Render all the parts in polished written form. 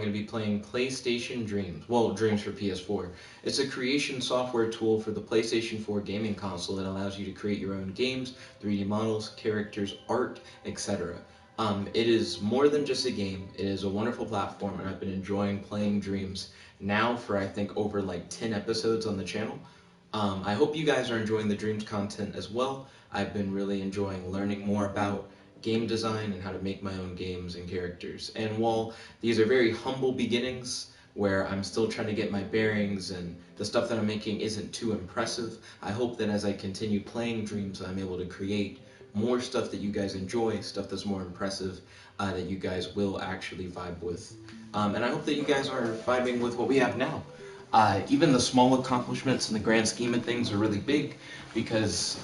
going to be playing PlayStation Dreams. Well, Dreams for PS4. It's a creation software tool for the PlayStation 4 gaming console that allows you to create your own games, 3D models, characters, art, etc. It is more than just a game. It is a wonderful platform, and I've been enjoying playing Dreams now for I think over like 10 episodes on the channel. I hope you guys are enjoying the Dreams content as well. I've been really enjoying learning more about game design and how to make my own games and characters. And while these are very humble beginnings, where I'm still trying to get my bearings and the stuff that I'm making isn't too impressive, I hope that as I continue playing Dreams, I'm able to create more stuff that you guys enjoy, stuff that's more impressive, that you guys will actually vibe with. And I hope that you guys are vibing with what we have now. Even the small accomplishments in the grand scheme of things are really big, because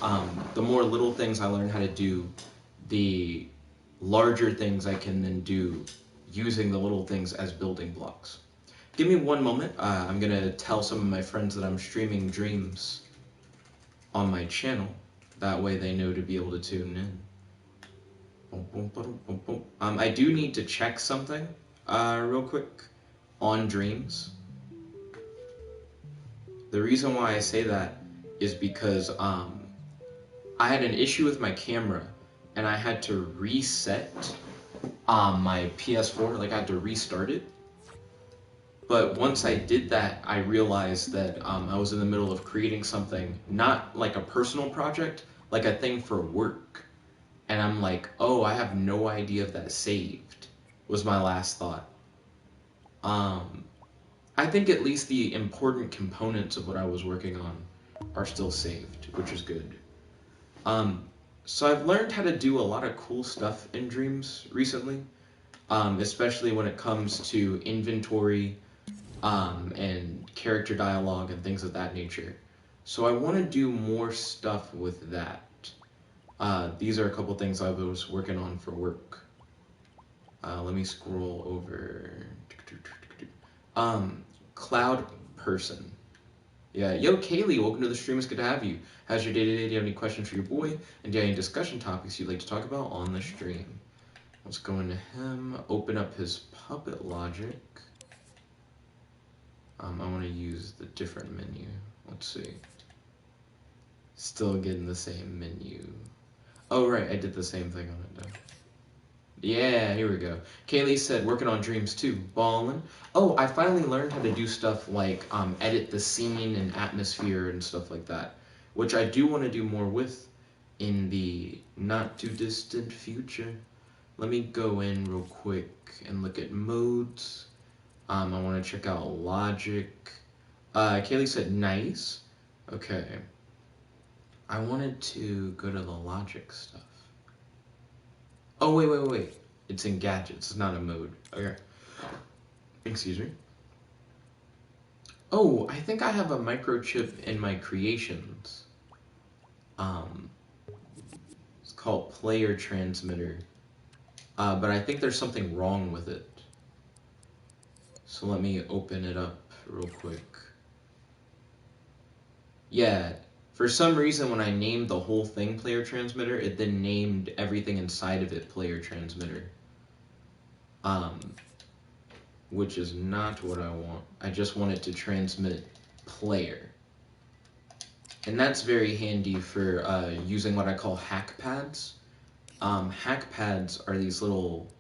the more little things I learn how to do, the larger things I can then do using the little things as building blocks. Give me one moment. I'm going to tell some of my friends that I'm streaming Dreams on my channel. That way they know to be able to tune in. I do need to check something real quick on Dreams. The reason why I say that is because I had an issue with my camera, and I had to reset my PS4, like I had to restart it. But once I did that, I realized that I was in the middle of creating something, not like a personal project, like a thing for work. And I'm like, oh, I have no idea if that saved, was my last thought. I think at least the important components of what I was working on are still saved, which is good. So I've learned how to do a lot of cool stuff in Dreams recently, especially when it comes to inventory and character dialogue and things of that nature. So I want to do more stuff with that. These are a couple things I was working on for work. Let me scroll over. Cloud Person. Yeah, yo, Kaylee, welcome to the stream. It's good to have you. How's your day-to-day? Do you have any questions for your boy? And do you have any discussion topics you'd like to talk about on the stream? Let's go into him, open up his Puppet Logic. I want to use the different menu. Let's see. Still getting the same menu. Oh, right, I did the same thing on it, though. Yeah, here we go. Kaylee said, working on Dreams too. Ballin'. Oh, I finally learned how to do stuff like edit the scene and atmosphere and stuff like that, which I do want to do more with in the not too distant future. Let me go in real quick and look at modes. I want to check out logic. Kaylee said, nice. Okay. I wanted to go to the logic stuff. Oh, wait. It's in gadgets. It's not a mode. Okay. Excuse me. Oh, I think I have a microchip in my creations. It's called player transmitter. But I think there's something wrong with it. So let me open it up real quick. Yeah. For some reason, when I named the whole thing player transmitter, it then named everything inside of it player transmitter. Which is not what I want. I just want it to transmit player. And that's very handy for using what I call hack pads. Hack pads are these little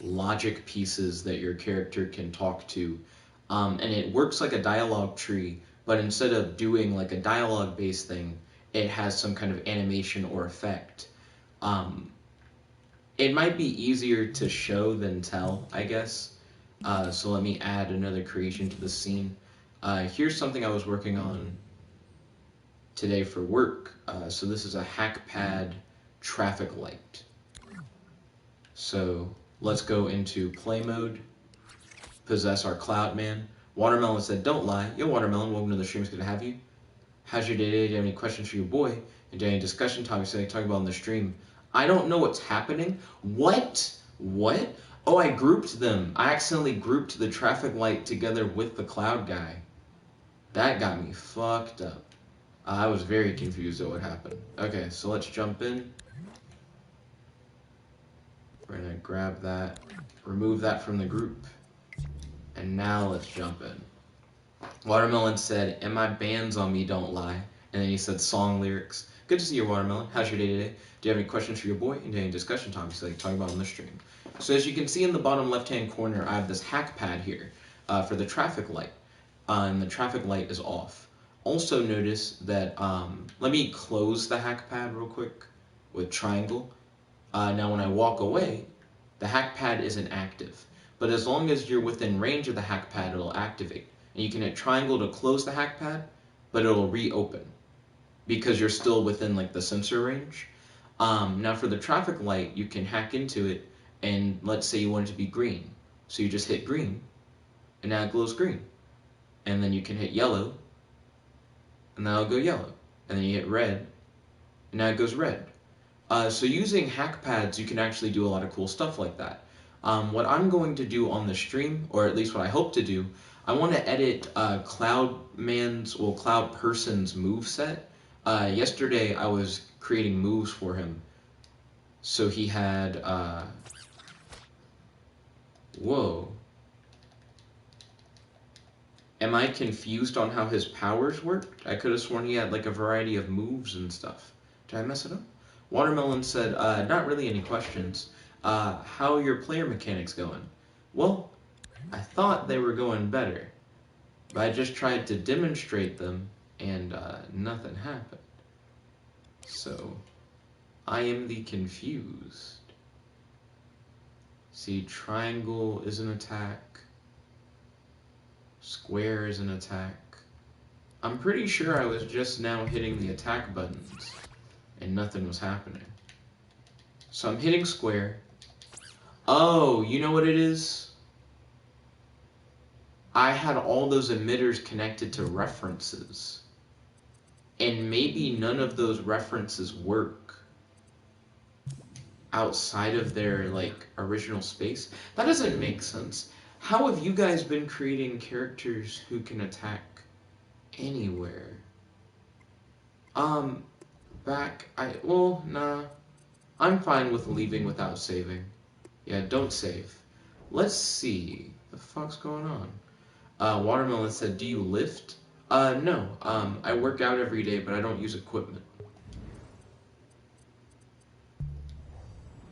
logic pieces that your character can talk to. And it works like a dialogue tree, but instead of doing like a dialogue-based thing, it has some kind of animation or effect. It might be easier to show than tell, I guess. So let me add another creation to the scene. Here's something I was working on today for work. So this is a hack pad traffic light. So let's go into play mode, possess our cloud man. Watermelon said, don't lie. Yo, Watermelon, welcome to the stream. It's good to have you. How's your day today? Do you have any questions for your boy? And do you have any discussion topics that I talk about on the stream? I don't know what's happening. What? Oh, I grouped them. I accidentally grouped the traffic light together with the cloud guy. That got me fucked up. I was very confused at what happened. Okay, so let's jump in. We're gonna grab that, remove that from the group. And now let's jump in. Watermelon said, and my bands on me don't lie. And then he said song lyrics. Good to see you, Watermelon. How's your day today? Do you have any questions for your boy? And any discussion topics like talking about on the stream? So as you can see in the bottom left-hand corner, I have this hack pad here for the traffic light. And the traffic light is off. Also notice that, let me close the hack pad real quick with triangle. Now when I walk away, the hack pad isn't active. But as long as you're within range of the hack pad, it'll activate. And you can hit triangle to close the hack pad, but it'll reopen because you're still within like the sensor range. Now for the traffic light, you can hack into it, and let's say you want it to be green. So you just hit green, and now it glows green. And then you can hit yellow, and now it'll go yellow. And then you hit red, and now it goes red. So using hack pads, you can actually do a lot of cool stuff like that. What I'm going to do on the stream, or at least what I hope to do, I want to edit Cloud Person's moveset. Yesterday I was creating moves for him. So he had, whoa. Am I confused on how his powers worked? I could have sworn he had like a variety of moves and stuff. Did I mess it up? Watermelon said, not really any questions. How are your player mechanics going? Well, I thought they were going better, but I just tried to demonstrate them, and nothing happened. So, I am the confused. See, triangle is an attack. Square is an attack. I'm pretty sure I was just now hitting the attack buttons, and nothing was happening. So I'm hitting square. Oh, you know what it is? I had all those emitters connected to references. And maybe none of those references work outside of their, like, original space. That doesn't make sense. How have you guys been creating characters who can attack anywhere? Nah. I'm fine with leaving without saving. Yeah, don't save. Let's see. What the fuck's going on? Watermelon said, do you lift? No. I work out every day, but I don't use equipment.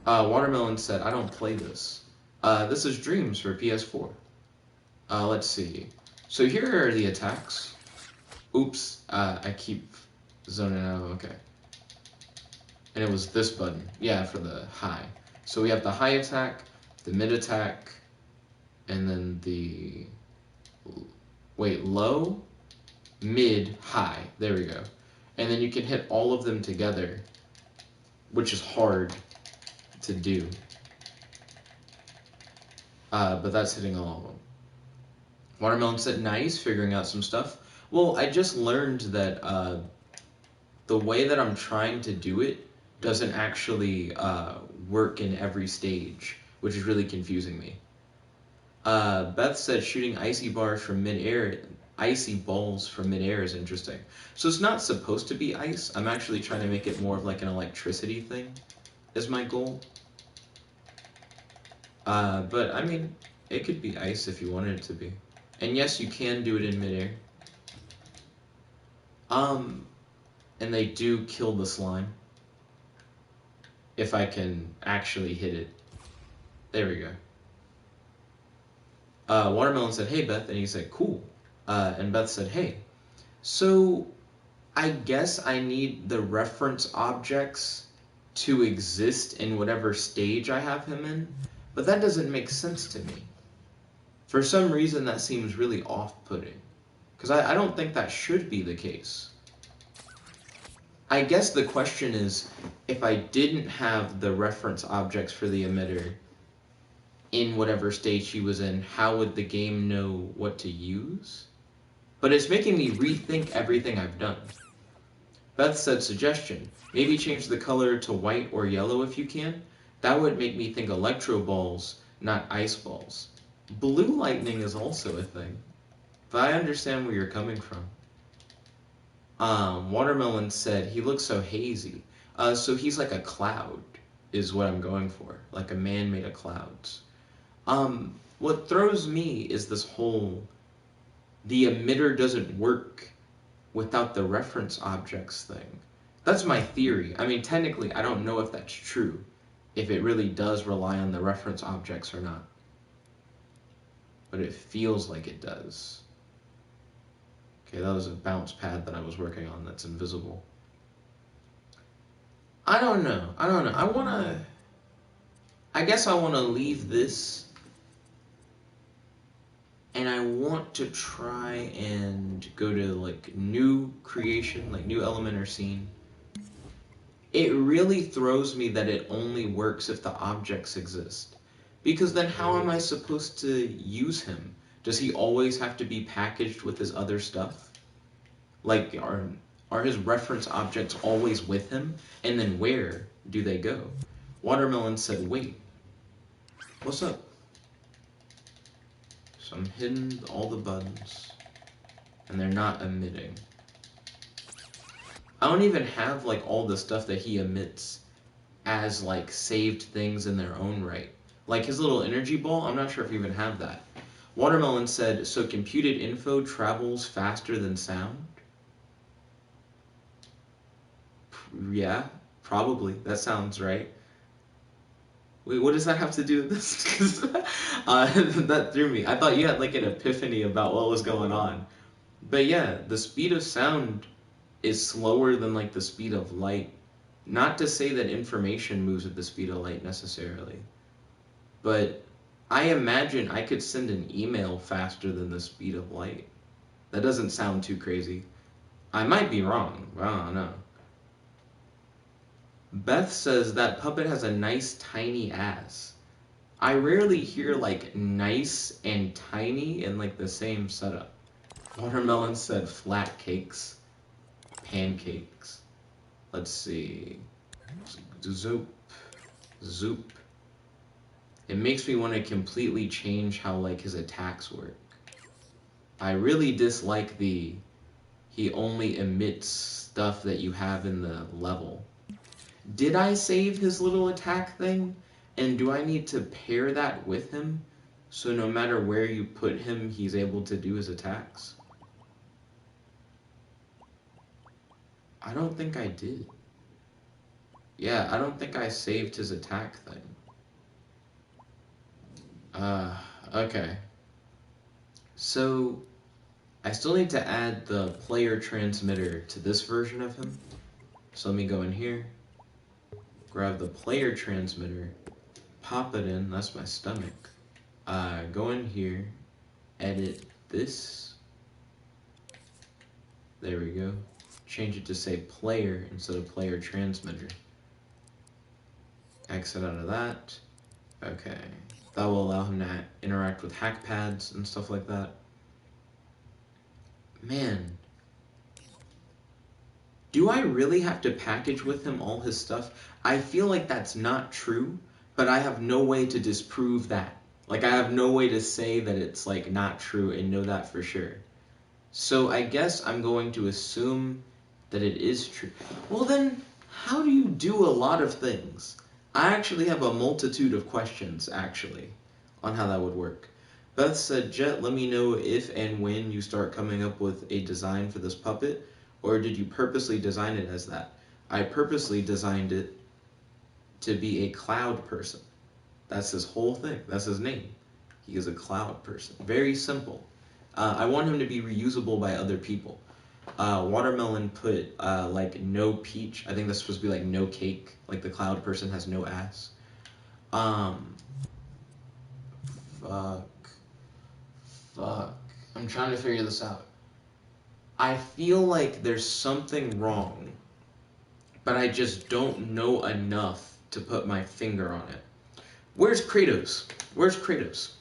Watermelon said, I don't play this. This is Dreams for PS4. Let's see. So here are the attacks. Oops, I keep zoning out, okay. And it was this button, yeah, for the high. So we have the high attack, the mid attack, and then the, low, mid, high, there we go. And then you can hit all of them together, which is hard to do. But that's hitting all of them. Watermelon said, nice, figuring out some stuff. Well, I just learned that the way that I'm trying to do it doesn't actually work in every stage, which is really confusing me. Beth said shooting icy balls from midair is interesting. So it's not supposed to be ice. I'm actually trying to make it more of like an electricity thing is my goal. But I mean, it could be ice if you wanted it to be. And yes, you can do it in midair. And they do kill the slime. If I can actually hit it. There we go. Watermelon said, hey, Beth, and he said, cool. And Beth said, hey. So, I guess I need the reference objects to exist in whatever stage I have him in, but that doesn't make sense to me. For some reason, that seems really off-putting, because I don't think that should be the case. I guess the question is, if I didn't have the reference objects for the emitter in whatever stage he was in, how would the game know what to use? But it's making me rethink everything I've done. Beth said, suggestion, maybe change the color to white or yellow if you can. That would make me think electro balls, not ice balls. Blue lightning is also a thing, but I understand where you're coming from. Watermelon said, he looks so hazy. So he's like a cloud, is what I'm going for. Like a man made of clouds. What throws me is this whole, the emitter doesn't work without the reference objects thing. That's my theory. I mean, technically, I don't know if that's true, if it really does rely on the reference objects or not. But it feels like it does. Okay, that was a bounce pad that I was working on that's invisible. I don't know. I guess I want to leave this, and I want to try and go to like new creation, like new element or scene. It really throws me that it only works if the objects exist. Because then how am I supposed to use him? Does he always have to be packaged with his other stuff? Like, are his reference objects always with him? And then where do they go? Watermelon said, wait, what's up? So I'm hitting all the buttons, and they're not emitting. I don't even have like all the stuff that he emits as like saved things in their own right. Like his little energy ball, I'm not sure if you even have that. Watermelon said, so computed info travels faster than sound? Yeah, probably. That sounds right. Wait, what does that have to do with this? That threw me. I thought you had like an epiphany about what was going on. But yeah, the speed of sound is slower than like the speed of light. Not to say that information moves at the speed of light necessarily, but I imagine I could send an email faster than the speed of light. That doesn't sound too crazy. I might be wrong. I don't know. Beth says that puppet has a nice tiny ass. I rarely hear like nice and tiny in like the same setup. Watermelon said flat cakes. Pancakes. Let's see. Zoop. Zoop. It makes me want to completely change how like his attacks work. I really dislike he only emits stuff that you have in the level. Did I save his little attack thing? And do I need to pair that with him? So no matter where you put him, he's able to do his attacks? I don't think I did. Yeah, I don't think I saved his attack thing. Okay. So, I still need to add the player transmitter to this version of him. So let me go in here, grab the player transmitter, pop it in, that's my stomach. Go in here, edit this. There we go. Change it to say player instead of player transmitter. Exit out of that. Okay. That will allow him to interact with hack pads and stuff like that. Man. Do I really have to package with him all his stuff? I feel like that's not true, but I have no way to disprove that. Like, I have no way to say that it's, like, not true and know that for sure. So I guess I'm going to assume that it is true. Well then, how do you do a lot of things? I actually have a multitude of questions, actually, on how that would work. Beth said, Jet, let me know if and when you start coming up with a design for this puppet, or did you purposely design it as that? I purposely designed it to be a cloud person. That's his whole thing. That's his name. He is a cloud person. Very simple. I want him to be reusable by other people. Watermelon put like no peach. I think that's supposed to be like no cake. Like the cloud person has no ass. Fuck. I'm trying to figure this out. I feel like there's something wrong, but I just don't know enough to put my finger on it. Where's Kratos? Where's Kratos?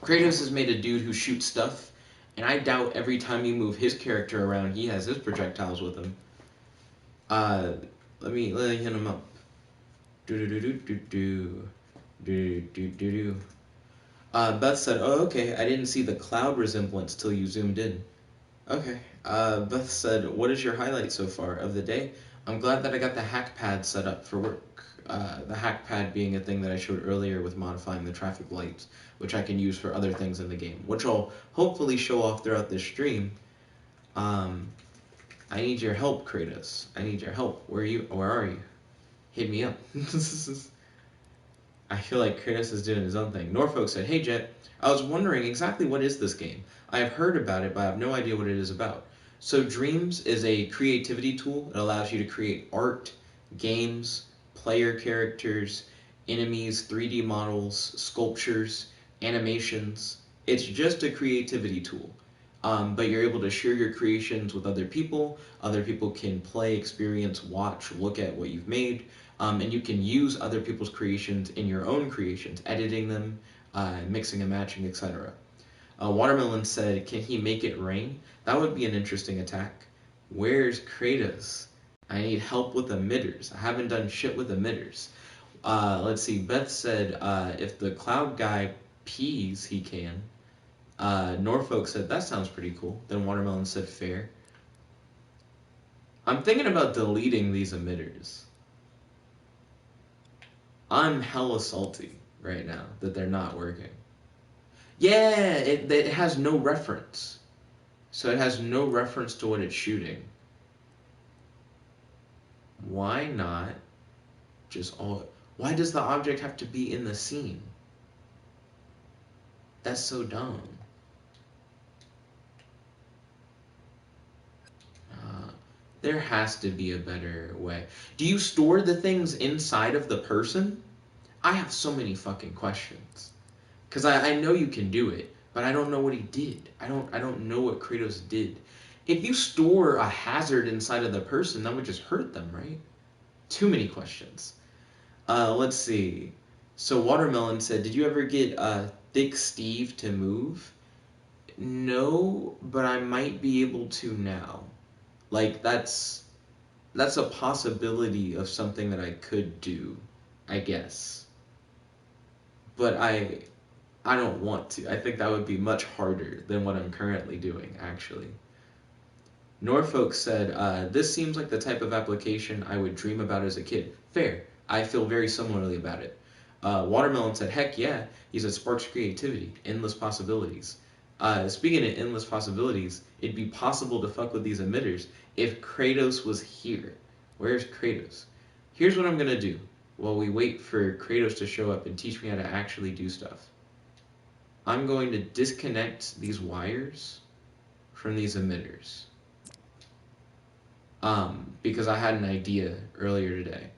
Kratos has made a dude who shoots stuff, and I doubt every time you move his character around, he has his projectiles with him. Let me hit him up. Beth said, oh, okay, I didn't see the cloud resemblance till you zoomed in. Okay. Beth said, what is your highlight so far of the day? I'm glad that I got the hack pad set up for work. the hack pad being a thing that I showed earlier with modifying the traffic lights, which I can use for other things in the game, which I'll hopefully show off throughout this stream. I need your help, Kratos. I need your help. Where are you? Hit me up. I feel like Kratos is doing his own thing. Norfolk said, "Hey Jet, I was wondering exactly what is this game? I have heard about it, but I have no idea what it is about." So Dreams is a creativity tool. It allows you to create art, games, player characters, enemies, 3D models, sculptures, animations. It's just a creativity tool. But you're able to share your creations with other people. Other people can play, experience, watch, look at what you've made. And you can use other people's creations in your own creations, editing them, mixing and matching, etc. Watermelon said, "Can he make it rain?" That would be an interesting attack. Where's Kratos? I need help with emitters. I haven't done shit with emitters. Let's see. Beth said, if the cloud guy pees, he can. Norfolk said, that sounds pretty cool. Then Watermelon said, fair. I'm thinking about deleting these emitters. I'm hella salty right now that they're not working. Yeah, it has no reference. So it has no reference to what it's shooting. Why not just all... Why does the object have to be in the scene? That's so dumb. There has to be a better way. Do you store the things inside of the person? I have so many fucking questions. Because I know you can do it, but I don't know what he did. I don't know what Kratos did. If you store a hazard inside of the person, that would just hurt them, right? Too many questions. Let's see. So Watermelon said, did you ever get Thick Steve to move? No, but I might be able to now. Like, that's a possibility of something that I could do, I guess. But I don't want to. I think that would be much harder than what I'm currently doing, actually. Norfolk said, this seems like the type of application I would dream about as a kid. Fair. I feel very similarly about it. Watermelon said, heck yeah. He said, sparks creativity, endless possibilities. Speaking of endless possibilities, it'd be possible to fuck with these emitters if Kratos was here. Where's Kratos? Here's what I'm going to do while we wait for Kratos to show up and teach me how to actually do stuff. I'm going to disconnect these wires from these emitters. Because I had an idea earlier today.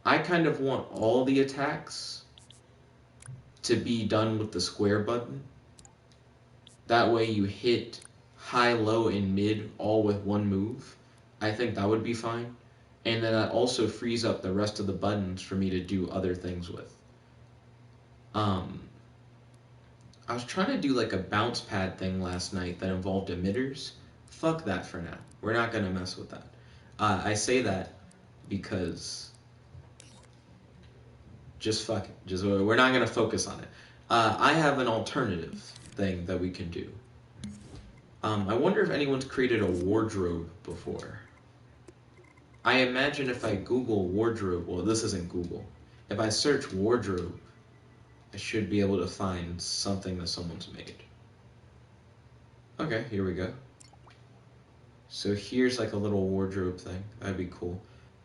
I kind of want all the attacks to be done with the square button. That way you hit high, low, and mid all with one move. I think that would be fine. And then that also frees up the rest of the buttons for me to do other things with. I was trying to do like a bounce pad thing last night that involved emitters. Fuck that for now. We're not going to mess with that. I say that because just fuck it. We're not going to focus on it. I have an alternative thing that we can do. I wonder if anyone's created a wardrobe before. I imagine if I Google wardrobe, well, this isn't Google. If I search wardrobe, I should be able to find something that someone's made. Okay, here we go. So here's like a little wardrobe thing. That'd be cool.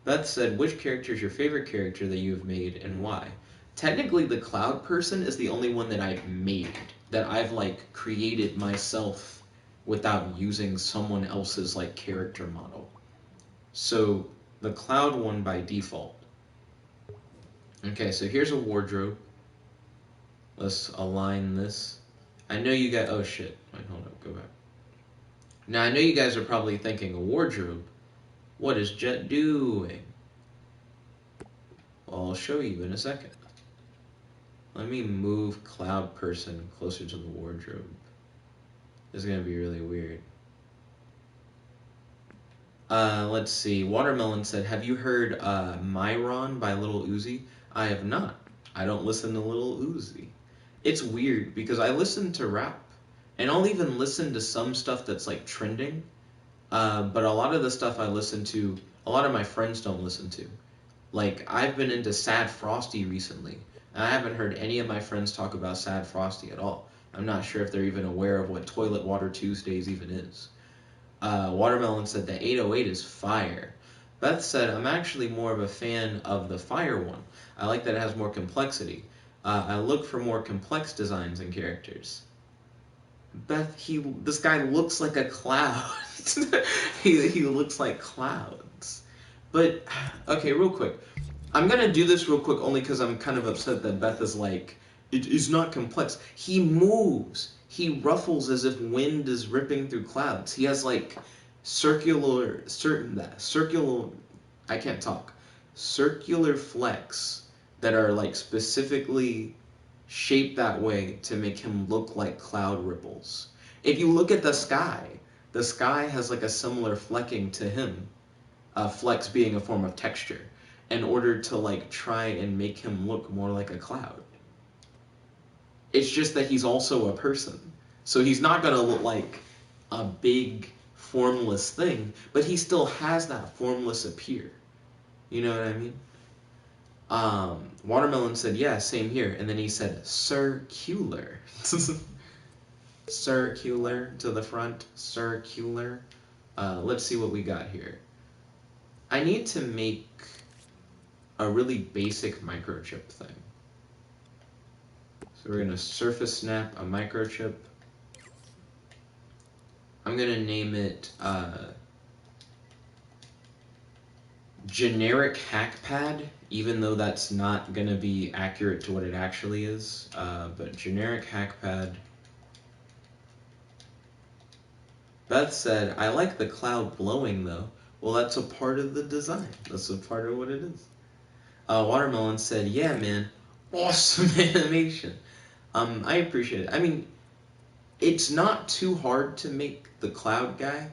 Beth said, which character is your favorite character that you have made and why? Technically, the cloud person is the only one that I've made, that I've like created myself without using someone else's like character model. So the cloud one by default. Okay, so here's a wardrobe. Let's align this. I know you guys, oh shit, wait, hold up, go back. Now I know you guys are probably thinking, a wardrobe? What is Jet doing? Well, I'll show you in a second. Let me move cloud person closer to the wardrobe. This is gonna be really weird. Let's see. Watermelon said, have you heard Myron by Lil Uzi? I have not. I don't listen to Lil Uzi. It's weird because I listen to rap and I'll even listen to some stuff that's like trending. But a lot of the stuff I listen to, a lot of my friends don't listen to. Like, I've been into Sad Frosty recently, and I haven't heard any of my friends talk about Sad Frosty at all. I'm not sure if they're even aware of what Toilet Water Tuesdays even is. Watermelon said that 808 is fire. Beth said, I'm actually more of a fan of the fire one. I like that it has more complexity. I look for more complex designs and characters. Beth, this guy looks like a cloud. he looks like clouds. But, okay, real quick. I'm going to do this real quick only because I'm kind of upset that Beth is like, it is not complex. He moves. He ruffles as if wind is ripping through clouds. He has like circular, I can't talk. Circular flecks that are like specifically shaped that way to make him look like cloud ripples. If you look at the sky has like a similar flecking to him. Flecks being a form of texture, in order to like try and make him look more like a cloud. It's just that he's also a person. So he's not going to look like a big formless thing, but he still has that formless appear. You know what I mean? Watermelon said, yeah, same here. And then he said, circular. Circular to the front. Circular. Let's see what we got here. I need to make a really basic microchip thing. So we're going to surface snap a microchip. I'm going to name it generic hack pad, even though that's not going to be accurate to what it actually is. But generic hack pad. Beth said, I like the cloud blowing though. Well, that's a part of the design. That's a part of what it is. Watermelon said, yeah, man, awesome animation. I appreciate it. I mean, it's not too hard to make the cloud guy.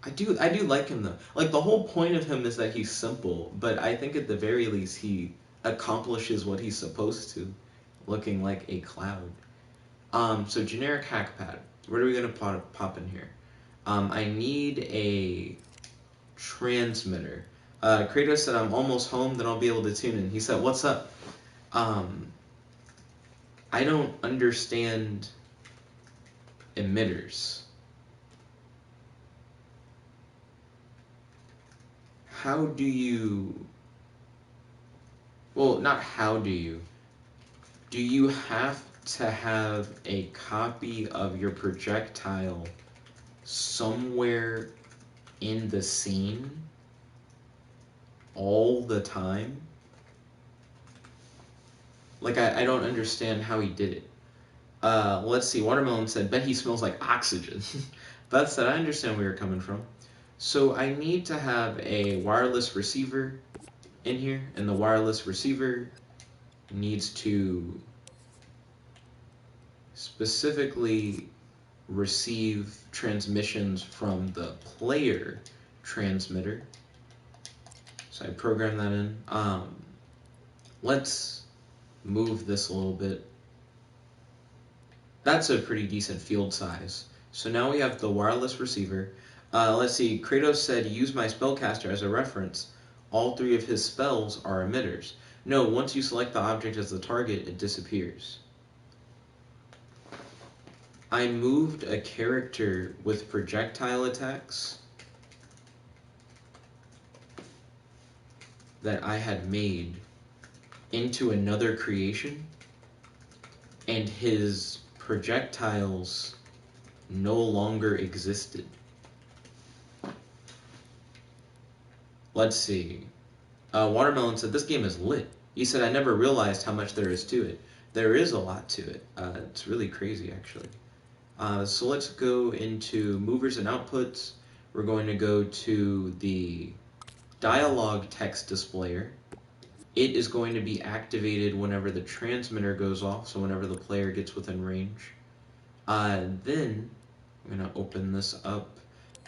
I do like him though. Like, the whole point of him is that he's simple, but I think at the very least he accomplishes what he's supposed to, looking like a cloud. So generic hack pad. What are we gonna pop in here? I need a transmitter. Kratos said, I'm almost home, then I'll be able to tune in. He said, what's up? I don't understand emitters. How do you... Well, not how do you. Do you have to have a copy of your projectile somewhere in the scene all the time? Like, I don't understand how he did it. Let's see. Watermelon said, bet he smells like oxygen. Beth said, I understand where you're coming from. So I need to have a wireless receiver in here, and the wireless receiver needs to specifically receive transmissions from the player transmitter. So I program that in. Let's move this a little bit. That's a pretty decent field size. So now we have the wireless receiver. Let's see, Kratos said, use my spellcaster as a reference. All three of his spells are emitters. No, once you select the object as the target, it disappears. I moved a character with projectile attacks that I had made into another creation, and his projectiles no longer existed. Let's see. Watermelon said, this game is lit. He said, I never realized how much there is to it. There is a lot to it. It's really crazy, actually. So let's go into movers and outputs. We're going to go to the dialogue text displayer. It is going to be activated whenever the transmitter goes off, so whenever the player gets within range. Then I'm going to open this up.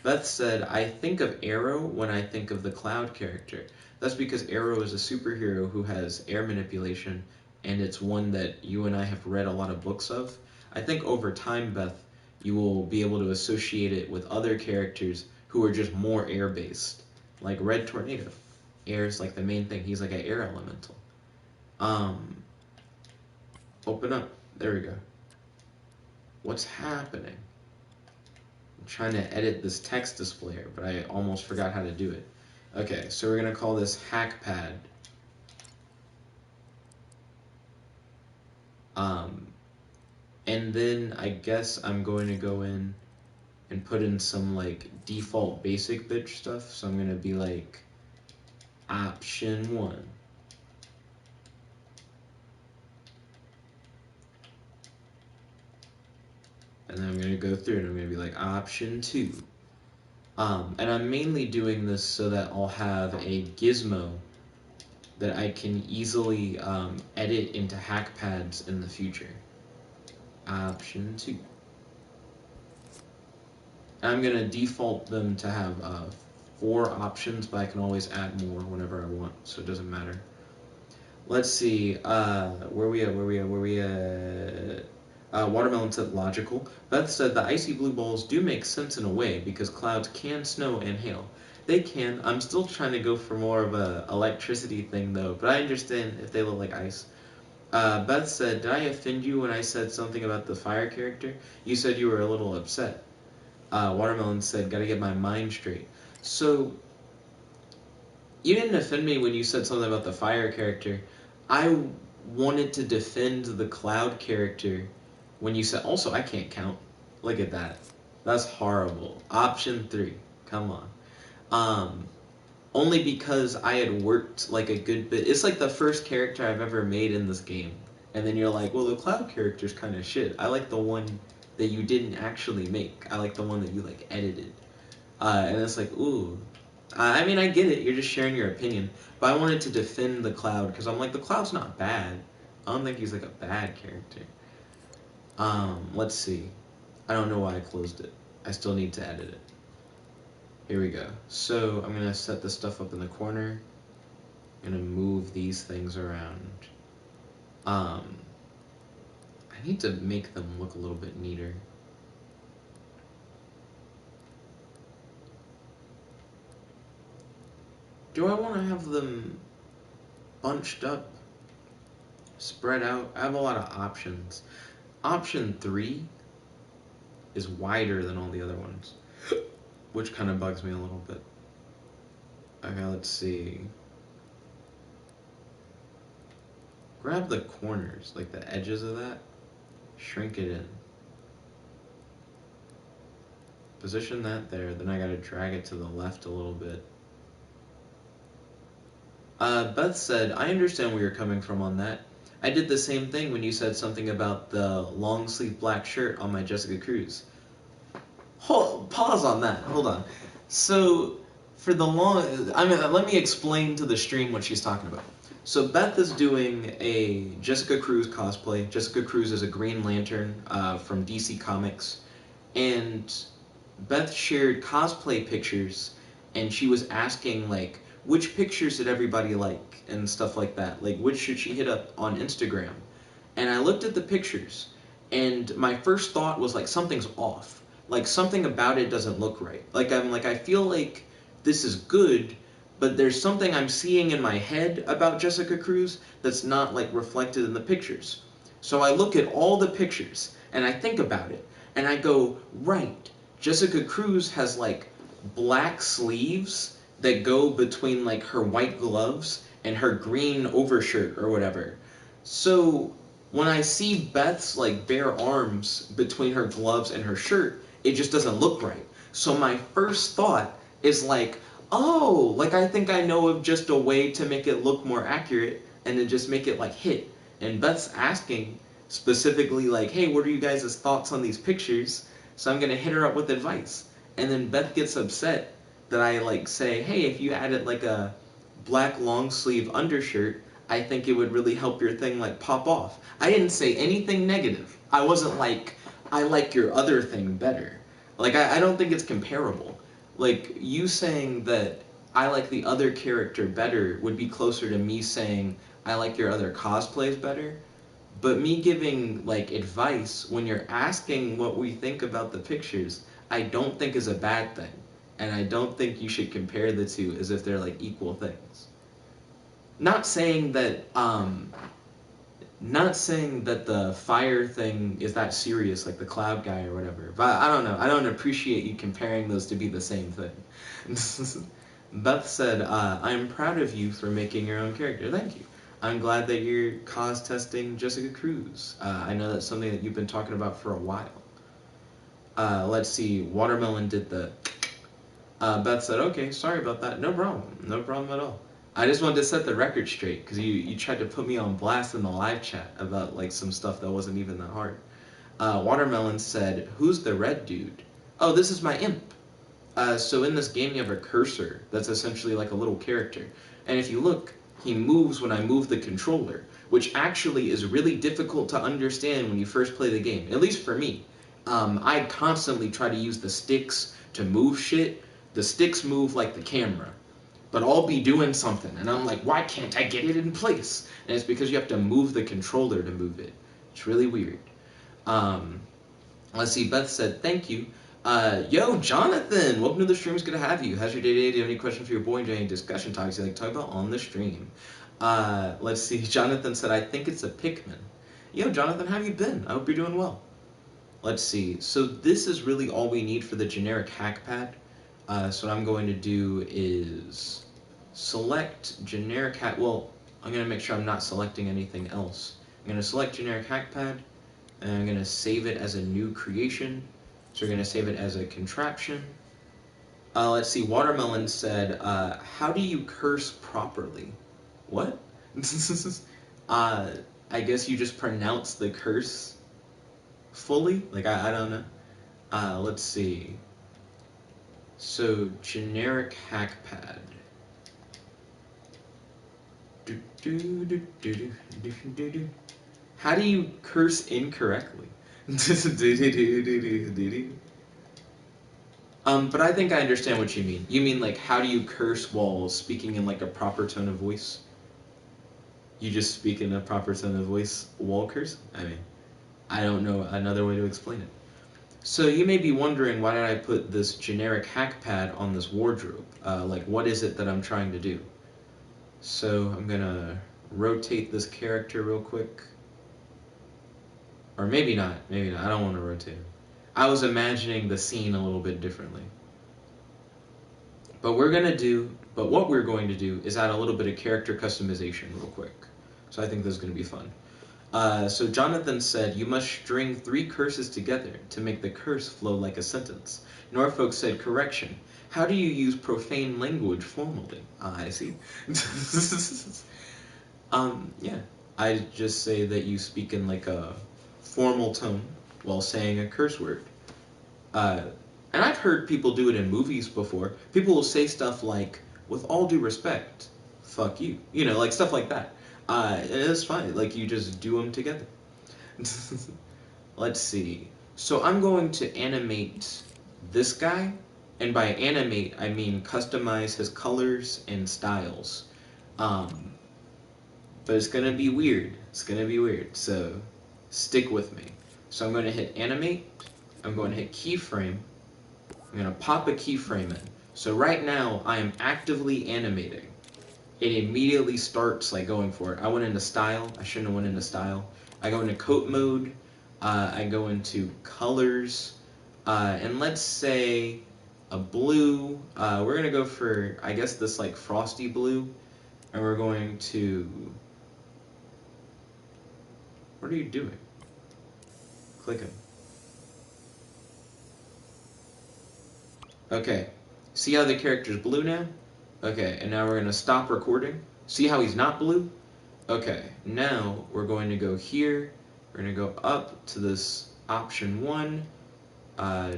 Beth said, I think of Arrow when I think of the Cloud character. That's because Arrow is a superhero who has air manipulation, and it's one that you and I have read a lot of books of. I think over time, Beth, you will be able to associate it with other characters who are just more air-based, like Red Tornado. Air is like the main thing. He's like an air elemental. Open up. There we go. What's happening? I'm trying to edit this text displayer, but I almost forgot how to do it. Okay, so we're gonna call this hackpad. And then I guess I'm going to go in and put in some like default basic bitch stuff. So I'm gonna be like option 1. And then I'm gonna go through and I'm gonna be like option 2. And I'm mainly doing this so that I'll have a gizmo that I can easily edit into hack pads in the future. Option 2. I'm going to default them to have 4 options, but I can always add more whenever I want, so it doesn't matter. Let's see, where we at? Watermelon said logical. Beth said the icy blue balls do make sense in a way because clouds can snow and hail. They can. I'm still trying to go for more of a electricity thing though, but I understand if they look like ice. Beth said, did I offend you when I said something about the fire character? You said you were a little upset. Watermelon said, gotta get my mind straight. So, you didn't offend me when you said something about the fire character. I wanted to defend the cloud character when you said, also, I can't count. Look at that. That's horrible. Option 3. Come on. Only because I had worked like a good bit. It's like the first character I've ever made in this game. And then you're like, well, the cloud character's kind of shit. I like the one that you didn't actually make. I like the one that you like edited. And it's like, ooh. I mean, I get it. You're just sharing your opinion. But I wanted to defend the cloud because I'm like, the cloud's not bad. I don't think he's like a bad character. Let's see. I don't know why I closed it. I still need to edit it. Here we go. So I'm going to set this stuff up in the corner. I'm going to move these things around. I need to make them look a little bit neater. Do I want to have them bunched up, spread out? I have a lot of options. Option 3 is wider than all the other ones, which kind of bugs me a little bit. Okay, let's see. Grab the corners, like the edges of that, shrink it in. Position that there, then I gotta drag it to the left a little bit. Beth said, I understand where you're coming from on that. I did the same thing when you said something about the long sleeve black shirt on my Jessica Cruz. Pause on that. Hold on. So, for the let me explain to the stream what she's talking about. So Beth is doing a Jessica Cruz cosplay. Jessica Cruz is a Green Lantern from DC Comics. And Beth shared cosplay pictures, and she was asking, like, which pictures did everybody like, and stuff like that. Like, which should she hit up on Instagram? And I looked at the pictures, and my first thought was, like, something's off. Like, something about it doesn't look right. I feel like this is good, but there's something I'm seeing in my head about Jessica Cruz that's not, like, reflected in the pictures. So I look at all the pictures, and I think about it, and I go, right, Jessica Cruz has, like, black sleeves that go between, like, her white gloves and her green overshirt or whatever. So when I see Beth's, like, bare arms between her gloves and her shirt, it just doesn't look right. So my first thought is like, oh, like, I think I know of just a way to make it look more accurate and then just make it, like, hit. And Beth's asking specifically, like, hey, what are you guys' thoughts on these pictures? So I'm going to hit her up with advice. And then Beth gets upset that I, like, say, hey, if you added, like, a black long sleeve undershirt, I think it would really help your thing, like, pop off. I didn't say anything negative. I wasn't like, I like your other thing better. Like, I don't think it's comparable. Like, you saying that I like the other character better would be closer to me saying I like your other cosplays better. But me giving, like, advice when you're asking what we think about the pictures, I don't think is a bad thing. And I don't think you should compare the two as if they're, like, equal things. not saying that not saying that the fire thing is that serious, like the cloud guy or whatever, but I don't know. I don't appreciate you comparing those to be the same thing. Beth said, I'm proud of you for making your own character. Thank you. I'm glad that you're cause testing Jessica Cruz. I know that's something that you've been talking about for a while. Let's see. Watermelon did the... Beth said, okay, sorry about that. No problem. No problem at all. I just wanted to set the record straight, because you tried to put me on blast in the live chat about like some stuff that wasn't even that hard. Watermelon said, who's the red dude? Oh, this is my imp. So in this game you have a cursor that's essentially like a little character. And if you look, he moves when I move the controller, which actually is really difficult to understand when you first play the game, at least for me. I constantly try to use the sticks to move shit. The sticks move like the camera. But I'll be doing something, and I'm like, why can't I get it in place? And it's because you have to move the controller to move it. It's really weird. Let's see, Beth said, thank you. Yo, Jonathan, welcome to the stream. It's good to have you. How's your day today? Do you have any questions for your boy? Any discussion topics you like to talk about on the stream? Let's see, Jonathan said, I think it's a Pikmin. Yo, Jonathan, how have you been? I hope you're doing well. Let's see, so this is really all we need for the generic hack pad. So what I'm going to do is select generic hack. Well, I'm going to make sure I'm not selecting anything else. I'm going to select generic hack pad, and I'm going to save it as a new creation. So we're going to save it as a contraption. Let's see, Watermelon said, how do you curse properly? What? I guess you just pronounce the curse fully? Like, I don't know. Let's see. So, generic hack pad. How do you curse incorrectly? But I think I understand what you mean. You mean like, how do you curse while speaking in like a proper tone of voice? You just speak in a proper tone of voice while cursing? I mean, I don't know another way to explain it. So you may be wondering, why did I put this generic hack pad on this wardrobe? Like, what is it that I'm trying to do? So I'm gonna rotate this character real quick. Or maybe not, I don't want to rotate it. I was imagining the scene a little bit differently. But what we're going to do is add a little bit of character customization real quick. So I think this is going to be fun. So Jonathan said, you must string 3 curses together to make the curse flow like a sentence. Norfolk said, correction. How do you use profane language formally? I see. Yeah. I just say that you speak in like a formal tone while saying a curse word. And I've heard people do it in movies before. People will say stuff like, with all due respect, fuck you. You know, like stuff like that. It's fine, like you just do them together. Let's see. So I'm going to animate this guy, and by animate I mean customize his colors and styles. But it's gonna be weird. It's gonna be weird. So stick with me. So I'm going to hit animate. I'm going to hit keyframe. I'm going to pop a keyframe in. So right now I am actively animating. It immediately starts like going for it. I went into style. I shouldn't have went into style. I go into coat mode. I go into colors. And let's say a blue. We're going to go for, I guess, this like frosty blue. And we're going to... What are you doing? Clicking. Okay. See how the character's blue now? Okay, and now we're going to stop recording. See how he's not blue? Okay, now we're going to go here. We're going to go up to this option 1.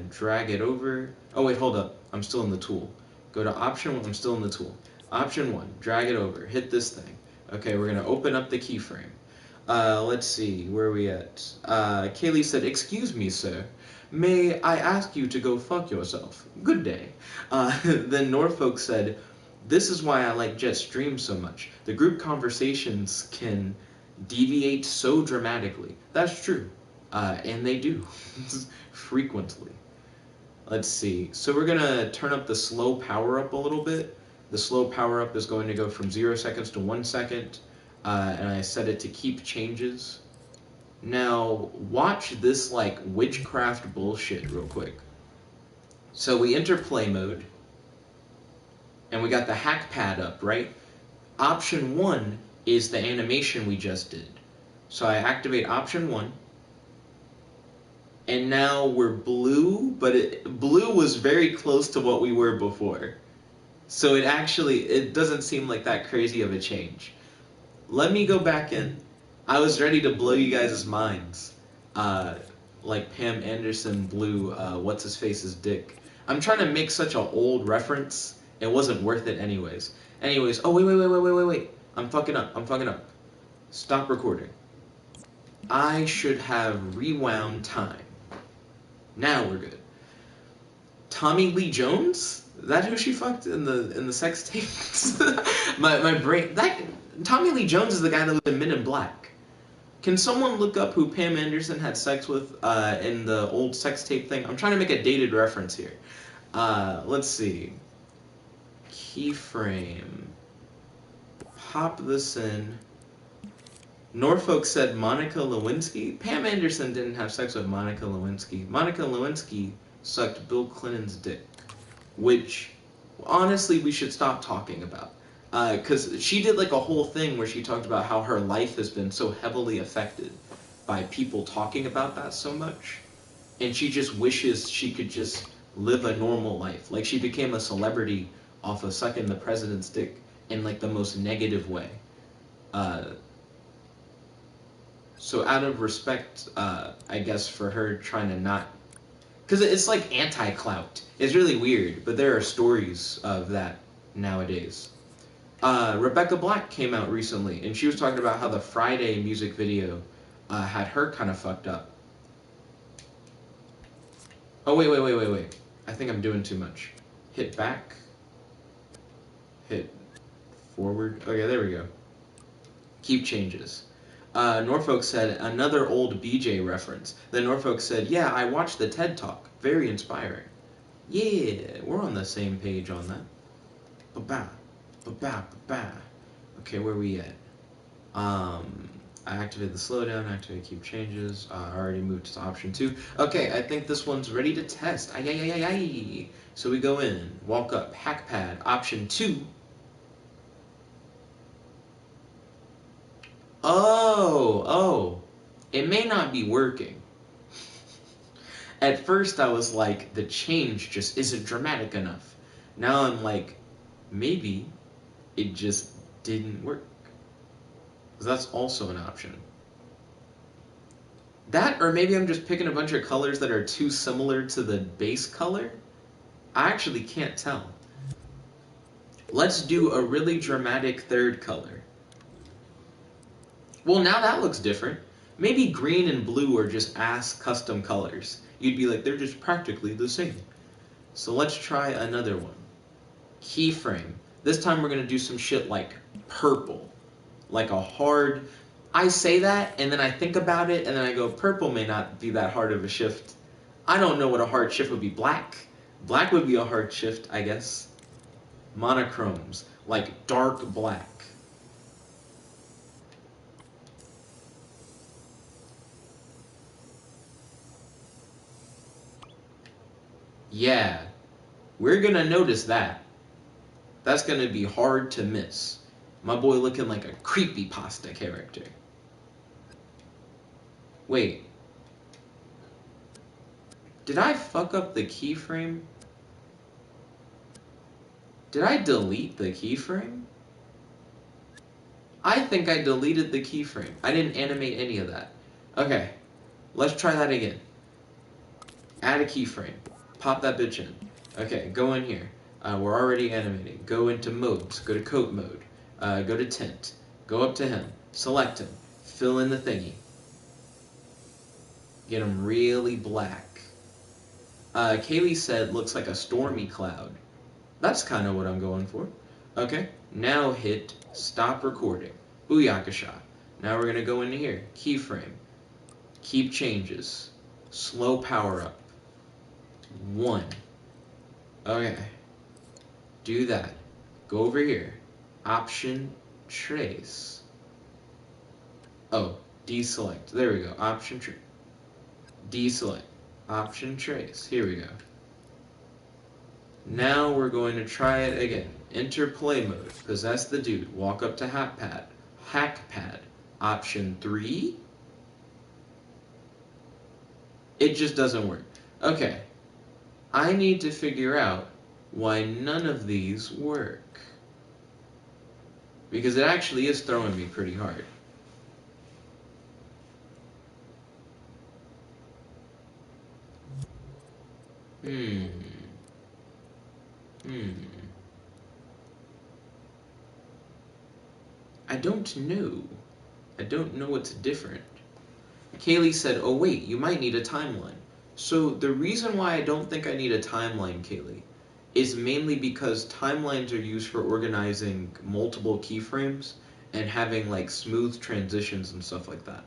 Drag it over. Oh wait, hold up. I'm still in the tool. Go to option 1. I'm still in the tool. Option 1. Drag it over. Hit this thing. Okay, we're going to open up the keyframe. Let's see. Where are we at? Kaylee said, excuse me, sir. May I ask you to go fuck yourself? Good day. Then Norfolk said, this is why I like Jet Stream so much. The group conversations can deviate so dramatically. That's true. And they do. Frequently. Let's see. So we're going to turn up the slow power up a little bit. The slow power up is going to go from 0 seconds to 1 second, and I set it to keep changes. Now, watch this like witchcraft bullshit real quick. So we enter play mode, and we got the hack pad up, right? Option 1 is the animation we just did. So I activate option 1, and now we're blue, but blue was very close to what we were before. So it doesn't seem like that crazy of a change. Let me go back in. I was ready to blow you guys' minds. Like Pam Anderson blew what's-his-face's dick. I'm trying to make such an old reference. It wasn't worth it anyways. Oh, wait. I'm fucking up. Stop recording. I should have rewound time. Now we're good. Tommy Lee Jones? Is that who she fucked in the sex tapes? my brain. Tommy Lee Jones is the guy that was in Men in Black. Can someone look up who Pam Anderson had sex with in the old sex tape thing? I'm trying to make a dated reference here. Let's see. Keyframe. Pop this in. Norfolk said Monica Lewinsky. Pam Anderson didn't have sex with Monica Lewinsky. Monica Lewinsky sucked Bill Clinton's dick, which honestly we should stop talking about. Because she did like a whole thing where she talked about how her life has been so heavily affected by people talking about that so much. And she just wishes she could just live a normal life. Like she became a celebrity off of sucking the president's dick in like the most negative way. So out of respect, I guess, for her trying to not... Because it's like anti-clout. It's really weird, but there are stories of that nowadays. Rebecca Black came out recently, and she was talking about how the Friday music video had her kind of fucked up. Oh, wait. I think I'm doing too much. Hit back. Hit forward. Okay, there we go. Keep changes. Norfolk said, another old BJ reference. Then Norfolk said, yeah, I watched the TED Talk. Very inspiring. Yeah, we're on the same page on that. Ba-ba. Okay, where we at? I activated the slowdown, activate keep changes. I already moved to option 2. Okay, I think this one's ready to test. Ay. So we go in, walk up, hack pad, option 2. Oh, it may not be working. At first I was like, the change just isn't dramatic enough. Now I'm like, maybe it just didn't work. That's also an option. That, or maybe I'm just picking a bunch of colors that are too similar to the base color. I actually can't tell. Let's do a really dramatic third color. Well, now that looks different. Maybe green and blue are just ass custom colors. You'd be like, they're just practically the same. So let's try another one. Keyframe. This time we're going to do some shit like purple. Like a hard... I say that, and then I think about it, and then I go, purple may not be that hard of a shift. I don't know what a hard shift would be. Black? Black would be a hard shift, I guess. Monochromes. Like dark black. Yeah, we're gonna notice that. That's gonna be hard to miss. My boy looking like a creepypasta character. Wait. Did I fuck up the keyframe? Did I delete the keyframe? I think I deleted the keyframe. I didn't animate any of that. Okay, let's try that again. Add a keyframe. Pop that bitch in. Okay, go in here. We're already animating. Go into modes. Go to coat mode. Go to tint. Go up to him. Select him. Fill in the thingy. Get him really black. Kaylee said looks like a stormy cloud. That's kind of what I'm going for. Okay, now hit stop recording. Booyakasha. Now we're going to go into here. Keyframe. Keep changes. Slow power up. 1. Okay. Do that. Go over here. Option trace. Oh, deselect. There we go. Option trace. Deselect. Option trace. Here we go. Now we're going to try it again. Enter play mode. Possess the dude. Walk up to hackpad. Hackpad. Option 3. It just doesn't work. Okay. I need to figure out why none of these work. Because it actually is throwing me pretty hard. I don't know. I don't know what's different. Kaylee said, oh wait, you might need a timeline. So the reason why I don't think I need a timeline, Kaylee, is mainly because timelines are used for organizing multiple keyframes and having like smooth transitions and stuff like that.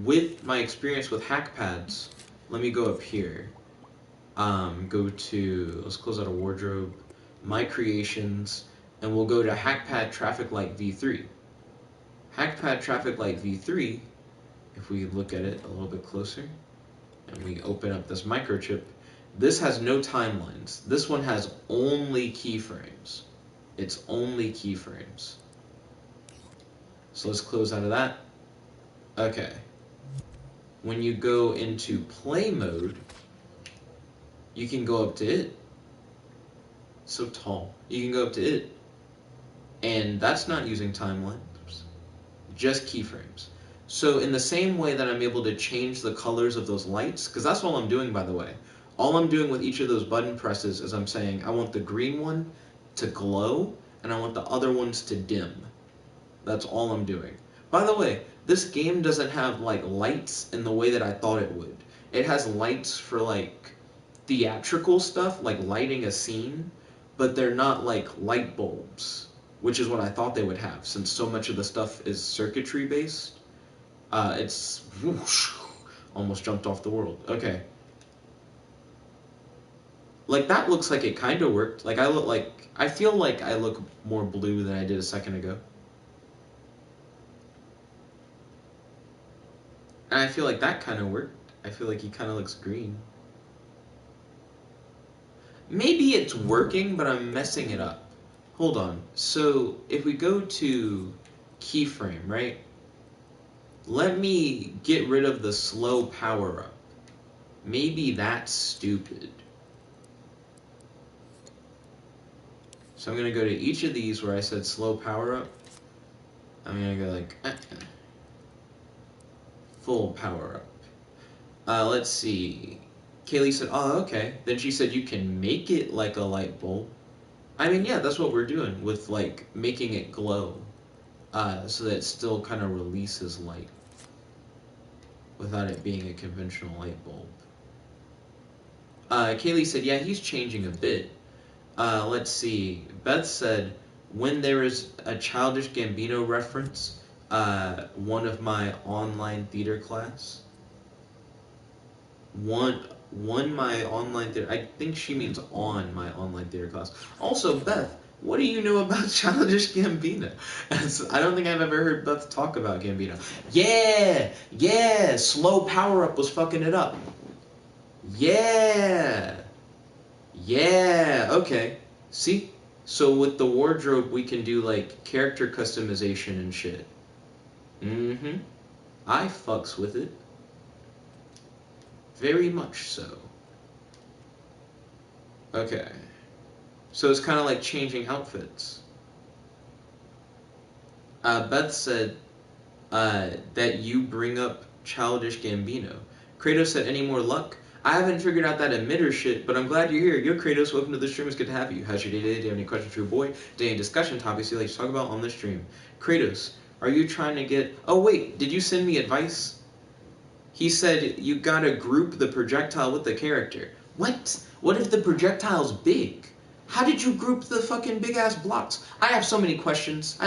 With my experience with hackpads, let me go up here. Go to, let's close out a wardrobe, my creations, and we'll go to hackpad traffic light v3. Hackpad traffic light v3, if we look at it a little bit closer, and we open up this microchip, this has no timelines. This one has only keyframes. It's only keyframes. So let's close out of that. Okay. When you go into play mode, you can go up to it. So tall. You can go up to it. And that's not using timelines. Just keyframes. So in the same way that I'm able to change the colors of those lights, because that's all I'm doing, by the way. All I'm doing with each of those button presses is I'm saying I want the green one to glow, and I want the other ones to dim. That's all I'm doing. By the way, this game doesn't have like lights in the way that I thought it would. It has lights for like theatrical stuff, like lighting a scene, but they're not like light bulbs, which is what I thought they would have, since so much of the stuff is circuitry based. It's whoosh, almost jumped off the world. Okay. Like that looks like it kind of worked. Like I feel like I look more blue than I did a second ago. And I feel like that kind of worked. I feel like he kind of looks green. Maybe it's working, but I'm messing it up. Hold on. So if we go to keyframe, right? Let me get rid of the slow power up. Maybe that's stupid. So I'm going to go to each of these where I said slow power up. I'm going to go like full power up. Let's see. Kaylee said, oh, okay. Then she said you can make it like a light bulb. I mean, yeah, that's what we're doing with like making it glow. So that it still kind of releases light without it being a conventional light bulb. Kaylee said, yeah, he's changing a bit. Let's see. Beth said, when there is a Childish Gambino reference, one of my online theater class. One my online theater. I think she means on my online theater class. Also, Beth, what do you know about Childish Gambino? I don't think I've ever heard Beth talk about Gambino. Yeah, slow power up was fucking it up. Yeah, okay. See? So with the wardrobe, we can do like character customization and shit. I fucks with it. Very much so. Okay. So it's kind of like changing outfits. Beth said that you bring up Childish Gambino. Kratos said, any more luck? I haven't figured out that emitter shit, but I'm glad you're here. Yo, Kratos, welcome to the stream. It's good to have you. How's your day today? Do you have any questions for your boy? Day and discussion topics you'd like to talk about on the stream? Kratos, are you trying to get... Oh, wait. Did you send me advice? He said you gotta group the projectile with the character. What? What if the projectile's big? How did you group the fucking big-ass blocks? I have so many questions.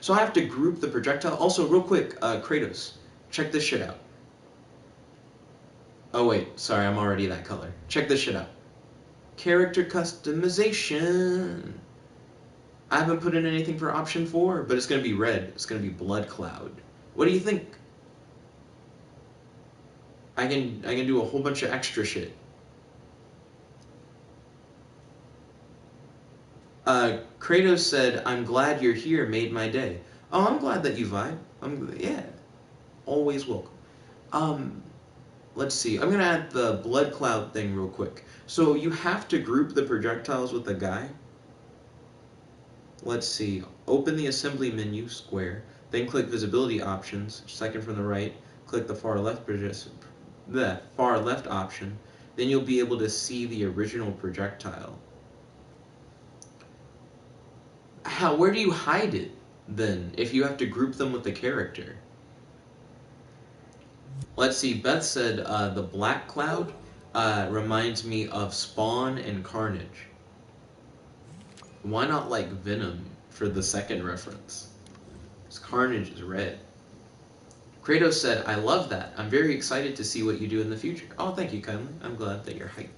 So I have to group the projectile. Also, real quick, Kratos, check this shit out. Oh, wait. Sorry, I'm already that color. Check this shit out. Character customization. I haven't put in anything for option 4, but it's going to be red. It's going to be Blood Cloud. What do you think? I can do a whole bunch of extra shit. Kratos said, "I'm glad you're here, made my day." Oh, I'm glad that you vibe. Yeah, always welcome. Let's see. I'm gonna add the blood cloud thing real quick. So you have to group the projectiles with the guy. Let's see. Open the assembly menu, square. Then click visibility options, second from the right. Click the far left option. Then you'll be able to see the original projectile. Where do you hide it then if you have to group them with the character? Let's see. Beth said the black cloud reminds me of Spawn and Carnage. Why not like Venom for the second reference? Because Carnage is red. Kratos said, "I love that. I'm very excited to see what you do in the future." Oh, thank you kindly. I'm glad that you're hype.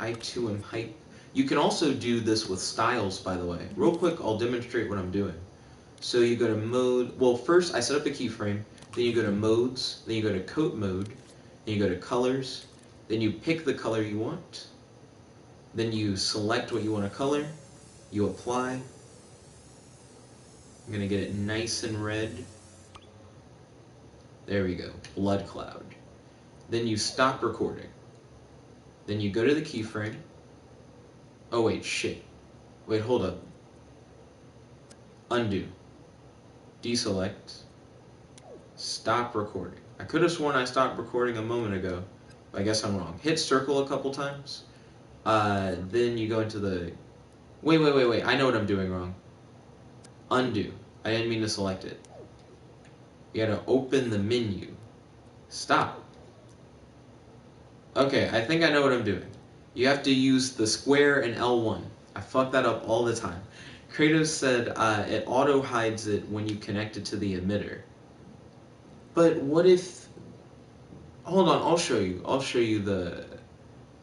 I too am hype. You can also do this with styles, by the way. Real quick, I'll demonstrate what I'm doing. So you go to mode. Well, first I set up a keyframe. Then you go to modes. Then you go to coat mode. Then you go to colors. Then you pick the color you want. Then you select what you want to color. You apply. I'm going to get it nice and red. There we go. Blood cloud. Then you stop recording. Then you go to the keyframe. Oh wait, shit. Wait, hold up. Undo. Deselect. Stop recording. I could have sworn I stopped recording a moment ago, but I guess I'm wrong. Hit circle a couple times. Then you go into the... Wait. I know what I'm doing wrong. Undo. I didn't mean to select it. You gotta open the menu. Stop. Okay, I think I know what I'm doing. You have to use the square and L1. I fuck that up all the time. Kratos said it auto hides it when you connect it to the emitter. But what if... Hold on, I'll show you. I'll show you the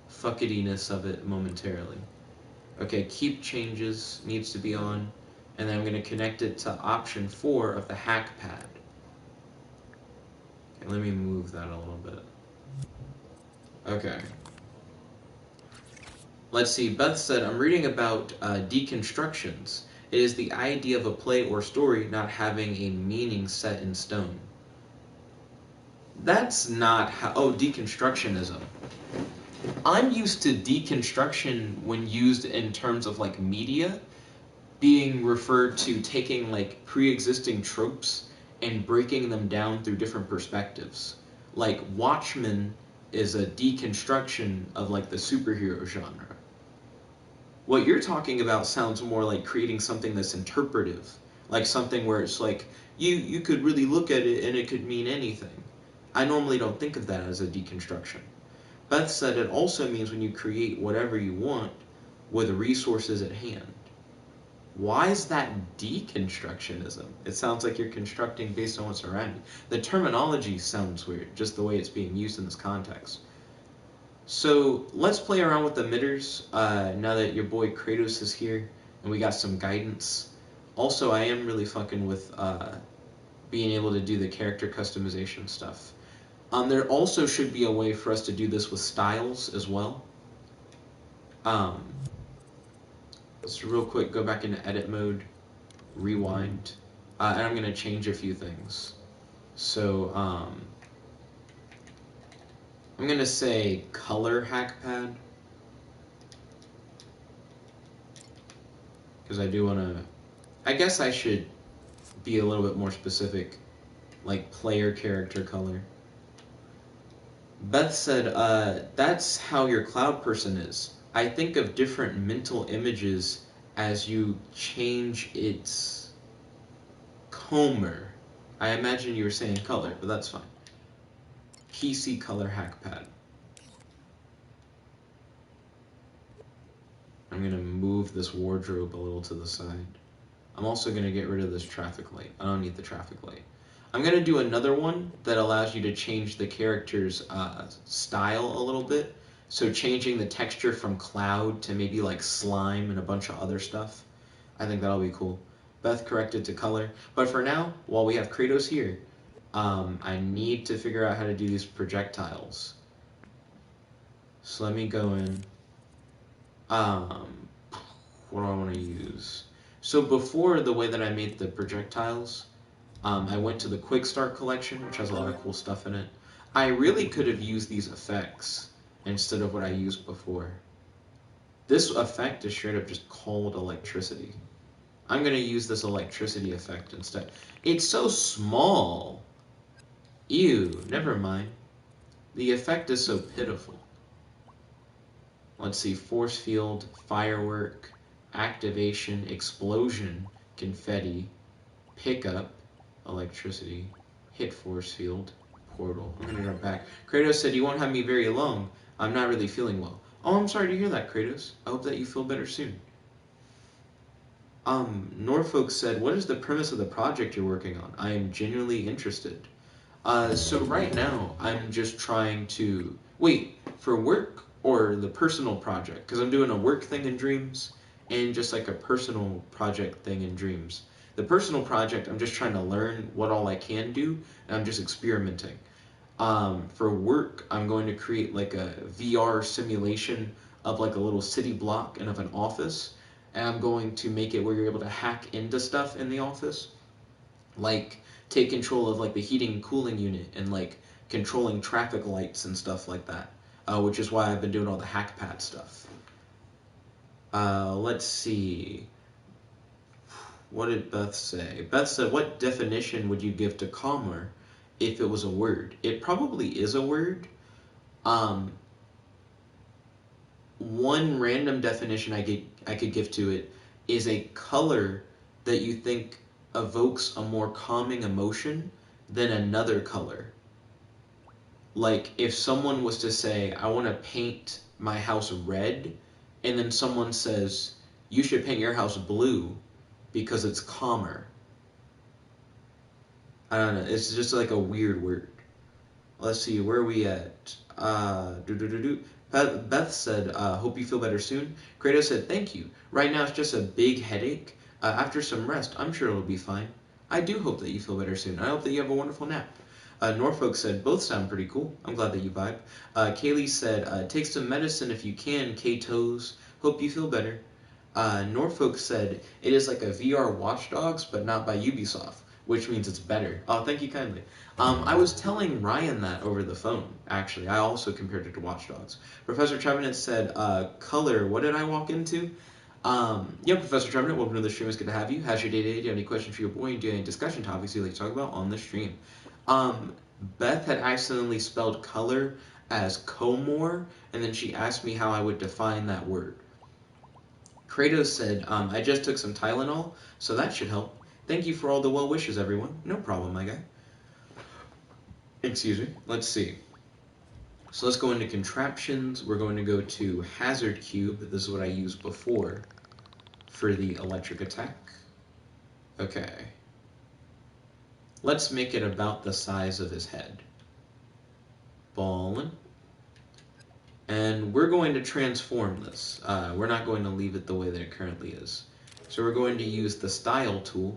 fuckityness of it momentarily. Okay, keep changes needs to be on. And then I'm going to connect it to option 4 of the hack pad. Okay, let me move that a little bit. Okay. Let's see, Beth said, "I'm reading about deconstructions. It is the idea of a play or story not having a meaning set in stone." That's not how... Oh, deconstructionism. I'm used to deconstruction when used in terms of like media being referred to taking like pre-existing tropes and breaking them down through different perspectives. Like Watchmen is a deconstruction of like the superhero genre. What you're talking about sounds more like creating something that's interpretive, like something where it's like you could really look at it and it could mean anything. I normally don't think of that as a deconstruction. Beth said it also means when you create whatever you want with resources at hand. Why is that deconstructionism? It sounds like you're constructing based on what's around you. The terminology sounds weird, just the way it's being used in this context. So let's play around with emitters now that your boy Kratos is here and we got some guidance. Also, I am really fucking with being able to do the character customization stuff. There also should be a way for us to do this with styles as well. Let's real quick go back into edit mode, rewind, and I'm going to change a few things. So I'm going to say color hack pad, because I do want to... I guess I should be a little bit more specific, like player character color. Beth said, "That's how your cloud person is. I think of different mental images as you change its comer." I imagine you were saying color, but that's fine. PC color hack pad. I'm going to move this wardrobe a little to the side. I'm also going to get rid of this traffic light. I don't need the traffic light. I'm going to do another one that allows you to change the character's style a little bit. So changing the texture from cloud to maybe like slime and a bunch of other stuff. I think that'll be cool. Beth corrected to color. But for now, while we have Kratos here, I need to figure out how to do these projectiles. So let me go in. What do I want to use? So before, the way that I made the projectiles, I went to the Quick Start collection, which has a lot of cool stuff in it. I really could have used these effects instead of what I used before. This effect is straight up just called electricity. I'm going to use this electricity effect instead. It's so small. Ew, never mind. The effect is so pitiful. Let's see, force field, firework, activation, explosion, confetti, pickup, electricity, hit force field, portal. I'm gonna jump back. Kratos said, "You won't have me very long. I'm not really feeling well." Oh, I'm sorry to hear that, Kratos. I hope that you feel better soon. Norfolk said, "What is the premise of the project you're working on? I am genuinely interested." So right now, I'm just trying to... Wait, for work or the personal project? Because I'm doing a work thing in Dreams and just like a personal project thing in Dreams. The personal project, I'm just trying to learn what all I can do, and I'm just experimenting. For work, I'm going to create like a VR simulation of like a little city block and of an office, and I'm going to make it where you're able to hack into stuff in the office, like take control of like the heating and cooling unit and like controlling traffic lights and stuff like that, which is why I've been doing all the hackpad stuff. Let's see. What did Beth say? Beth said, "What definition would you give to calmer if it was a word?" It probably is a word. One random definition I could give to it is a color that you think evokes a more calming emotion than another color. Like if someone was to say, "I want to paint my house red," and then someone says, "You should paint your house blue because it's calmer." I don't know. It's just like a weird word. Let's see, where are we at? Beth said, "Hope you feel better soon." Kratos said, "Thank you. Right now it's just a big headache. After some rest, I'm sure it'll be fine. I do hope that you feel better soon. I hope that you have a wonderful nap." Norfolk said, "Both sound pretty cool. I'm glad that you vibe." Kaylee said, "Take some medicine if you can, K-Toes. Hope you feel better." Norfolk said, "It is like a VR Watch Dogs, but not by Ubisoft, which means it's better." Oh, thank you kindly. I was telling Ryan that over the phone, actually. I also compared it to Watch Dogs. Professor Trevenant said, "Color, what did I walk into?" Yeah, Professor Trevenant, welcome to the stream. It's good to have you. How's your day today? Do you have any questions for your boy? Do you have any discussion topics you'd like to talk about on the stream? Beth had accidentally spelled color as comor, and then she asked me how I would define that word. Kratos said, "I just took some Tylenol, so that should help. Thank you for all the well wishes, everyone." No problem, my guy. Excuse me. Let's see. So let's go into contraptions. We're going to go to hazard cube. This is what I used before for the electric attack. Okay. Let's make it about the size of his head. Ballin'. And we're going to transform this. We're not going to leave it the way that it currently is. So we're going to use the style tool,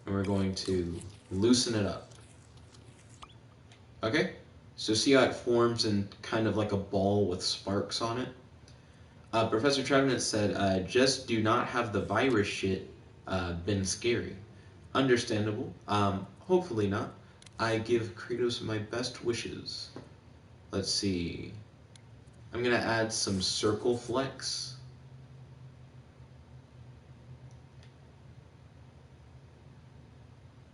and we're going to loosen it up. Okay? So see how it forms in kind of like a ball with sparks on it? Professor Trevenant said, "Just do not have the virus shit been scary." Understandable. Hopefully not. I give Kratos my best wishes. Let's see. I'm going to add some circle flex.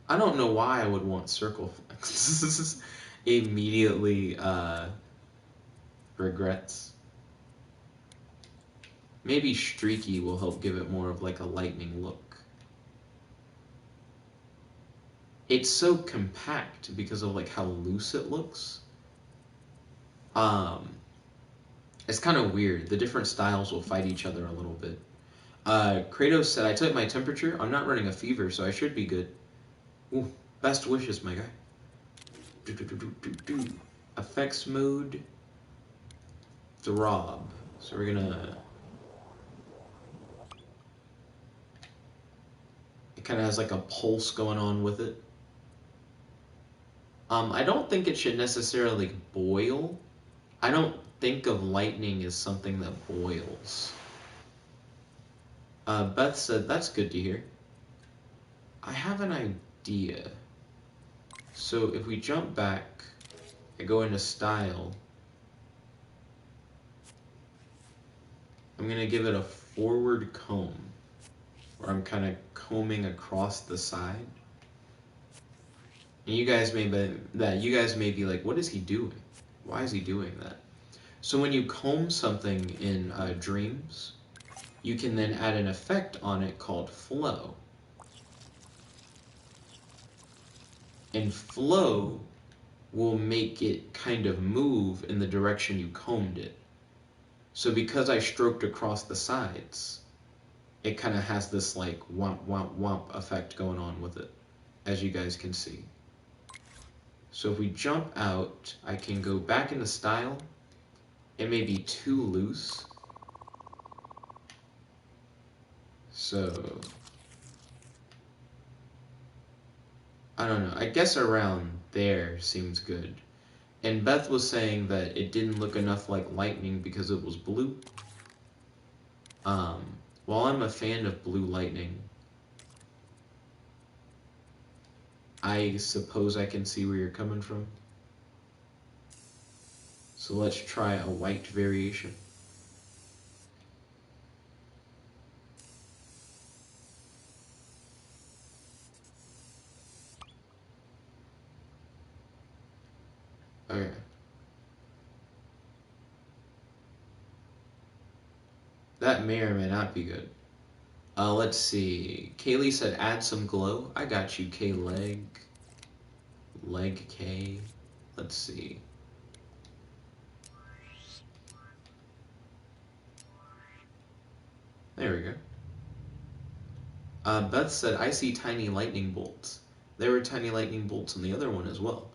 I don't know why I would want circle flex. Immediately regrets. Maybe streaky will help give it more of like a lightning look. It's so compact because of like how loose it looks. It's kind of weird. The different styles will fight each other a little bit. Kratos said, "I took my temperature. I'm not running a fever, so I should be good." Ooh, best wishes, my guy. Effects mode. Throb. So we're gonna... kind of has like a pulse going on with it. I don't think it should necessarily boil. I don't think of lightning as something that boils. Beth said, that's good to hear. I have an idea. So if we jump back and go into style, I'm going to give it a forward comb, where I'm kind of combing across the side. And you guys may be like, what is he doing? Why is he doing that? So when you comb something in Dreams, you can then add an effect on it called flow. And flow will make it kind of move in the direction you combed it. So because I stroked across the sides, it kind of has this like womp womp womp effect going on with it, as you guys can see. So if we jump out, I can go back into style. It may be too loose. So I don't know. I guess around there seems good. And Beth was saying that it didn't look enough like lightning because it was blue. While I'm a fan of blue lightning, I suppose I can see where you're coming from. So let's try a white variation. Okay. That may or may not be good. Let's see. Kaylee said add some glow. I got you, K-Leg. Leg K. Let's see. There we go. Beth said, I see tiny lightning bolts. There were tiny lightning bolts in the other one as well.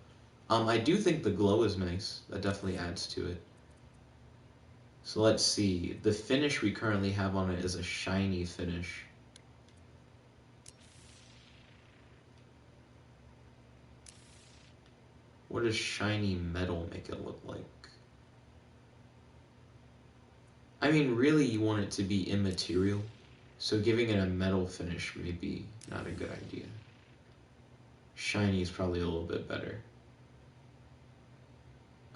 I do think the glow is nice. That definitely adds to it. So let's see. The finish we currently have on it is a shiny finish. What does shiny metal make it look like? I mean, really you want it to be immaterial, so giving it a metal finish may be not a good idea. Shiny is probably a little bit better.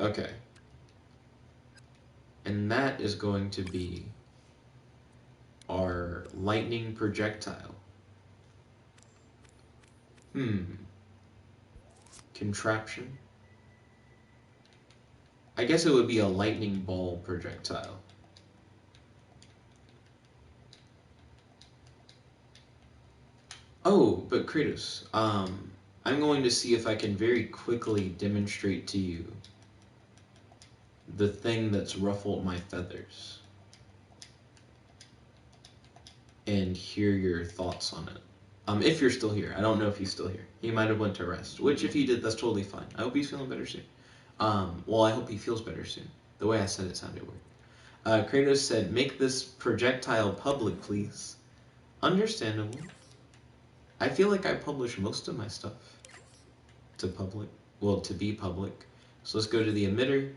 Okay. And that is going to be our lightning projectile. Contraption. I guess it would be a lightning ball projectile. Oh, but Kratos, I'm going to see if I can very quickly demonstrate to you the thing that's ruffled my feathers and hear your thoughts on it. If you're still here. I don't know if he's still here. He might have went to rest, which if he did, that's totally fine. I hope he's feeling better soon. Well, I hope he feels better soon. The way I said it sounded weird. Kratos said, make this projectile public, please. Understandable. I feel like I publish most of my stuff to public. Well, to be public. So let's go to the emitter.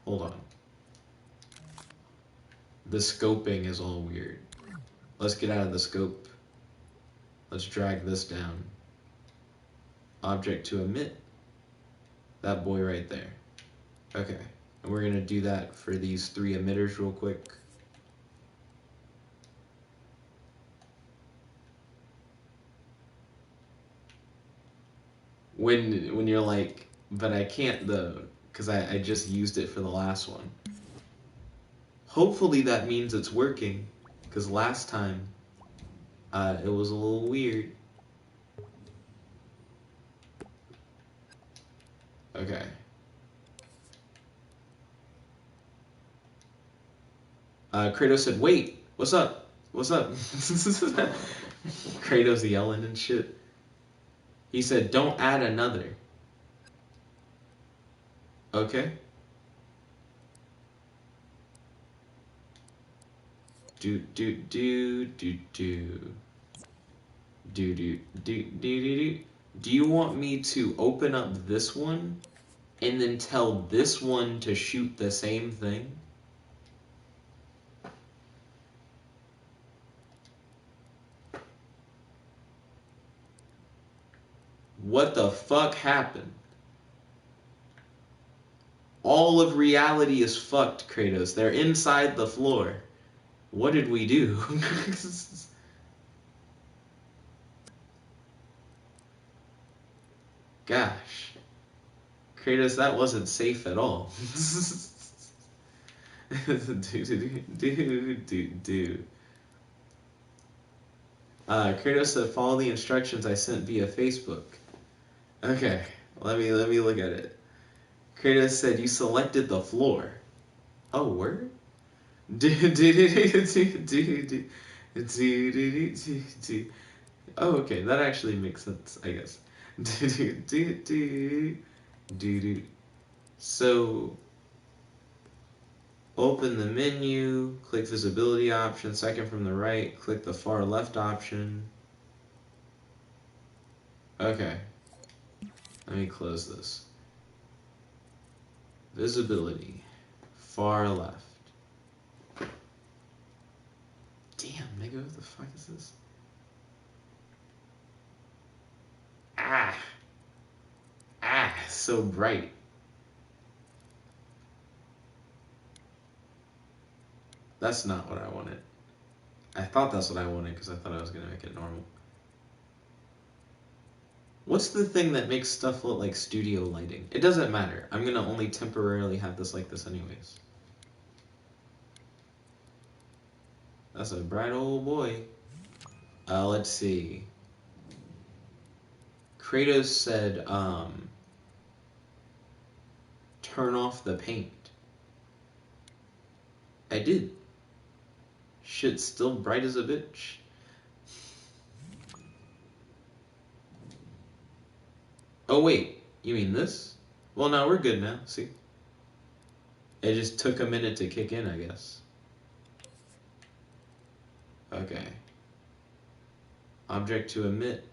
Hold on. The scoping is all weird. Let's get out of the scope. Let's drag this down. Object to emit. That boy right there. Okay. And we're going to do that for these 3 emitters real quick. When you're like, but I can't though, because I just used it for the last one. Hopefully that means it's working, because last time it was a little weird. Okay. Kratos said, wait, what's up? What's up? Kratos yelling and shit. He said, don't add another. Okay. Do do do do do. Do do do do do do. Do you want me to open up this one and then tell this one to shoot the same thing? What the fuck happened? All of reality is fucked, Kratos. They're inside the floor. What did we do? Gosh. Kratos, that wasn't safe at all. do. Kratos said, follow the instructions I sent via Facebook. Okay, let me look at it. Kratos said, you selected the floor. Oh, word? Oh, okay, that actually makes sense, I guess. So, open the menu, click visibility option, second from the right, click the far left option. Okay, let me close this. Visibility, far left. Damn, nigga, what the fuck is this? Ah, so bright. That's not what I wanted. I thought that's what I wanted because I thought I was going to make it normal. What's the thing that makes stuff look like studio lighting? It doesn't matter. I'm going to only temporarily have this like this anyways. That's a bright old boy. Let's see. Kratos said, turn off the paint. I did. Shit's still bright as a bitch. Oh wait, you mean this? Well, now we're good now, see? It just took a minute to kick in, I guess. Okay. Object to emit.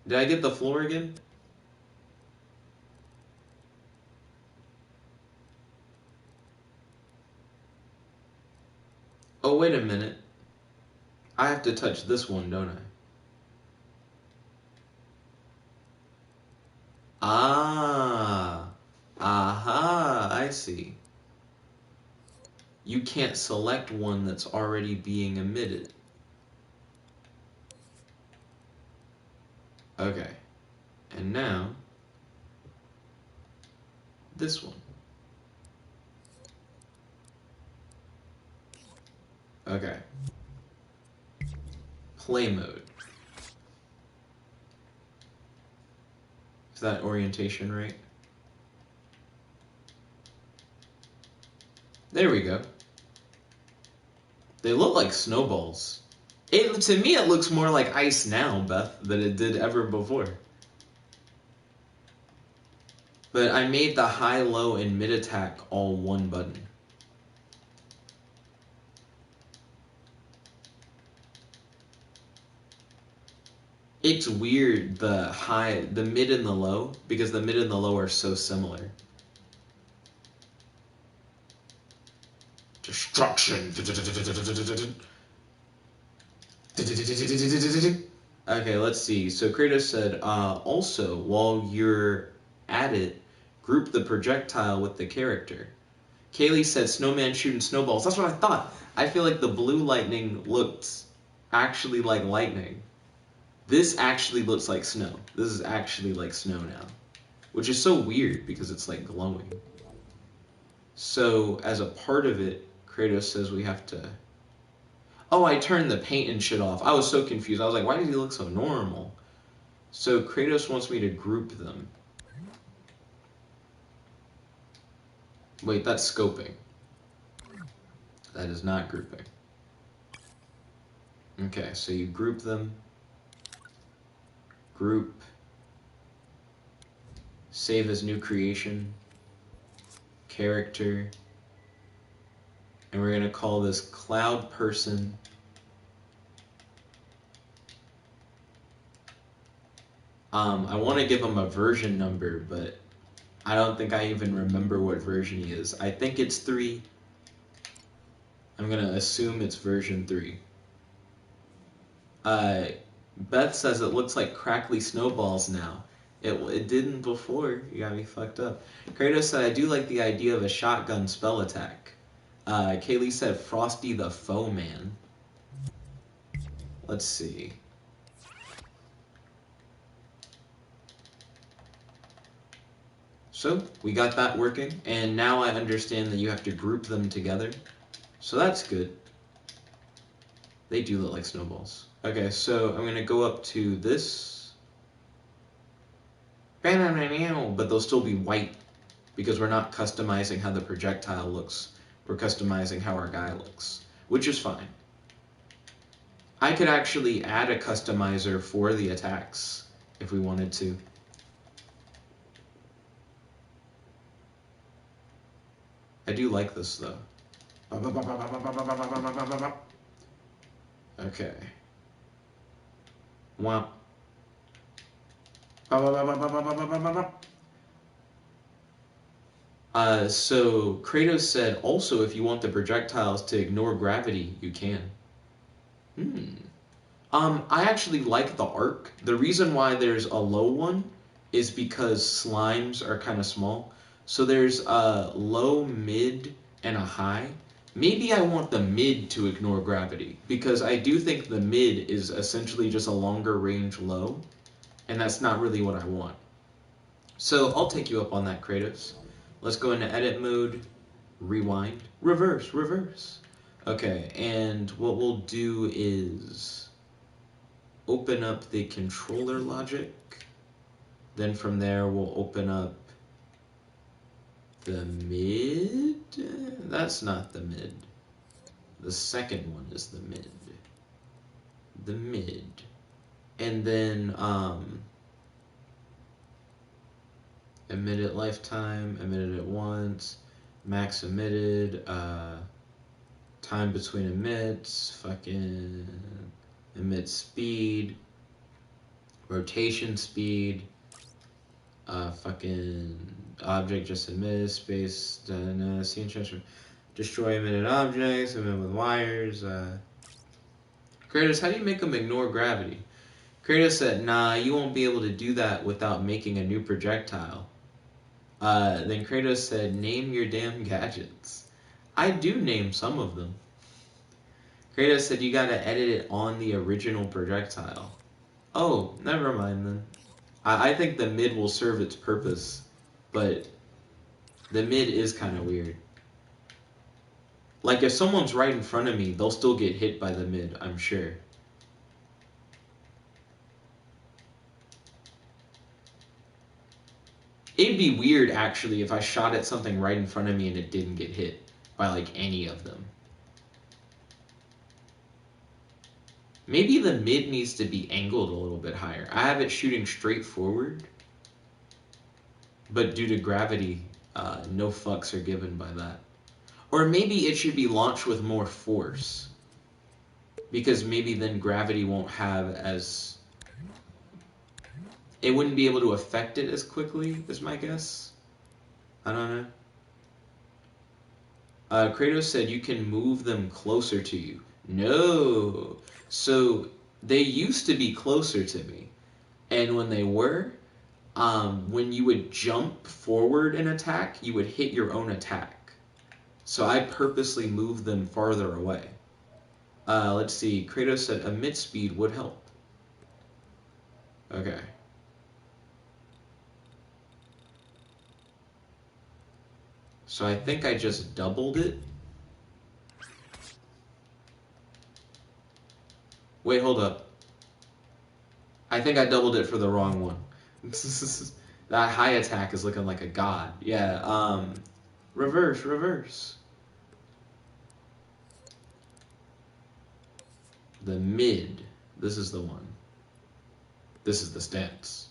Did I get the floor again? Oh, wait a minute. I have to touch this one, don't I? Ah. Aha, I see. You can't select one that's already being emitted. Okay. And now, this one. Okay. Play mode. Is that orientation right? There we go. They look like snowballs. To me, it looks more like ice now, Beth, than it did ever before. But I made the high, low, and mid attack all one button. It's weird, the mid and the low, because the mid and the low are so similar. Destruction. Okay, let's see. So Kratos said, also, while you're at it, group the projectile with the character. Kaylee said, snowman shooting snowballs. That's what I thought. I feel like the blue lightning looked actually like lightning. This actually looks like snow. This is actually like snow now. Which is so weird because it's like glowing. So, as a part of it, Kratos says we have to... Oh, I turned the paint and shit off. I was so confused. I was like, why does he look so normal? So, Kratos wants me to group them. Wait, that's scoping. That is not grouping. Okay, so you group them. Group. Save as new creation. Character. And we're going to call this Cloud Person. I want to give him a version number, but I don't think I even remember what version he is. I think it's 3. I'm going to assume it's version 3. Beth says it looks like crackly snowballs now. It didn't before. You got me fucked up. Kratos said, I do like the idea of a shotgun spell attack. Kaylee said, Frosty the Foeman. Let's see. So, we got that working, and now I understand that you have to group them together. So that's good. They do look like snowballs. Okay, so I'm going to go up to this. But they'll still be white, because we're not customizing how the projectile looks. We're customizing how our guy looks, which is fine. I could actually add a customizer for the attacks, if we wanted to. I do like this, though. Okay. Wow. So Kratos said, also, if you want the projectiles to ignore gravity, you can. I actually like the arc. The reason why there's a low one is because slimes are kind of small. So there's a low, mid, and a high. Maybe I want the mid to ignore gravity, because I do think the mid is essentially just a longer range low, and that's not really what I want. So I'll take you up on that, Kratos. Let's go into edit mode, rewind, reverse. Okay, and what we'll do is open up the controller logic. Then from there, we'll open up the mid. That's not the mid. The second one is the mid. The mid. And then, emitted lifetime, emitted at once, max emitted, time between emits, fucking emit speed, rotation speed, fucking object just emitted, space, scene transfer, destroy emitted objects, emit with wires. Kratos, how do you make them ignore gravity? Kratos said, nah, you won't be able to do that without making a new projectile. Then Kratos said, name your damn gadgets. I do name some of them. Kratos said, you gotta edit it on the original projectile. Oh, never mind then. I think the mid will serve its purpose, but the mid is kind of weird. Like, if someone's right in front of me, they'll still get hit by the mid, I'm sure. It'd be weird, actually, if I shot at something right in front of me and it didn't get hit by, like, any of them. Maybe the mid needs to be angled a little bit higher. I have it shooting straight forward, but due to gravity, no fucks are given by that. Or maybe it should be launched with more force, because maybe then gravity won't have as... It wouldn't be able to affect it as quickly, is my guess. I don't know. Kratos said you can move them closer to you. No. So they used to be closer to me. And when they were, when you would jump forward and attack, you would hit your own attack. So I purposely moved them farther away. Let's see. Kratos said emit speed would help. Okay. So I think I just doubled it. Wait, hold up. I think I doubled it for the wrong one. That high attack is looking like a god. Yeah, reverse. The mid. This is the one. This is the stance.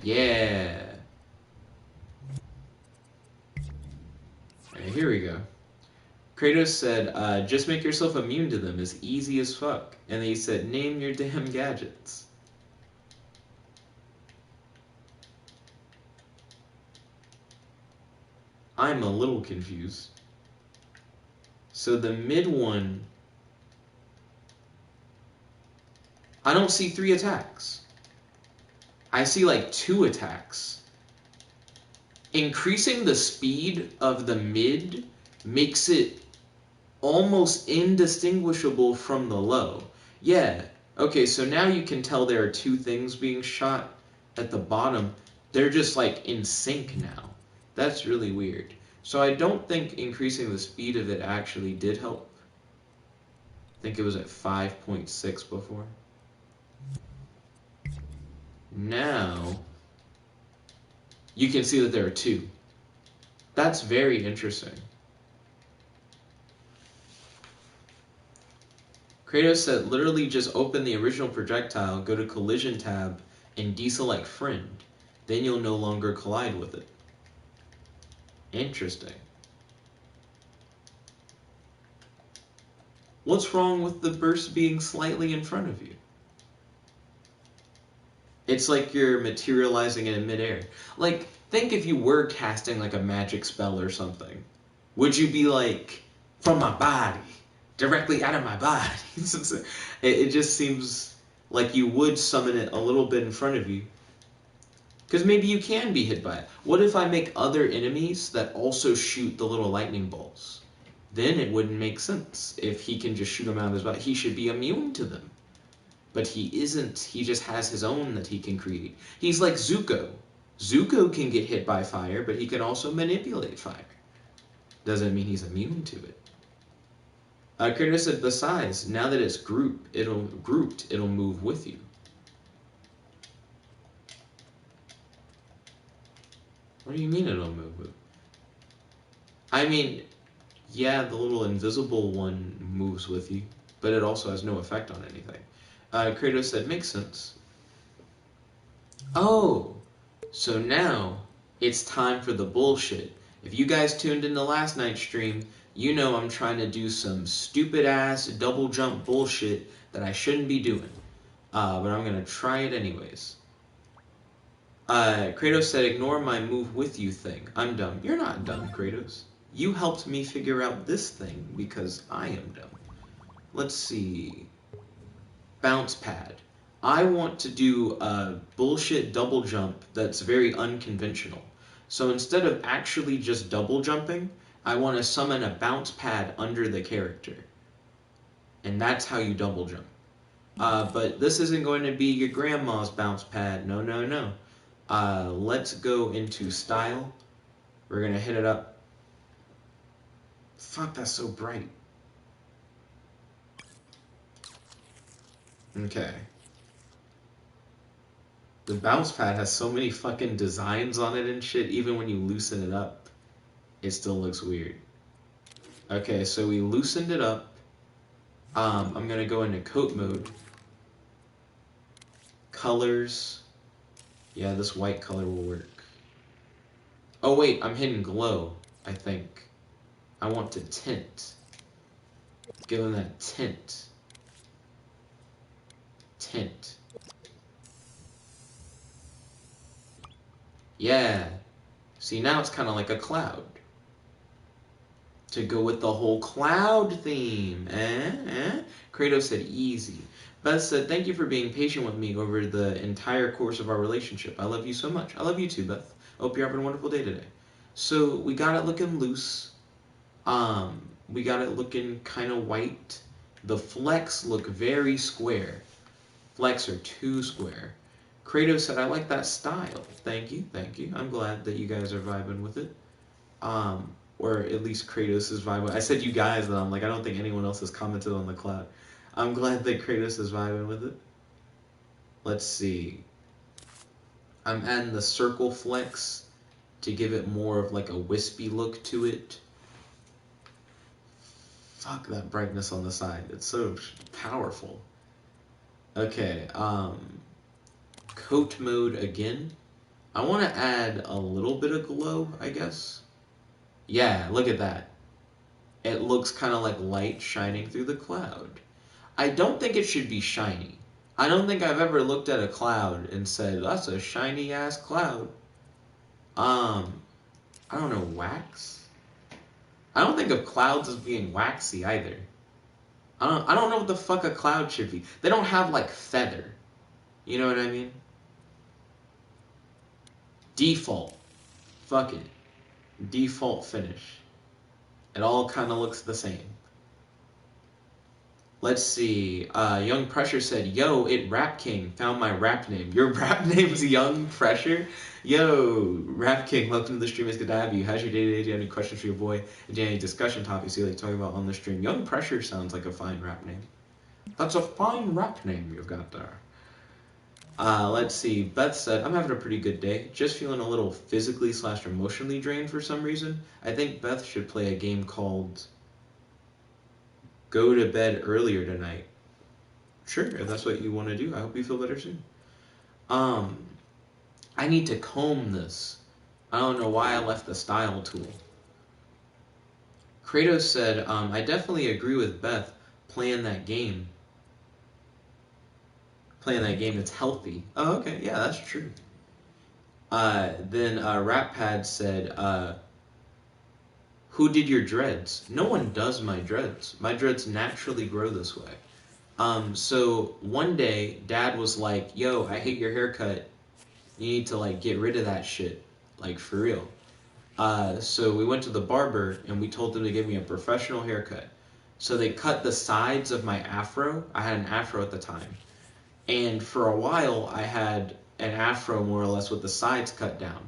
Yeah. Alright, here we go. Kratos said, just make yourself immune to them. It's easy as fuck. And he said, name your damn gadgets. I'm a little confused. So the mid one, I don't see 3 attacks. I see like 2 attacks. Increasing the speed of the mid makes it almost indistinguishable from the low. Yeah, okay, so now you can tell there are 2 things being shot at the bottom. They're just like in sync now. That's really weird. So I don't think increasing the speed of it actually did help. I think it was at 5.6 before. Now, you can see that there are 2. That's very interesting. Kratos said, literally just open the original projectile, go to collision tab, and deselect friend. Then you'll no longer collide with it. Interesting. What's wrong with the burst being slightly in front of you? It's like you're materializing it in midair. Like, think if you were casting like a magic spell or something. Would you be like, from my body, directly out of my body? It just seems like you would summon it a little bit in front of you. Because maybe you can be hit by it. What if I make other enemies that also shoot the little lightning bolts? Then it wouldn't make sense. If he can just shoot them out of his body, he should be immune to them. But he isn't. He just has his own that he can create. He's like Zuko. Zuko can get hit by fire, but he can also manipulate fire. Doesn't mean he's immune to it. Kratos said, besides, now that it's grouped, it'll move with you. What do you mean it'll move with? I mean, yeah, the little invisible one moves with you, but it also has no effect on anything. Kratos said, makes sense. Oh, so now it's time for the bullshit. If you guys tuned into last night's stream, you know I'm trying to do some stupid ass double jump bullshit that I shouldn't be doing. But I'm gonna try it anyways. Kratos said, ignore my move with you thing. I'm dumb. You're not dumb, Kratos. You helped me figure out this thing because I am dumb. Let's see. Bounce pad. I want to do a bullshit double jump that's very unconventional. So instead of actually just double jumping, I want to summon a bounce pad under the character. And that's how you double jump. But this isn't going to be your grandma's bounce pad. No, no, no. Let's go into style. We're going to hit it up. Fuck, that's so bright. Okay. The bounce pad has so many fucking designs on it and shit, even when you loosen it up, it still looks weird. Okay, so we loosened it up. I'm gonna go into coat mode. Colors. Yeah, this white color will work. Oh wait, I'm hitting glow, I think. I want to tint. Give them that tint. Tint. Yeah. See, now it's kind of like a cloud. To go with the whole cloud theme. Kratos said, easy. Beth said, thank you for being patient with me over the entire course of our relationship. I love you so much. I love you too, Beth. Hope you're having a wonderful day today. So, we got it looking loose. We got it looking kind of white. The flecks look very square. Flecks are too square. Kratos said, I like that style. Thank you, thank you. I'm glad that you guys are vibing with it. Or at least Kratos is vibing. I said you guys, though. I'm like, I don't think anyone else has commented on the cloud. I'm glad that Kratos is vibing with it. Let's see. I'm adding the circle flex to give it more of like a wispy look to it. Fuck that brightness on the side. It's so powerful. Okay, coat mode again. I want to add a little bit of glow, I guess. Yeah, look at that. It looks kind of like light shining through the cloud. I don't think it should be shiny. I don't think I've ever looked at a cloud and said, that's a shiny ass cloud. I don't know, wax? I don't think of clouds as being waxy either. I don't know what the fuck a cloud should be. They don't have like feather. You know what I mean? Default. Fuck it. Default finish. It all kind of looks the same. Let's see. Young Pressure said, yo, it Rap King. Found my rap name. Your rap name's Young Pressure? Yo, Rap King, welcome to the stream. It's good to have you. How's your day today? Do you have any questions for your boy? And do you have any discussion topics you like talking about on the stream? Young Pressure sounds like a fine rap name. That's a fine rap name you've got there. Let's see. Beth said, I'm having a pretty good day. Just feeling a little physically / emotionally drained for some reason. I think Beth should play a game called Go to Bed Earlier Tonight. Sure, if that's what you want to do. I hope you feel better soon. I need to comb this. I don't know why I left the style tool. Kratos said, I definitely agree with Beth playing that game. Playing that game that's healthy. Oh, okay. Yeah, that's true. Then RapPad said, who did your dreads? No one does my dreads. My dreads naturally grow this way. So one day, Dad was like, yo, I hate your haircut. You need to, like, get rid of that shit. Like, for real. So we went to the barber, and we told them to give me a professional haircut. So they cut the sides of my afro. I had an afro at the time. And for a while, I had an afro more or less with the sides cut down.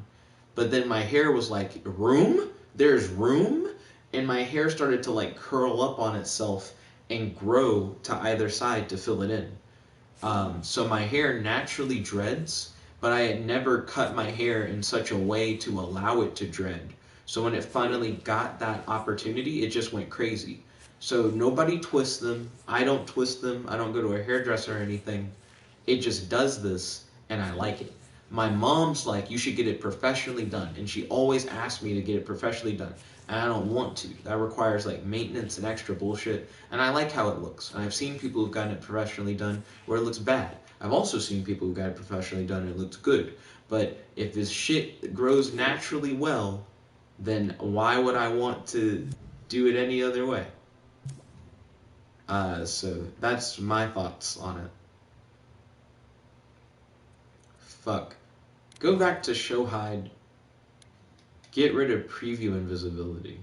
But then my hair was like, room? There's room? And my hair started to, like, curl up on itself and grow to either side to fill it in. So my hair naturally dreads, but I had never cut my hair in such a way to allow it to dread. So when it finally got that opportunity, it just went crazy. So nobody twists them. I don't twist them. I don't go to a hairdresser or anything. It just does this, and I like it. My mom's like, you should get it professionally done. And she always asks me to get it professionally done. And I don't want to. That requires like maintenance and extra bullshit. And I like how it looks. And I've seen people who've gotten it professionally done where it looks bad. I've also seen people who got it professionally done and it looks good. But if this shit grows naturally well, then why would I want to do it any other way? So that's my thoughts on it. Fuck. Go back to show hide. Get rid of preview invisibility.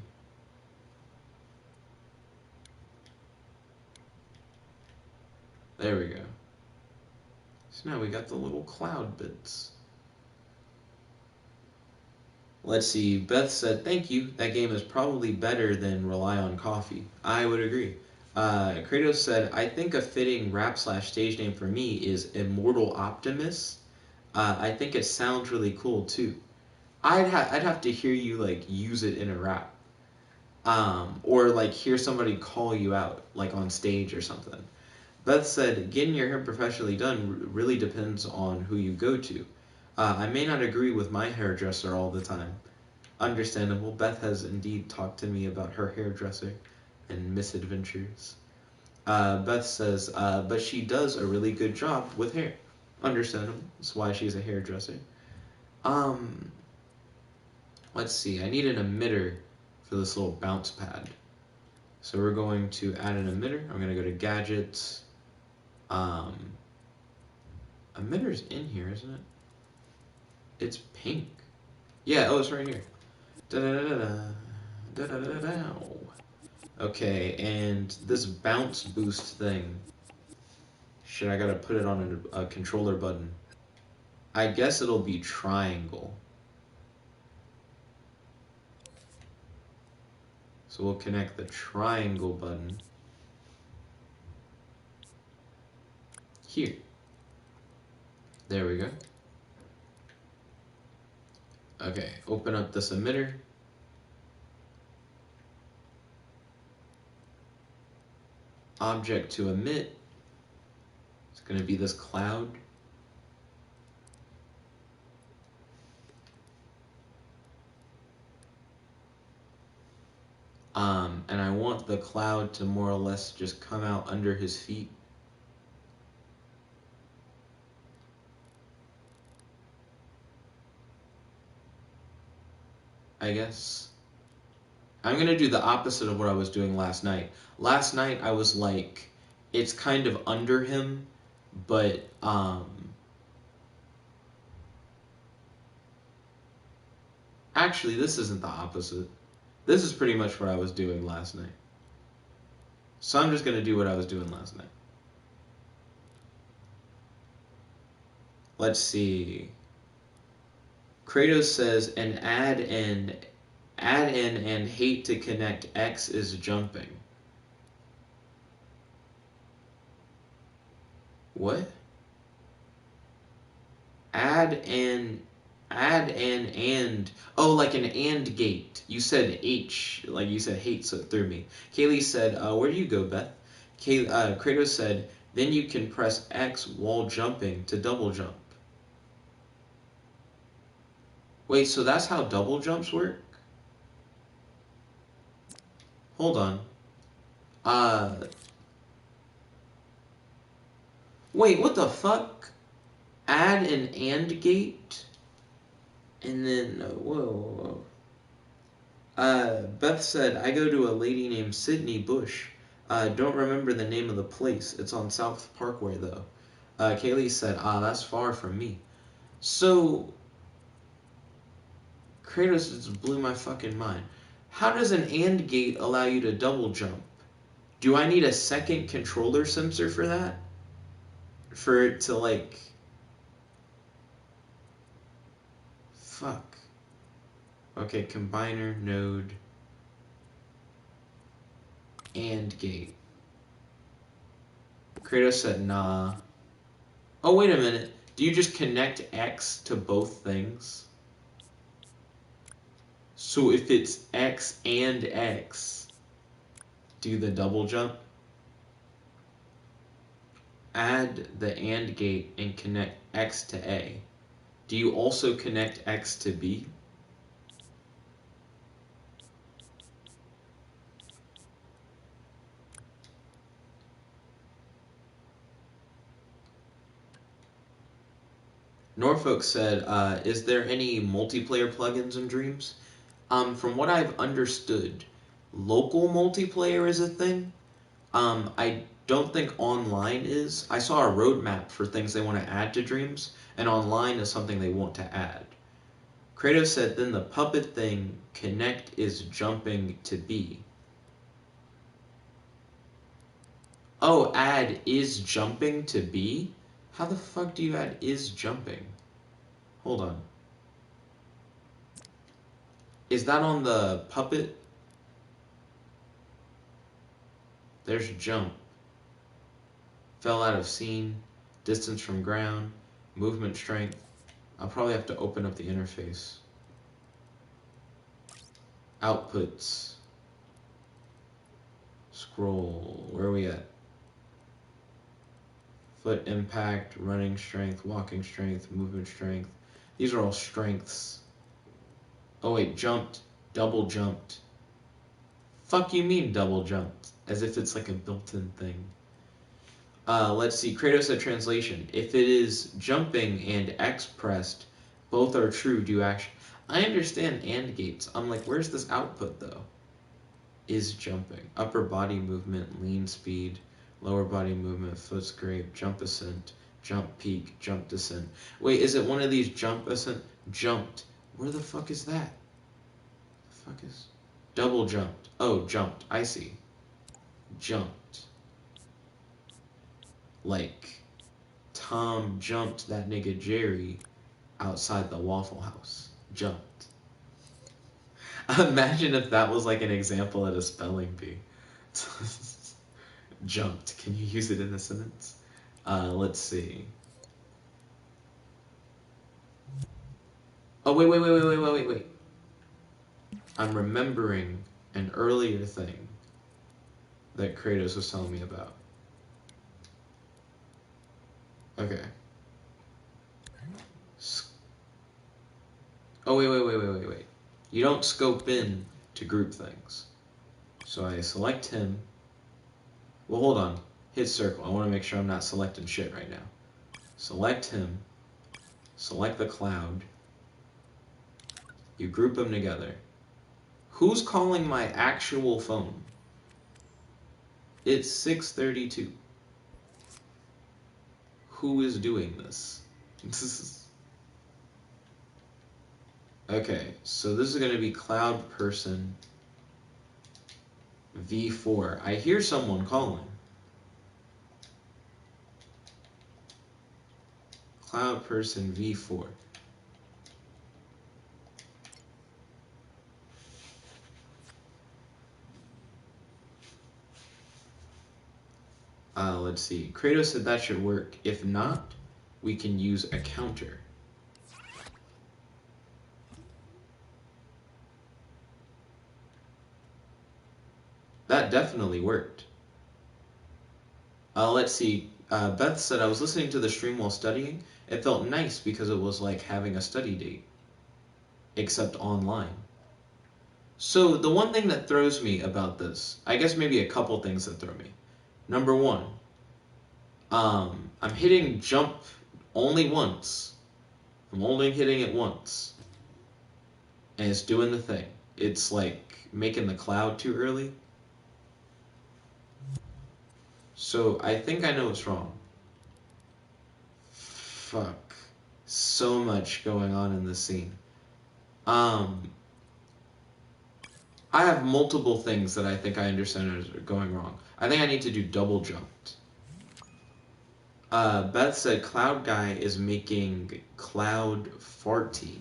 There we go. So now we got the little cloud bits. Let's see. Beth said, thank you. That game is probably better than Rely on Coffee. I would agree. Kratos said, I think a fitting rap / stage name for me is Immortal Optimus. I think it sounds really cool too. I'd have to hear you like use it in a rap, or like hear somebody call you out like on stage or something. Beth said, getting your hair professionally done really depends on who you go to. I may not agree with my hairdresser all the time. Understandable. Beth has indeed talked to me about her hairdresser and misadventures. Beth says, but she does a really good job with hair. Understandable. That's why she's a hairdresser. Let's see. I need an emitter for this little bounce pad. So we're going to add an emitter. I'm going to go to Gadgets. Emitter's in here, isn't it? It's pink. Yeah, oh, it's right here. Da-da-da-da-da. Da-da-da-da-da. Okay, and this bounce boost thing. Shit, I gotta put it on a controller button. I guess it'll be triangle. So we'll connect the triangle button here. There we go. Okay, open up this emitter. Object to emit. It's going to be this cloud. And I want the cloud to more or less just come out under his feet. I guess. I'm going to do the opposite of what I was doing last night. Last night I was like, it's kind of under him, but actually this isn't the opposite. This is pretty much what I was doing last night. So I'm just going to do what I was doing last night. Let's see. Kratos says an add in and hate to connect X is jumping. What? Add an and oh, like an and gate. You said H, like you said hate, so it threw me. Kaylee said, where do you go, Beth? Kratos said, then you can press X while jumping to double jump. Wait, so that's how double jumps work? Hold on. Wait, what the fuck? Add an and gate? And then, whoa. Beth said, I go to a lady named Sydney Bush. Don't remember the name of the place. It's on South Parkway, though. Kaylee said, that's far from me. So, Kratos just blew my fucking mind. How does an AND gate allow you to double jump? Do I need a second controller sensor for that? For it to, like... Fuck. Okay, combiner, node, AND gate. Kratos said, nah. Oh, wait a minute. Do you just connect X to both things? So if it's X and X, do the double jump? Add the AND gate and connect X to A. Do you also connect X to B? Norfolk said, is there any multiplayer plugins in Dreams? From what I've understood, local multiplayer is a thing. I don't think online is. I saw a roadmap for things they want to add to Dreams, and online is something they want to add. Kratos said, then the puppet thing, connect is jumping to B. Oh, add is jumping to B? How the fuck do you add is jumping? Hold on. Is that on the puppet? There's jump. Fell out of scene. Distance from ground. Movement strength. I'll probably have to open up the interface. Outputs. Scroll. Where are we at? Foot impact, running strength, walking strength, movement strength. These are all strengths. Oh wait, jumped. Double jumped. Fuck you mean double jumped? As if it's like a built-in thing. Let's see. Kratos said translation. If it is jumping and X pressed, both are true due action. I understand AND gates. I'm like, where's this output though? Is jumping. Upper body movement, lean speed, lower body movement, foot scrape, jump ascent, jump peak, jump descent. Wait, is it one of these jump ascent? Jumped. Where the fuck is that? The fuck is... Double jumped. Oh, jumped. I see. Jumped. Like, Tom jumped that nigga Jerry outside the Waffle House. Jumped. Imagine if that was like an example at a spelling bee. Jumped. Can you use it in a sentence? Let's see. Oh, wait. I'm remembering an earlier thing that Kratos was telling me about. Okay. Oh, wait. You don't scope in to group things. So I select him. Well, hold on. Hit circle. I want to make sure I'm not selecting shit right now. Select him. Select the cloud. You group them together. Who's calling my actual phone? It's 6:32. Who is doing this? Okay, so this is going to be cloud person V4. I hear someone calling. Cloud person V4. Let's see. Kratos said that should work. If not, we can use a counter. That definitely worked. Let's see. Beth said, I was listening to the stream while studying. It felt nice because it was like having a study date, except online. So the one thing that throws me about this, I guess maybe a couple things that throw me. Number one, I'm hitting jump only once. I'm only hitting it once. And it's doing the thing. It's like making the cloud too early. So I think I know what's wrong. Fuck. So much going on in this scene. I have multiple things that I think I understand are going wrong. I think I need to do double jumped. Beth said Cloud Guy is making Cloud Farty.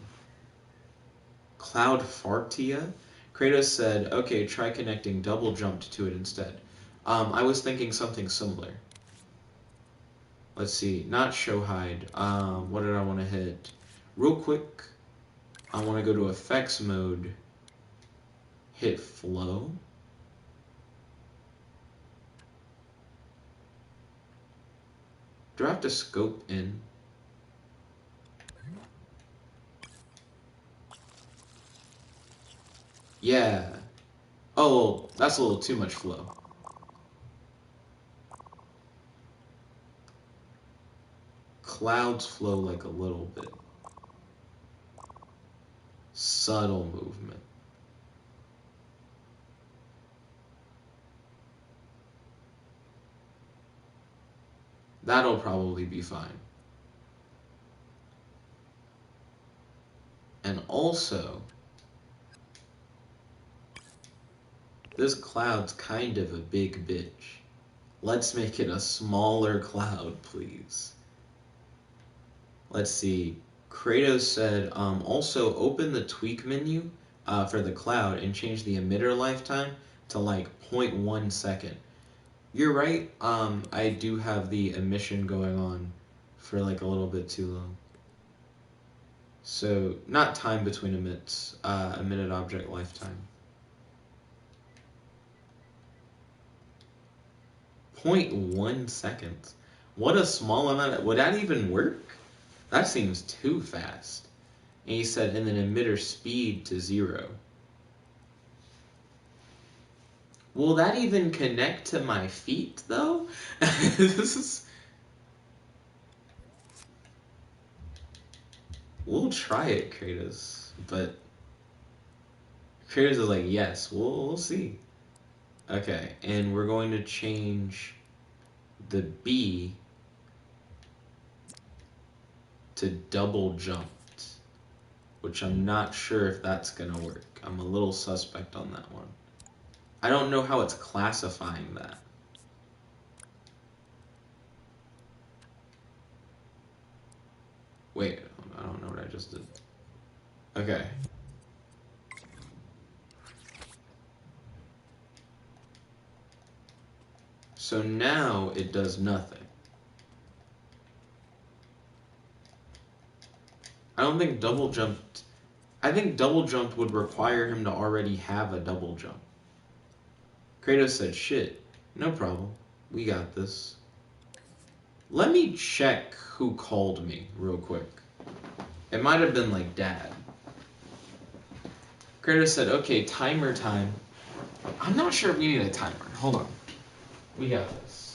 Cloud Fartia? Kratos said, okay, try connecting double jumped to it instead. I was thinking something similar. Let's see, not show hide. What did I want to hit? Real quick, I want to go to effects mode, hit flow. Do I have to scope in? Yeah. Oh, that's a little too much flow. Clouds flow like a little bit. Subtle movement. That'll probably be fine. And also, this cloud's kind of a big bitch. Let's make it a smaller cloud, please. Let's see. Kratos said, also open the tweak menu for the cloud and change the emitter lifetime to like 0.1 second. You're right. I do have the emission going on for like a little bit too long. So not time between emits, emitted object lifetime. 0.1 seconds. What a small amount. Would that even work? That seems too fast. And he said, and then emitter speed to 0. Will that even connect to my feet, though? This is... We'll try it, Kratos. But Kratos is like, yes, we'll see. Okay, and we're going to change the B to double jumped, which I'm not sure if that's gonna work. I'm a little suspect on that one. I don't know how it's classifying that. Wait, I don't know what I just did. Okay. So now it does nothing. I don't think double jumped... I think double jumped would require him to already have a double jump. Kratos said, shit, no problem. We got this. Let me check who called me real quick. It might have been like Dad. Kratos said, okay, timer time. I'm not sure if we need a timer. Hold on. We got this.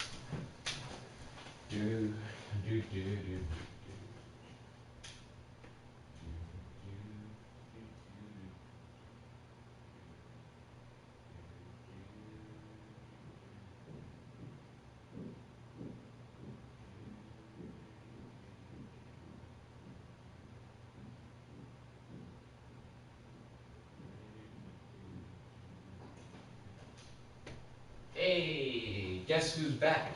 Hey, guess who's back?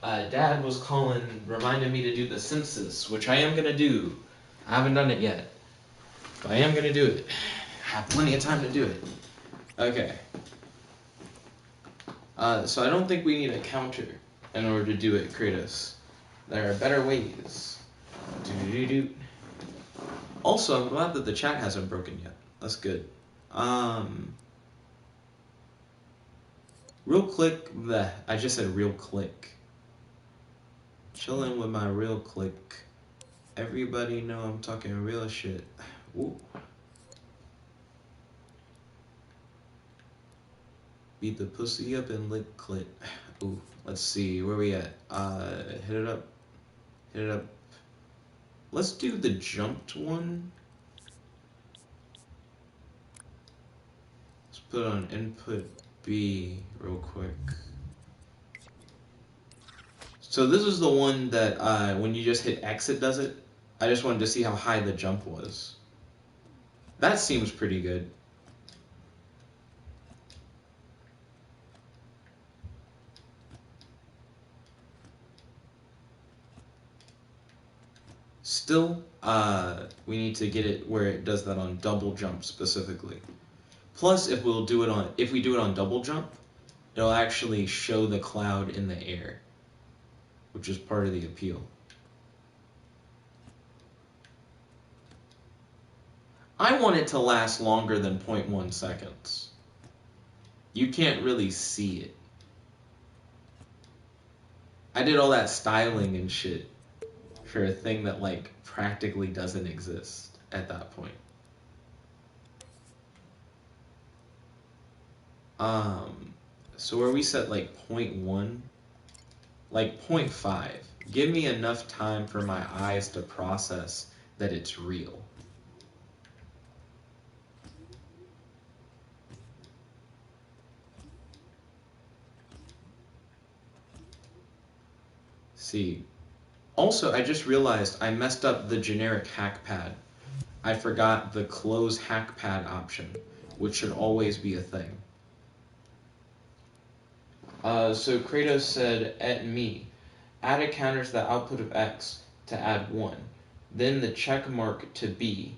Dad was calling, reminding me to do the census, which I am going to do. I haven't done it yet, but I am going to do it. I have plenty of time to do it. Okay. So I don't think we need a counter in order to do it, Kratos. There are better ways. Do-do-do-do. Also, I'm glad that the chat hasn't broken yet. That's good. Real click, bleh. I just said real click. Chilling with my real click. Everybody know I'm talking real shit. Ooh. Beat the pussy up and lick clit. Ooh, let's see, where we at? Hit it up. Hit it up. Let's do the jumped one. Let's put on input B real quick. So this is the one that when you just hit X it does it. I just wanted to see how high the jump was. That seems pretty good. Still, we need to get it where it does that on double jump specifically. Plus, if we do it on double jump, it'll actually show the cloud in the air, which is part of the appeal. I want it to last longer than 0.1 seconds. You can't really see it. I did all that styling and shit for a thing that like practically doesn't exist at that point. So where we set like 0.1, like 0.5, give me enough time for my eyes to process that it's real. See, also I just realized I messed up the generic hack pad. I forgot the close hack pad option, which should always be a thing. So Kratos said, at me, add a counter to the output of X to add 1, then the check mark to B,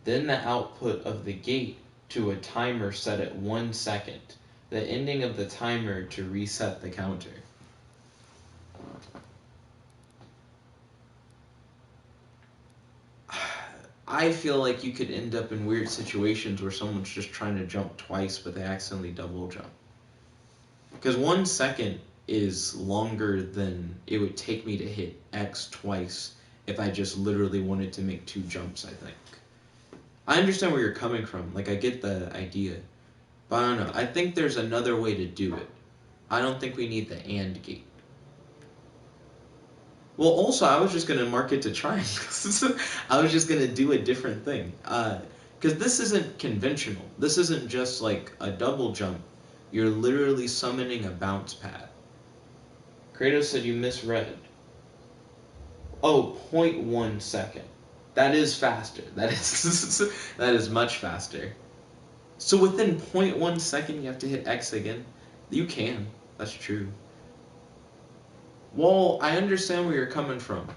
then the output of the gate to a timer set at 1 second, the ending of the timer to reset the counter. I feel like you could end up in weird situations where someone's just trying to jump twice, but they accidentally double jump. Because 1 second is longer than it would take me to hit X twice if I just literally wanted to make 2 jumps, I think. I understand where you're coming from. Like, I get the idea. But I don't know. I think there's another way to do it. I don't think we need the AND gate. Well, also, I was just going to mark it to triangles. I was just going to do a different thing. Because this isn't conventional. This isn't just like a double jump. You're literally summoning a bounce pad. Kratos said you misread. Oh, 0.1 second. That is faster. That is much faster. So within 0.1 second you have to hit X again? You can. That's true. Well, I understand where you're coming from.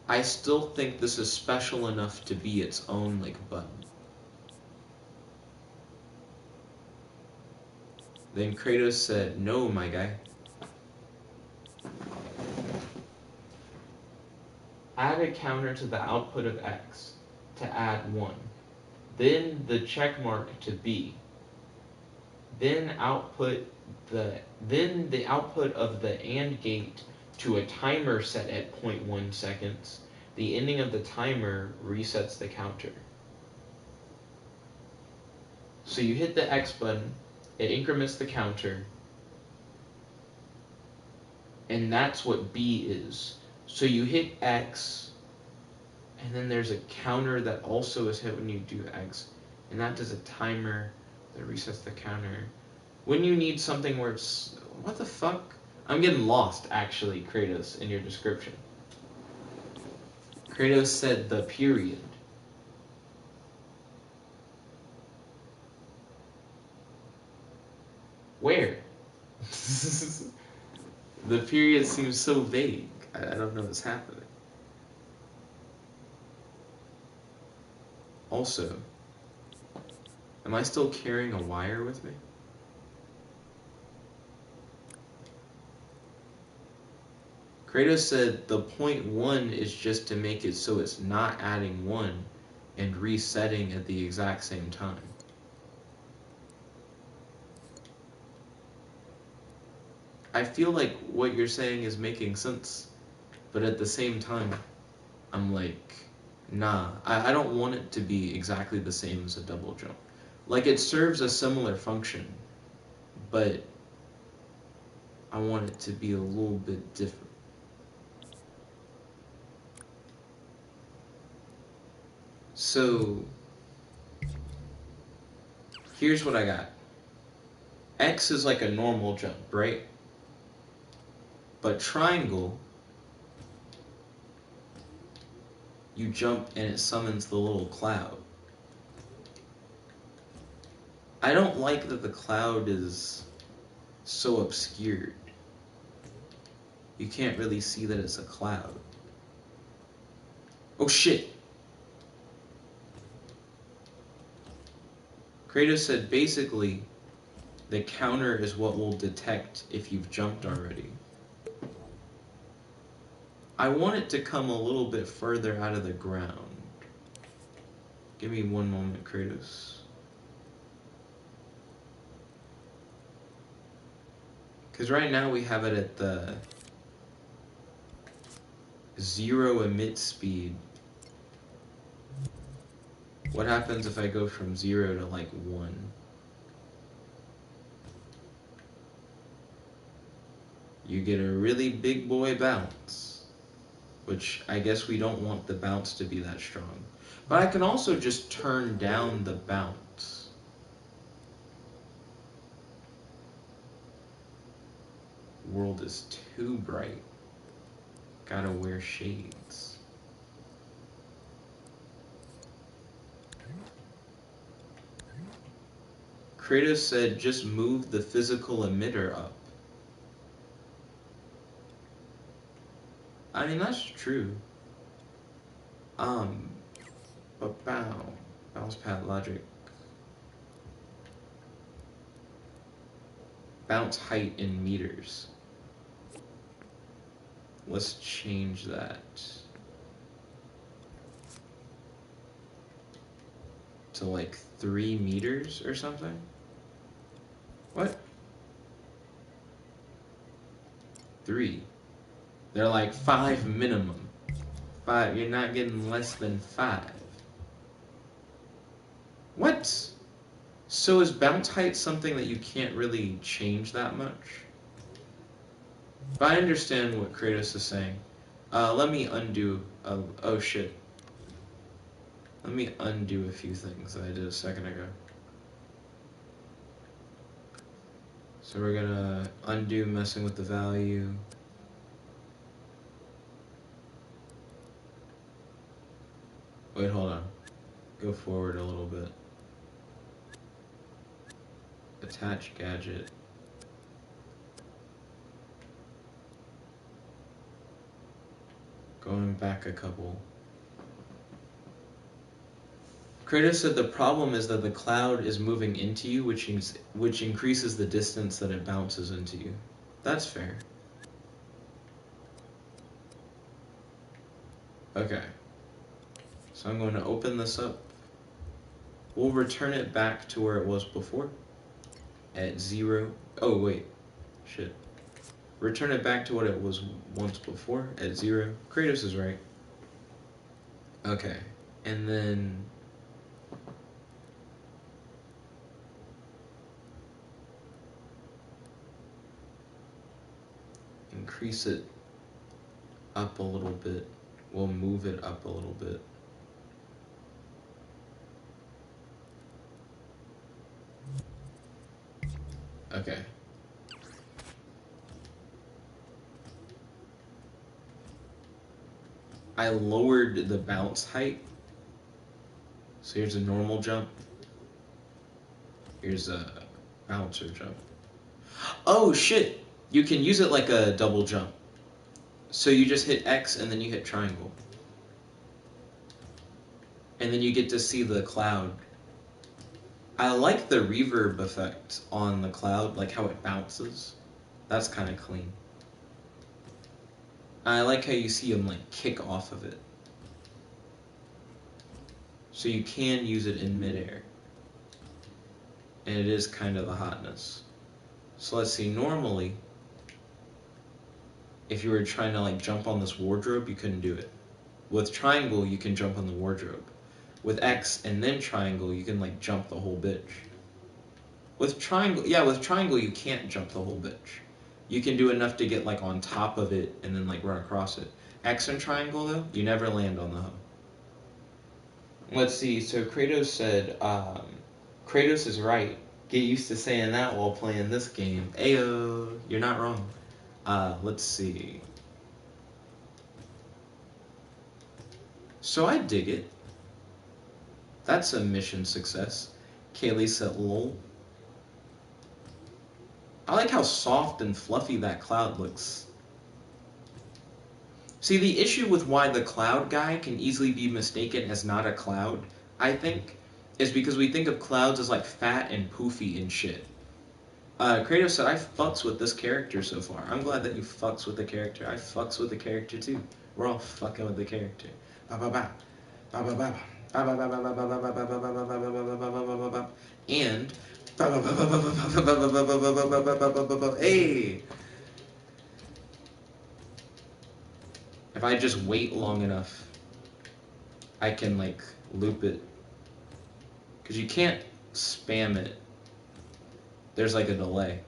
I still think this is special enough to be its own, like, button. Then Kratos said, no, my guy. Add a counter to the output of X to add 1. Then the check mark to B. Then the output of the AND gate to a timer set at 0.1 seconds. The ending of the timer resets the counter. So you hit the X button, It increments the counter. And that's what B is. So you hit X, and then there's a counter that also is hit when you do X. And that does a timer that resets the counter. When you need something where it's... What the fuck? I'm getting lost, actually, Kratos, in your description. Kratos said the period. Where? The period seems so vague. I don't know what's happening. Also, am I still carrying a wire with me? Kratos said the 0.1 is just to make it so it's not adding 1 and resetting at the exact same time. I feel like what you're saying is making sense, but at the same time, I'm like, nah, I don't want it to be exactly the same as a double jump. Like, it serves a similar function, but I want it to be a little bit different. So, here's what I got. X is like a normal jump, right? But triangle, you jump and it summons the little cloud. I don't like that the cloud is so obscured. You can't really see that it's a cloud. Oh shit! Kratos said basically, the counter is what will detect if you've jumped already. I want it to come a little bit further out of the ground. Give me one moment, Kratos. Because right now we have it at the 0 emit speed. What happens if I go from 0 to like 1? You get a really big boy bounce, which I guess we don't want the bounce to be that strong. But I can also just turn down the bounce. World is too bright. Gotta wear shades. Kratos said just move the physical emitter up. I mean, that's true. But bounce pad logic. Bounce height in meters. Let's change that to like 3 meters or something. What? 3. They're like 5 minimum. 5. You're not getting less than 5. What? So is bounce height something that you can't really change that much? But I understand what Kratos is saying. Let me undo. Oh shit. Let me undo a few things that I did a second ago. So we're gonna undo messing with the value. Wait, hold on. Go forward a little bit. Attach gadget. Going back a couple. Kratos said the problem is that the cloud is moving into you, which increases the distance that it bounces into you. That's fair. Okay. So I'm going to open this up. We'll return it back to where it was before. At 0. Oh, wait. Shit. Return it back to what it was once before, at 0. Kratos is right. Okay. And then... increase it up a little bit. We'll move it up a little bit. Okay. I lowered the bounce height. So here's a normal jump. Here's a bouncer jump. Oh shit! You can use it like a double jump. So you just hit X and then you hit triangle. And then you get to see the cloud. I like the reverb effect on the cloud, like how it bounces. That's kind of clean. I like how you see him like kick off of it. So you can use it in midair. And it is kind of the hotness. So let's see, normally, if you were trying to like jump on this wardrobe, you couldn't do it. With triangle, you can jump on the wardrobe. With X and then triangle, you can like jump the whole bitch. With triangle, you can't jump the whole bitch. You can do enough to get like on top of it and then like run across it. X and triangle though, you never land on the hoe. Let's see, so Kratos said, Kratos is right. Get used to saying that while playing this game. Ayo, you're not wrong. Let's see. So I dig it. That's a mission success. Kaylee said, lol. I like how soft and fluffy that cloud looks. See, the issue with why the cloud guy can easily be mistaken as not a cloud, I think, is because we think of clouds as like fat and poofy and shit. Kratos said, I fucks with this character so far. I'm glad that you fucks with the character. I fucks with the character too. We're all fucking with the character. And hey, if I just wait long enough, I can like loop it. Cause you can't spam it. There's like a delay.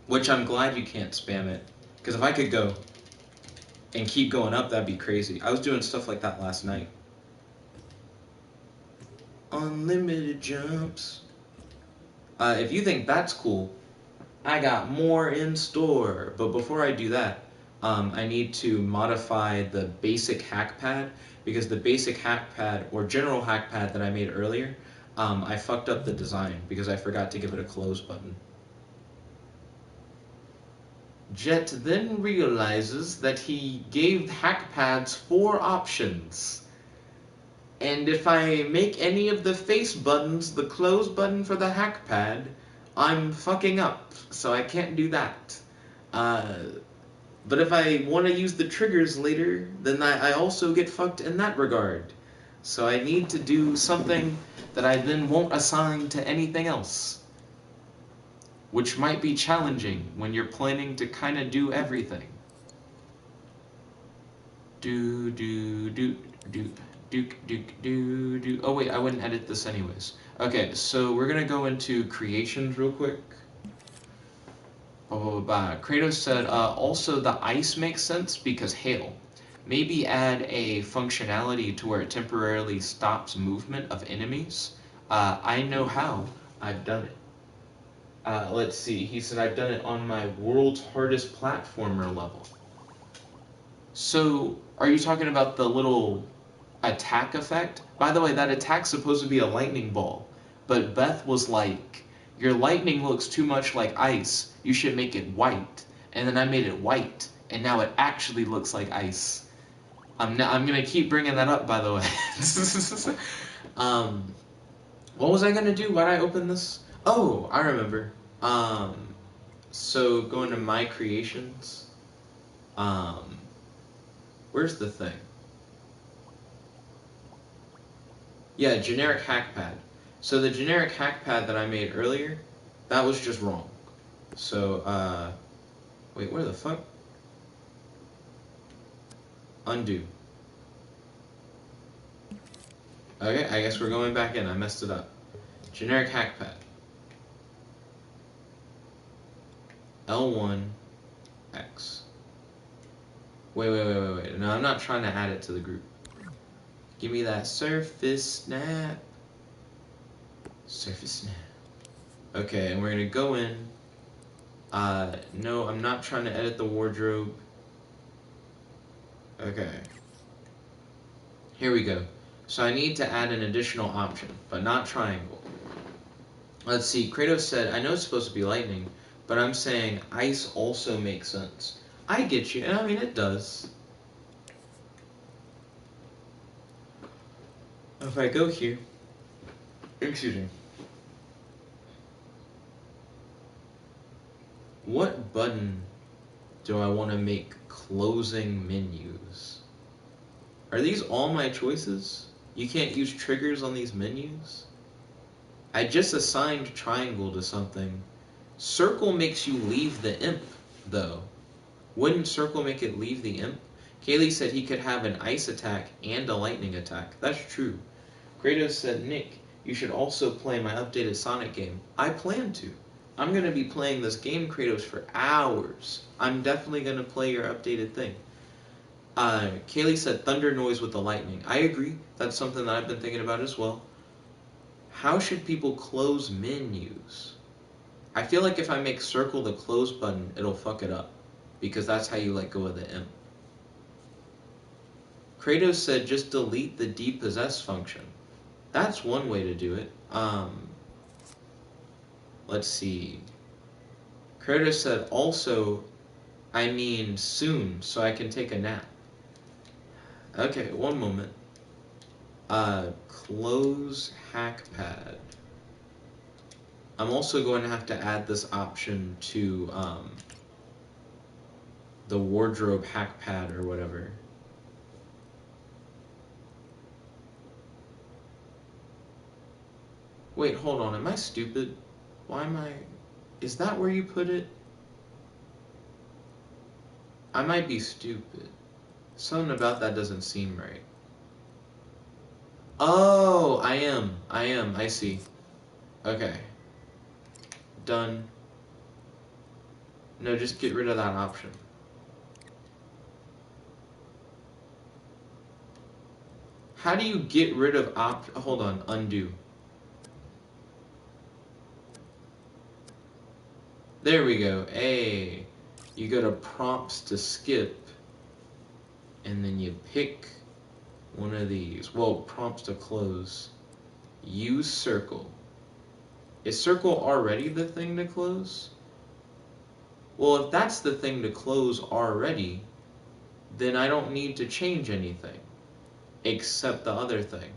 Which I'm glad you can't spam it. Because if I could go and keep going up, that'd be crazy. I was doing stuff like that last night. Unlimited jumps. If you think that's cool, I got more in store. But before I do that, I need to modify the basic hack pad. Because the basic hack pad, or general hack pad that I made earlier, I fucked up the design because I forgot to give it a close button. Jet then realizes that he gave hack pads 4 options. And if I make any of the face buttons the close button for the hack pad, I'm fucking up. So I can't do that. But if I want to use the triggers later, then I also get fucked in that regard. So I need to do something that I then won't assign to anything else. Which might be challenging when you're planning to kind of do everything. Do. Oh wait, I wouldn't edit this anyways. Okay, so we're gonna go into creations real quick. Kratos said, also the ice makes sense because hail. Maybe add a functionality to where it temporarily stops movement of enemies. I know how. I've done it. Let's see. He said, I've done it on my world's hardest platformer level. So, are you talking about the little attack effect? By the way, that attack's supposed to be a lightning ball. But Beth was like, your lightning looks too much like ice. You should make it white. And then I made it white. And now it actually looks like ice. I'm going to keep bringing that up, by the way. What was I going to do? Why did I open this? Oh, I remember. So going to my creations. Where's the thing? Yeah, generic hack pad. So the generic hack pad that I made earlier, that was just wrong. So, wait, where the fuck? Undo. Okay, I guess we're going back in. I messed it up. Generic hack pad. L1. X. Wait. No, I'm not trying to add it to the group. Give me that surface snap. Surface snap. Okay, and we're gonna go in. No, I'm not trying to edit the wardrobe. Okay. Here we go. So I need to add an additional option, but not triangle. Let's see, Kratos said, I know it's supposed to be lightning, but I'm saying ice also makes sense. I get you, and I mean it does. If I go here, excuse me. What button do I want to make closing menus? Are these all my choices? You can't use triggers on these menus? I just assigned triangle to something. Circle makes you leave the imp, though. Wouldn't circle make it leave the imp? Kaylee said he could have an ice attack and a lightning attack. That's true. Kratos said, Nick, you should also play my updated Sonic game. I plan to. I'm going to be playing this game, Kratos, for hours. I'm definitely going to play your updated thing. Kaylee said thunder noise with the lightning. I agree. That's something that I've been thinking about as well. How should people close menus? I feel like if I make circle the close button, it'll fuck it up. Because that's how you let go of the imp. Kratos said just delete the depossess function. That's one way to do it. Let's see. Kratos said also, I mean soon, so I can take a nap. Okay, one moment. Close hackpad. I'm also going to have to add this option to the wardrobe hackpad or whatever. Wait, hold on. Am I stupid? Why am I... Is that where you put it? I might be stupid. Something about that doesn't seem right. Oh, I am. I see. Okay. Done. No, just get rid of that option. How do you get rid of hold on, undo. There we go. Hey, you go to prompts to skip, and then you pick one of these. Well, prompts to close. Use circle. Is circle already the thing to close? Well, if that's the thing to close already, then I don't need to change anything, except the other thing.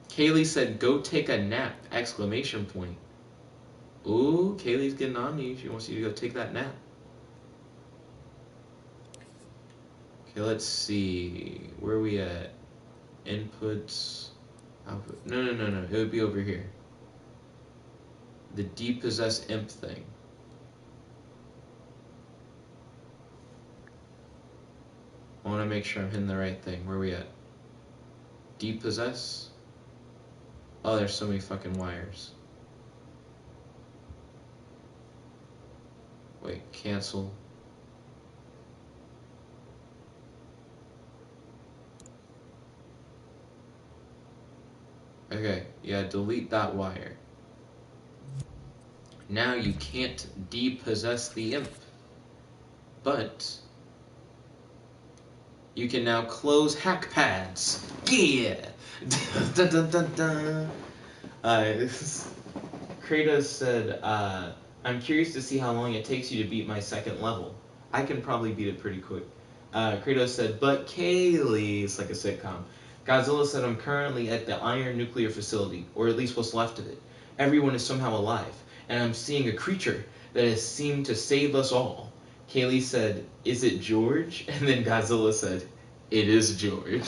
Kaylee said, go take a nap, exclamation point. Ooh, Kaylee's getting on you. She wants you to go take that nap. Okay, let's see. Where are we at? Inputs. Output. No. It would be over here. The depossess imp thing. I want to make sure I'm hitting the right thing. Where are we at? Depossess? Oh, there's so many fucking wires. Wait, cancel. Okay, yeah, delete that wire. Now you can't depossess the imp. But you can now close hack pads. Yeah! Dun, dun, dun, dun. Kratos said, I'm curious to see how long it takes you to beat my second level. I can probably beat it pretty quick. Kratos said, but Kaylee, it's like a sitcom. Godzilla said, I'm currently at the Iron Nuclear Facility, or at least what's left of it. Everyone is somehow alive, and I'm seeing a creature that has seemed to save us all. Kaylee said, is it George? And then Godzilla said, it is George.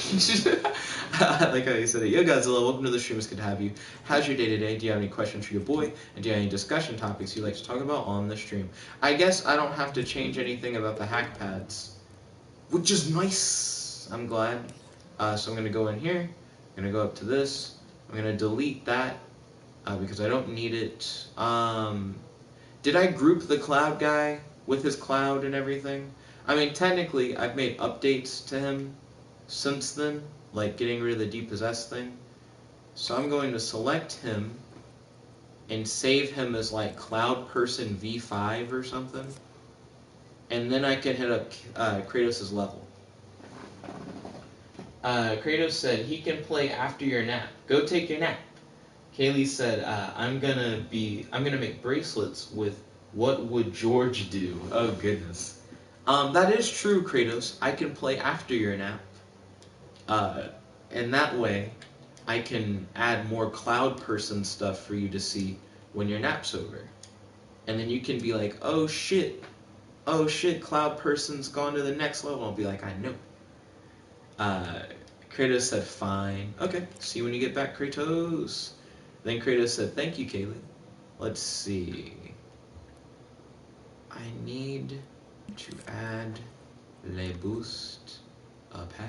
I like how he said it. Yo, Godzilla, welcome to the stream. It's good to have you. How's your day today? Do you have any questions for your boy? And do you have any discussion topics you'd like to talk about on the stream? I guess I don't have to change anything about the hack pads, which is nice. I'm glad. So I'm going to go in here. I'm going to go up to this. I'm going to delete that because I don't need it. Did I group the cloud guy with his cloud and everything? I mean, technically, I've made updates to him since then, like getting rid of the depossessed thing. So I'm going to select him and save him as like Cloud Person V5 or something. And then I can hit up Kratos' level. Kratos said he can play after your nap. Go take your nap. Kaylee said, I'm gonna make bracelets with what would George do? Oh goodness. That is true, Kratos. I can play after your nap. And that way, I can add more Cloud Person stuff for you to see when your nap's over. And then you can be like, oh shit, Cloud Person's gone to the next level. I'll be like, I know. Kratos said, fine. Okay, see you when you get back, Kratos. Then Kratos said, thank you, Kaylee. Let's see. I need to add le boost a pad.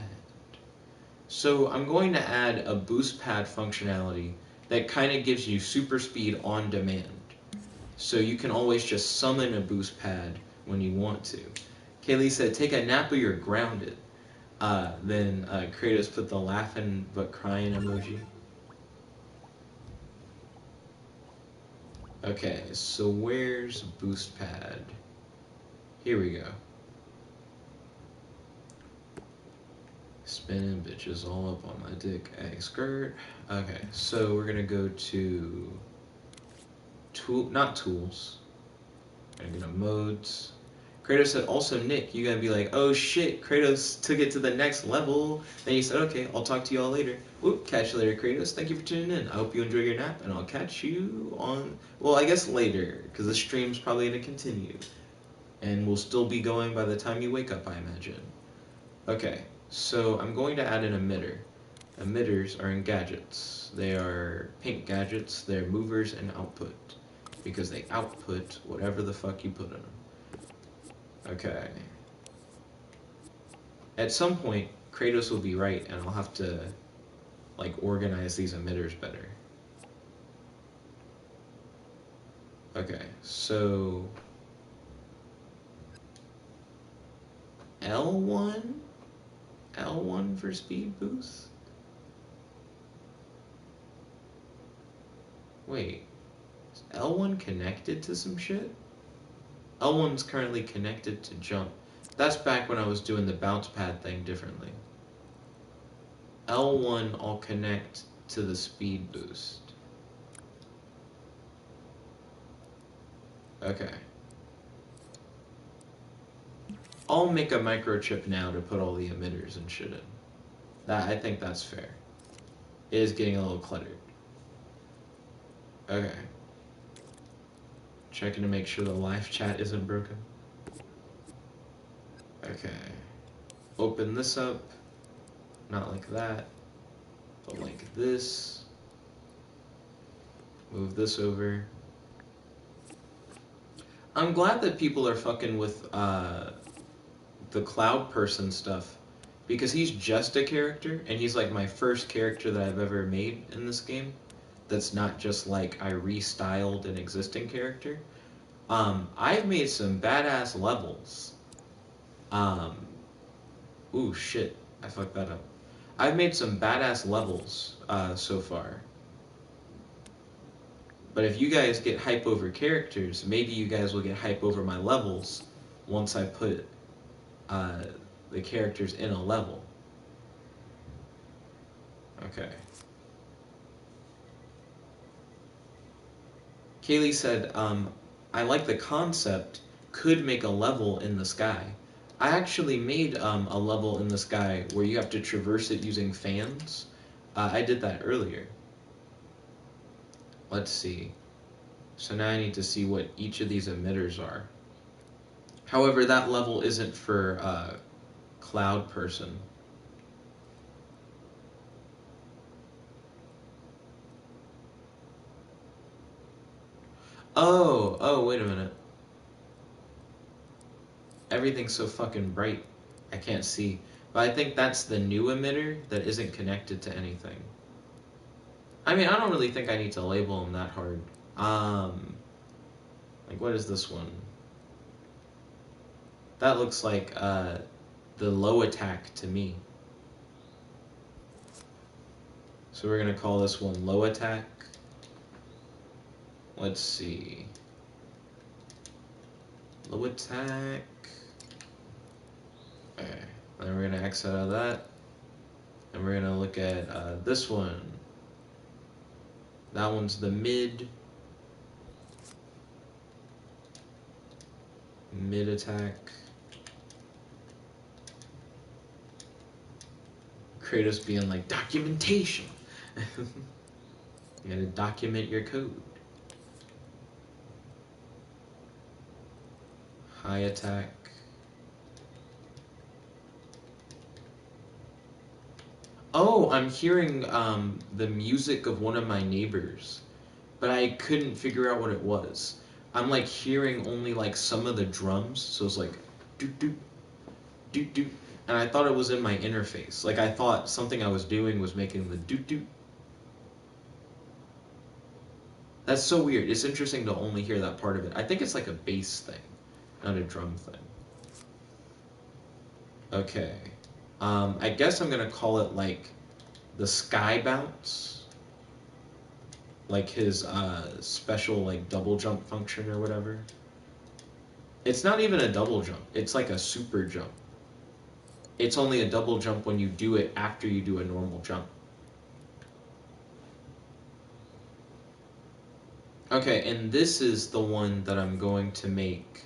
So I'm going to add a boost pad functionality that kind of gives you super speed on demand. So you can always just summon a boost pad when you want to. Kaylee said, take a nap or you're grounded. Then Kratos put the laughing but crying emoji. Okay, so where's boost pad? Here we go. Spinning bitches all up on my dick, egg skirt. Okay, so we're gonna go to not tools. We're gonna go to modes. Kratos said, also Nick, you gotta be like, oh shit, Kratos took it to the next level. Then he said, okay, I'll talk to you all later. Whoop, catch you later, Kratos. Thank you for tuning in. I hope you enjoy your nap, and I'll catch you on, well, I guess later, because the stream's probably gonna continue. And we'll still be going by the time you wake up, I imagine. Okay, so I'm going to add an emitter. Emitters are in gadgets. They are pink gadgets. They're movers and output, because they output whatever the fuck you put in them. Okay. At some point, Kratos will be right, and I'll have to, like, organize these emitters better. Okay, so L1? L1 for speed boost? Wait, is L1 connected to some shit? L1's currently connected to jump. That's back when I was doing the bounce pad thing differently. L1 I'll connect to the speed boost. Okay. I'll make a microchip now to put all the emitters and shit in. I think that's fair. It is getting a little cluttered. Okay. Checking to make sure the live chat isn't broken. Okay. Open this up. Not like that, but like this. Move this over. I'm glad that people are fucking with the Cloud Person stuff, because he's just a character, and he's like my first character that I've ever made in this game that's not just like I restyled an existing character. I've made some badass levels. Ooh, shit. I fucked that up. I've made some badass levels so far. But if you guys get hype over characters, maybe you guys will get hype over my levels once I put the characters in a level. Okay. Kaylee said, I like the concept, could make a level in the sky. I actually made a level in the sky where you have to traverse it using fans. I did that earlier. Let's see. So now I need to see what each of these emitters are. However, that level isn't for Cloud Person. Oh, wait a minute. Everything's so fucking bright, I can't see. But I think that's the new emitter that isn't connected to anything. I mean, I don't really think I need to label them that hard. Like, what is this one? That looks like the low attack to me. So we're going to call this one low attack. Let's see. Low attack. Okay. Then we're going to X out of that. And we're going to look at this one. That one's the mid. Mid attack. Kratos being like, documentation. You gotta document your code. High attack. Oh, I'm hearing the music of one of my neighbors, but I couldn't figure out what it was. I'm like hearing only like some of the drums, so it's like doot doot doot doot, and I thought it was in my interface. Like I thought something I was doing was making the doot doot. That's so weird. It's interesting to only hear that part of it. I think it's like a bass thing, not a drum thing. Okay. I guess I'm gonna call it like the sky bounce. Like his special like double jump function or whatever. It's not even a double jump. It's like a super jump. It's only a double jump when you do it after you do a normal jump. Okay, and this is the one that I'm going to make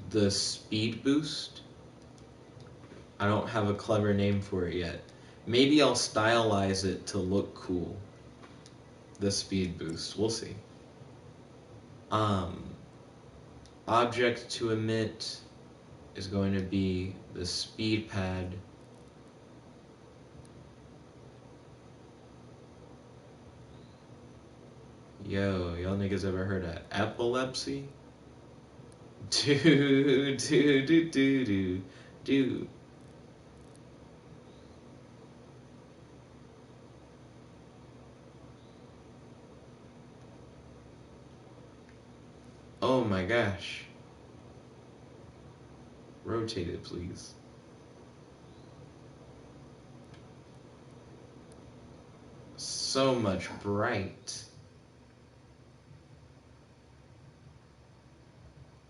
the speed boost. I don't have a clever name for it yet. Maybe I'll stylize it to look cool. The speed boost. We'll see. Object to emit is going to be the speed pad. Yo, y'all niggas ever heard of epilepsy? Do. Oh my gosh. Rotate it, please. So much bright.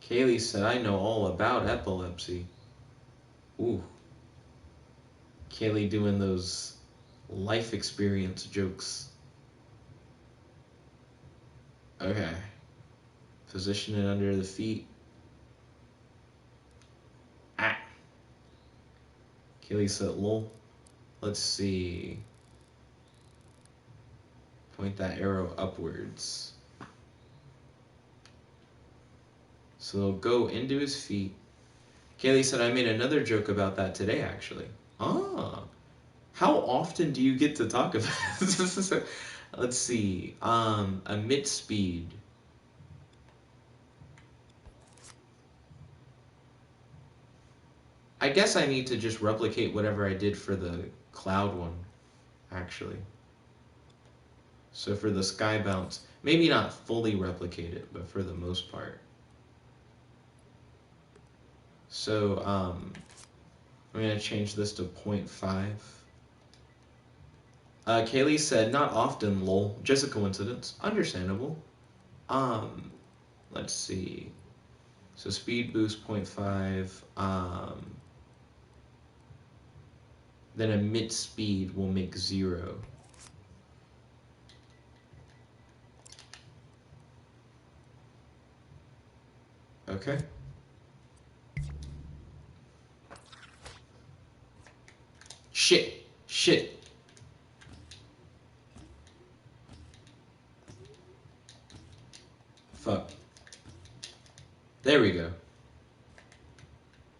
Kaylee said, I know all about epilepsy. Ooh. Kaylee doing those life experience jokes. Okay. Position it under the feet. Ah. Kaylee said, lol. Let's see. Point that arrow upwards. So it'll go into his feet. Kaylee said, I made another joke about that today, actually. Ah. How often do you get to talk about this? Let's see. Emit speed. I guess I need to just replicate whatever I did for the cloud one, actually. So for the sky bounce, maybe not fully replicate it, but for the most part. So I'm going to change this to 0.5. Kaylee said, not often, lol. Just a coincidence. Understandable. Let's see. So speed boost 0.5. Then emit speed will make 0. Okay. Shit. Fuck. There we go.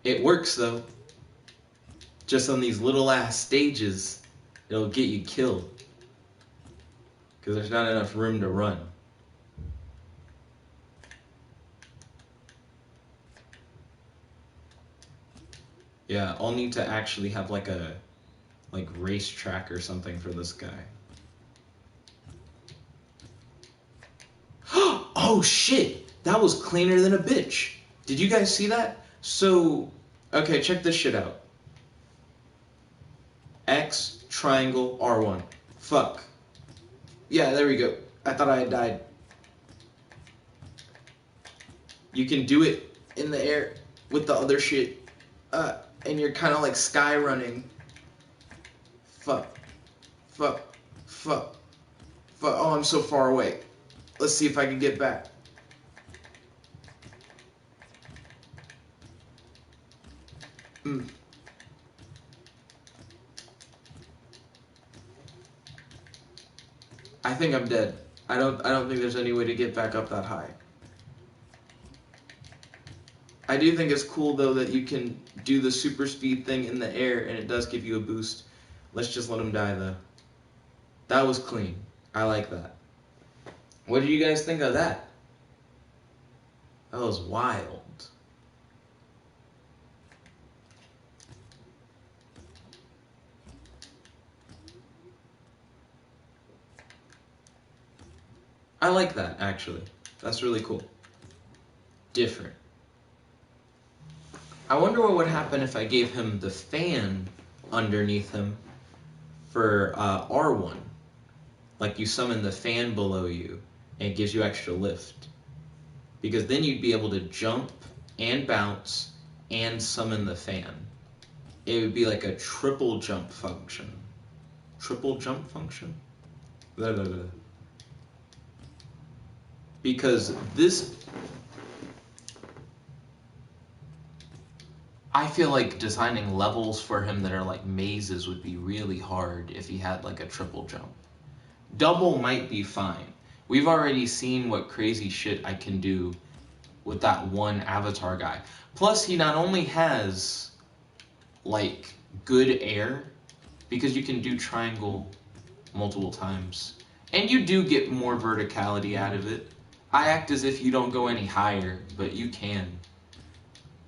It works though. Just on these little ass stages, it'll get you killed. Because there's not enough room to run. Yeah, I'll need to actually have like a racetrack or something for this guy. Oh shit! That was cleaner than a bitch. Did you guys see that? So, okay, check this shit out. X, triangle, R1. Fuck. Yeah, there we go. I thought I had died. You can do it in the air with the other shit. And you're kind of like sky running. Fuck. Fuck. Fuck. Fuck. Oh, I'm so far away. Let's see if I can get back. I think I'm dead. I don't think there's any way to get back up that high. I do think it's cool though that you can do the super speed thing in the air and it does give you a boost. Let's just let him die though. That was clean. I like that. What did you guys think of that? That was wild. I like that, actually. That's really cool. Different. I wonder what would happen if I gave him the fan underneath him for R1. Like you summon the fan below you and it gives you extra lift. Because then you'd be able to jump and bounce and summon the fan. It would be like a triple jump function. Triple jump function? Blah, blah, blah. Because this, I feel like designing levels for him that are like mazes would be really hard if he had like a triple jump. Double might be fine. We've already seen what crazy shit I can do with that one avatar guy. Plus he not only has like good air, because you can do triangle multiple times, and you do get more verticality out of it. I act as if you don't go any higher, but you can.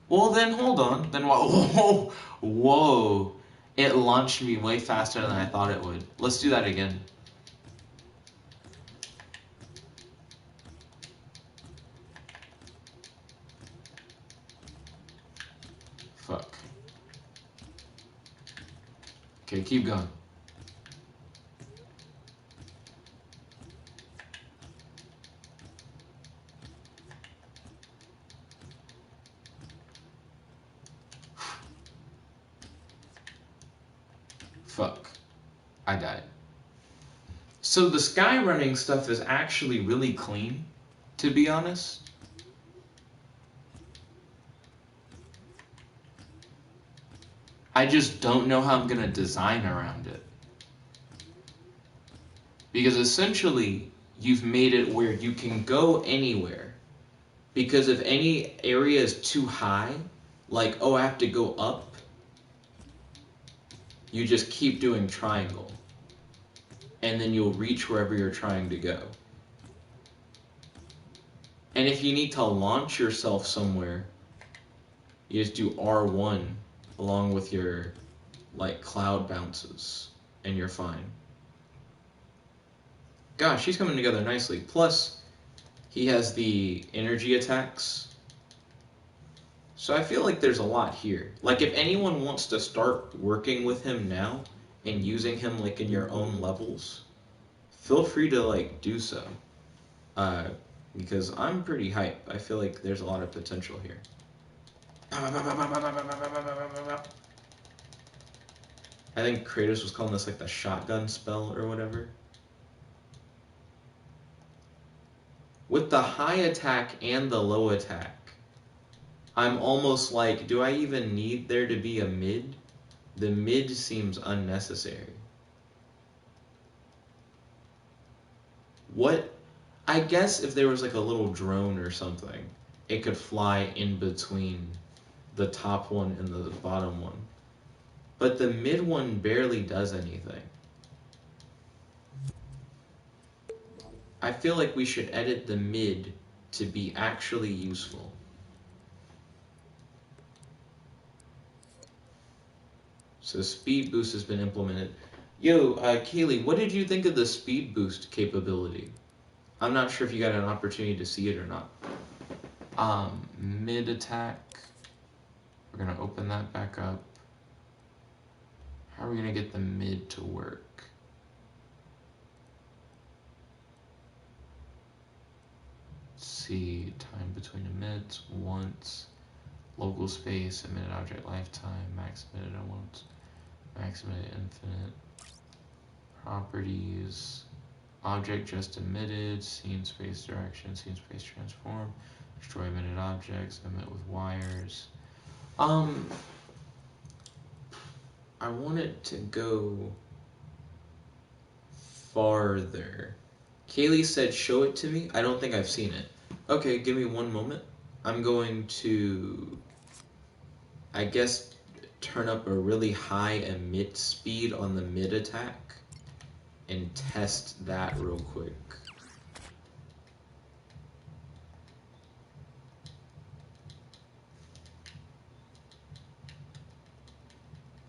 Well then, hold on. Then whoa, whoa. It launched me way faster than I thought it would. Let's do that again. Fuck. Okay, keep going. Fuck. I died. So the sky running stuff is actually really clean, to be honest. I just don't know how I'm going to design around it. Because essentially, you've made it where you can go anywhere. Because if any area is too high, like, oh, I have to go up, you just keep doing triangle. And then you'll reach wherever you're trying to go. And if you need to launch yourself somewhere, you just do R1 along with your like cloud bounces and you're fine. Gosh, he's coming together nicely. Plus, he has the energy attacks. So I feel like there's a lot here. Like if anyone wants to start working with him now and using him like in your own levels, feel free to like do so. Because I'm pretty hype. I feel like there's a lot of potential here. I think Kratos was calling this like the shotgun spell or whatever. With the high attack and the low attack, I'm almost like, do I even need there to be a mid? The mid seems unnecessary. What? I guess if there was like a little drone or something, it could fly in between the top one and the bottom one. But the mid one barely does anything. I feel like we should edit the mid to be actually useful. So speed boost has been implemented. Yo, Kaylee, what did you think of the speed boost capability? I'm not sure if you got an opportunity to see it or not. Mid attack. We're gonna open that back up. How are we gonna get the mid to work? Let's see, time between the mids, once, local space, emitted object lifetime, max emitted at once, max emitted infinite, properties, object just emitted, scene space direction, scene space transform, destroy emitted objects, emit with wires. I want it to go farther. Kaylee said show it to me. I don't think I've seen it. Okay, give me one moment. I'm going to, I guess, turn up a really high emit speed on the mid attack and test that real quick.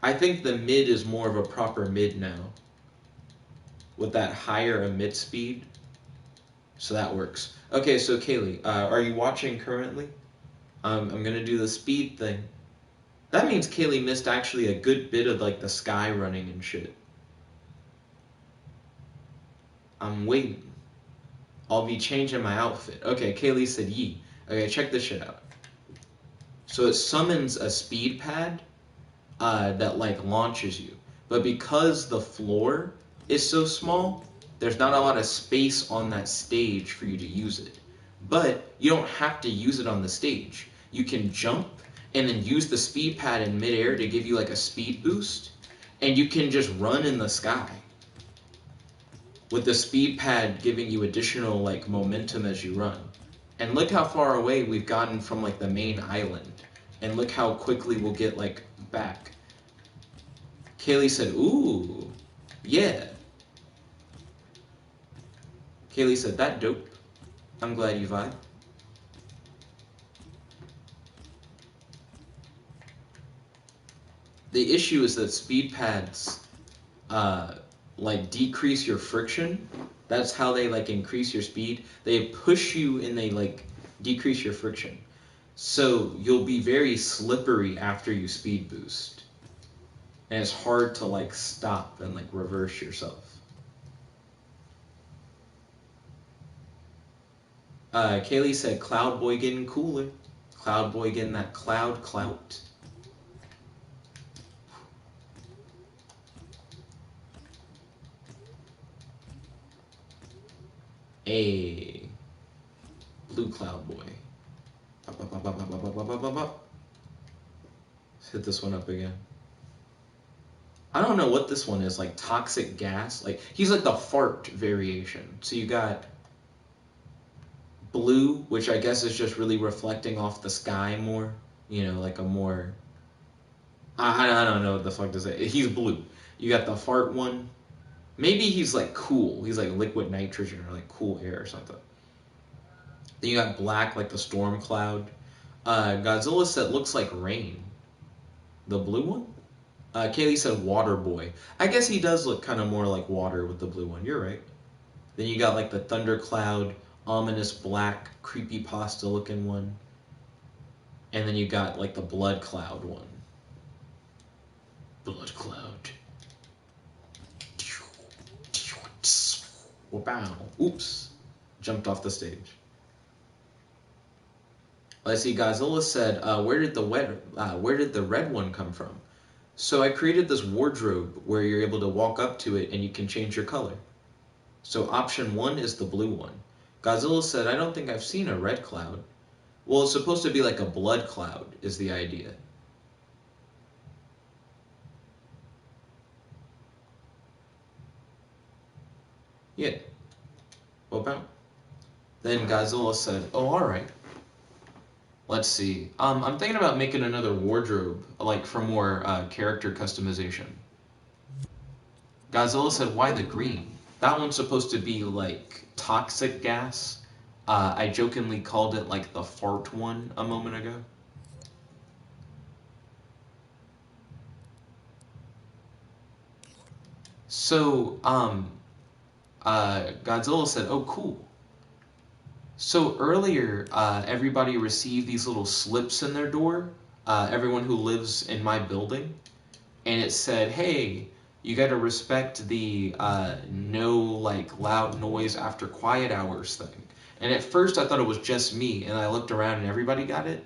I think the mid is more of a proper mid now with that higher emit speed. So that works. Okay, so Kaylee, are you watching currently? I'm gonna do the speed thing. That means Kaylee missed actually a good bit of like the sky running and shit. I'm waiting. I'll be changing my outfit. Okay, Kaylee said yee. Okay, check this shit out. So it summons a speed pad that like launches you. But because the floor is so small, there's not a lot of space on that stage for you to use it. But you don't have to use it on the stage. You can jump and then use the speed pad in midair to give you like a speed boost. And you can just run in the sky, with the speed pad giving you additional like momentum as you run. And look how far away we've gotten from like the main island. And look how quickly we'll get like back. Kaylee said, ooh, yeah. Kaylee said, that dope. I'm glad you vibe. The issue is that speed pads like decrease your friction. That's how they like increase your speed. They push you and they like decrease your friction. So you'll be very slippery after you speed boost. And it's hard to like stop and like reverse yourself. Kaylee said Cloud Boy getting cooler. Cloud Boy getting that cloud clout. A blue Cloud Boy. Let's hit this one up again. I don't know what this one is, like toxic gas. Like he's like the fart variation. So you got blue, which I guess is just really reflecting off the sky more. You know, like a more, I don't know what the fuck to say. He's blue. You got the fart one. Maybe he's like cool. He's like liquid nitrogen or like cool air or something. Then you got black, like the storm cloud. Godzilla said looks like rain. The blue one? Kaylee said water boy. I guess he does look kind of more like water with the blue one. You're right. Then you got like the thundercloud, ominous black, creepypasta looking one. And then you got like the blood cloud one. Blood cloud. Wow. Oops. Jumped off the stage. Let's see, Godzilla said, where did the red one come from? So I created this wardrobe where you're able to walk up to it and you can change your color. So option 1 is the blue one. Godzilla said, I don't think I've seen a red cloud. Well, it's supposed to be like a blood cloud is the idea. Yeah. What about? Then Godzilla said, oh, alright. Let's see. I'm thinking about making another wardrobe, like for more character customization. Godzilla said, why the green? That one's supposed to be like toxic gas. I jokingly called it like the fart one a moment ago. So, Godzilla said, oh, cool. So earlier, everybody received these little slips in their door, everyone who lives in my building, and it said, hey, you got to respect the no like loud noise after quiet hours thing. And at first I thought it was just me, and I looked around and everybody got it.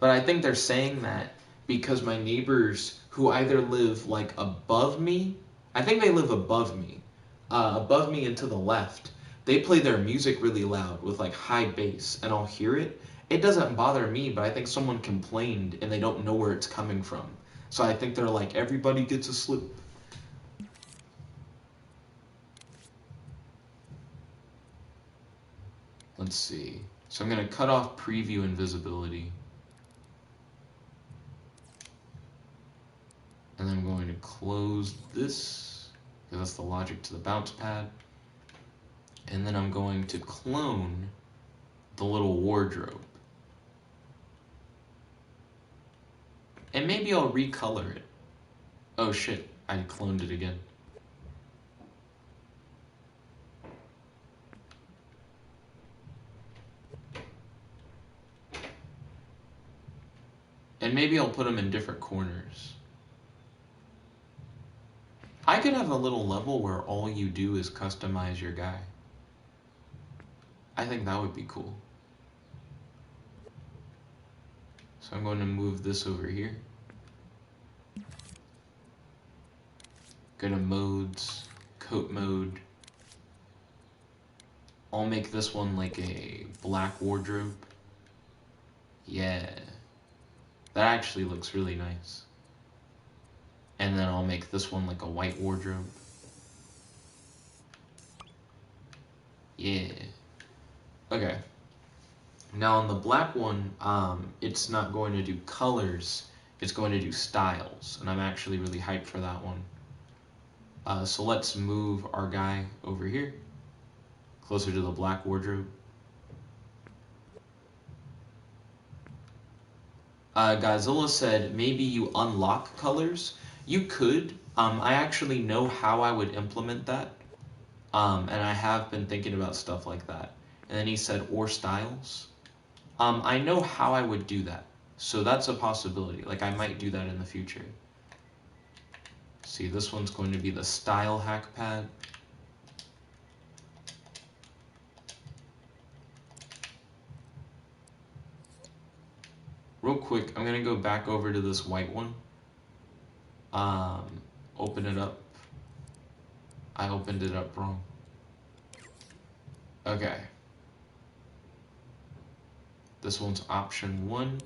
But I think they're saying that because my neighbors who either live like above me, I think they live above me and to the left, they play their music really loud with like high bass, and I'll hear it. It doesn't bother me, but I think someone complained and they don't know where it's coming from. So I think they're like, everybody gets a slip. Let's see. So I'm going to cut off preview invisibility. And then I'm going to close this, because that's the logic to the bounce pad. And then I'm going to clone the little wardrobe. And maybe I'll recolor it. Oh shit, I cloned it again. And maybe I'll put them in different corners. I could have a little level where all you do is customize your guy. I think that would be cool. So I'm going to move this over here. Go to modes, coat mode. I'll make this one like a black wardrobe. Yeah. That actually looks really nice. And then I'll make this one like a white wardrobe. Yeah. Okay. Now on the black one, it's not going to do colors, it's going to do styles. And I'm actually really hyped for that one. So let's move our guy over here, closer to the black wardrobe. Godzilla said, maybe you unlock colors. You could. I actually know how I would implement that. And I have been thinking about stuff like that. And then he said, or styles. I know how I would do that. So that's a possibility. Like, I might do that in the future. See, this one's going to be the style hack pad. Real quick, I'm going to go back over to this white one. Open it up. I opened it up wrong. Okay. This one's option 1.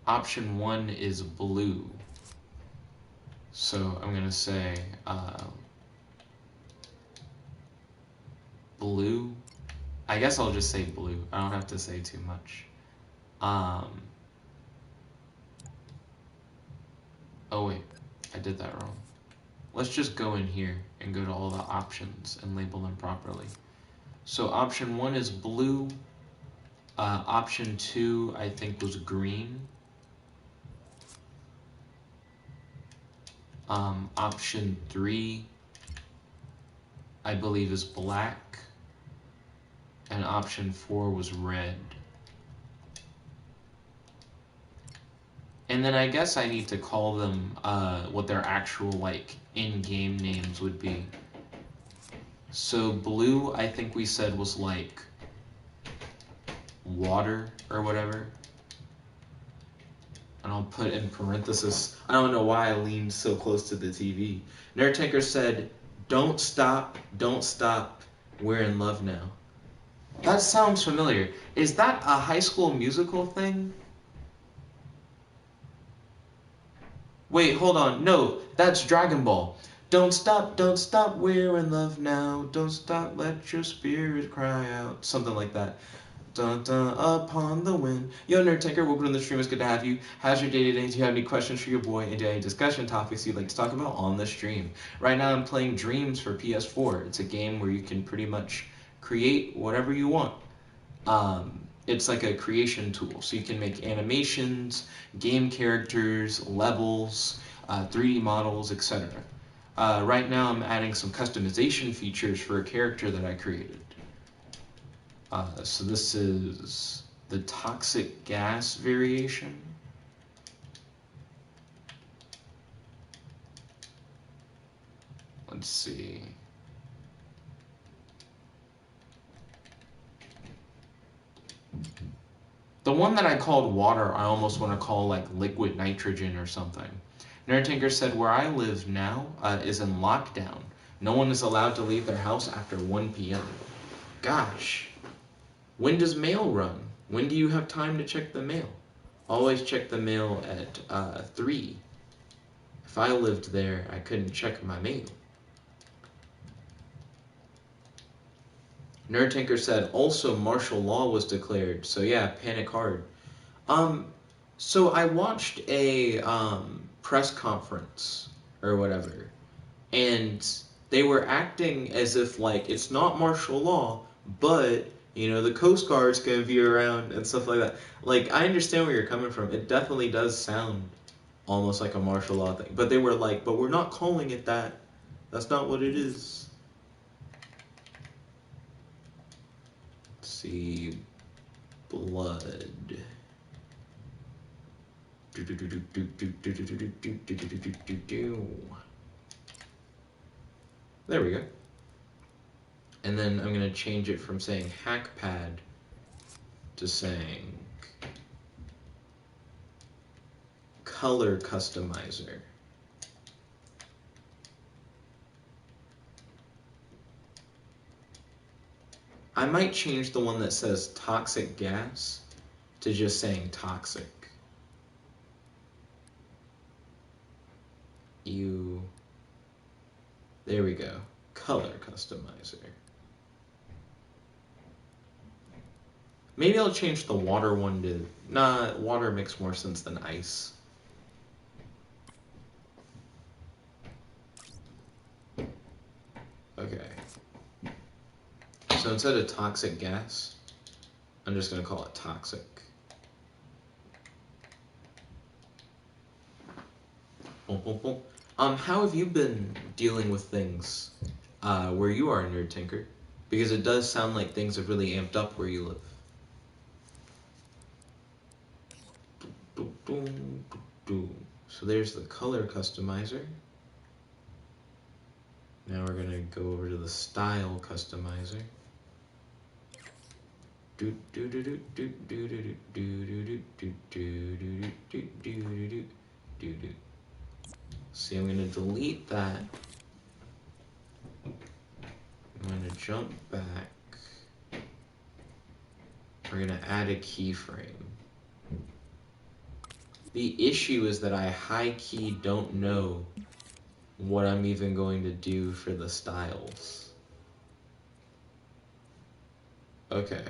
Option 1 is blue. So I'm going to say blue. I guess I'll just say blue. I don't have to say too much. Oh wait, I did that wrong. Let's just go in here and go to all the options and label them properly. So option 1 is blue. Option 2, I think, was green. Option 3, I believe, is black. And option 4 was red. And then I guess I need to call them what their actual, like, in-game names would be. So blue, I think we said, was like water or whatever. And I'll put in parenthesis. I don't know why I leaned so close to the TV. Nerd Tanker said, don't stop, we're in love now. That sounds familiar. Is that a High School Musical thing? Wait, hold on. No, that's Dragon Ball. Don't stop, we're in love now. Don't stop, let your spirit cry out. Something like that. Dun dun, upon the wind. Yo, Nerd Tanker, welcome to the stream. It's good to have you. How's your day today? Do you have any questions for your boy? And do you have any discussion topics you'd like to talk about on the stream? Right now, I'm playing Dreams for PS4. It's a game where you can pretty much create whatever you want. It's like a creation tool, so you can make animations, game characters, levels, 3D models, etc. Right now I'm adding some customization features for a character that I created. So this is the toxic gas variation. Let's see. The one that I called water, I almost want to call like liquid nitrogen or something. Nerdtinker said, where I live now is in lockdown. No one is allowed to leave their house after 1 p.m. Gosh. When does mail run? When do you have time to check the mail? Always check the mail at 3. If I lived there, I couldn't check my mail. Nerdtinker said, also martial law was declared. So yeah, panic hard. So I watched a press conference or whatever, and they were acting as if like it's not martial law, but you know the Coast Guard's gonna be around and stuff like that. Like I understand where you're coming from. It definitely does sound almost like a martial law thing, but they were like, but we're not calling it that. That's not what it is. Let's see, blood. There we go. And then I'm going to change it from saying hackpad to saying color customizer. I might change the one that says toxic gas to just saying toxic. There we go. Color customizer. Maybe I'll change the water one to... Nah, water makes more sense than ice. Okay. So instead of toxic gas, I'm just going to call it toxic. Boom, boom, boom. How have you been dealing with things where you are, Nerdtinker? Because it does sound like things have really amped up where you live. So there's the color customizer. Now we're going to go over to the style customizer. See, I'm going to delete that. I'm going to jump back. We're going to add a keyframe. The issue is that I high-key don't know what I'm even going to do for the styles. Okay.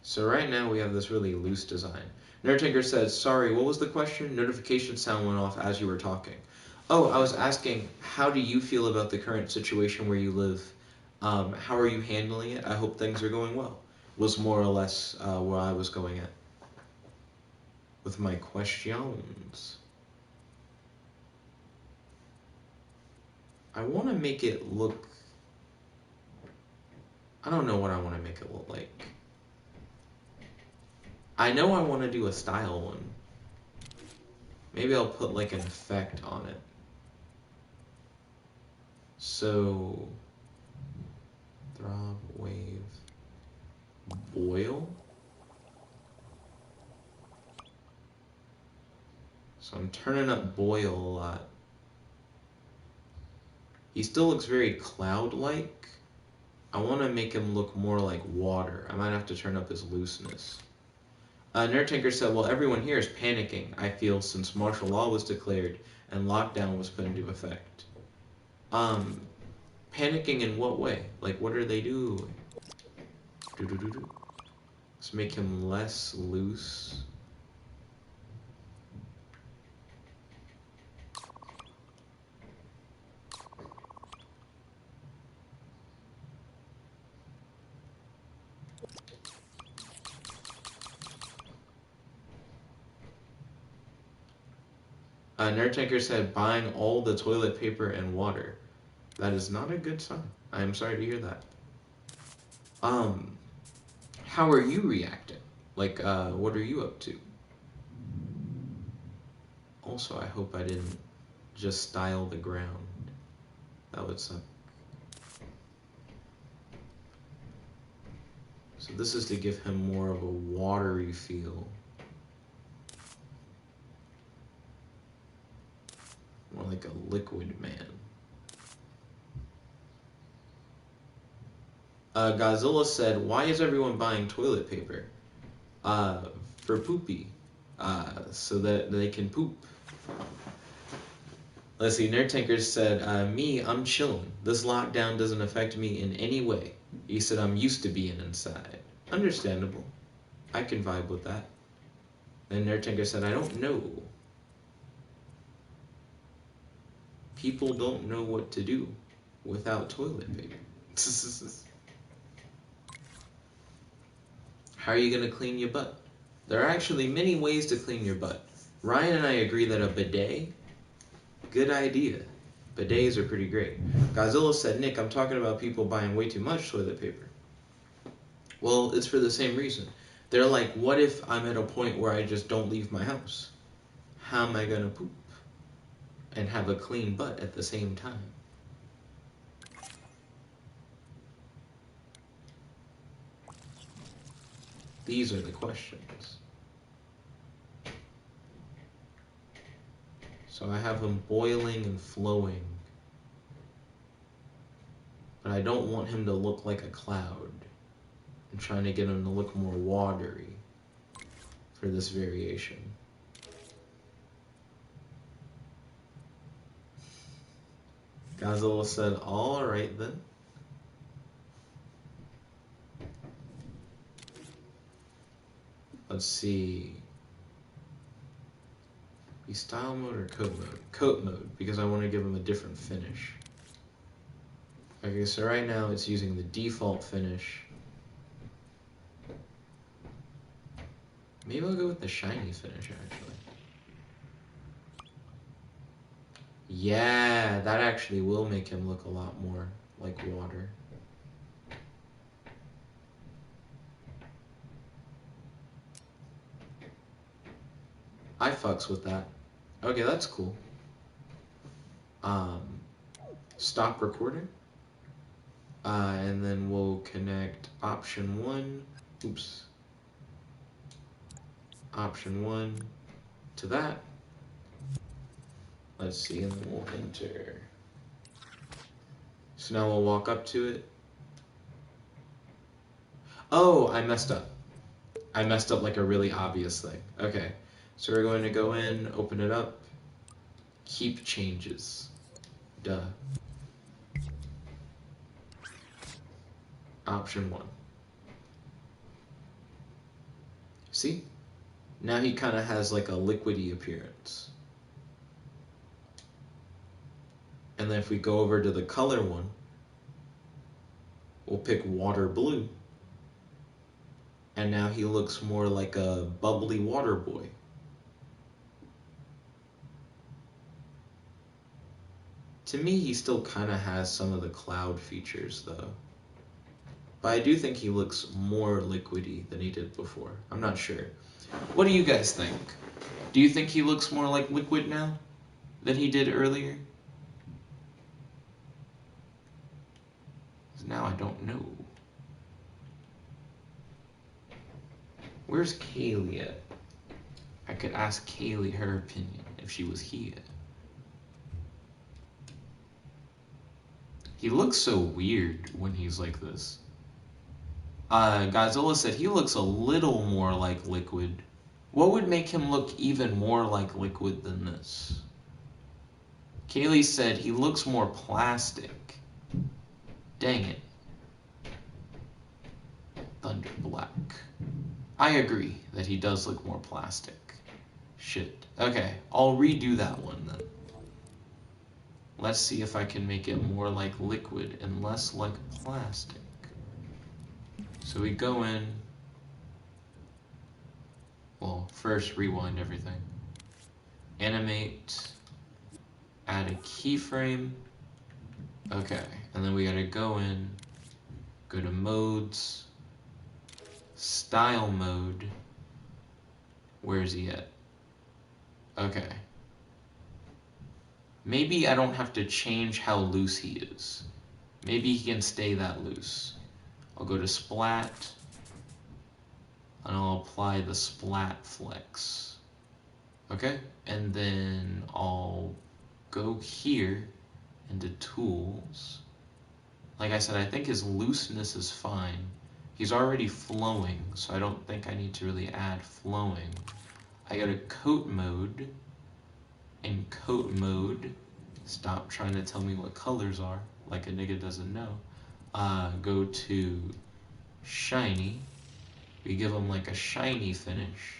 So right now we have this really loose design. Nerdtinker says, sorry, what was the question? Notification sound went off as you were talking. Oh, I was asking, how do you feel about the current situation where you live? How are you handling it? I hope things are going well. Was more or less where I was going at with my questions. I want to make it look... I don't know what I want to make it look like. I know I want to do a style one. Maybe I'll put like an effect on it. So, throb, wave, boil. So I'm turning up boil a lot. He still looks very cloud-like. I want to make him look more like water. I might have to turn up his looseness. Nerdtinker said, well, everyone here is panicking, I feel, since martial law was declared and lockdown was put into effect. Panicking in what way? Like, what are they doing? Let's make him less loose. Nerdtinker said, buying all the toilet paper and water. That is not a good sign. I am sorry to hear that. How are you reacting? Like, what are you up to? Also, I hope I didn't just style the ground. That would suck. So this is to give him more of a watery feel. More like a liquid man. Godzilla said, why is everyone buying toilet paper? For poopy. So that they can poop. Let's see, Nerd Tanker said, me, I'm chillin'. This lockdown doesn't affect me in any way. He said, I'm used to being inside. Understandable. I can vibe with that. Then Nerd Tanker said, I don't know. People don't know what to do without toilet paper. How are you going to clean your butt? There are actually many ways to clean your butt. Ryan and I agree that a bidet, good idea. Bidets are pretty great. Godzilla said, Nick, I'm talking about people buying way too much toilet paper. Well, it's for the same reason. They're like, what if I'm at a point where I just don't leave my house? How am I going to poop and have a clean butt at the same time? These are the questions. So I have him boiling and flowing. But I don't want him to look like a cloud. I'm trying to get him to look more watery for this variation. Godzilla said, all right then. Let's see. Be style mode or coat mode? Coat mode, because I want to give him a different finish. Okay, so right now it's using the default finish. Maybe I'll go with the shiny finish, actually. Yeah, that actually will make him look a lot more like water. I fucks with that. Okay, that's cool. Stop recording. And then we'll connect option 1. Oops. Option 1 to that. Let's see, and then we'll enter. So now we'll walk up to it. Oh, I messed up. I messed up like a really obvious thing. Okay, so we're going to go in, open it up, keep changes. Duh. Option 1. See? Now he kind of has like a liquidy appearance. And then if we go over to the color one, we'll pick water blue. And now he looks more like a bubbly water boy. To me, he still kind of has some of the cloud features though. But I do think he looks more liquidy than he did before. I'm not sure. What do you guys think? Do you think he looks more like liquid now than he did earlier? Now I don't know. Where's Kaylee at? I could ask Kaylee her opinion if she was here. He looks so weird when he's like this. Godzilla said he looks a little more like liquid. What would make him look even more like liquid than this? Kaylee said he looks more plastic. Dang it. Thunder Black. I agree that he does look more plastic. Shit. Okay, I'll redo that one then. Let's see if I can make it more like liquid and less like plastic. So we go in. Well, first rewind everything. Animate. Add a keyframe. Okay, and then we gotta go in, Go to modes, style mode. Where's he at? Okay. Maybe I don't have to change how loose he is. Maybe he can stay that loose. I'll go to splat, and I'll apply the splat flex. Okay, and then I'll go here into tools. Like I said, I think his looseness is fine. He's already flowing, so I don't think I need to really add flowing. I go to coat mode. In coat mode, stop trying to tell me what colors are, like a nigga doesn't know. Go to shiny. We give him like a shiny finish.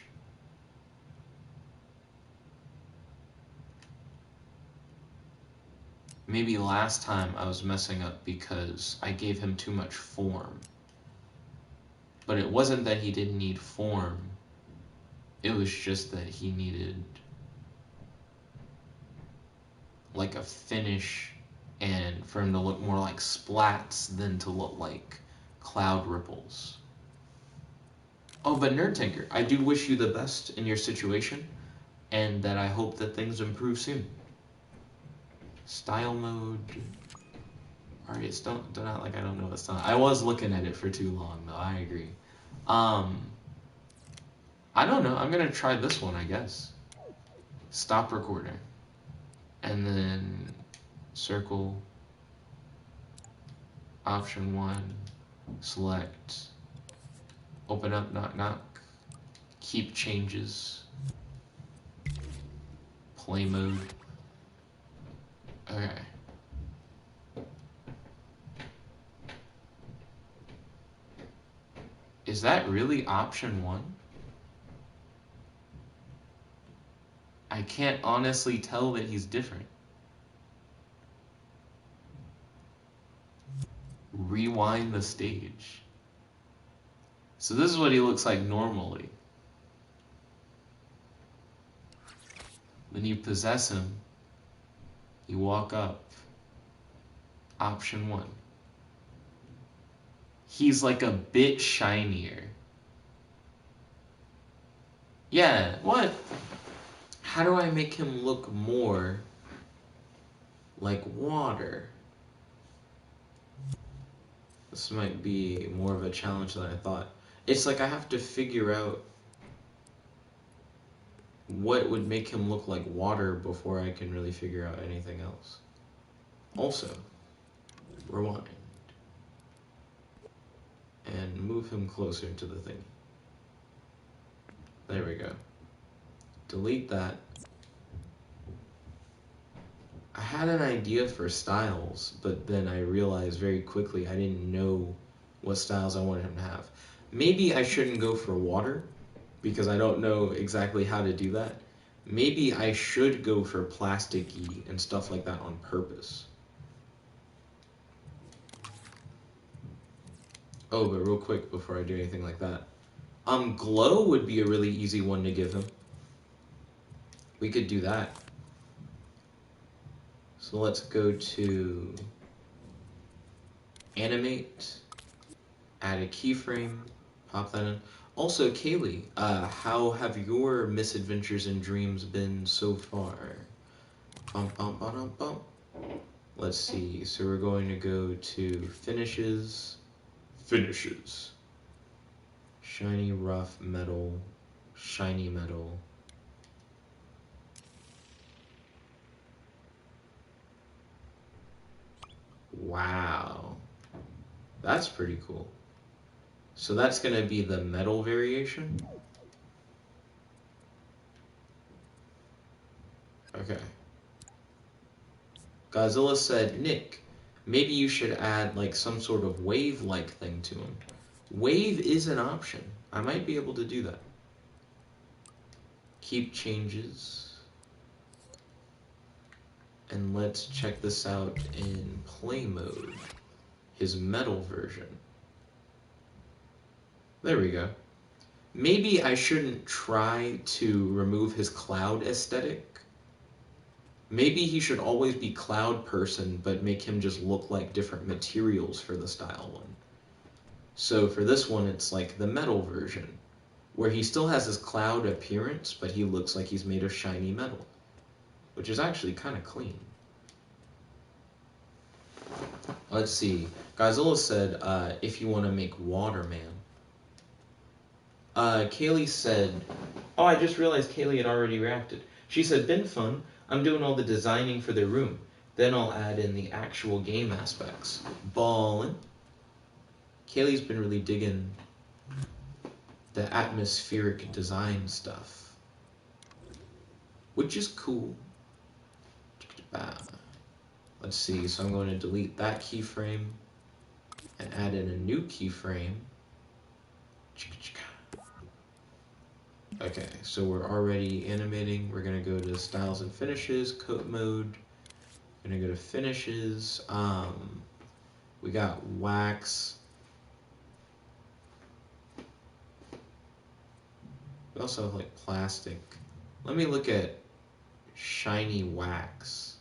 Maybe last time I was messing up because I gave him too much form. But it wasn't that he didn't need form. It was just that he needed like a finish and for him to look more like splats than to look like cloud ripples. Oh, but Nerd Tinker, I do wish you the best in your situation and that I hope that things improve soon. Style mode. Alright, don't act like I don't know what style. I was looking at it for too long though, I agree. I don't know, I'm gonna try this one, I guess. Stop recording. And then circle, option 1, select, open up, knock knock, keep changes, play mode. Okay. Is that really option 1? I can't honestly tell that he's different. Rewind the stage. So this is what he looks like normally. When you possess him, you walk up. Option 1. He's like a bit shinier. Yeah, what? How do I make him look more like water? This might be more of a challenge than I thought. It's like I have to figure out what would make him look like water before I can really figure out anything else. Also, rewind. And move him closer to the thing. There we go. Delete that. I had an idea for styles, but then I realized very quickly I didn't know what styles I wanted him to have. Maybe I shouldn't go for water, because I don't know exactly how to do that. Maybe I should go for plasticky and stuff like that on purpose. Oh, but real quick before I do anything like that. Glow would be a really easy one to give him. We could do that. So let's go to animate, add a keyframe, pop that in. Also, Kaylee, how have your misadventures and dreams been so far? Bum, bum, bum, bum. Let's see, so we're going to go to finishes, shiny rough metal, shiny metal. Wow, that's pretty cool. So that's going to be the metal variation. Okay. Godzilla said, Nick, maybe you should add like some sort of wave-like thing to him. Wave is an option. I might be able to do that. Keep changes. And let's check this out in play mode. His metal version. There we go. Maybe I shouldn't try to remove his cloud aesthetic. Maybe he should always be cloud person, but make him just look like different materials for the style one. So for this one, it's like the metal version, where he still has his cloud appearance, but he looks like he's made of shiny metal, which is actually kind of clean. Let's see. Godzilla said, if you want to make Waterman. Kaylee said, oh, I just realized Kaylee had already reacted. She said, been fun. I'm doing all the designing for the room. Then I'll add in the actual game aspects. Ballin'. Kaylee's been really digging the atmospheric design stuff, which is cool. Let's see, so I'm going to delete that keyframe and add in a new keyframe. Okay, so we're already animating. We're going to go to styles and finishes, coat mode. We're going to go to finishes. We got wax. We also have like plastic. Let me look at shiny wax.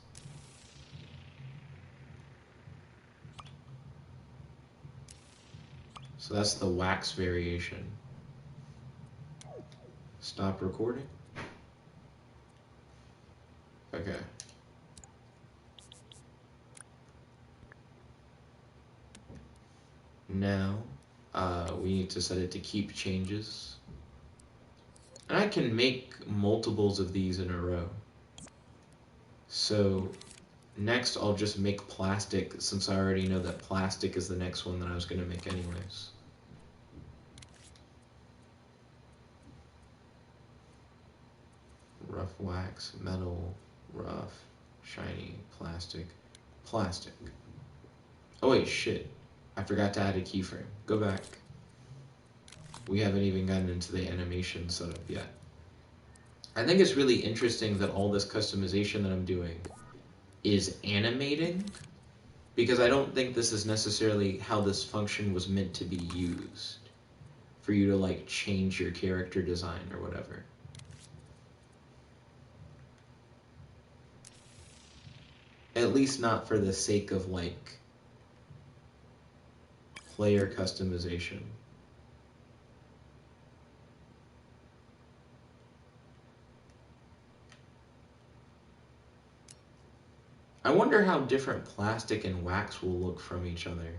So that's the wax variation. Stop recording. Okay. Now, we need to set it to keep changes. And I can make multiples of these in a row. So next I'll just make plastic, since I already know that plastic is the next one that I was going to make anyways. Rough wax, metal, rough, shiny, plastic, plastic. Oh wait, shit. I forgot to add a keyframe. Go back. We haven't even gotten into the animation setup yet. I think it's really interesting that all this customization that I'm doing is animating, because I don't think this is necessarily how this function was meant to be used, for you to like change your character design or whatever. At least not for the sake of like player customization. I wonder how different plastic and wax will look from each other,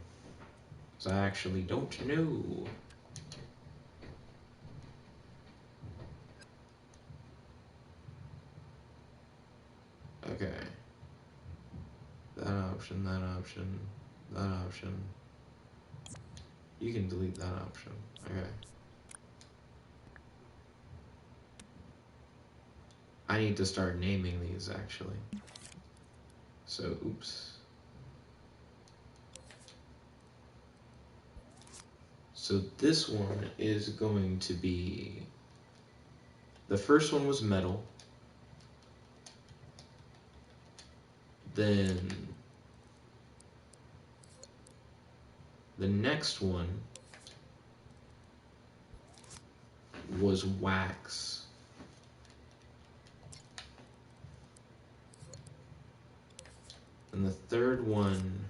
because I actually don't know. Okay. That option, that option, that option. You can delete that option. Okay. I need to start naming these actually. So, oops. So this one is going to be, the first one was metal. Then the next one was wax. And the third one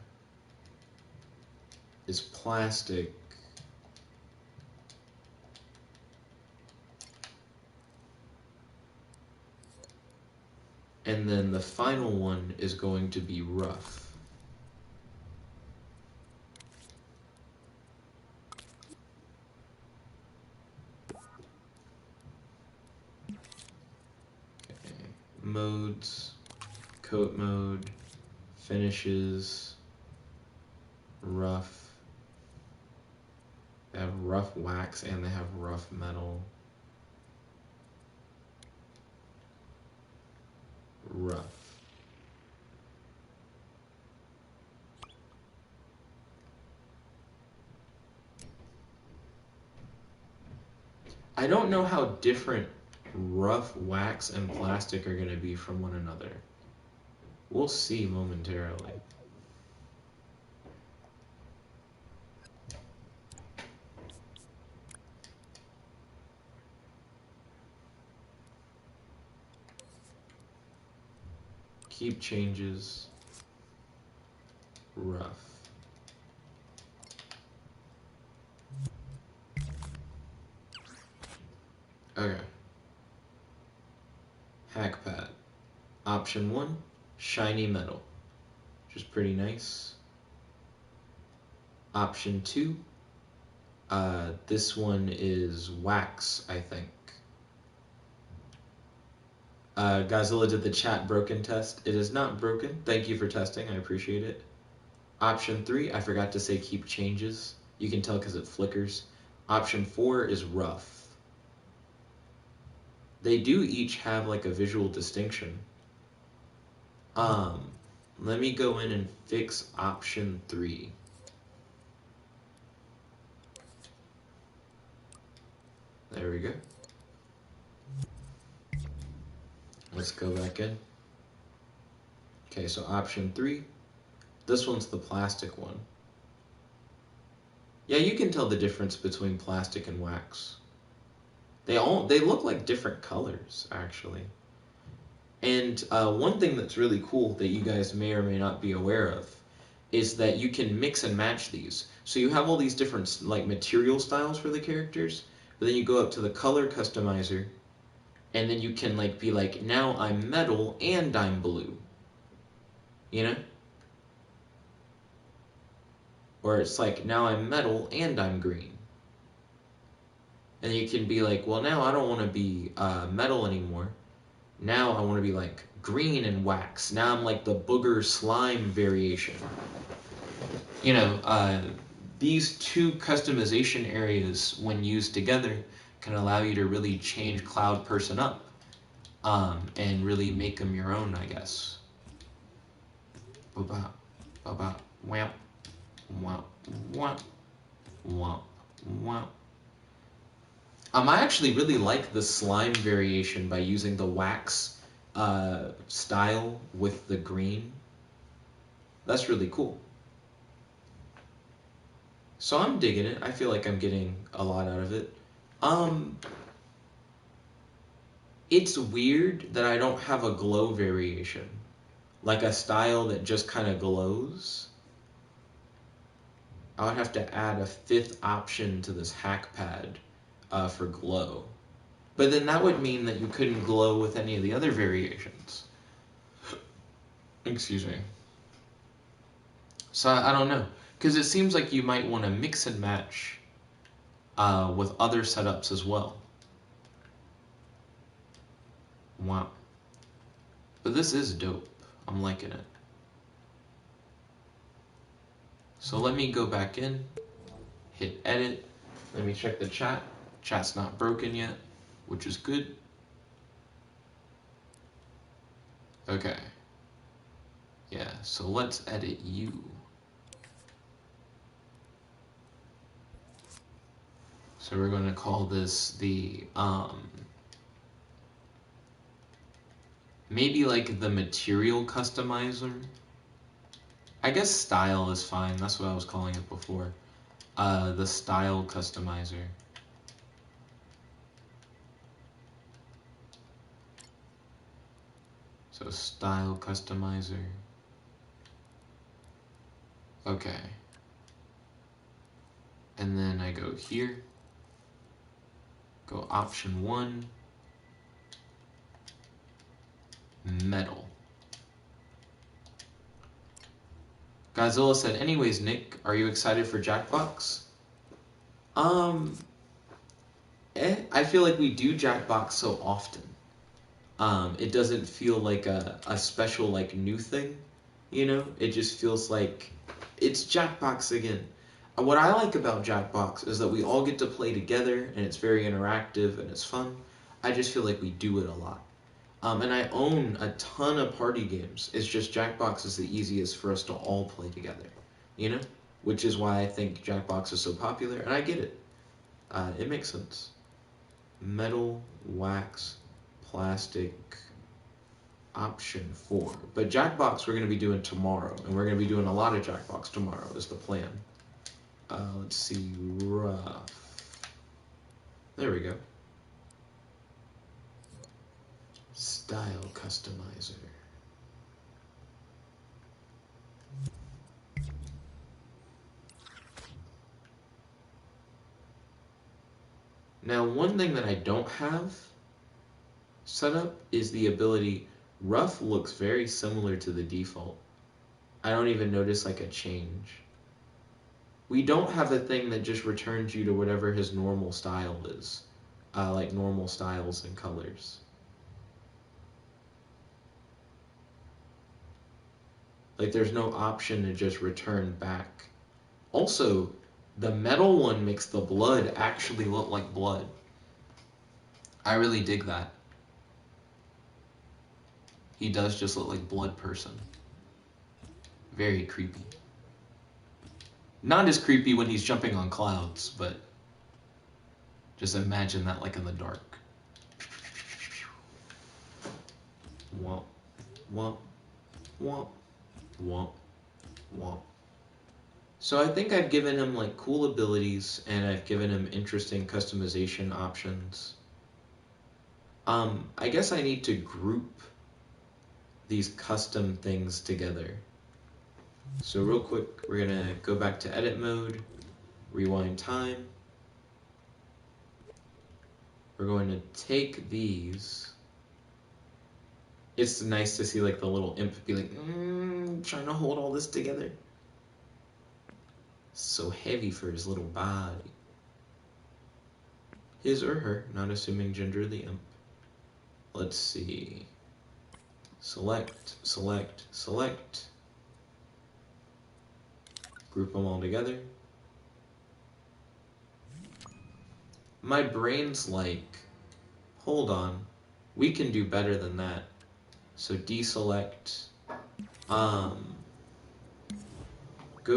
is plastic. And then the final one is going to be rough. Okay. Modes, coat mode, finishes, rough. They have rough wax and they have rough metal. Rough. I don't know how different rough wax and plastic are going to be from one another. We'll see momentarily. Keep changes. Rough. Okay. Hack pad. Option 1, shiny metal, which is pretty nice. Option 2, this one is wax, I think. Godzilla did the chat broken test. It is not broken. Thank you for testing. I appreciate it. Option 3, I forgot to say keep changes. You can tell because it flickers. Option 4 is rough. They do each have like a visual distinction. Let me go in and fix option 3. There we go. Let's go back in. Okay, so option 3. This one's the plastic one. Yeah, you can tell the difference between plastic and wax. They look like different colors, actually. And one thing that's really cool that you guys may or may not be aware of is that you can mix and match these. So you have all these different like material styles for the characters, but then you go up to the color customizer, and then you can like be like, now I'm metal and I'm blue. You know? Or it's like, now I'm metal and I'm green. And you can be like, well, now I don't want to be metal anymore. Now I want to be like green and wax. Now I'm like the booger slime variation. You know, these two customization areas, when used together, can allow you to really change Cloud Person up and really make them your own, I guess. Ba-ba, ba-ba, whamp, whamp, whamp, whamp, whamp. I actually really like the slime variation by using the wax style with the green. That's really cool. So I'm digging it. I feel like I'm getting a lot out of it. It's weird that I don't have a glow variation. Like a style that just kind of glows. I would have to add a 5th option to this hack pad for glow. But then that would mean that you couldn't glow with any of the other variations. Excuse me. So I don't know. Because it seems like you might want to mix and match with other setups as well. Wow. But this is dope. I'm liking it. So let me go back in, hit edit. Let me check the chat. Chat's not broken yet, which is good. Okay. Yeah, so let's edit you. So we're going to call this the, maybe like the material customizer. I guess style is fine. That's what I was calling it before. The style customizer. So style customizer. Okay. And then I go here. Go option 1. Metal. Godzilla said, anyways, Nick, are you excited for Jackbox? I feel like we do Jackbox so often. It doesn't feel like a special, like, new thing, you know? It just feels like it's Jackbox again. What I like about Jackbox is that we all get to play together, and it's very interactive, and it's fun. I just feel like we do it a lot. And I own a ton of party games. It's just Jackbox is the easiest for us to all play together, you know? Which is why I think Jackbox is so popular, and I get it. It makes sense. Metal, wax, plastic, option 4. But Jackbox we're going to be doing tomorrow, and we're going to be doing a lot of Jackbox tomorrow is the plan. Let's see, rough. There we go. Style customizer. Now, one thing that I don't have set up is the ability, rough looks very similar to the default. I don't even notice like a change. We don't have a thing that just returns you to whatever his normal style is, like normal styles and colors. Like there's no option to just return back. Also, the metal one makes the blood actually look like blood. I really dig that. He does just look like blood person. Very creepy. Not as creepy when he's jumping on clouds, but just imagine that like in the dark. Womp, womp, womp, womp, womp. So I think I've given him like cool abilities and I've given him interesting customization options. I guess I need to group these custom things together. So real quick, we're gonna go back to edit mode, rewind time. We're going to take these. It's nice to see like the little imp be like, trying to hold all this together. So heavy for his little body. His or her, not assuming gender of the imp. Let's see. Select, select, select. Group them all together. My brain's like, hold on, we can do better than that. So deselect, go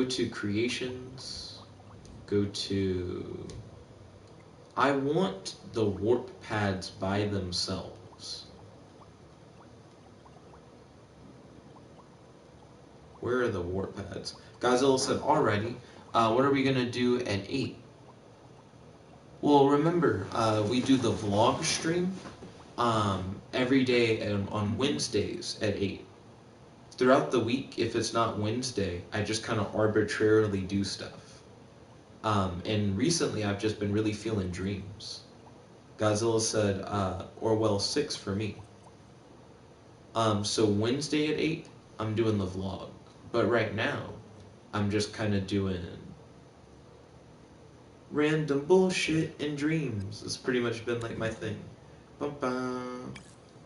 to creations, go to, I want the warp pads by themselves. Where are the warp pads? Godzilla said, alrighty, what are we gonna do at 8? Well, remember, we do the vlog stream every day on Wednesdays at 8. Throughout the week, if it's not Wednesday, I just kind of arbitrarily do stuff. And recently, I've just been really feeling dreams. Godzilla said, Orwell 6 for me. So Wednesday at 8, I'm doing the vlog. But right now, I'm just kind of doing random bullshit and dreams. It's pretty much been like my thing. Bum bum,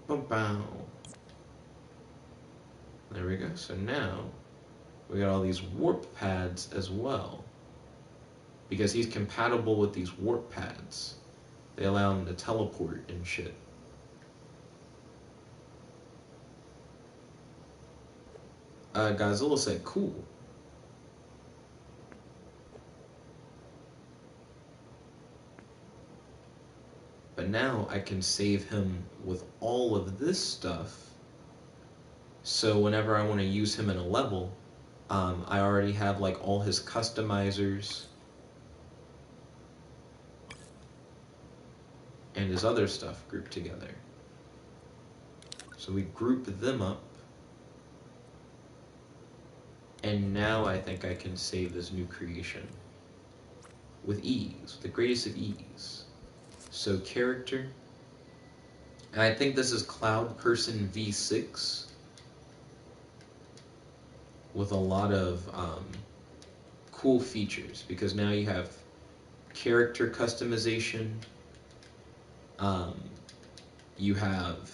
bum bum. There we go. So now we got all these warp pads as well, because he's compatible with these warp pads. They allow him to teleport and shit. Godzilla said, cool. But now I can save him with all of this stuff. So whenever I want to use him in a level, I already have like all his customizers and his other stuff grouped together. So we group them up. And now I think I can save this new creation with ease, the greatest of ease. So character, and I think this is Cloud Person V6 with a lot of cool features, because now you have character customization, you have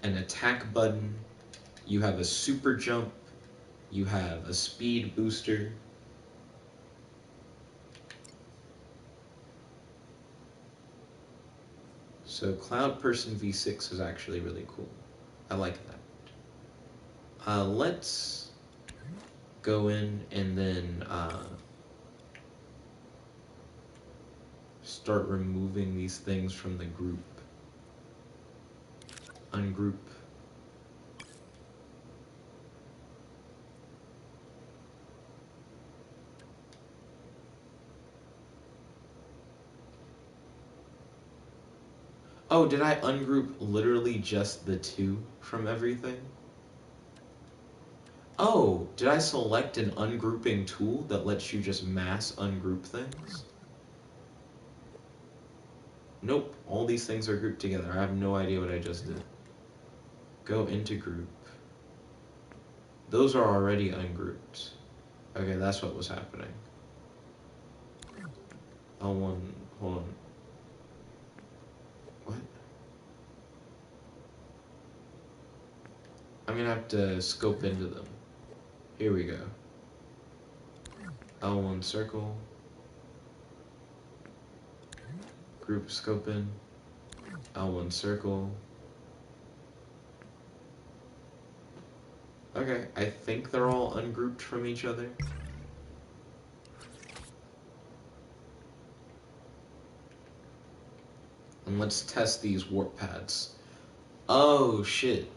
an attack button, you have a super jump, you have a speed booster. So Cloud Person V6 is actually really cool. I like that. Let's go in and then start removing these things from the group. Ungroup. Oh, did I ungroup literally just the 2 from everything? Oh, did I select an ungrouping tool that lets you just mass ungroup things? Nope, all these things are grouped together. I have no idea what I just did. Go into group. Those are already ungrouped. Okay, that's what was happening. L1, hold on. What? I'm gonna have to scope into them. Here we go. L1 circle. Group scope in. L1 circle. Okay, I think they're all ungrouped from each other. And let's test these warp pads. Oh shit.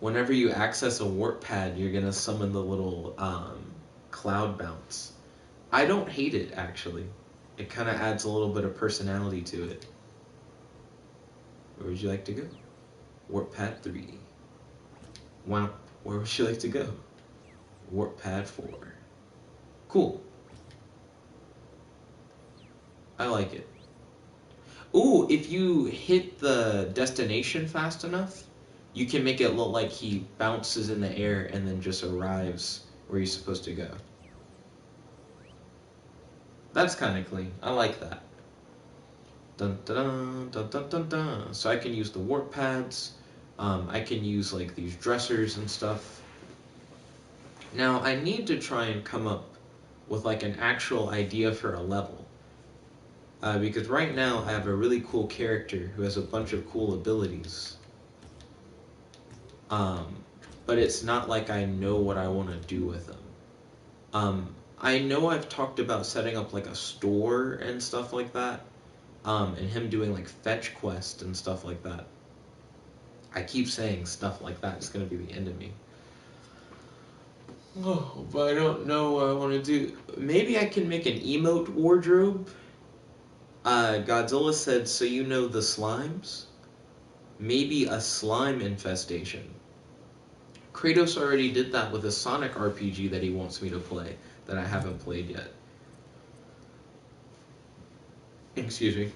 Whenever you access a warp pad, you're gonna summon the little cloud bounce. I don't hate it, actually. It kind of adds a little bit of personality to it. Where would you like to go? Warp pad 3. Wow. Where would you like to go? Warp pad 4. Cool. I like it. Ooh, if you hit the destination fast enough, you can make it look like he bounces in the air and then just arrives where he's supposed to go. That's kind of clean. I like that. Dun, dun, dun, dun, dun, dun. So I can use the warp pads. I can use like these dressers and stuff. Now I need to try and come up with like an actual idea for a level. Because right now I have a really cool character who has a bunch of cool abilities. But it's not like I know what I want to do with them. I know I've talked about setting up like a store and stuff like that. And him doing like fetch quests and stuff like that. I keep saying stuff like that. It's going to be the end of me. Oh, but I don't know what I want to do. Maybe I can make an emote wardrobe. Godzilla said, so you know the slimes? Maybe a slime infestation. Kratos already did that with a Sonic RPG that he wants me to play that I haven't played yet. Excuse me.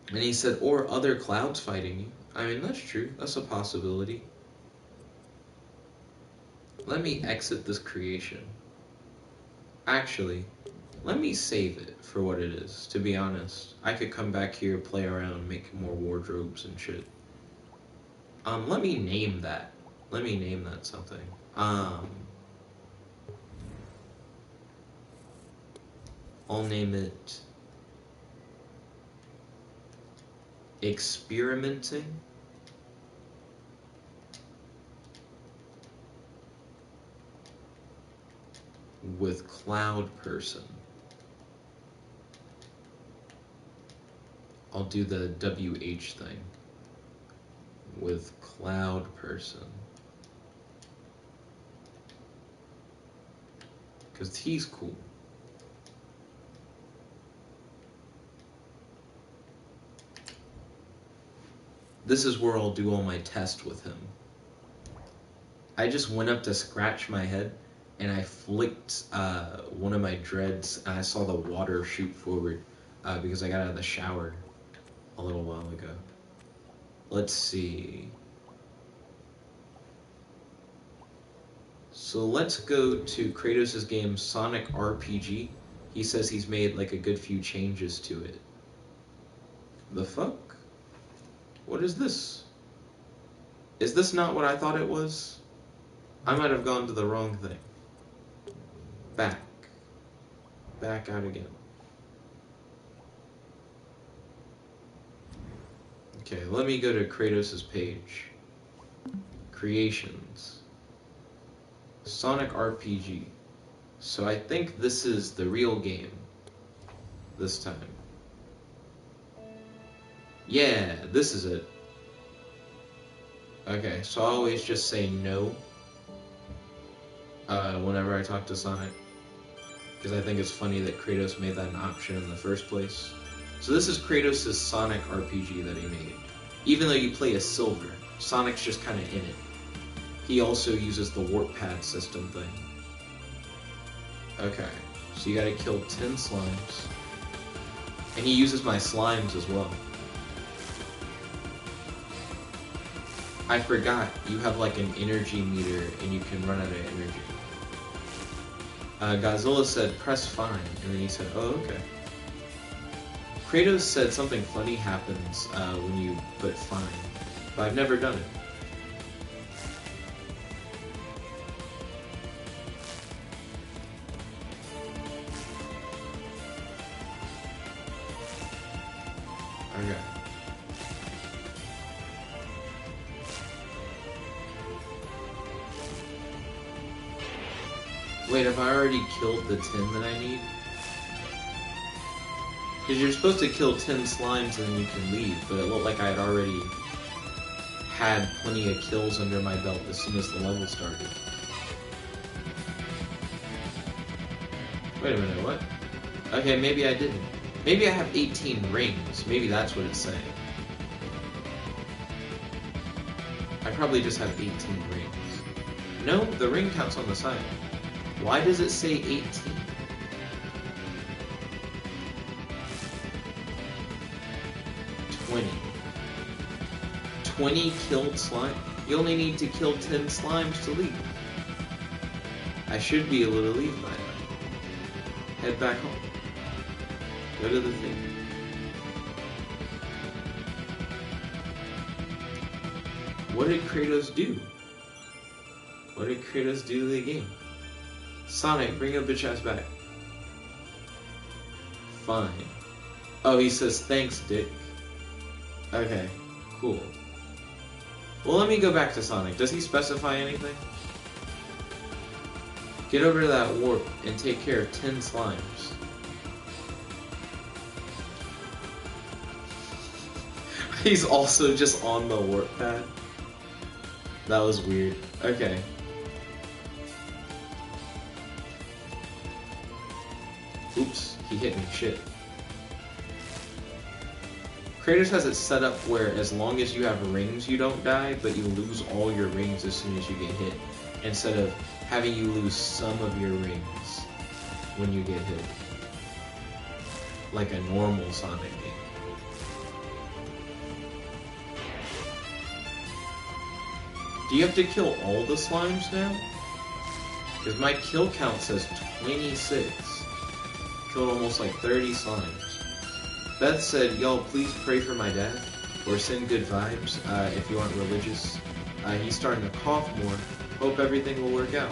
And he said, or other clouds fighting you. I mean, that's true. That's a possibility. Let me exit this creation. Actually, let me save it for what it is, to be honest. I could come back here, play around, make more wardrobes and shit. Let me name that. Let me name that something. I'll name it Experimenting with Cloud Person. I'll do the WH thing. With Cloud Person. Because he's cool. This is where I'll do all my tests with him. I just went up to scratch my head and I flicked one of my dreads and I saw the water shoot forward because I got out of the shower a little while ago. Let's see. So let's go to Kratos' game Sonic RPG. He says he's made like a good few changes to it. The fuck? What is this? Is this not what I thought it was? I might have gone to the wrong thing. Back. Back out again. Okay, let me go to Kratos' page. Creations. Sonic RPG. So I think this is the real game. This time. Yeah, this is it. Okay, so I always just say no whenever I talk to Sonic. Because I think it's funny that Kratos made that an option in the first place. So this is Kratos' Sonic RPG that he made. Even though you play as Silver, Sonic's just kind of in it. He also uses the warp pad system thing. Okay, so you gotta kill 10 slimes. And he uses my slimes as well. I forgot, you have like an energy meter and you can run out of energy. Godzilla said, press fine, and then he said, oh, okay. Kratos said something funny happens when you put fine, but I've never done it. Okay. Wait, have I already killed the 10 that I need? Because you're supposed to kill 10 slimes and then you can leave, but it looked like I had already had plenty of kills under my belt as soon as the level started. Wait a minute, what? Okay, maybe I didn't. Maybe I have 18 rings. Maybe that's what it's saying. I probably just have 18 rings. No, the ring counts on the side. Why does it say 18? 20. 20 killed slime? You only need to kill 10 slimes to leave. I should be able to leave by now. Head back home. Go to the thing. What did Kratos do? What did Kratos do to the game? Sonic, bring a bitch ass back. Fine. Oh, he says thanks, dick. Okay, cool. Well, let me go back to Sonic. Does he specify anything? Get over to that warp and take care of 10 slimes. He's also just on the warp pad. That was weird. Okay. Oops, he hit me. Shit. Kratos has it set up where as long as you have rings, you don't die, but you lose all your rings as soon as you get hit, instead of having you lose some of your rings when you get hit. Like a normal Sonic game. Do you have to kill all the slimes now? Because my kill count says 26. Killed almost like 30 slimes. Beth said, y'all please pray for my dad, or send good vibes if you aren't religious. He's starting to cough more. Hope everything will work out.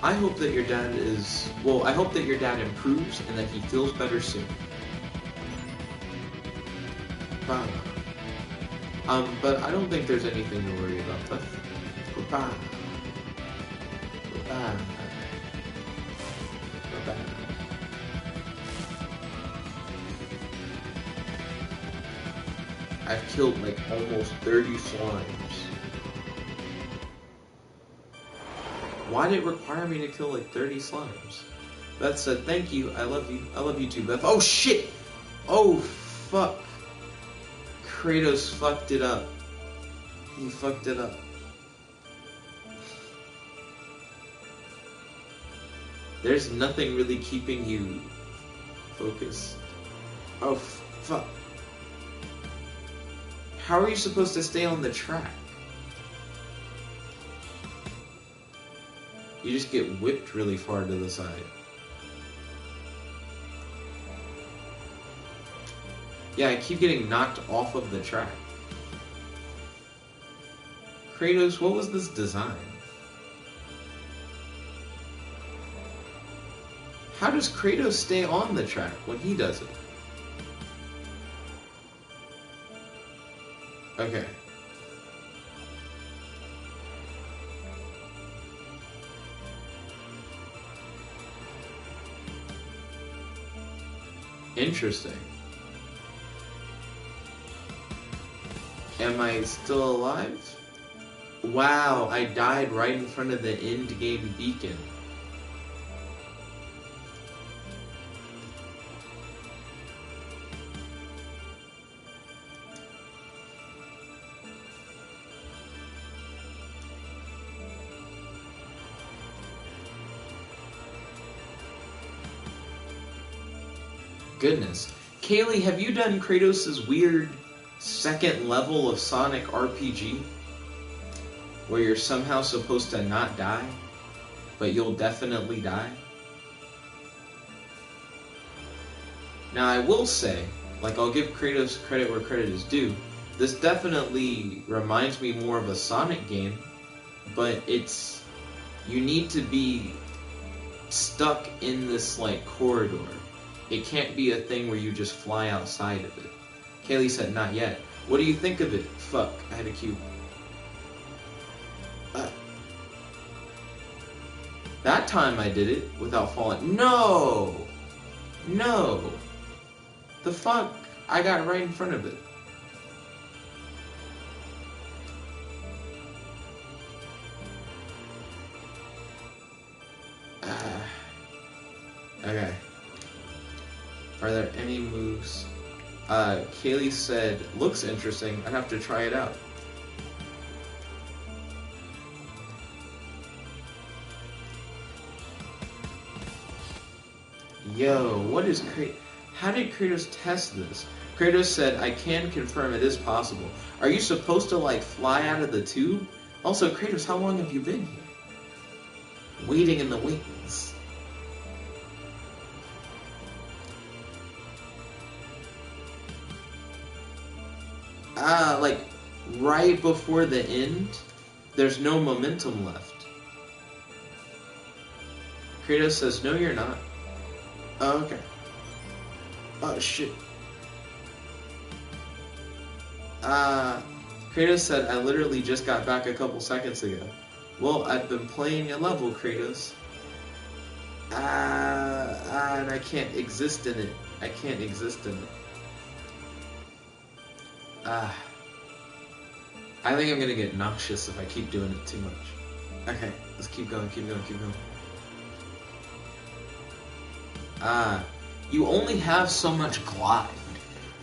I hope that your dad is... Well, I hope that your dad improves and that he feels better soon. Bye. But I don't think there's anything to worry about, Beth. Goodbye. Goodbye. Goodbye. I've killed like almost 30 slimes. Why did it require me to kill like 30 slimes? Beth said, thank you, I love you. I love you too, Beth. Oh shit! Oh fuck. Kratos fucked it up. He fucked it up. There's nothing really keeping you focused. Oh fuck. How are you supposed to stay on the track? You just get whipped really far to the side. Yeah, I keep getting knocked off of the track. Kratos, what was this design? How does Kratos stay on the track when he does it? Okay. Interesting. Am I still alive? Wow, I died right in front of the end game beacon. Goodness. Kaylee, have you done Kratos' weird second level of Sonic RPG? Where you're somehow supposed to not die, but you'll definitely die? Now I will say, like, I'll give Kratos credit where credit is due. This definitely reminds me more of a Sonic game, but it's... you need to be stuck in this, like, corridor. It can't be a thing where you just fly outside of it. Kaylee said, not yet. What do you think of it? Fuck, I had a cube. That time I did it without falling. No! No! The fuck? I got right in front of it. Okay. Are there any moves? Kaylee said, looks interesting. I'd have to try it out. Yo, what is Kratos? How did Kratos test this? Kratos said, I can confirm it is possible. Are you supposed to, like, fly out of the tube? Also, Kratos, how long have you been here? Waiting in the wings. Like, right before the end, there's no momentum left. Kratos says, no, you're not. Oh, okay. Oh, shit. Kratos said, I literally just got back a couple seconds ago. Well, I've been playing a level, Kratos. And I can't exist in it. I can't exist in it. I think I'm gonna get nauseous if I keep doing it too much. Okay, let's keep going, keep going, keep going. You only have so much glide.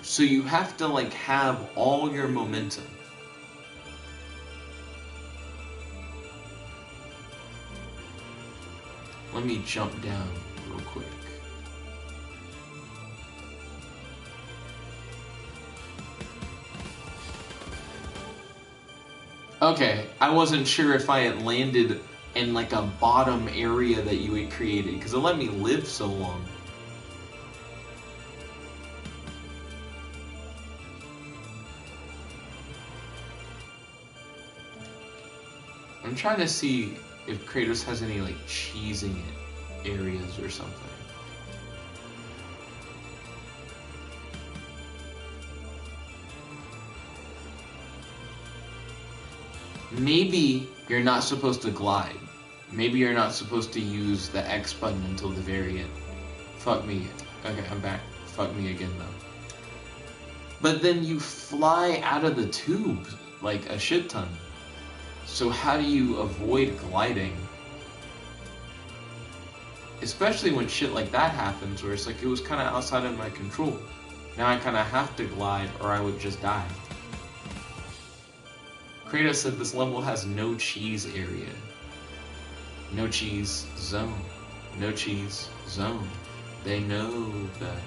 So you have to, like, have all your momentum. Let me jump down real quick. Okay, I wasn't sure if I had landed in, like, a bottom area that you had created, because it let me live so long. I'm trying to see if Kratos has any, like, cheesing areas or something. Maybe you're not supposed to glide. Maybe you're not supposed to use the X button until the very end. Fuck me. Okay, I'm back. Fuck me again, though. But then you fly out of the tube like a shit ton. So how do you avoid gliding? Especially when shit like that happens, where it's like it was kind of outside of my control. Now I kind of have to glide or I would just die. Kratos said this level has no cheese area. No cheese zone. No cheese zone. They know that.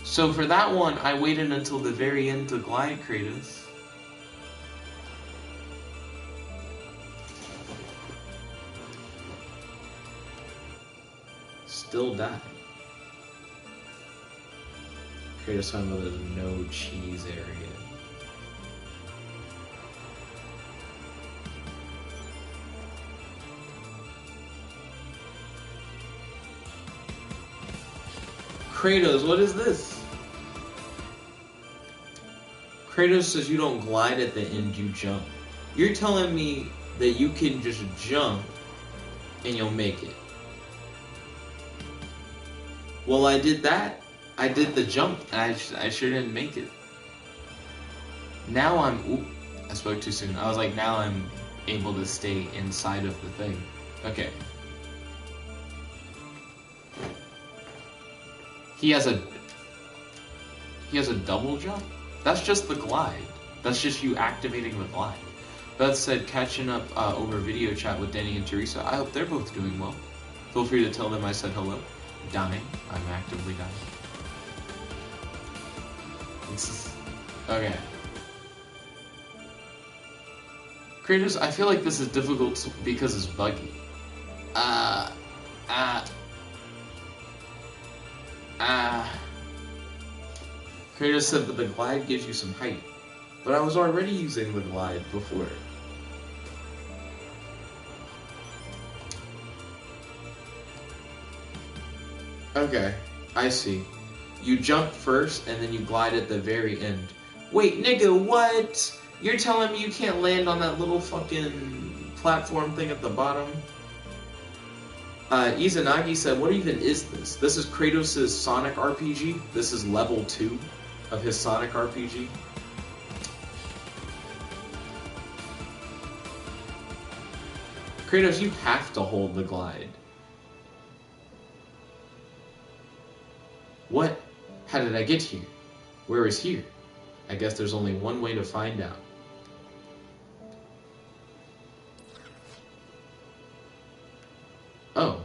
So for that one, I waited until the very end to glide, Kratos. Still died. Kratos found that there's no cheese area. Kratos, what is this? Kratos says you don't glide at the end, you jump. You're telling me that you can just jump and you'll make it. Well, I did that. I did the jump and I sure didn't make it. Now I'm... I spoke too soon. I was like, now I'm able to stay inside of the thing. Okay. He has a double jump? That's just the glide. That's just you activating the glide. Beth said, catching up over video chat with Danny and Teresa. I hope they're both doing well. Feel free to tell them I said hello. Dying. I'm actively dying. This is... Okay. Kratos, I feel like this is difficult because it's buggy. Kratos said that the glide gives you some height, but I was already using the glide before. Okay, I see. You jump first, and then you glide at the very end. Wait, nigga, what? You're telling me you can't land on that little fucking platform thing at the bottom? Izanagi said, what even is this? This is Kratos' Sonic RPG? This is level 2 of his Sonic RPG? Kratos, you have to hold the glide. What? How did I get here? Where is here? I guess there's only one way to find out. Oh.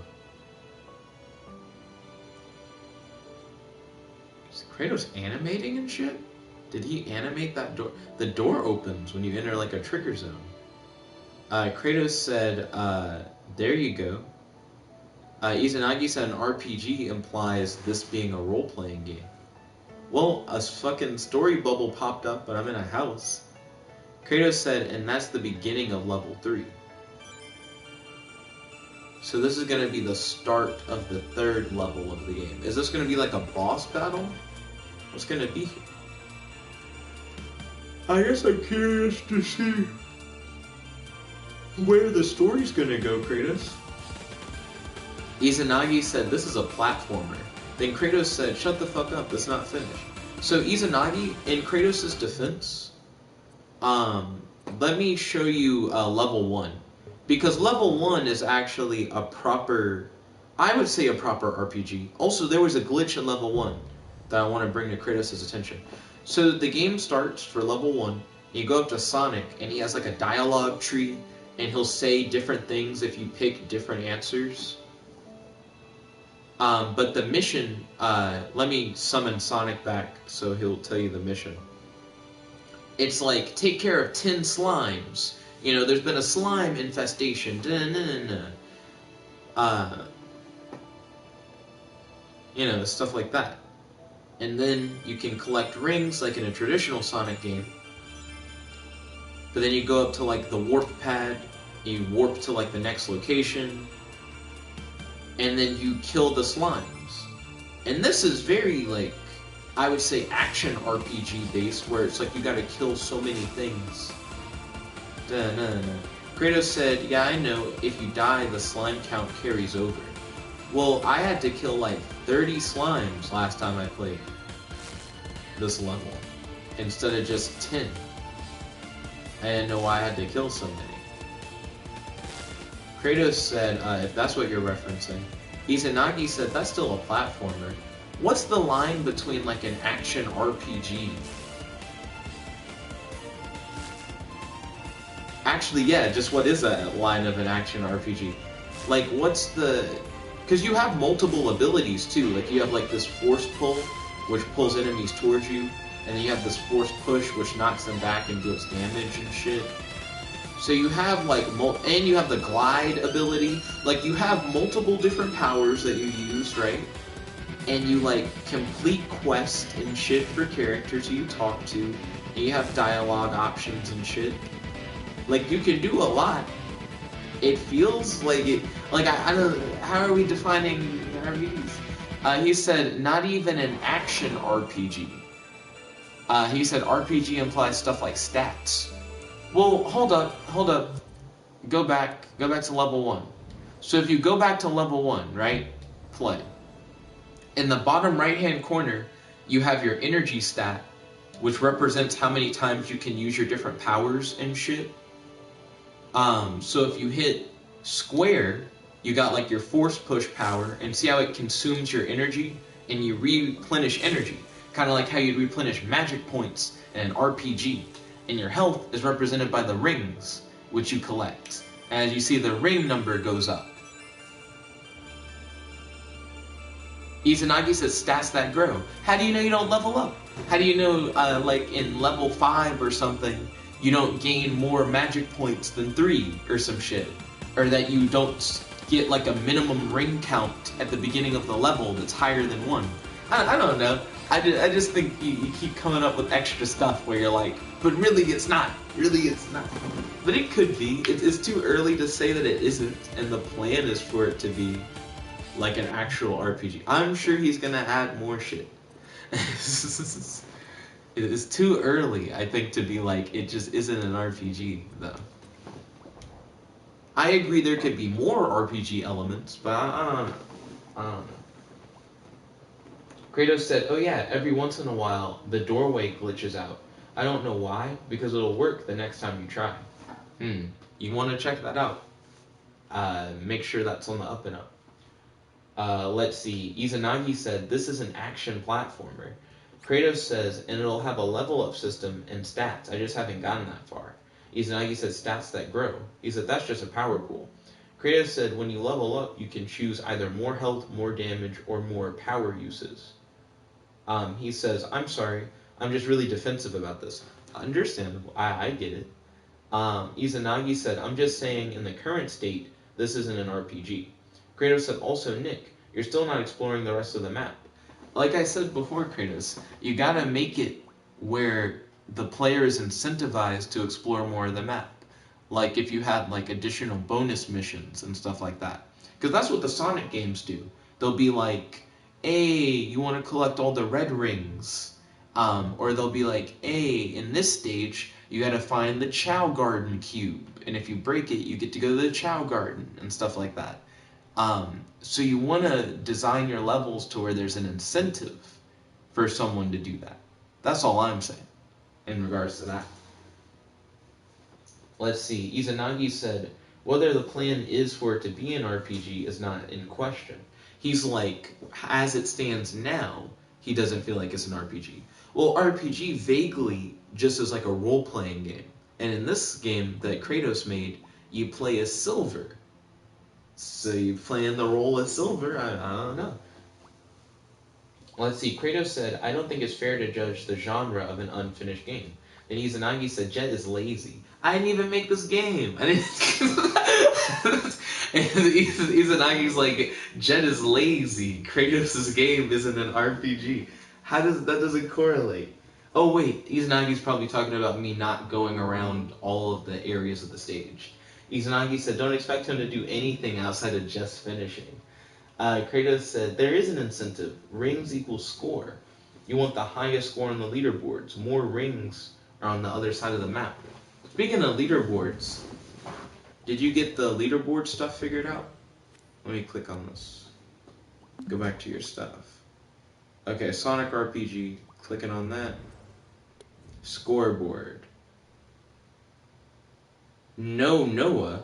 Is Kratos animating and shit? Did he animate that door? The door opens when you enter like a trigger zone. Kratos said, there you go. Izanagi said an RPG implies this being a role-playing game. Well, a fucking story bubble popped up, but I'm in a house. Kratos said, and that's the beginning of level 3. So this is going to be the start of the 3rd level of the game. Is this going to be like a boss battle? What's going to be here? I guess I'm curious to see where the story's going to go, Kratos. Izanagi said, this is a platformer. Then Kratos said, shut the fuck up, it's not finished. So Izanagi, in Kratos' defense, let me show you level 1. Because level 1 is actually a proper, I would say a proper RPG. Also, there was a glitch in level 1 that I want to bring to Kratos' attention. So the game starts for level 1, you go up to Sonic, and he has like a dialogue tree, and he'll say different things if you pick different answers. But the mission, let me summon Sonic back so he'll tell you the mission. It's like, take care of 10 slimes. You know, there's been a slime infestation. You know, stuff like that. And then you can collect rings like in a traditional Sonic game. But then you go up to like the warp pad, you warp to like the next location, and then you kill the slimes. And this is very, like, I would say action RPG based, where it's like you gotta kill so many things. Kratos said, yeah, I know, if you die, the slime count carries over. Well, I had to kill like 30 slimes last time I played this level, instead of just 10. I didn't know why I had to kill so many. Kratos said, if that's what you're referencing. Izanagi said, that's still a platformer. What's the line between like an action RPG? Actually, yeah, just what is a line of an action RPG? Like, what's the... Because you have multiple abilities too. Like, you have like this force pull, which pulls enemies towards you. And then you have this force push, which knocks them back and deals damage and shit. So you have like, and you have the glide ability. Like, you have multiple different powers that you use, right? And you like complete quests and shit for characters you talk to. And you have dialogue options and shit. Like, you can do a lot. It feels like it, like, I don't, how are we defining RPGs? He said, not even an action RPG. He said RPG implies stuff like stats. Well, hold up. Go back to level 1. So if you go back to level 1, right? Play. In the bottom right-hand corner, you have your energy stat, which represents how many times you can use your different powers and shit. So if you hit square, you got like your force push power, and see how it consumes your energy, and you replenish energy. Kind of like how you'd replenish magic points in an RPG. And your health is represented by the rings, which you collect. As you see, the ring number goes up. Izanagi says stats that grow. How do you know you don't level up? How do you know, like in level 5 or something, you don't gain more magic points than 3 or some shit? Or that you don't get like a minimum ring count at the beginning of the level that's higher than 1? I don't know. I just think you keep coming up with extra stuff where you're like, but really it's not. Really it's not. But it could be. It's too early to say that it isn't, and the plan is for it to be like an actual RPG. I'm sure he's gonna add more shit. It's too early, I think, to be like, it just isn't an RPG, though. I agree there could be more RPG elements, but I don't know. Kratos said, oh yeah, every once in a while, the doorway glitches out. I don't know why, because it'll work the next time you try. You want to check that out. Make sure that's on the up and up. Let's see. Izanagi said, this is an action platformer. Kratos says, and it'll have a level up system and stats. I just haven't gotten that far. Izanagi said, stats that grow. He said, that's just a power pool. Kratos said, when you level up, you can choose either more health, more damage, or more power uses. He says, I'm sorry, I'm just really defensive about this. Understandable. I get it. Izanagi said, I'm just saying in the current state, this isn't an RPG. Kratos said, also, Nick, you're still not exploring the rest of the map. Like I said before, Kratos, you gotta make it where the player is incentivized to explore more of the map. Like if you had like additional bonus missions and stuff like that. Because that's what the Sonic games do. They'll be like, hey, you want to collect all the red rings. Or they'll be like, hey, in this stage, you gotta find the Chow Garden cube. And if you break it, you get to go to the Chow Garden and stuff like that. So you want to design your levels to where there's an incentive for someone to do that. That's all I'm saying in regards to that. Let's see. Izanagi said, whether the plan is for it to be an RPG is not in question. He's like, as it stands now, he doesn't feel like it's an RPG. Well, RPG vaguely just is like a role-playing game. And in this game that Kratos made, you play as Silver. So you play in the role as Silver? I don't know. Let's see. Kratos said, I don't think it's fair to judge the genre of an unfinished game. And Izanagi said, Jet is lazy. I didn't even make this game. And Izanagi's like, Jet is lazy. Kratos' game isn't an RPG. How does that doesn't correlate? Oh wait, Izanagi's probably talking about me not going around all of the areas of the stage. Izanagi said, don't expect him to do anything outside of just finishing. Kratos said, there is an incentive. Rings equals score. You want the highest score on the leaderboards. More rings are on the other side of the map. Speaking of leaderboards, did you get the leaderboard stuff figured out? Let me click on this. Go back to your stuff. Okay, Sonic RPG. Clicking on that. Scoreboard. No Noah.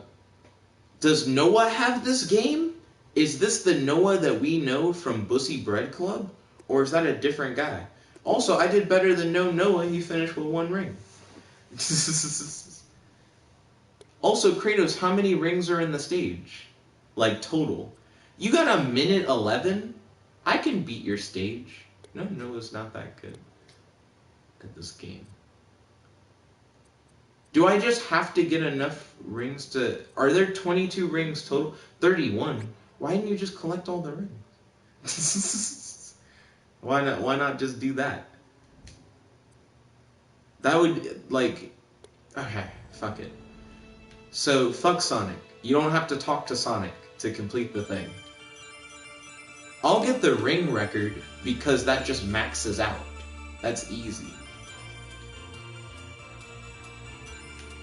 Does Noah have this game? Is this the Noah that we know from Bussy Bread Club? Or is that a different guy? Also, I did better than No Noah. He finished with 1 ring. Also, Kratos, how many rings are in the stage? Like, total. You got a minute 11? I can beat your stage. No Noah's not that good at this game. Do I just have to get enough rings to... Are there 22 rings total? 31. Why didn't you just collect all the rings? Why not just do that? That would, like... Okay, fuck it. So, fuck Sonic. You don't have to talk to Sonic to complete the thing. I'll get the ring record because that just maxes out. That's easy.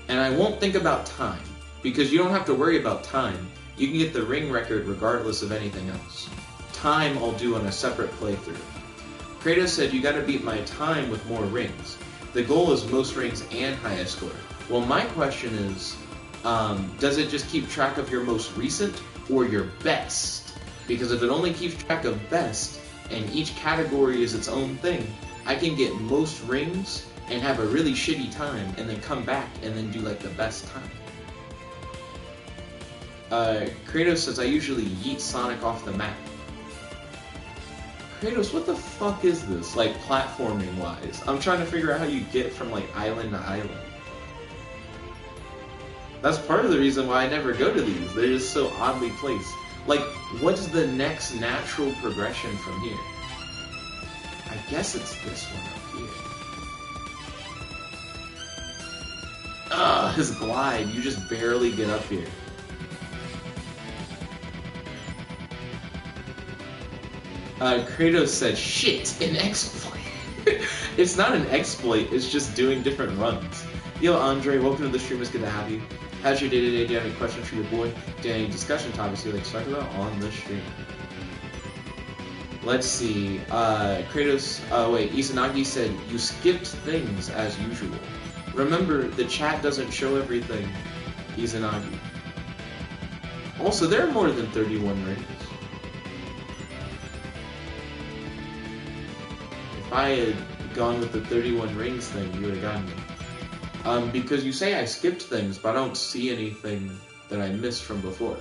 And I won't think about time, because you don't have to worry about time. You can get the ring record regardless of anything else. Time I'll do on a separate playthrough. Kratos said, you gotta beat my time with more rings. The goal is most rings and highest score. Well, my question is, does it just keep track of your most recent or your best? Because if it only keeps track of best, and each category is its own thing, I can get most rings and have a really shitty time, and then come back and then do like the best time. Kratos says, I usually yeet Sonic off the map. Kratos, what the fuck is this? Like, platforming-wise. I'm trying to figure out how you get from, like, island to island. That's part of the reason why I never go to these. They're just so oddly placed. Like, what's the next natural progression from here? I guess it's this one up here. Ugh, his glide. You just barely get up here. Kratos said, shit, an exploit. It's not an exploit, it's just doing different runs. Yo, Andre, welcome to the stream. It's good to have you. How's your day today? Do you have any questions for your boy? Do you have any discussion topics you'd like to talk about on the stream? Let's see. Kratos, wait, Izanagi said, you skipped things as usual. Remember, the chat doesn't show everything, Izanagi. Also, there are more than 31 rings. If I had gone with the 31 rings thing, you would have gotten me. Because you say I skipped things, but I don't see anything that I missed from before.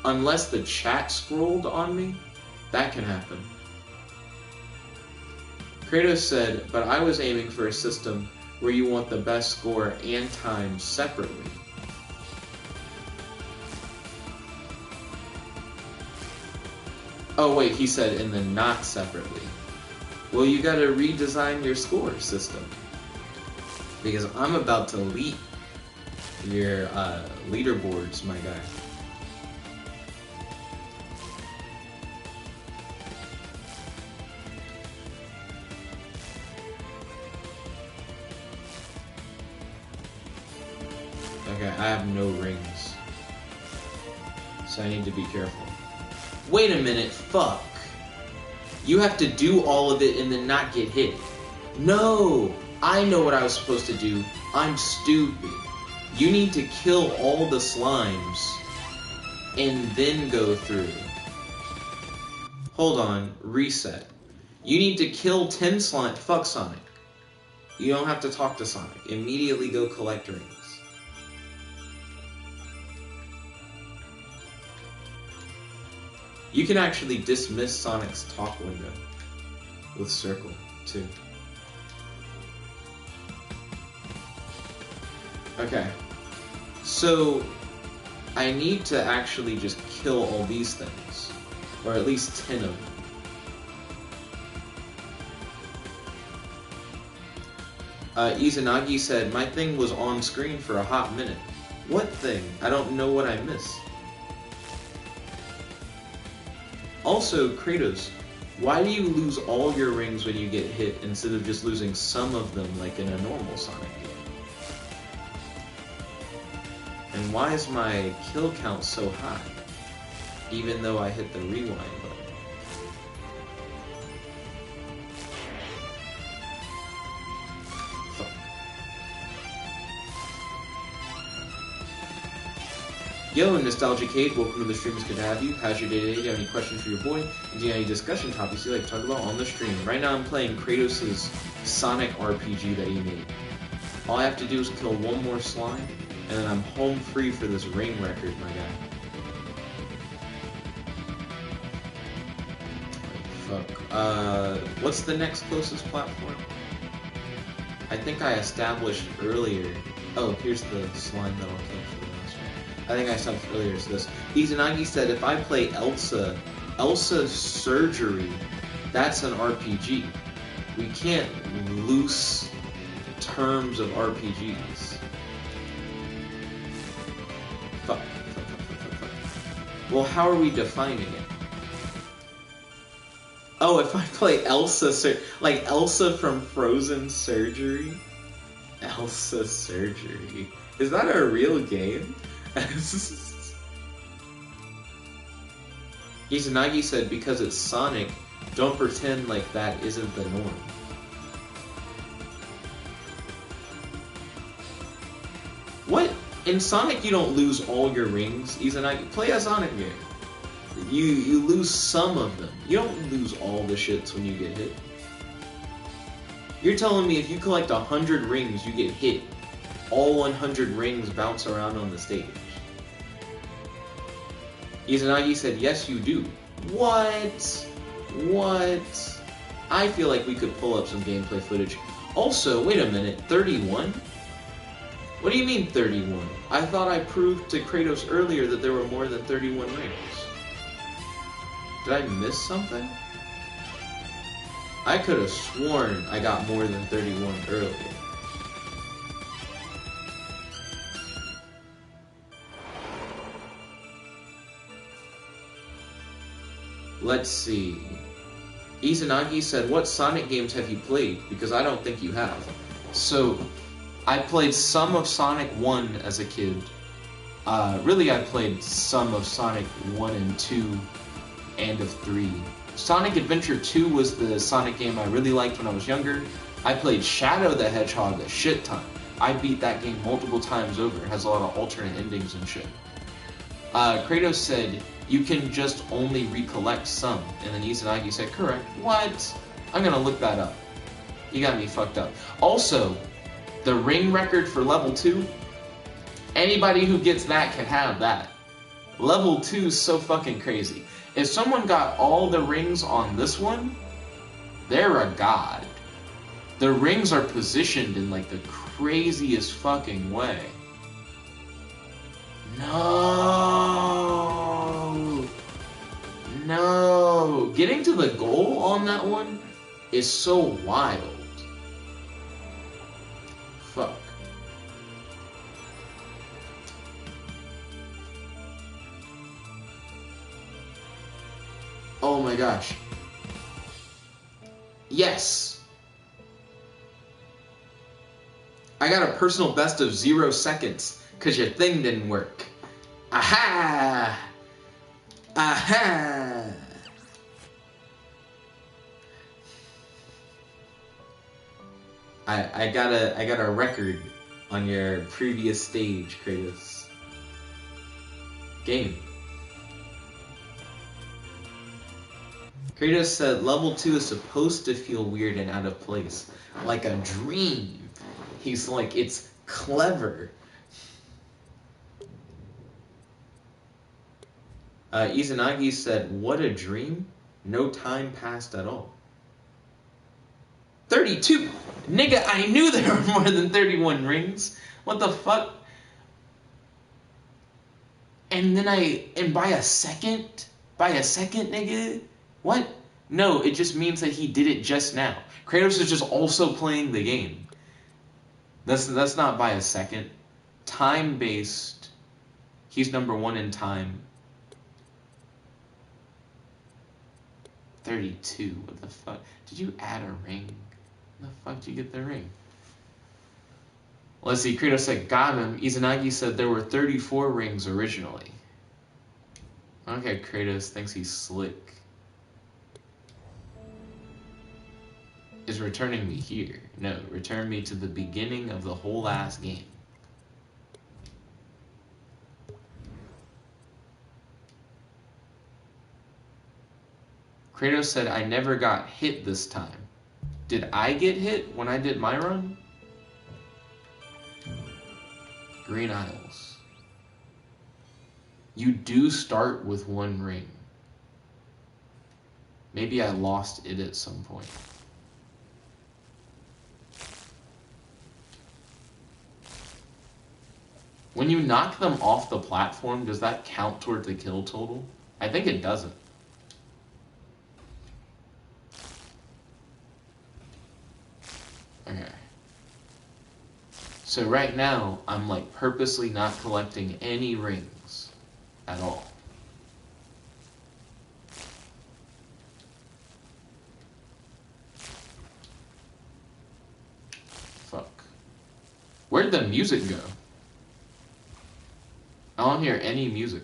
Unless the chat scrolled on me, that can happen. Kratos said, but I was aiming for a system where you want the best score and time separately. Oh wait, he said, and then not separately. Well, you gotta redesign your score system. Because I'm about to leak your leaderboards, my guy. Okay, I have no rings. So I need to be careful. Wait a minute, fuck. You have to do all of it and then not get hit. No! I know what I was supposed to do. I'm stupid. You need to kill all the slimes and then go through. Hold on, reset. You need to kill 10 slime. Fuck Sonic. You don't have to talk to Sonic. Immediately go collect rings. You can actually dismiss Sonic's talk window with circle, too. Okay, so I need to actually just kill all these things, or at least 10 of them. Izanagi said, my thing was on screen for a hot minute. What thing? I don't know what I missed. Also, Kratos, why do you lose all your rings when you get hit instead of just losing some of them like in a normal Sonic game? And why is my kill count so high, even though I hit the rewind button? Fuck. Yo, Nostalgia Kate, welcome to the stream. It's good to have you. How's your day today? Do you have any questions for your boy? And do you have any discussion topics you'd like to talk about on the stream? Right now I'm playing Kratos' Sonic RPG that he made. All I have to do is kill one more slime, and then I'm home free for this ring record, my guy. Fuck. What's the next closest platform? I think I established earlier. Oh, here's the slime that I'll kill for the last one. I think I established earlier is this. Izanagi said if I play Elsa's Surgery, that's an RPG. We can't loose terms of RPGs. Fuck. Well, how are we defining it? Oh, if I play Elsa, like Elsa from Frozen Surgery? Elsa Surgery. Is that a real game? Izanagi said because it's Sonic, don't pretend like that isn't the norm. What? In Sonic you don't lose all your rings. Izanagi, play a Sonic game. You lose some of them. You don't lose all the shits when you get hit. You're telling me if you collect 100 rings, you get hit. All 100 rings bounce around on the stage. Izanagi said, yes, you do. What? What? I feel like we could pull up some gameplay footage. Also, wait a minute, 31? What do you mean 31? I thought I proved to Kratos earlier that there were more than 31 rings. Did I miss something? I could have sworn I got more than 31 earlier. Let's see. Izanagi said, what Sonic games have you played? Because I don't think you have. So, I played some of Sonic 1 as a kid. Really, I played some of Sonic 1 and 2 and of 3. Sonic Adventure 2 was the Sonic game I really liked when I was younger. I played Shadow the Hedgehog a shit ton. I beat that game multiple times over. It has a lot of alternate endings and shit. Kratos said, you can just only recollect some. And then Izanagi said, correct. What? I'm gonna look that up. You got me fucked up. Also, the ring record for level 2, anybody who gets that can have that. Level 2 is so fucking crazy. If someone got all the rings on this one, they're a god. The rings are positioned in like the craziest fucking way. No. No. Getting to the goal on that one is so wild. Fuck. Oh my gosh. Yes. I got a personal best of 0 seconds because your thing didn't work. Aha! Aha! I got a record on your previous stage, Kratos. Game. Kratos said level 2 is supposed to feel weird and out of place, like a dream. He's like, it's clever. Izanagi said, what a dream? No time passed at all. 32! Nigga, I knew there were more than 31 rings. What the fuck? And by a second? By a second, nigga? What? No, it just means that he did it just now. Kratos is just also playing the game. That's not by a second. Time-based. He's number 1 in time. 32. What the fuck? Did you add a ring? When the fuck did you get the ring? Let's see. Kratos said, got him. Izanagi said there were 34 rings originally. Okay, Kratos thinks he's slick. Is returning me here. No, return me to the beginning of the whole ass game. Kratos said, I never got hit this time. Did I get hit when I did my run? Green Isles. You do start with 1 ring. Maybe I lost it at some point. When you knock them off the platform, does that count toward the kill total? I think it doesn't. Okay. So right now, I'm like purposely not collecting any rings at all. Fuck. Where'd the music go? I don't hear any music.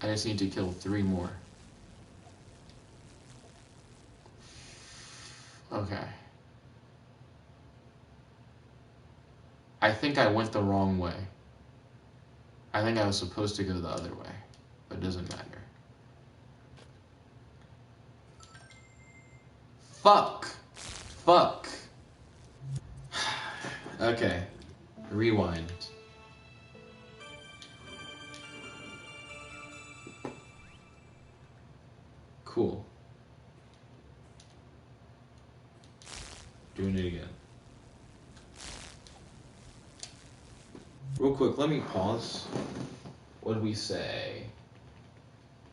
I just need to kill 3 more. Okay. I think I went the wrong way. I think I was supposed to go the other way, but it doesn't matter. Fuck. Fuck. Okay. Rewind. Cool. Doing it again. Real quick, let me pause. What did we say?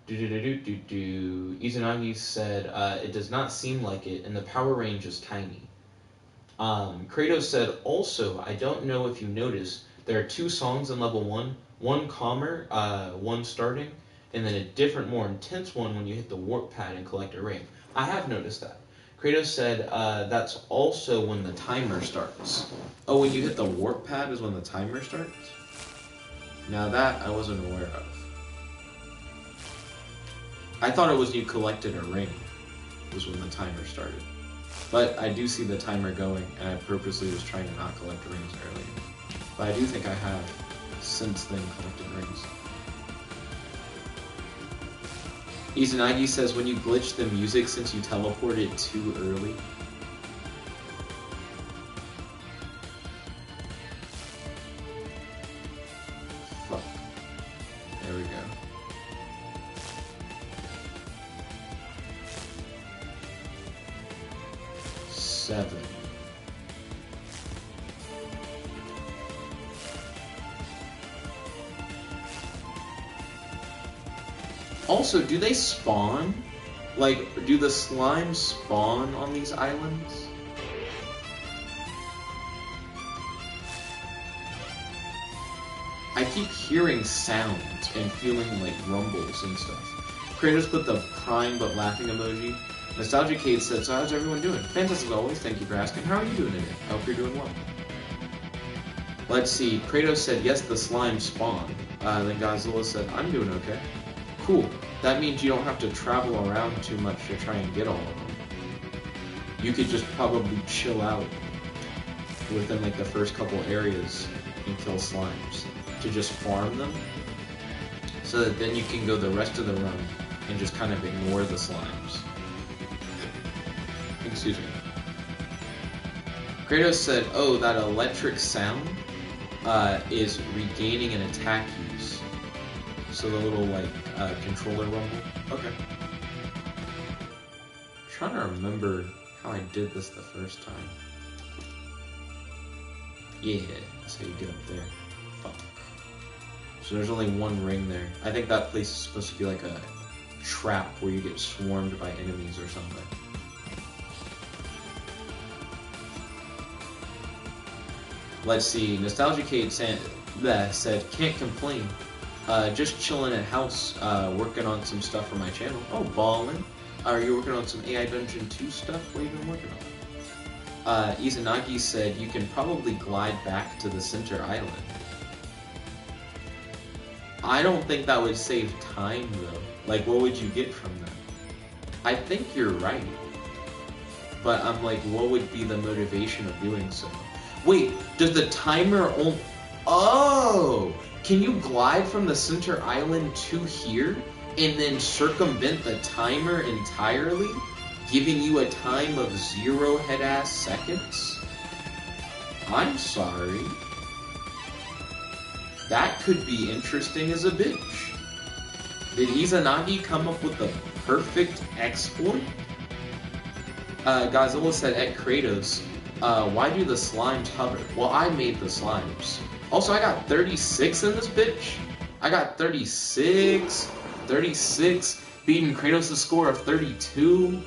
Izanagi said, it does not seem like it, and the power range is tiny. Kratos said, also, I don't know if you noticed, there are 2 songs in level 1, one calmer, one starting, and then a different, more intense one when you hit the warp pad and collect a ring. I have noticed that. Kratos said, that's also when the timer starts. Oh, when you hit the warp pad is when the timer starts? Now that I wasn't aware of. I thought it was you collected a ring was when the timer started. But I do see the timer going, and I purposely was trying to not collect rings earlier. But I do think I have, since then, collected rings. Izanagi says, when you glitch the music since you teleported too early. Fuck. There we go. Seven. Also, do they spawn? Like, do the slimes spawn on these islands? I keep hearing sounds and feeling like rumbles and stuff. Kratos put the crying but laughing emoji. Nostalgia Kate said, so how's everyone doing? Fantastic as always, thank you for asking. How are you doing today? I hope you're doing well. Let's see, Kratos said, yes, the slimes spawn. Then Godzilla said, I'm doing okay. Cool. That means you don't have to travel around too much to try and get all of them. You could just probably chill out within like the first couple areas and kill slimes to just farm them, so that then you can go the rest of the run and just kind of ignore the slimes. Excuse me. Kratos said, oh, that electric sound is regaining an attack use. So the little, like, controller rumble. Okay. I'm trying to remember how I did this the first time. Yeah, that's how you get up there. Fuck. So there's only one ring there. I think that place is supposed to be like a trap where you get swarmed by enemies or something. Let's see, Nostalgia Kate said, can't complain. Just chilling at house, working on some stuff for my channel. Oh, ballin'. Are you working on some AI Dungeon 2 stuff? What have you been working on? Izanagi said, you can probably glide back to the center island. I don't think that would save time, though. Like, what would you get from that? I think you're right. But I'm like, what would be the motivation of doing so? Wait, does the timer only... Oh! Can you glide from the center island to here and then circumvent the timer entirely, giving you a time of 0 head-ass seconds? I'm sorry. That could be interesting as a bitch. Did Izanagi come up with the perfect exploit? Godzilla said at Kratos, why do the slimes hover? Well, I made the slimes. Also, I got 36 in this bitch. I got 36, beating Kratos' score of 32.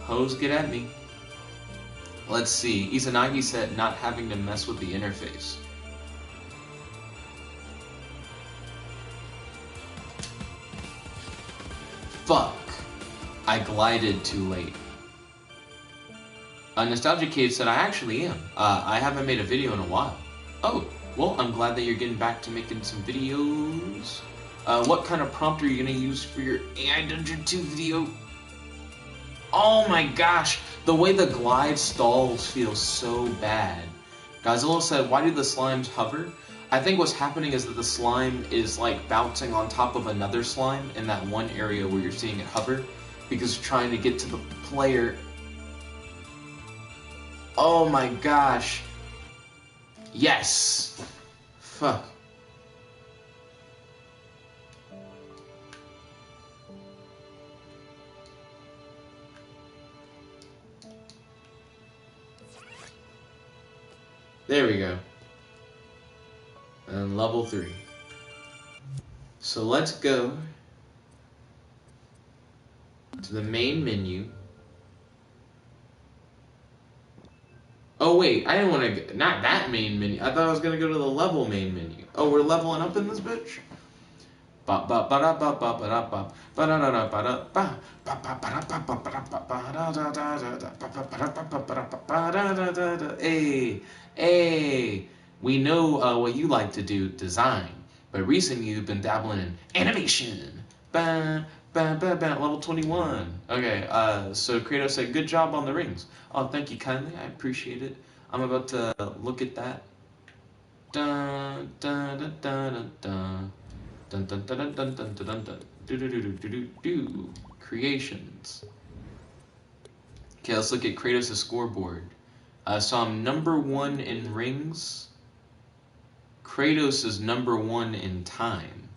Hoes, get at me. Let's see. Izanagi said not having to mess with the interface. Fuck. I glided too late. Nostalgia Cave said, I actually am. I haven't made a video in a while. Oh, well, I'm glad that you're getting back to making some videos. What kind of prompt are you going to use for your AI Dungeon 2 video? Oh my gosh, the way the glide stalls feels so bad. Godzilla said, why do the slimes hover? I think what's happening is that the slime is like bouncing on top of another slime in that one area where you're seeing it hover, because it's trying to get to the player. Oh my gosh. Yes. Fuck. There we go. And level 3. So let's go to the main menu. Oh wait, I didn't want to, not that main menu. I thought I was going to go to the level main menu. Oh, we're leveling up in this bitch? Hey, we know what you like to do, design. But recently you've been dabbling in animation. Level 21. Okay, so Kratos said, good job on the rings. Oh, thank you kindly. I appreciate it. I'm about to look at that. Dun, dun, dun, dun, dun, dun, dun, dun, dun, dun, dun, dun, dun. Do, do, do, do, do, do, do. Creations. Okay, let's look at Kratos' scoreboard. So I'm number 1 in rings. Kratos is number 1 in time.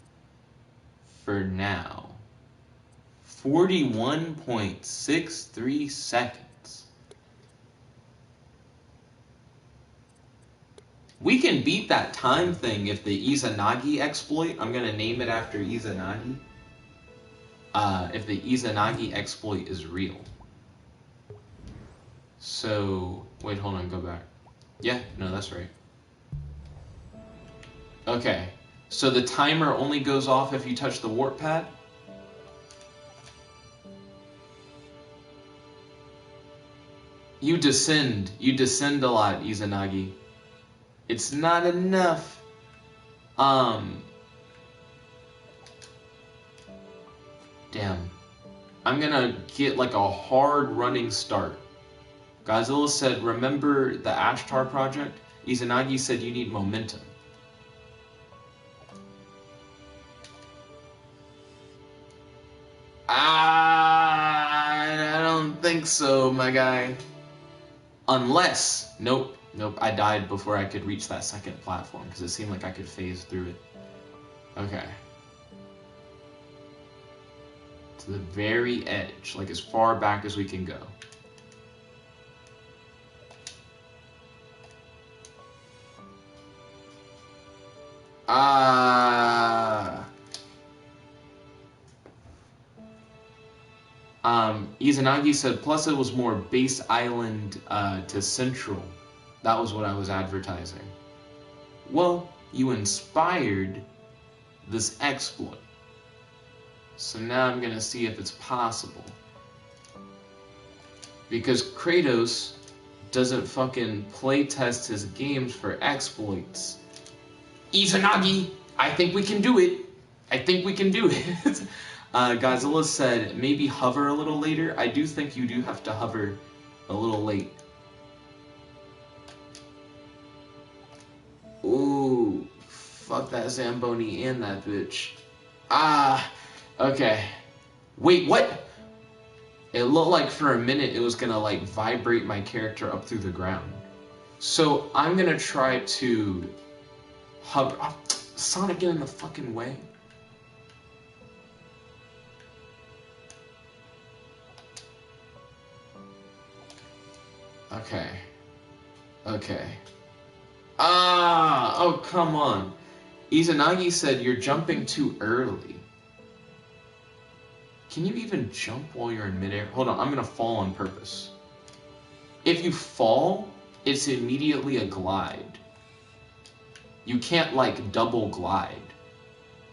For now. 41.63 seconds. We can beat that time thing if the Izanagi exploit, I'm going to name it after Izanagi, if the Izanagi exploit is real. So, wait, hold on, go back. Yeah, no, that's right. Okay, so the timer only goes off if you touch the warp pad? You descend a lot, Izanagi. It's not enough. Damn. I'm gonna get like a hard running start. Godzilla said, remember the Ashtar project? Izanagi said you need momentum. I don't think so, my guy. Unless, nope, I died before I could reach that second platform because it seemed like I could phase through it. Okay. To the very edge, like as far back as we can go. Izanagi said, plus it was more base island to central. That was what I was advertising. Well, you inspired this exploit. So now I'm gonna see if it's possible. Because Kratos doesn't fucking playtest his games for exploits. Izanagi, I think we can do it. I think we can do it. Godzilla said, maybe hover a little later. I do think you do have to hover a little late. Ooh, fuck that Zamboni and that bitch. Okay. Wait, what? It looked like for a minute it was gonna like vibrate my character up through the ground. So I'm gonna try to hover. Oh, Sonic, get in the fucking way. Okay. Okay. Oh, come on. Izanagi said you're jumping too early. Can you even jump while you're in midair? Hold on, I'm gonna fall on purpose. If you fall, it's immediately a glide. You can't like double glide.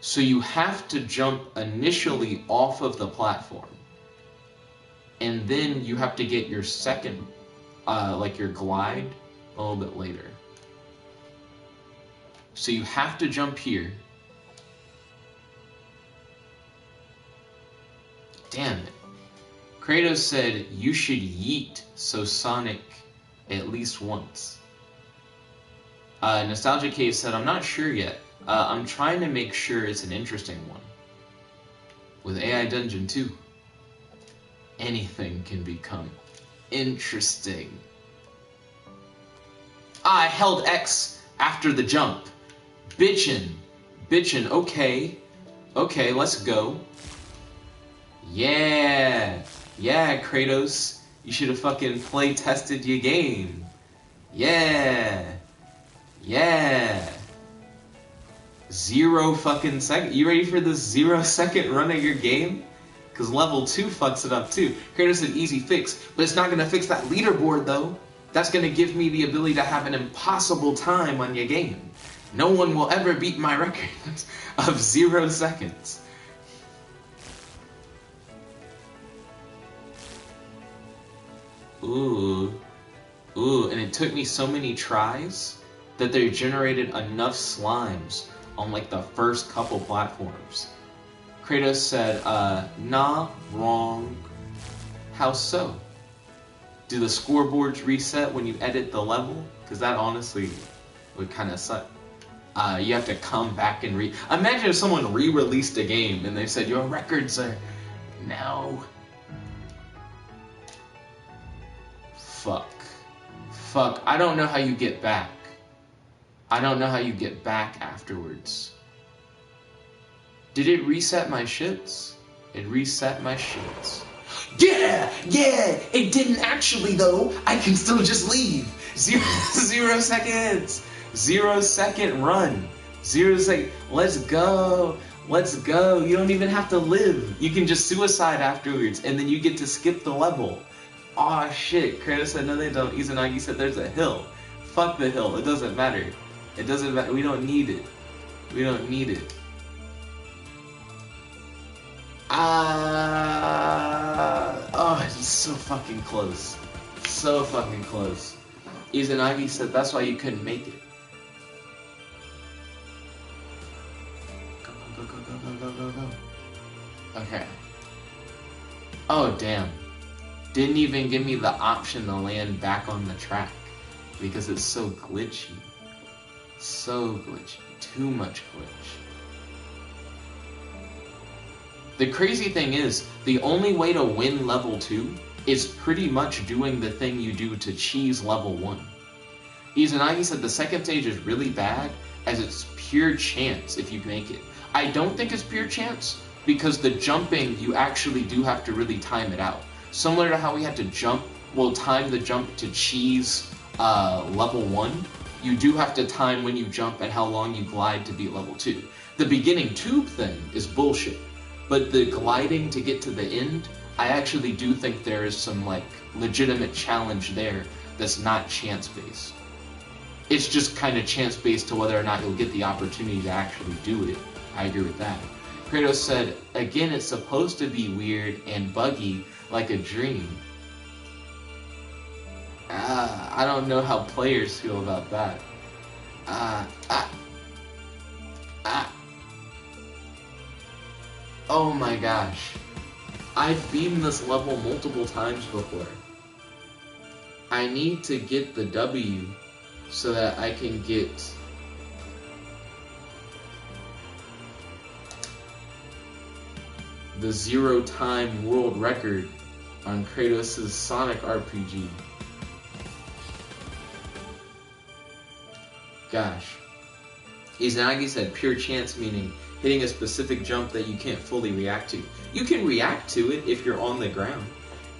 So you have to jump initially off of the platform. And then you have to get your second, like your glide, a little bit later. So you have to jump here. Damn it. Kratos said you should yeet so Sonic at least once. Nostalgia Cave said, I'm not sure yet. I'm trying to make sure it's an interesting one. With AI Dungeon 2, anything can become interesting. I held X after the jump. Bitchin', okay. Okay, let's go. Yeah, Kratos. You should have fucking play tested your game. Yeah. Yeah. 0 fucking second. You ready for this 0 second run of your game? Because level 2 fucks it up too. Kratos said easy fix, but it's not going to fix that leaderboard though. That's going to give me the ability to have an impossible time on your game. No one will ever beat my record of 0 seconds. Ooh. Ooh, and it took me so many tries that they generated enough slimes on like the first couple platforms. Kratos said, nah, wrong. How so? Do the scoreboards reset when you edit the level? Because that honestly would kind of suck. You have to come back and Imagine if someone re-released a game and they said, your records are... No. Fuck, I don't know how you get back. I don't know how you get back afterwards. Did it reset my shits? It reset my shits. Yeah, it didn't actually though. I can still just leave. 0 seconds. 0 second run. 0 second. Let's go. You don't even have to live. You can just suicide afterwards and then you get to skip the level. Aw, shit. Kratos said, no, they don't. Izanagi said, there's a hill. Fuck the hill. It doesn't matter. It doesn't matter. We don't need it. We don't need it. Oh, it's so fucking close. So fucking close. Izanagi said, that's why you couldn't make it. Go. Okay. Oh, damn. Didn't even give me the option to land back on the track because it's so glitchy. So glitchy. Too much glitch. The crazy thing is, the only way to win level 2 is pretty much doing the thing you do to cheese level 1. Izanagi said the second stage is really bad as it's pure chance if you make it. I don't think it's pure chance because the jumping, you actually do have to really time it out. Similar to how we had to jump, well, time the jump to cheese level 1, you do have to time when you jump and how long you glide to beat level 2. The beginning tube thing is bullshit, but the gliding to get to the end, I actually do think there is some like legitimate challenge there that's not chance-based. It's just kind of chance-based to whether or not you'll get the opportunity to actually do it. I agree with that. Kratos said, again, it's supposed to be weird and buggy, like a dream. I don't know how players feel about that. Oh my gosh. I've beaten this level multiple times before. I need to get the W so that I can get the 0-time world record on Kratos' Sonic RPG. Gosh. Izanagi said pure chance, meaning hitting a specific jump that you can't fully react to. You can react to it if you're on the ground.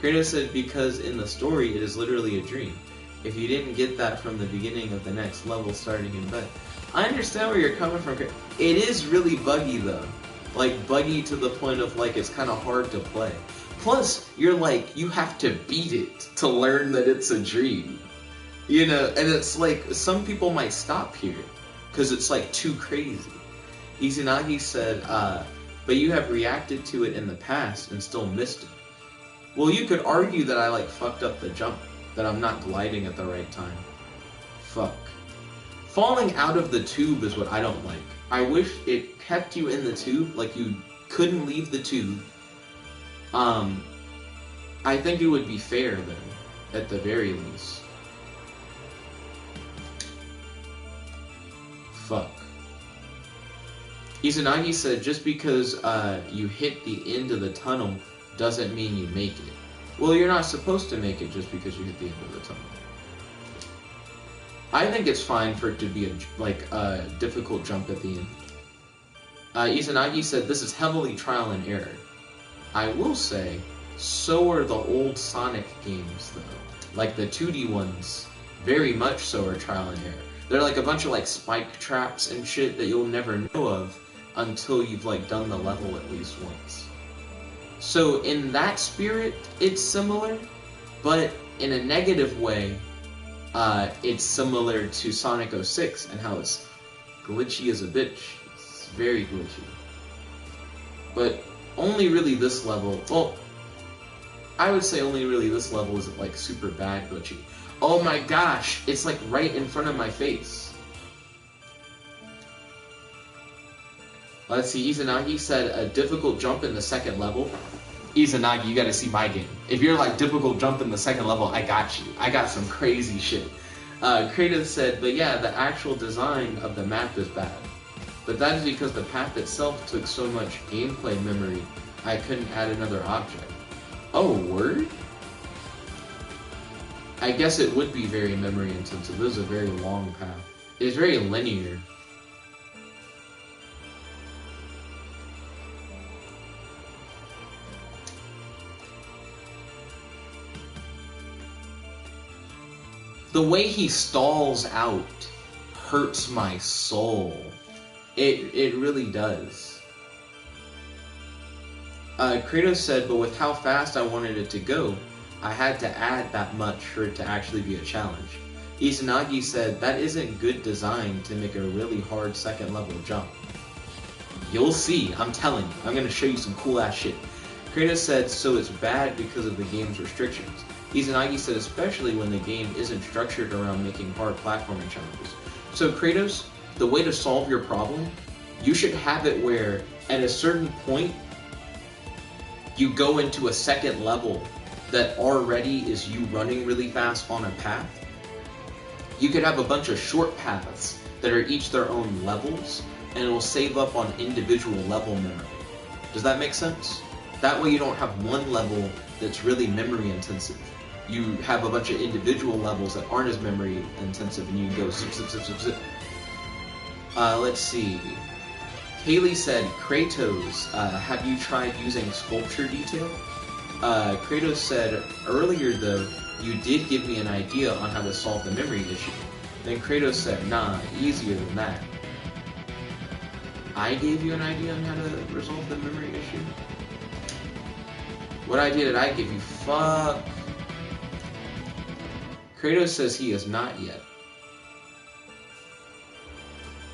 Kratos said because in the story it is literally a dream. If you didn't get that from the beginning of the next level starting in bed. I understand where you're coming from. It is really buggy though. Like buggy to the point of like it's kind of hard to play. Plus, you're like, you have to beat it to learn that it's a dream. You know, and it's like, some people might stop here because it's like too crazy. Izanagi said, but you have reacted to it in the past and still missed it. Well, you could argue that I like fucked up the jump, that I'm not gliding at the right time. Fuck. Falling out of the tube is what I don't like. I wish it kept you in the tube, like you couldn't leave the tube. I think it would be fair then, at the very least. Fuck. Izanagi said, just because you hit the end of the tunnel doesn't mean you make it. Well, you're not supposed to make it just because you hit the end of the tunnel. I think it's fine for it to be a difficult jump at the end. Izanagi said, this is heavily trial and error. I will say, so are the old Sonic games though. Like the 2D ones, very much so are trial and error. They're like a bunch of like spike traps and shit that you'll never know of until you've like done the level at least once. So in that spirit, it's similar, but in a negative way, it's similar to Sonic 06 and how it's glitchy as a bitch. It's very glitchy. But only really this level, well, I would say only really this level isn't like super bad glitchy. Oh my gosh, it's like right in front of my face. Let's see, Izanagi said a difficult jump in the second level. Izanagi, you gotta see my game. If you're like difficult jump in the second level, I got you. I got some crazy shit. Kratos said, but yeah, the actual design of the map is bad. But that is because the path itself took so much gameplay memory, I couldn't add another object. Oh, word? I guess it would be very memory intensive. This is a very long path. It is very linear. The way he stalls out hurts my soul. It really does. Kratos said, but with how fast I wanted it to go, I had to add that much for it to actually be a challenge. Izanagi said, that isn't good design to make a really hard second level jump. You'll see, I'm telling you. I'm gonna show you some cool ass shit. Kratos said, so it's bad because of the game's restrictions. Izanagi said, especially when the game isn't structured around making hard platforming challenges. So Kratos, the way to solve your problem, you should have it where at a certain point, you go into a second level that already is you running really fast on a path. You could have a bunch of short paths that are each their own levels, and it will save up on individual level memory. Does that make sense? That way you don't have one level that's really memory intensive. You have a bunch of individual levels that aren't as memory intensive, and you can go zip, zip, zip, zip, zip. Let's see. Haley said, Kratos, have you tried using sculpture detail? Kratos said, earlier though, you did give me an idea on how to solve the memory issue. Then Kratos said, nah, easier than that. I gave you an idea on how to resolve the memory issue? What idea did I give you? Fuck. Kratos says he has not yet.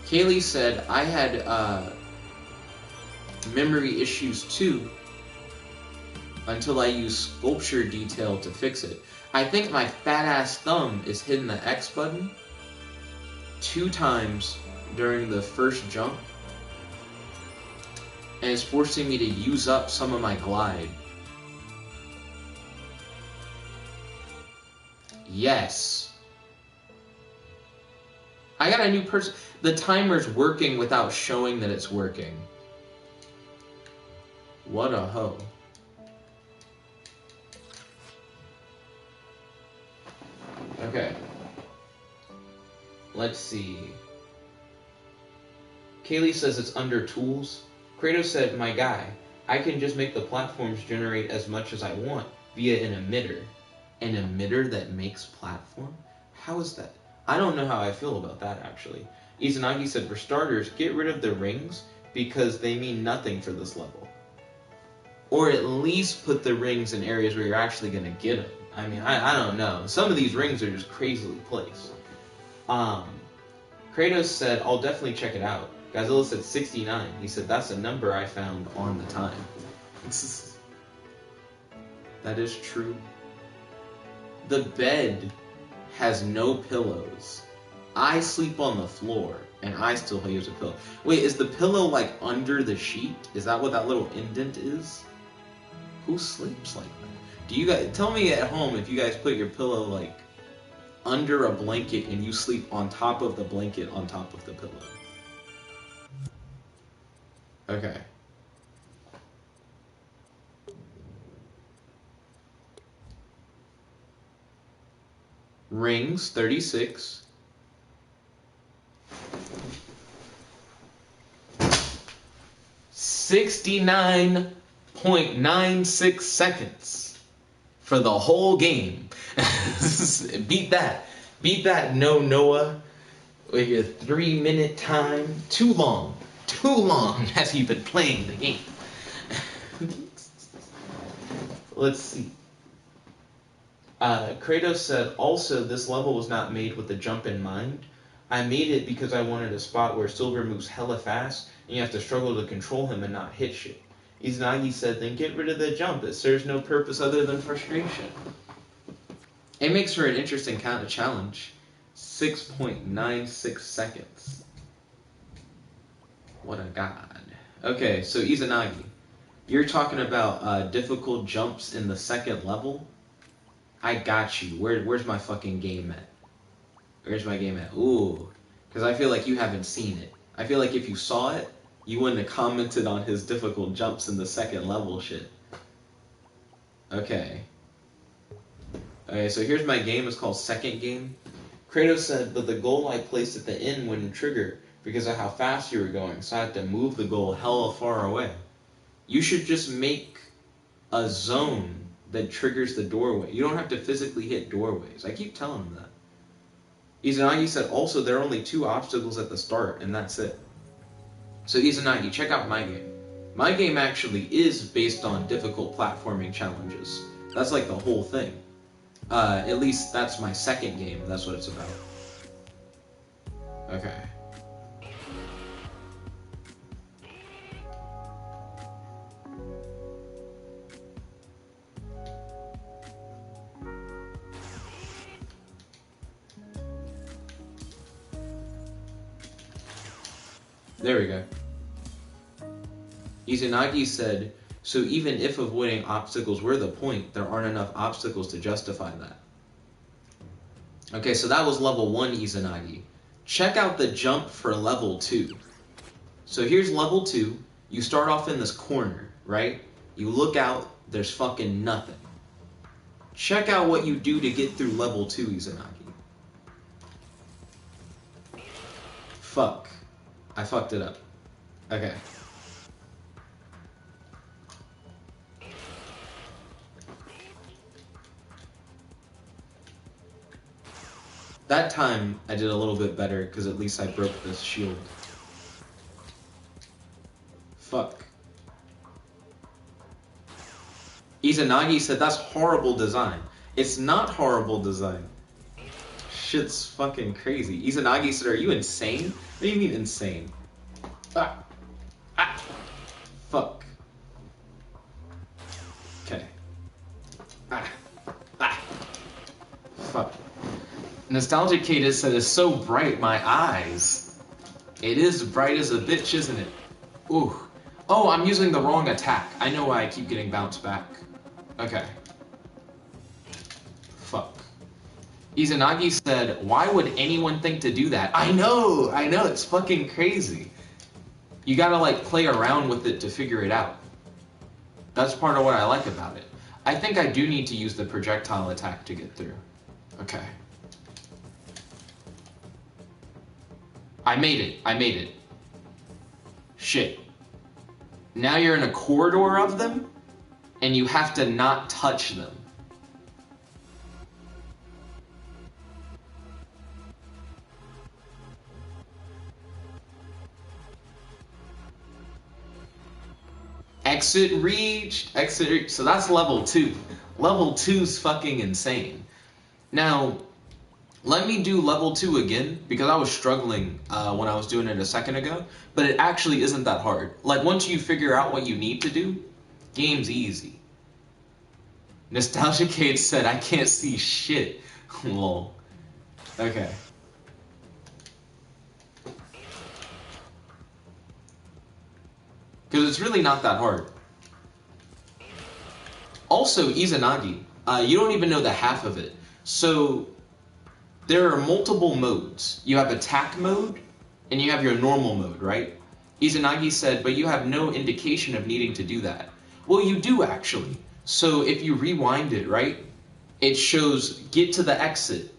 Kaylee said, I had memory issues too until I used sculpture detail to fix it. I think my fat ass thumb is hitting the X button 2 times during the first jump, and it's forcing me to use up some of my glide. Yes. I got a new person. The timer's working without showing that it's working. What a hoe. Okay. Let's see. Kaylee says it's under tools. Kratos said, my guy, I can just make the platforms generate as much as I want via an emitter. An emitter that makes platform? How is that? I don't know how I feel about that, actually. Izanagi said, for starters, get rid of the rings because they mean nothing for this level. Or at least put the rings in areas where you're actually going to get them. I mean, I don't know. Some of these rings are just crazily placed. Kratos said, I'll definitely check it out. Godzilla said 69. He said, that's a number I found on the time. That is true. The bed has no pillows. I sleep on the floor, and I still use a pillow. Wait, is the pillow like under the sheet? Is that what that little indent is? Who sleeps like that? Do you guys tell me at home if you guys put your pillow like under a blanket and you sleep on top of the blanket on top of the pillow? Okay. Rings 36. .96 seconds for the whole game. Beat that. Beat that, no Noah. With your 3-minute time, too long has he been playing the game. Let's see. Kratos said, also, this level was not made with the jump in mind. I made it because I wanted a spot where Silver moves hella fast, and you have to struggle to control him and not hit shit. Izanagi said, then get rid of the jump. It serves no purpose other than frustration. It makes for an interesting kind of challenge. 6.96 seconds. What a god. Okay, so Izanagi, you're talking about difficult jumps in the second level? I got you. Where's my fucking game at? Where's my game at? Ooh. Because I feel like you haven't seen it. I feel like if you saw it, you wouldn't have commented on his difficult jumps in the second level shit. Okay. Okay, so here's my game. It's called Second Game. Kratos said, but the goal I placed at the end wouldn't trigger because of how fast you were going, so I had to move the goal hella far away. You should just make a zone that triggers the doorway. You don't have to physically hit doorways. I keep telling him that. Izanagi said, also, there are only 2 obstacles at the start, and that's it. So Izanagi, check out my game. My game actually is based on difficult platforming challenges. That's like the whole thing. At least that's my second game. That's what it's about. Okay. There we go. Izanagi said, so even if avoiding obstacles were the point, there aren't enough obstacles to justify that. Okay, so that was level 1, Izanagi. Check out the jump for level 2. So here's level 2. You start off in this corner, right? You look out, there's fucking nothing. Check out what you do to get through level 2, Izanagi. Fuck. I fucked it up. Okay. That time, I did a little bit better, because at least I broke this shield. Fuck. Izanagi said, that's horrible design. It's not horrible design. Shit's fucking crazy. Izanagi said, are you insane? What do you mean insane? Ah. Ah. Fuck. Okay. Ah. Ah. Fuck. Nostalgic Kate said, it's so bright, my eyes. It is bright as a bitch, isn't it? Ooh. Oh, I'm using the wrong attack. I know why I keep getting bounced back. Okay. Fuck. Izanagi said, why would anyone think to do that? I know, it's fucking crazy. You gotta, like, play around with it to figure it out. That's part of what I like about it. I think I do need to use the projectile attack to get through. Okay. I made it. Shit. Now you're in a corridor of them, and you have to not touch them. Exit reached. So that's level 2. Level 2's fucking insane. Now, let me do level 2 again, because I was struggling when I was doing it a second ago, but it actually isn't that hard. Like, once you figure out what you need to do, game's easy. Nostalgia Kate said, I can't see shit. Lol. Okay. Because it's really not that hard. Also, Izanagi, you don't even know the half of it. So, there are multiple modes. You have attack mode, and you have your normal mode, right? Izanagi said, but you have no indication of needing to do that. Well, you do actually. So if you rewind it, right, it shows get to the exit,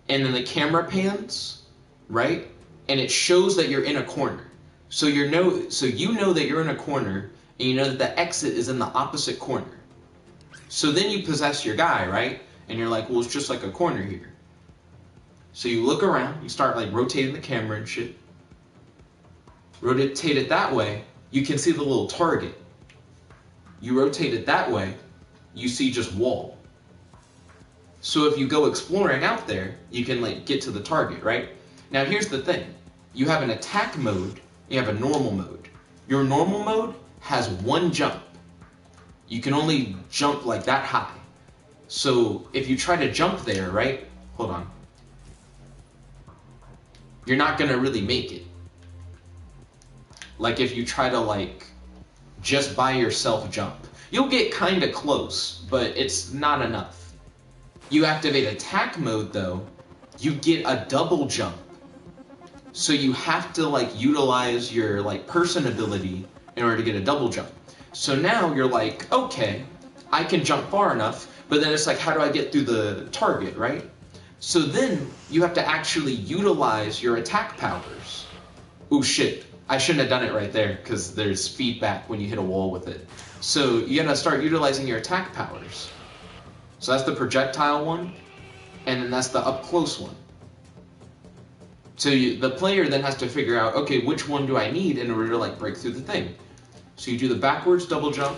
and then the camera pans, right, and it shows that you're in a corner. So you know that you're in a corner, and you know that the exit is in the opposite corner. So then you possess your guy, right, and you're like, well, it's just like a corner here. So you look around, you start like rotating the camera and shit. Rotate it that way, you can see the little target. You rotate it that way, you see just wall. So if you go exploring out there, you can like get to the target, right? Now here's the thing. You have an attack mode, you have a normal mode. Your normal mode has one jump. You can only jump like that high. So if you try to jump there, right? Hold on. You're not gonna really make it. Like if you try to like just by yourself jump. You'll get kinda close, but it's not enough. You activate attack mode though, you get a double jump. So you have to like utilize your like person ability in order to get a double jump. So now you're like, okay, I can jump far enough, but then it's like, how do I get through the target, right? So then you have to actually utilize your attack powers. Oh shit, I shouldn't have done it right there because there's feedback when you hit a wall with it. So you gotta start utilizing your attack powers. So that's the projectile one, and then that's the up close one. So the player then has to figure out, okay, which one do I need in order to like break through the thing? So you do the backwards double jump,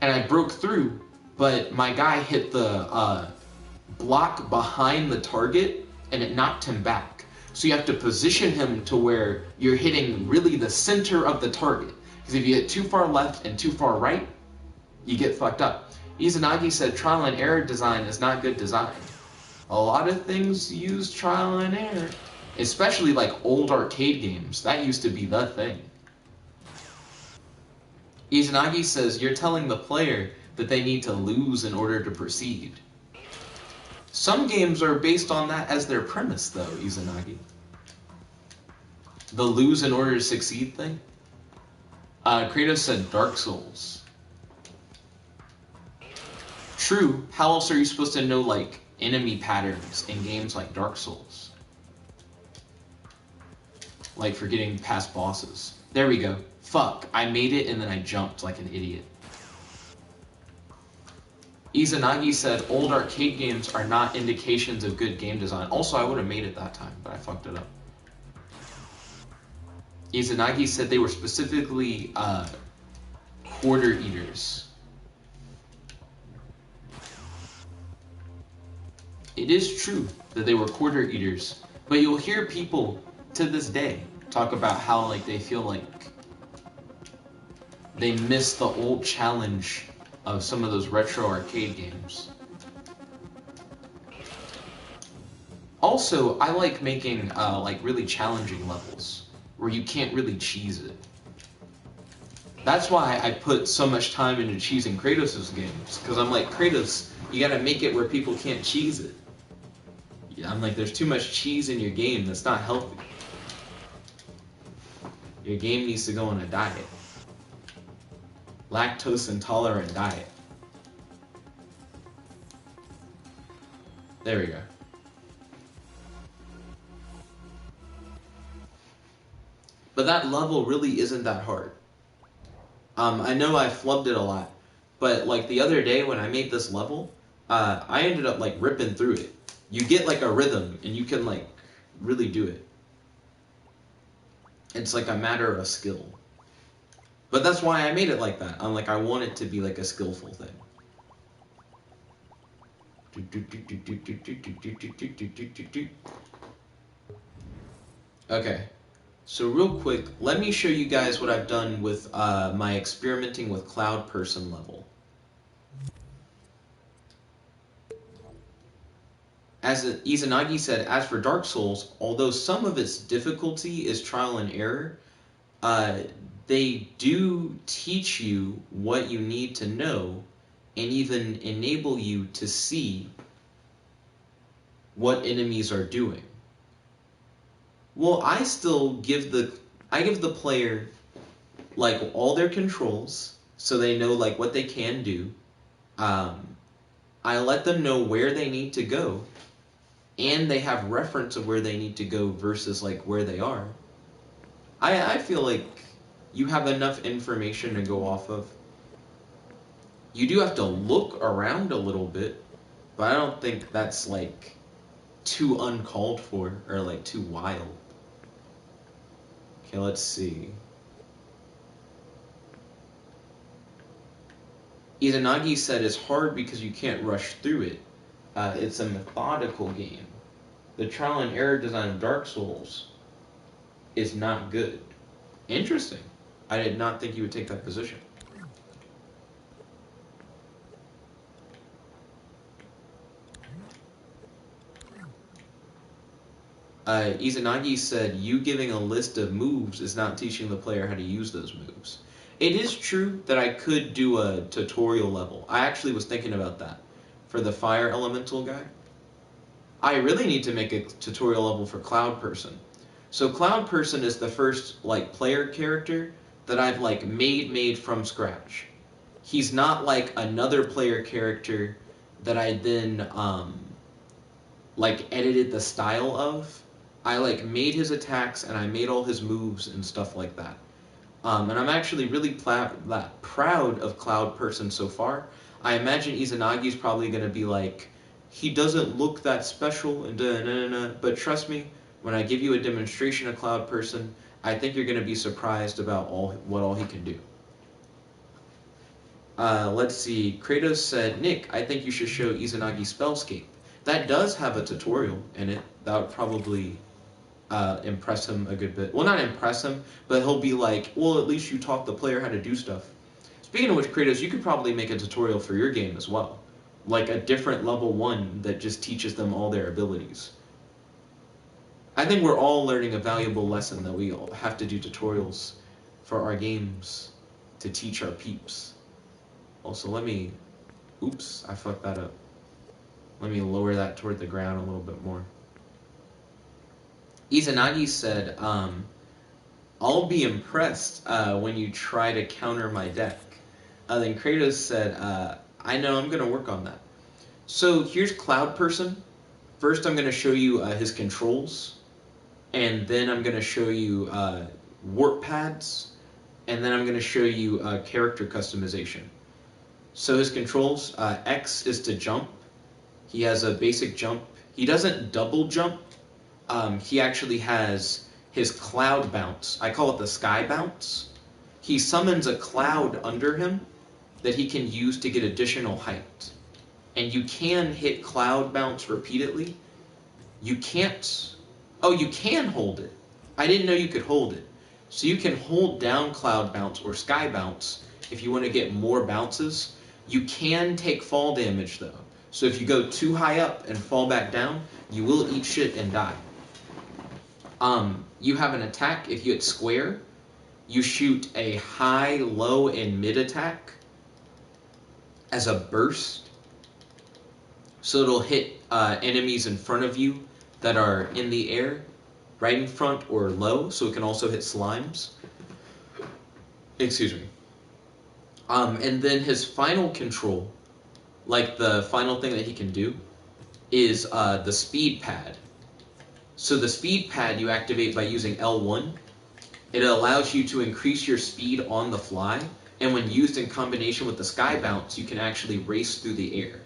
and I broke through, but my guy hit the block behind the target, and it knocked him back. So you have to position him to where you're hitting really the center of the target. Because if you hit too far left and too far right, you get fucked up. Izanagi said trial and error design is not good design. A lot of things use trial and error, especially like old arcade games. That used to be the thing. Izanagi says you're telling the player that they need to lose in order to proceed. Some games are based on that as their premise though, Izanagi. The lose in order to succeed thing. Kratos said Dark Souls. True, how else are you supposed to know like enemy patterns in games like Dark Souls? Like for getting past bosses. There we go. Fuck, I made it and then I jumped like an idiot. Izanagi said old arcade games are not indications of good game design. Also, I would have made it that time, but I fucked it up. Izanagi said they were specifically quarter eaters. It is true that they were quarter eaters, but you'll hear people to this day talk about how like they feel like they miss the old challenge of some of those retro arcade games. Also, I like making like really challenging levels where you can't really cheese it. That's why I put so much time into cheesing Kratos' games, because I'm like, Kratos, you gotta make it where people can't cheese it. I'm like, there's too much cheese in your game, that's not healthy. Your game needs to go on a diet. Lactose intolerant diet. There we go. But that level really isn't that hard. I know I flubbed it a lot, but like the other day when I made this level, I ended up like ripping through it. You get like a rhythm and you can like really do it. It's like a matter of skill. But that's why I made it like that. I'm like, I want it to be like a skillful thing. Okay. So real quick, let me show you guys what I've done with my experimenting with cloud person level. As Izanagi said, as for Dark Souls, although some of its difficulty is trial and error, they do teach you what you need to know and even enable you to see what enemies are doing. Well, I still give the player like all their controls so they know like what they can do. I let them know where they need to go, and they have reference of where they need to go versus like where they are. I feel like you have enough information to go off of. You do have to look around a little bit, but I don't think that's like too uncalled for, or like too wild. Okay, let's see. Izanagi said it's hard because you can't rush through it. It's a methodical game. The trial and error design of Dark Souls is not good. Interesting. I did not think you would take that position. Izanagi said, you giving a list of moves is not teaching the player how to use those moves. It is true that I could do a tutorial level. I actually was thinking about that for the fire elemental guy. I really need to make a tutorial level for Cloud Person. So Cloud Person is the first like player character that I've like made from scratch. He's not like another player character that I then like edited the style of. I like made his attacks and I made all his moves and stuff like that. And I'm actually really proud of Cloud Person so far. I imagine Izanagi's probably going to be like, he doesn't look that special, and but trust me, when I give you a demonstration of Cloud Person, I think you're going to be surprised about what all he can do. Let's see, Kratos said, Nick, I think you should show Izanagi Spellscape. That does have a tutorial in it. That would probably impress him a good bit. Well, not impress him, but he'll be like, well, at least you taught the player how to do stuff. Speaking of which, Kratos, you could probably make a tutorial for your game as well. Like a different level 1 that just teaches them all their abilities. I think we're all learning a valuable lesson that we all have to do tutorials for our games to teach our peeps. Also, let me... Oops, I fucked that up. Let me lower that toward the ground a little bit more. Izanagi said, I'll be impressed when you try to counter my deck. Then Kratos said, I know, I'm going to work on that. So here's Cloud Person. First I'm going to show you his controls. And then I'm going to show you warp pads. And then I'm going to show you character customization. So his controls, X is to jump. He has a basic jump. He doesn't double jump. He actually has his cloud bounce. I call it the sky bounce. He summons a cloud under him that he can use to get additional height. And you can hit cloud bounce repeatedly. You can't... Oh, you can hold it. I didn't know you could hold it. So you can hold down cloud bounce or sky bounce if you want to get more bounces. You can take fall damage though. So if you go too high up and fall back down, you will eat shit and die. You have an attack. If you hit square, you shoot a high, low, and mid attack as a burst. So it'll hit enemies in front of you that are in the air, right in front or low, so it can also hit slimes. Excuse me. And then his final control, like the final thing that he can do, is the speed pad. So the speed pad you activate by using L1. It allows you to increase your speed on the fly, and when used in combination with the sky bounce, you can actually race through the air.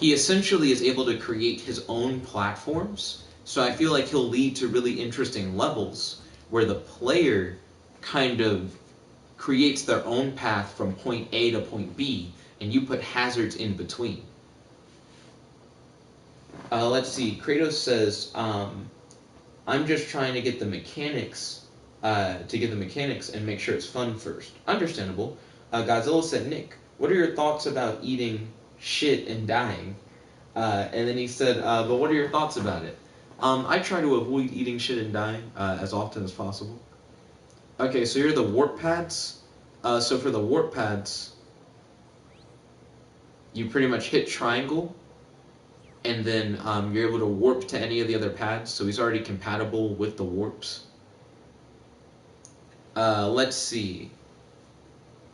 He essentially is able to create his own platforms, so I feel like he'll lead to really interesting levels where the player kind of creates their own path from point A to point B, and you put hazards in between. Let's see, Kratos says, I'm just trying to get the mechanics, and make sure it's fun first. Understandable. Godzilla said, Nick, what are your thoughts about eating shit and dying? And then he said, but what are your thoughts about it? I try to avoid eating shit and dying as often as possible. Okay, so here are the warp pads. So for the warp pads, you pretty much hit triangle, and then you're able to warp to any of the other pads, so he's already compatible with the warps. Let's see.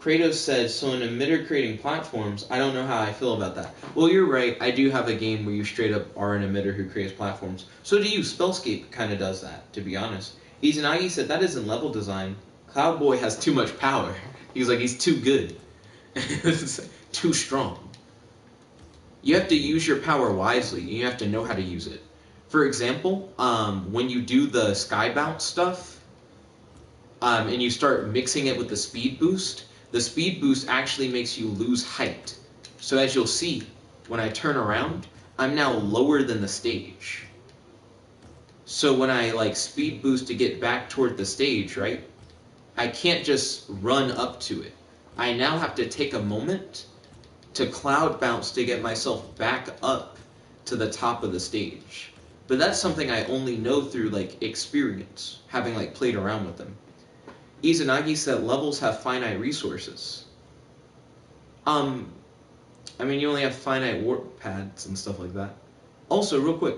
Kratos said, so an emitter creating platforms, I don't know how I feel about that. Well, you're right, I do have a game where you straight up are an emitter who creates platforms. So do you. Spellscape kind of does that, to be honest. Izanagi said, that isn't level design. Cloudboy has too much power. He's like, he's too good. Too strong. You have to use your power wisely. You have to know how to use it. For example, when you do the sky bounce stuff, and you start mixing it with the speed boost actually makes you lose height. So as you'll see, when I turn around, I'm now lower than the stage. So when I like speed boost to get back toward the stage, right? I can't just run up to it. I now have to take a moment to cloud bounce to get myself back up to the top of the stage. But that's something I only know through like experience, having like played around with them. Izanagi said levels have finite resources. I mean, you only have finite warp pads and stuff like that. Also, real quick.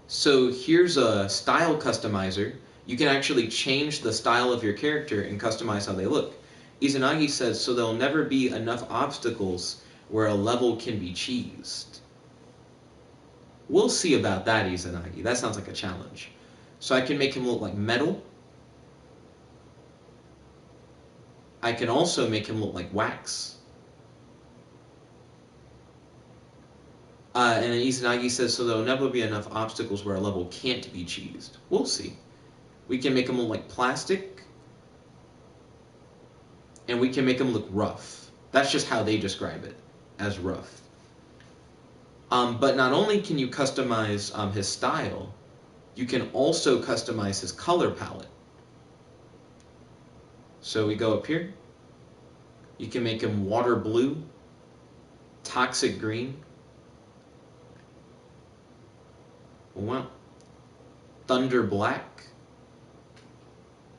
So here's a style customizer. You can actually change the style of your character and customize how they look. Izanagi says, so there'll never be enough obstacles where a level can be cheesed. We'll see about that, Izanagi. That sounds like a challenge. So I can make him look like metal. I can also make him look like wax. And then Izanagi says, so there'll never be enough obstacles where a level can't be cheesed. We'll see. We can make him look like plastic. And we can make him look rough. That's just how they describe it, as rough. But not only can you customize his style, you can also customize his color palette. So we go up here. You can make him water blue, toxic green, thunder black,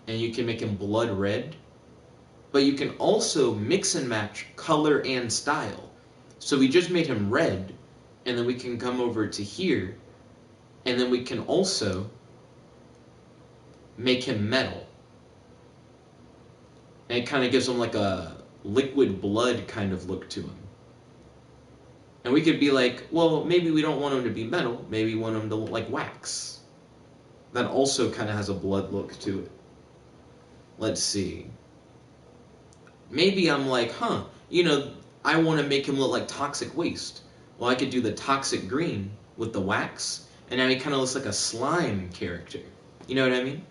and you can make him blood red. But you can also mix and match color and style. So we just made him red, and then we can come over to here, and then we can also make him metal. And it kind of gives him like a liquid blood kind of look to him. And we could be like, well, maybe we don't want him to be metal, maybe we want him to look like wax. That also kind of has a blood look to it. Let's see. Maybe I'm like, I want to make him look like toxic waste. Well, I could do the toxic green with the wax, and now he kind of looks like a slime character. You know what I mean?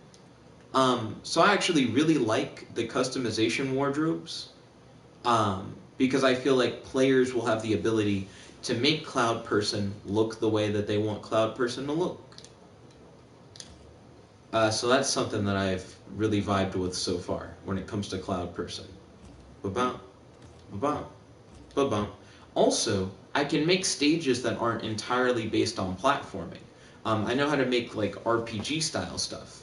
So I actually really like the customization wardrobes, because I feel like players will have the ability to make Cloud Person look the way that they want Cloud Person to look. So that's something that I've really vibed with so far when it comes to Cloud Person. Ba-bum, ba-bum, ba-bum. Also, I can make stages that aren't entirely based on platforming. I know how to make like RPG style stuff.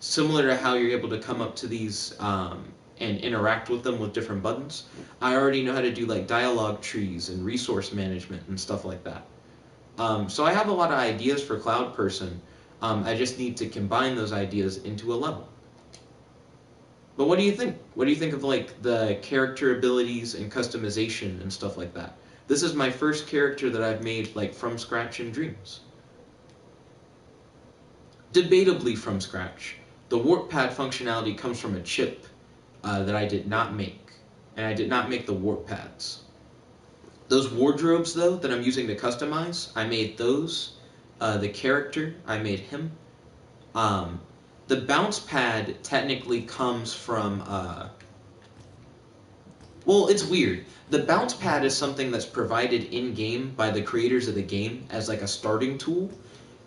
Similar to how you're able to come up to these and interact with them with different buttons. I already know how to do like dialogue trees and resource management and stuff like that. So I have a lot of ideas for Cloud Person. I just need to combine those ideas into a level. But what do you think? What do you think of like the character abilities and customization and stuff like that? This is my first character that I've made like from scratch in Dreams. Debatably from scratch. The warp pad functionality comes from a chip that I did not make. And I did not make the warp pads. Those wardrobes though that I'm using to customize, I made those. The character, I made him. The bounce pad technically comes from, well, it's weird. The bounce pad is something that's provided in-game by the creators of the game as like a starting tool,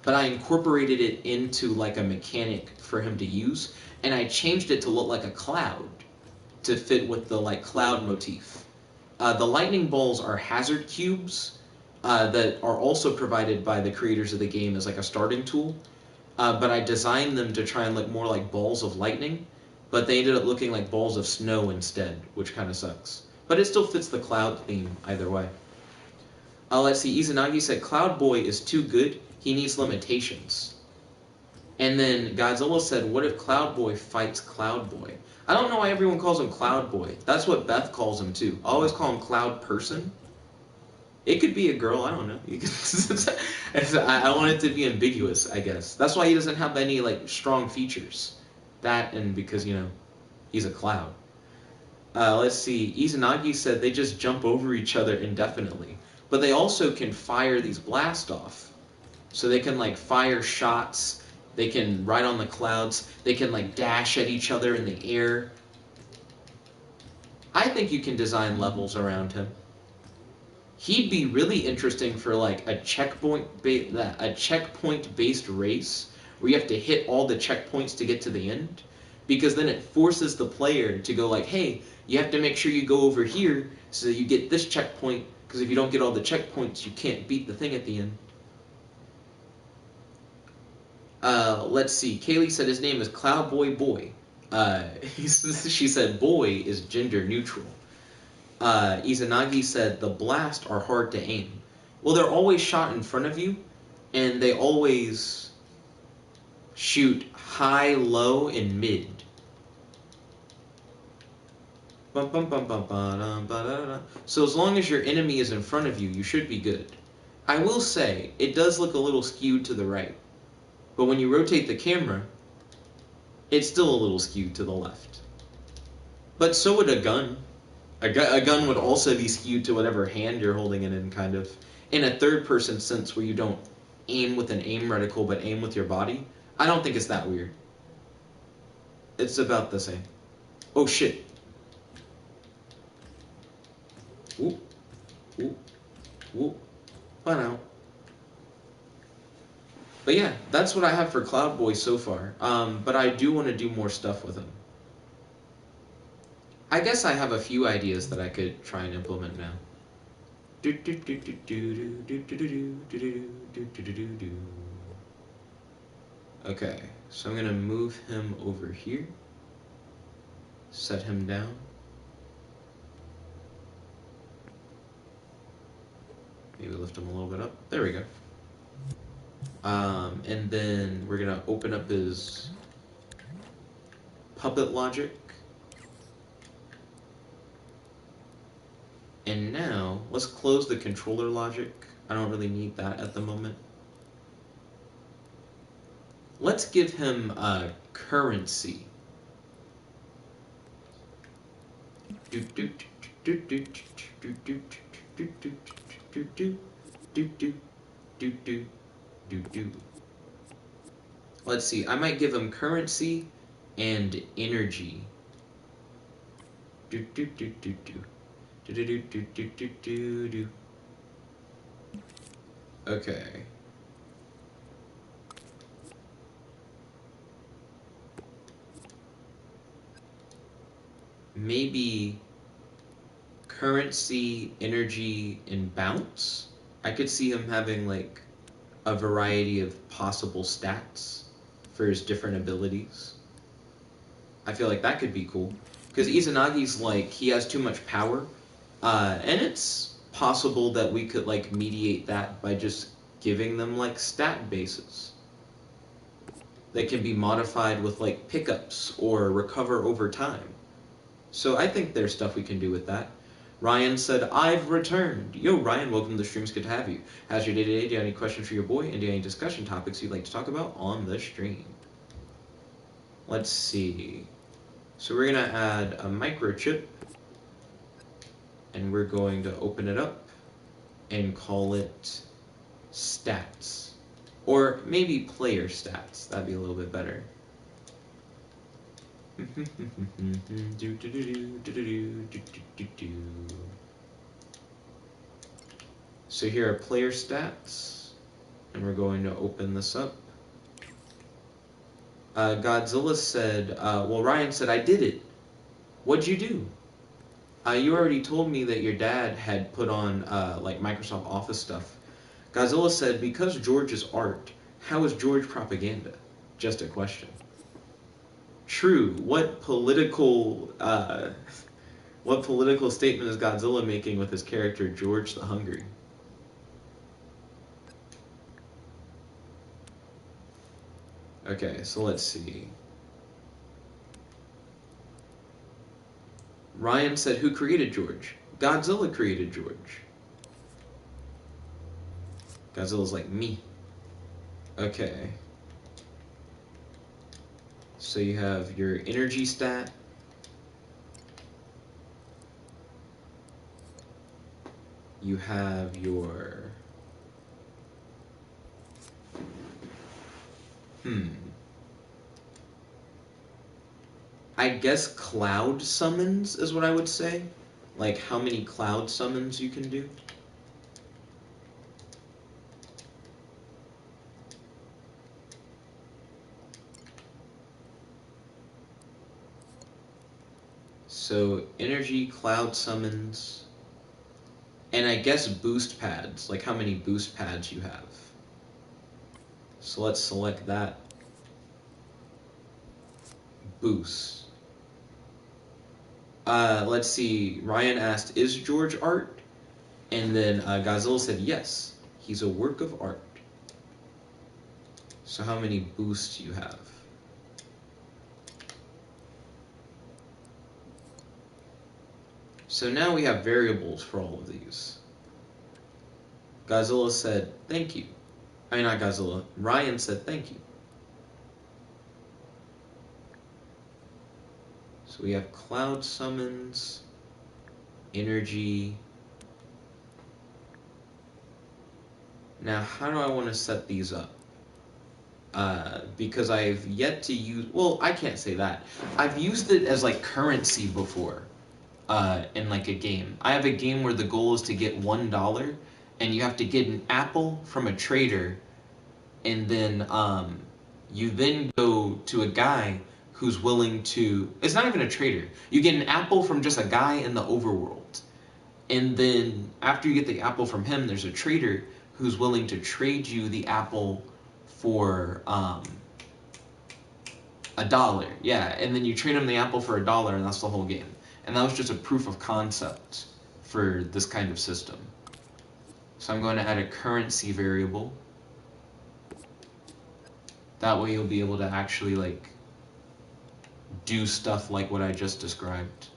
but I incorporated it into like a mechanic for him to use, and I changed it to look like a cloud to fit with the like cloud motif. The lightning balls are hazard cubes that are also provided by the creators of the game as like a starting tool. But I designed them to try and look more like balls of lightning, but they ended up looking like balls of snow instead, which kind of sucks. But it still fits the cloud theme either way. Let's see, Izanagi said, Cloud Boy is too good, he needs limitations. And then Godzilla said, what if Cloud Boy fights Cloud Boy? I don't know why everyone calls him Cloud Boy. That's what Beth calls him too. I always call him Cloud Person. It could be a girl, I don't know. You could, I want it to be ambiguous, I guess. That's why he doesn't have any like strong features. That and because, he's a cloud. Let's see. Izanagi said they just jump over each other indefinitely. But they also can fire these blast off. So they can like fire shots. They can ride on the clouds. They can like dash at each other in the air. I think you can design levels around him. He'd be really interesting for like a checkpoint based race where you have to hit all the checkpoints to get to the end, because then it forces the player to go like, hey, you have to make sure you go over here so that you get this checkpoint, because if you don't get all the checkpoints, you can't beat the thing at the end. Let's see. Kaylee said his name is Cloudboy Boy. She said boy is gender neutral. Izanagi said the blasts are hard to aim. Well, they're always shot in front of you, and they always shoot high, low, and mid. So as long as your enemy is in front of you, you should be good. I will say, it does look a little skewed to the right. But when you rotate the camera, it's still a little skewed to the left. But so would a gun. A gun would also be skewed to whatever hand you're holding it in, kind of. In a third-person sense where you don't aim with an aim reticle but aim with your body, I don't think it's that weird. It's about the same. Oh, shit. Whoop. Whoop. Whoop. Bye now. But yeah, that's what I have for Cloud Boy so far. But I do want to do more stuff with him. I guess I have a few ideas that I could try and implement now. Okay, so I'm going to move him over here. Set him down. Maybe lift him a little bit up. There we go. And then we're going to open up his puppet logic. And now, let's close the controller logic. I don't really need that at the moment. Let's give him a currency. Let's see, I might give him currency and energy. Okay. Maybe currency, energy, and bounce? I could see him having like a variety of possible stats for his different abilities. I feel like that could be cool. Because Izanagi's like, he has too much power. And it's possible that we could like mediate that by just giving them like stat bases. They can be modified with like pickups or recover over time. So I think there's stuff we can do with that. Ryan said, I've returned. Yo, Ryan, welcome to the stream. It's good to have you. How's your day today? Do you have any questions for your boy? And do you have any discussion topics you'd like to talk about on the stream? Let's see. So we're going to add a microchip. And we're going to open it up and call it stats. Or maybe player stats. That'd be a little bit better. So here are player stats. And we're going to open this up. Godzilla said, well, Ryan said, I did it. What'd you do? You already told me that your dad had put on like Microsoft Office stuff. Godzilla said, because George is art, how is George propaganda? Just a question. True. What political statement is Godzilla making with his character George the Hungry? Okay, so let's see. Ryan said, who created George? Godzilla created George. Godzilla's like me. Okay. So you have your energy stat. you have your I guess cloud summons is what I would say. Like how many cloud summons you can do. So energy, cloud summons, and I guess boost pads, like how many boost pads you have. So let's select that. Boost. Let's see, Ryan asked, is George art? And then Godzilla said, yes, he's a work of art. So how many boosts you have? So now we have variables for all of these. Godzilla said, thank you. I mean, not Godzilla. Ryan said, thank you. So we have cloud summons, energy. Now, how do I want to set these up? Because I've yet to use, well, I can't say that. I've used it as like currency before. In like a game. I have a game where the goal is to get $1 and you have to get an apple from a trader, and then you then go to a guy who's willing to, it's not even a trader, you get an apple from just a guy in the overworld, and then after you get the apple from him, there's a trader who's willing to trade you the apple for $1. Yeah, and then you trade him the apple for $1, and that's the whole game. And that was just a proof of concept for this kind of system. So I'm going to add a currency variable. That way you'll be able to actually like do stuff like what I just described.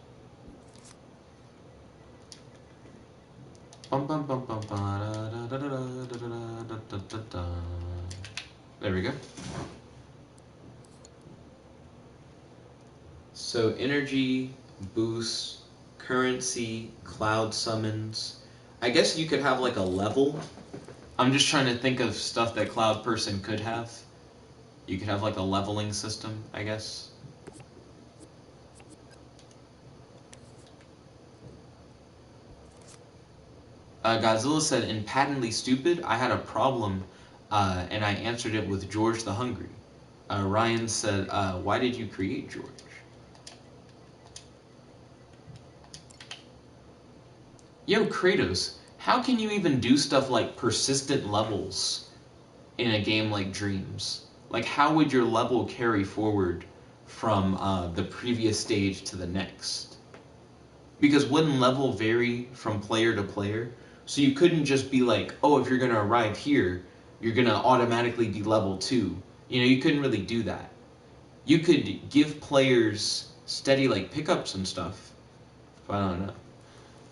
There we go. So energy, boost, currency, cloud summons. I guess you could have like a level. I'm just trying to think of stuff that Cloud Person could have. You could have like a leveling system, I guess. Godzilla said, in Patently Stupid, I had a problem and I answered it with George the Hungry. Ryan said, why did you create George? Yo, Kratos, how can you even do stuff like persistent levels in a game like Dreams? Like, how would your level carry forward from the previous stage to the next? Because wouldn't level vary from player to player? So you couldn't just be like, oh, if you're going to arrive here, you're going to automatically be level 2. You know, you couldn't really do that. You could give players steady, like, pickups and stuff. I don't know.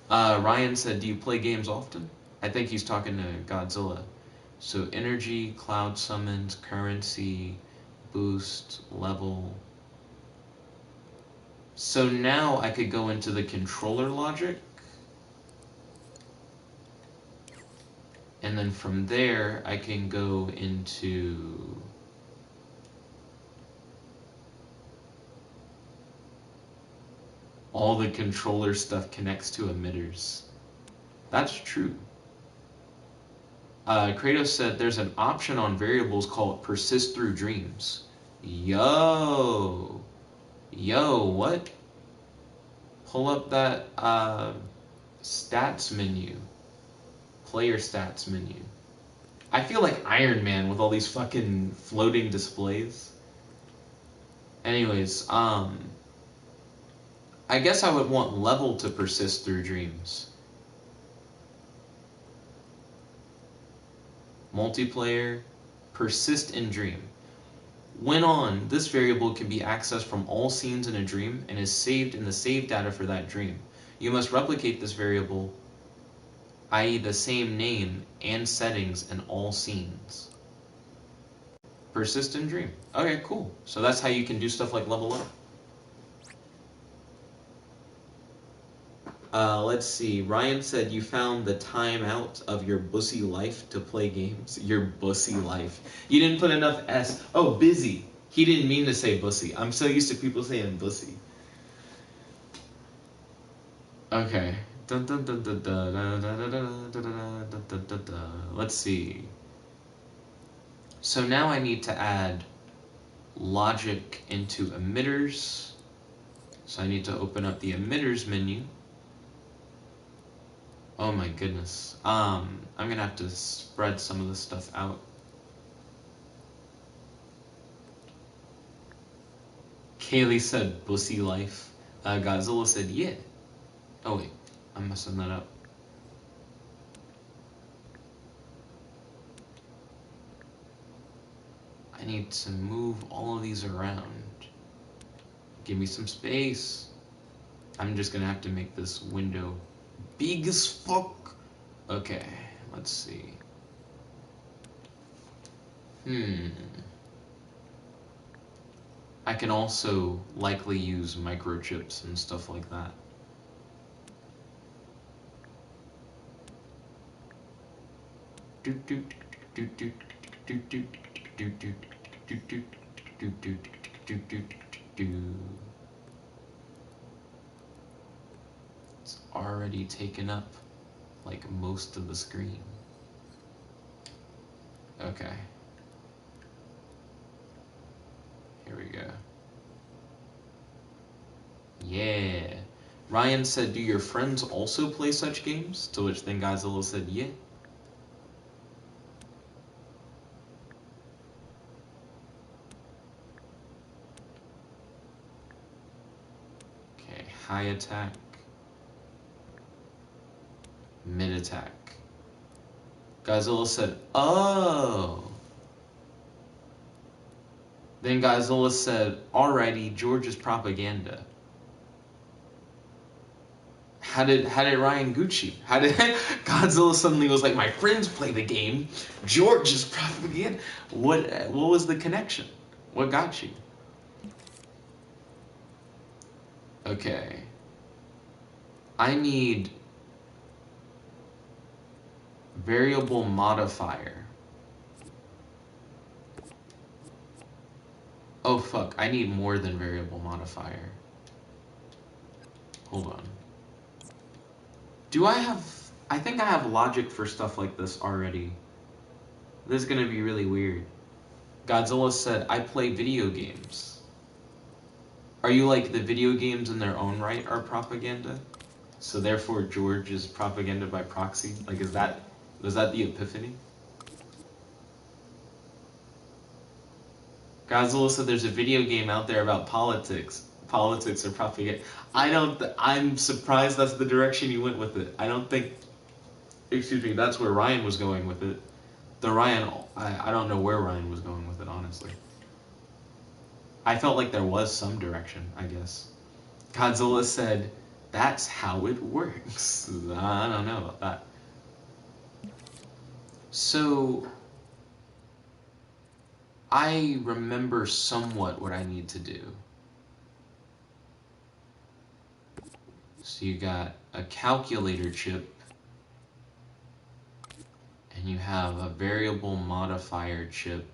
Ryan said, do you play games often? I think he's talking to Godzilla. So energy, cloud summons, currency, boost, level. So now I could go into the controller logic. And then from there, I can go into all the controller stuff connects to emitters. That's true. Kratos said there's an option on variables called persist through dreams. Yo, what? Pull up that stats menu, player stats menu. I feel like Iron Man with all these fucking floating displays. Anyways, I guess I would want level to persist through dreams. Multiplayer, persist in dream. When on, this variable can be accessed from all scenes in a dream and is saved in the save data for that dream. You must replicate this variable, i.e. the same name and settings in all scenes. Persist in dream. Okay, cool. So that's how you can do stuff like level up. Let's see. Ryan said you found the time out of your bussy life to play games. Your bussy life. You didn't put enough S. Oh, busy. He didn't mean to say bussy. I'm so used to people saying bussy. Okay. Let's see. So now I need to add logic into emitters. So I need to open up the emitters menu. Oh my goodness. I'm gonna have to spread some of this stuff out. Kaylee said bussy life. Godzilla said yeah. Oh wait, I'm messing that up. I need to move all of these around. Give me some space. I'm just gonna have to make this window big as fuck. Okay, let's see. I can also likely use microchips and stuff like that. It's already taken up like most of the screen. Okay. Here we go. Yeah. Ryan said, do your friends also play such games? To which then Godzilla said, yeah. Okay, high attack. Mid attack. Godzilla said, oh. Then Godzilla said, alrighty, George's propaganda. How did Ryan Gucci? How did Godzilla suddenly was like, my friends play the game, George's propaganda? What was the connection? What got you? Okay. I need variable modifier. Oh fuck, I need more than variable modifier. Hold on. I think I have logic for stuff like this already. This is gonna be really weird. Godzilla said, I play video games. Are you like the video games in their own right are propaganda? So therefore George is propaganda by proxy? Like was that the epiphany? Godzilla said there's a video game out there about politics. Politics are propaganda. I'm surprised that's the direction you went with it. I don't think, excuse me, that's where Ryan was going with it. I don't know where Ryan was going with it, honestly. I felt like there was some direction, I guess. Godzilla said, that's how it works. I don't know about that. So, I remember somewhat what I need to do. So you got a calculator chip, and you have a variable modifier chip.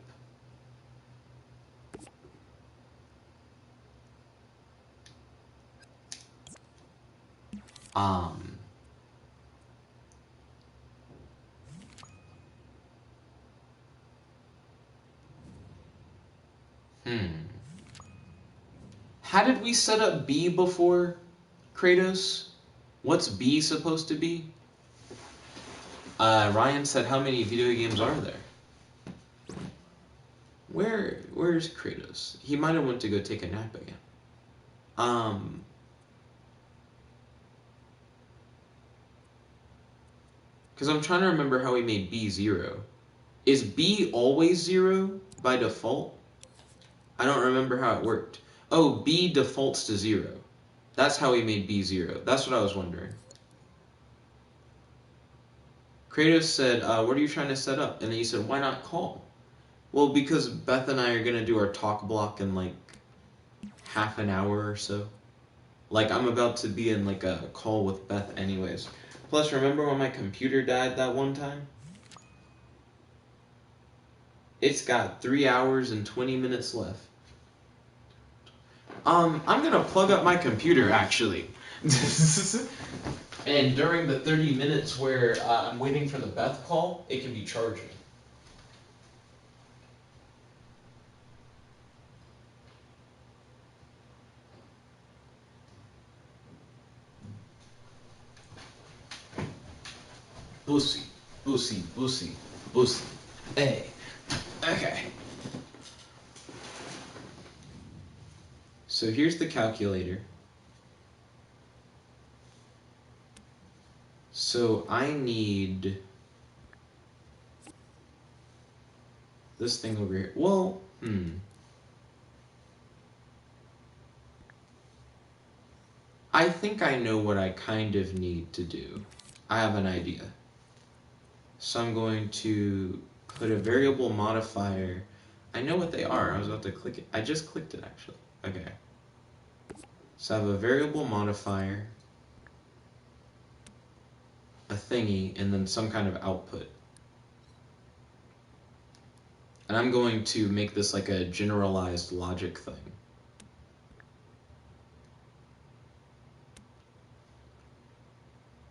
How did we set up B before, Kratos? What's B supposed to be? Ryan said, how many video games are there? Where's Kratos? He might have went to go take a nap again. Because I'm trying to remember how we made B 0. Is B always 0 by default? I don't remember how it worked. Oh, B defaults to 0. That's how we made B 0. That's what I was wondering. Kratos said, what are you trying to set up? And then you said, why not call? Well, because Beth and I are going to do our talk block in like half an hour or so. Like, I'm about to be in, like, a call with Beth anyways. Plus, remember when my computer died that one time? It's got 3 hours and 20 minutes left. I'm gonna plug up my computer, actually. And during the 30 minutes where I'm waiting for the Beth call, it can be charging. Boosie, boosie, boosie, boosie. Hey. Okay. So here's the calculator. So I need this thing over here. Well, I think I know what I kind of need to do. I have an idea. So I'm going to put a variable modifier. I know what they are. I was about to click it. I just clicked it, actually. Okay. So I have a variable modifier, a thingy, and then some kind of output. And I'm going to make this like a generalized logic thing.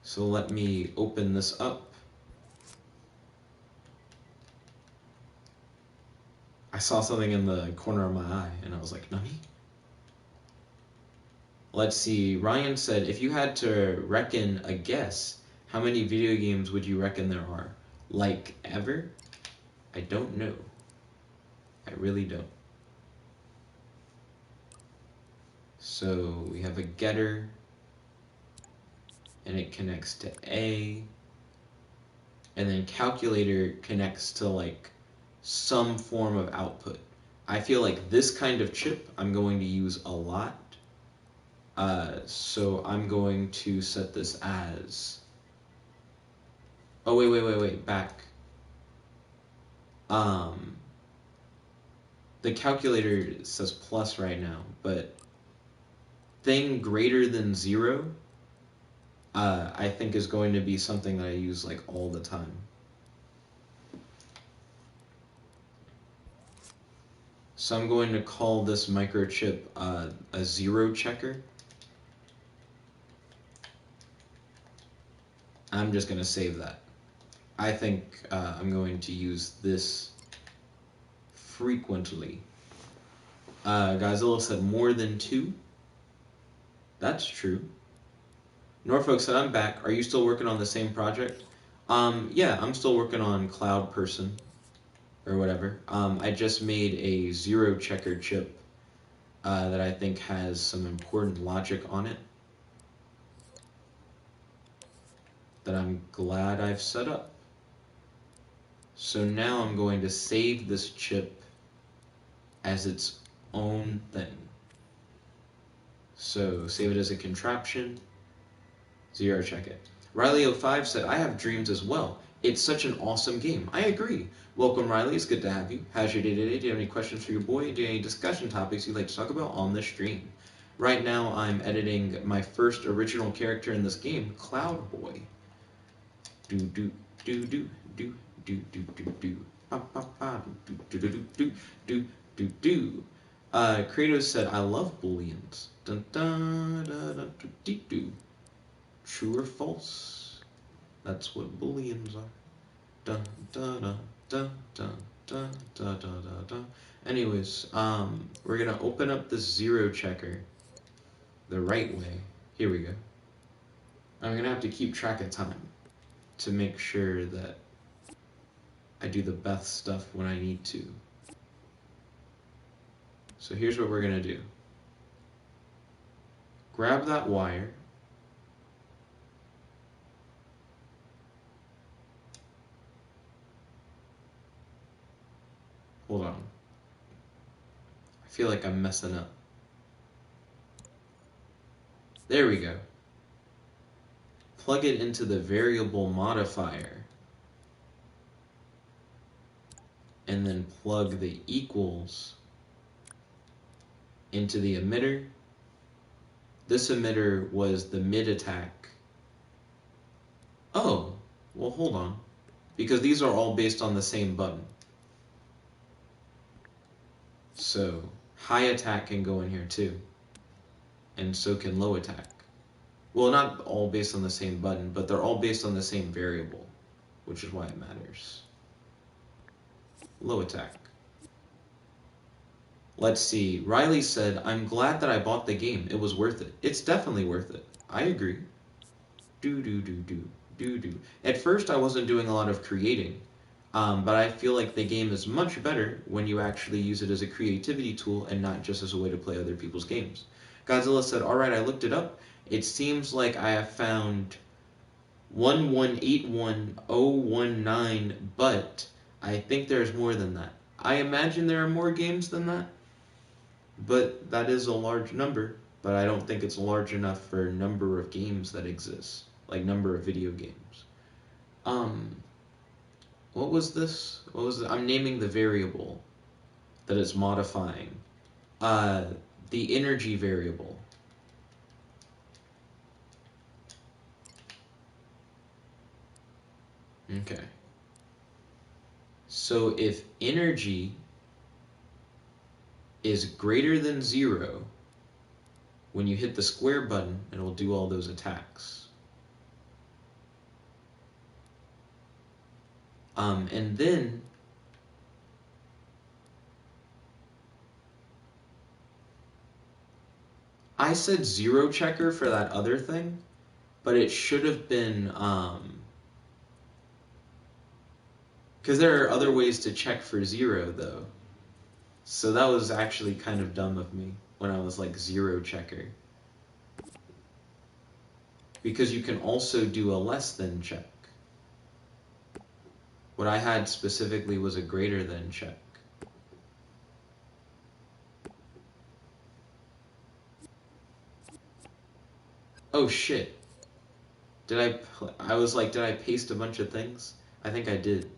So let me open this up. I saw something in the corner of my eye, and I was like, Nani? Let's see, Ryan said, if you had to reckon a guess, how many video games would you reckon there are? Like, ever? I don't know. I really don't. So we have a getter, and it connects to A, and then calculator connects to like some form of output. I feel like this kind of chip I'm going to use a lot. So I'm going to set this as, oh wait, back. The calculator says plus right now, but thing greater than 0, I think is going to be something that I use like all the time. So I'm going to call this microchip a 0 checker. I'm just going to save that. I think I'm going to use this frequently. Godzilla said more than 2. That's true. Norfolk said, I'm back. Are you still working on the same project? Yeah, I'm still working on Cloud Person, or whatever. I just made a 0 checker chip that I think has some important logic on it that I'm glad I've set up. So now I'm going to save this chip as its own thing. So save it as a contraption, 0 check it. Riley05 said, I have dreams as well. It's such an awesome game. I agree. Welcome, Riley. It's good to have you. How's your day today? Do you have any questions for your boy? Do you have any discussion topics you'd like to talk about on the stream? Right now, I'm editing my first original character in this game, Cloud Boy. Do do do do do do do do do. Pa pa pa do do do do do do do. Kratos said, I love booleans. Dun dun dun dun do do. True or false? That's what booleans are. Dun dun dun dun dun dun dun dun dun dun. Anyways, we're gonna open up this 0 checker the right way. Here we go. I'm gonna have to keep track of time to make sure that I do the best stuff when I need to. So here's what we're gonna do. Grab that wire. Hold on. I feel like I'm messing up. There we go. Plug it into the variable modifier. And then plug the equals into the emitter, this emitter was the mid attack. Oh, well, hold on. Because these are all based on the same button. So high attack can go in here too. And so can low attack. Well, not all based on the same button, but they're all based on the same variable, which is why it matters. Low attack. Let's see. Riley said, I'm glad that I bought the game. It was worth it. It's definitely worth it. I agree. Do. At first, I wasn't doing a lot of creating, but I feel like the game is much better when you actually use it as a creativity tool and not just as a way to play other people's games. Godzilla said, alright, I looked it up. It seems like I have found 1181019, but I think there's more than that. I imagine there are more games than that, but that is a large number, but I don't think it's large enough for number of games that exist, like number of video games. What was this? What was it? I'm naming the variable that it's modifying. The energy variable. Okay. So if energy is greater than 0, when you hit the square button, it'll do all those attacks. And then I said 0 checker for that other thing, but it should have been because there are other ways to check for 0 though. So that was actually kind of dumb of me when I was like 0 checker. Because you can also do a less than check. What I had specifically was a greater than check. Oh shit. I was like, did I paste a bunch of things? I think I did.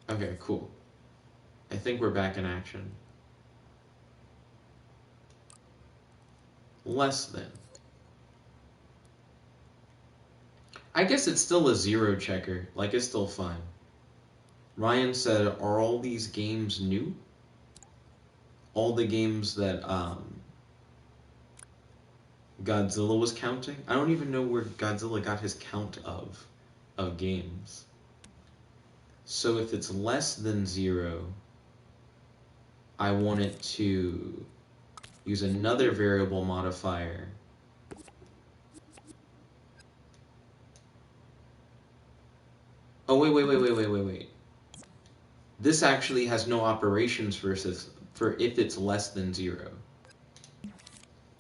Okay, cool. I think we're back in action. Less than. I guess it's still a 0 checker. Like, it's still fine. Ryan said, are all these games new? All the games that Godzilla was counting? I don't even know where Godzilla got his count of games. So if it's less than 0, I want it to use another variable modifier. Oh, wait. This actually has no operations for if it's less than 0.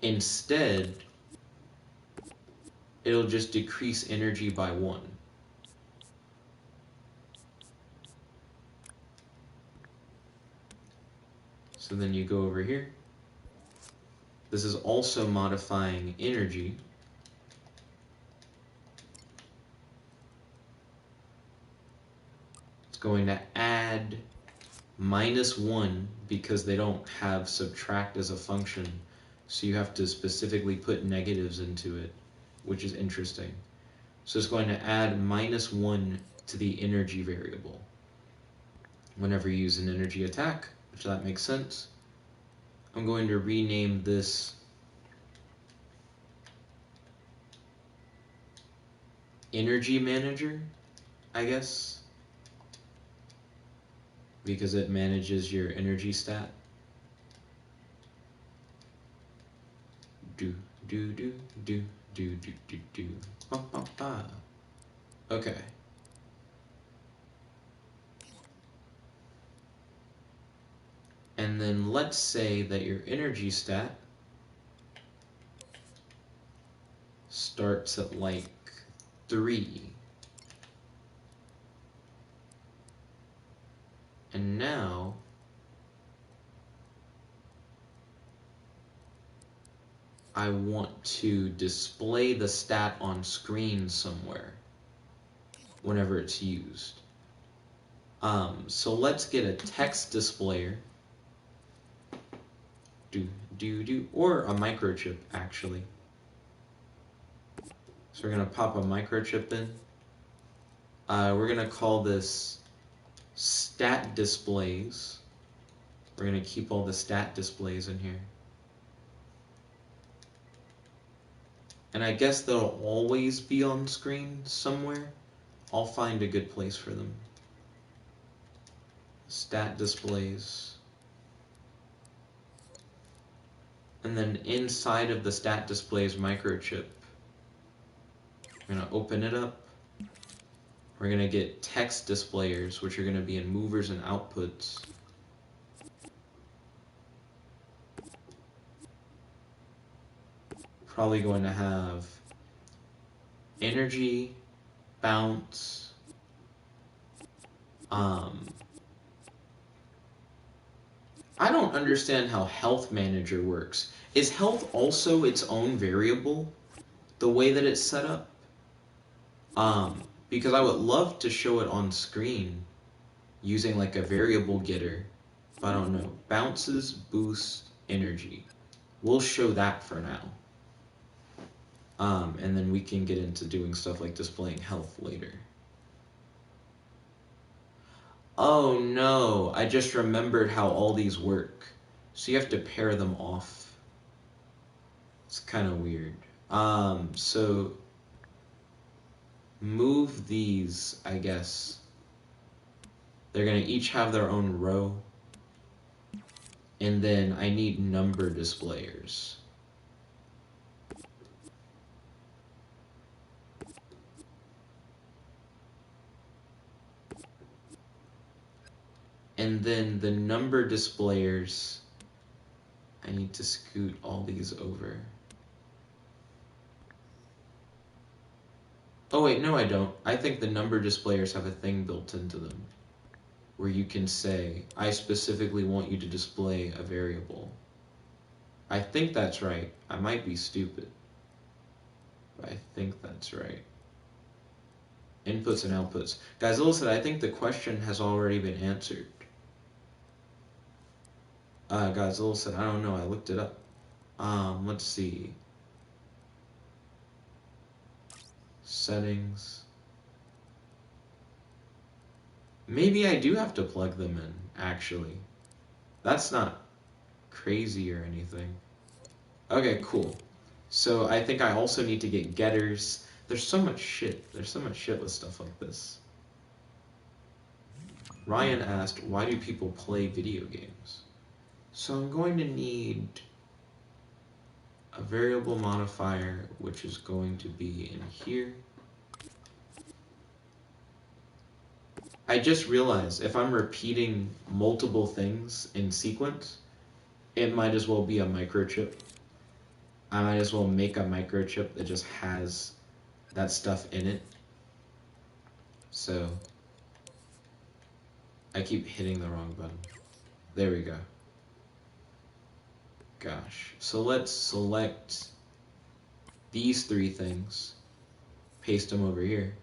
Instead, it'll just decrease energy by 1. So then you go over here. This is also modifying energy. It's going to add -1 because they don't have subtract as a function. So you have to specifically put negatives into it, which is interesting. So it's going to add -1 to the energy variable whenever you use an energy attack, which that makes sense. I'm going to rename this Energy Manager, I guess, because it manages your energy stat. Okay. And then let's say that your energy stat starts at like 3. And now I want to display the stat on screen somewhere whenever it's used. So let's get a text displayer. Or a microchip, actually. So we're going to pop a microchip in. We're going to call this stat displays. We're going to keep all the stat displays in here. And I guess they'll always be on screen somewhere. I'll find a good place for them. Stat displays. And then inside of the stat displays microchip, we're going to open it up. We're going to get text displayers, which are going to be in movers and outputs. Probably going to have energy, bounce, I don't understand how health manager works. Is health also its own variable, the way that it's set up? Because I would love to show it on screen using like a variable getter, but I don't know. Bounces, boost, energy. We'll show that for now. And then we can get into doing stuff like displaying health later. Oh no, I just remembered how all these work. So you have to pair them off. It's kind of weird. So move these, I guess. They're gonna each have their own row. And then I need number displayers. And then the number displayers, I need to scoot all these over. Oh wait, no I don't. I think the number displayers have a thing built into them where you can say, I specifically want you to display a variable. I think that's right. I might be stupid, but I think that's right. Inputs and outputs. Guys, listen, I think the question has already been answered. Godzilla said, I don't know, I looked it up. Let's see. Settings. Maybe I do have to plug them in, actually. That's not crazy or anything. Okay, cool. So I think I also need to get getters. There's so much shit. There's so much shit with stuff like this. Ryan asked, why do people play video games? So I'm going to need a variable modifier, which is going to be in here. I just realized if I'm repeating multiple things in sequence, it might as well be a microchip. I might as well make a microchip that just has that stuff in it. So I keep hitting the wrong button. There we go. Gosh. So let's select these three things, paste them over here.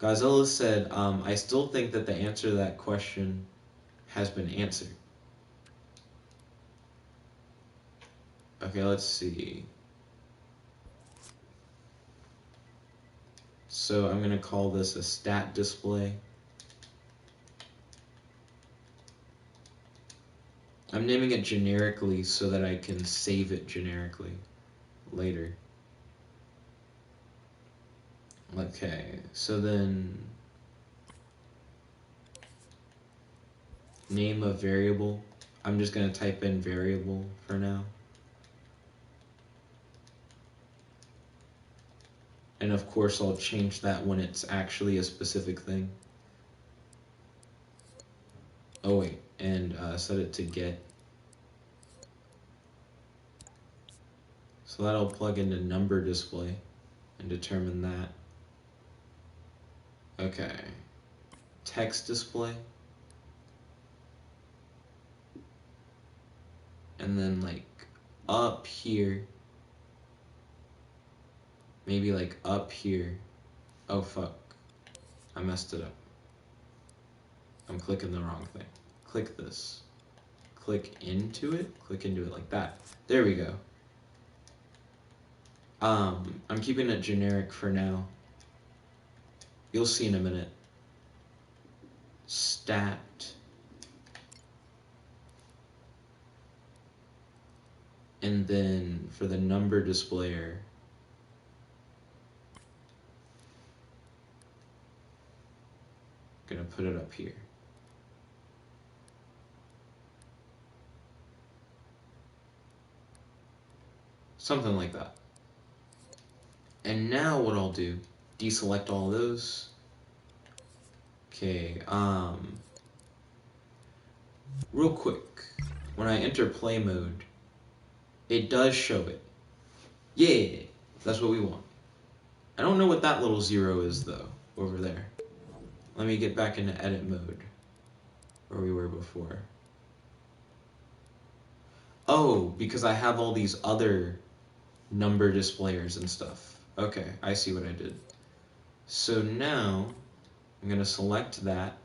Godzilla said, I still think that the answer to that question has been answered. Okay, let's see. So I'm going to call this a stat display. I'm naming it generically so that I can save it generically later. Okay, so then name a variable. I'm just going to type in variable for now. And of course I'll change that when it's actually a specific thing. Oh wait, and set it to get. So that'll plug into number display and determine that. Okay, text display. And then like up here, maybe like up here. Oh fuck, I messed it up. I'm clicking the wrong thing. Click this. Click into it like that. There we go. I'm keeping it generic for now. You'll see in a minute. Stat. And then for the number displayer, I'm gonna put it up here. Something like that. And now what I'll do, deselect all those. Okay, real quick, when I enter play mode, it does show it. Yeah, that's what we want. I don't know what that little 0 is though, over there. Let me get back into edit mode, where we were before. Oh, because I have all these other number displayers and stuff. Okay, I see what I did. So now, I'm gonna select that,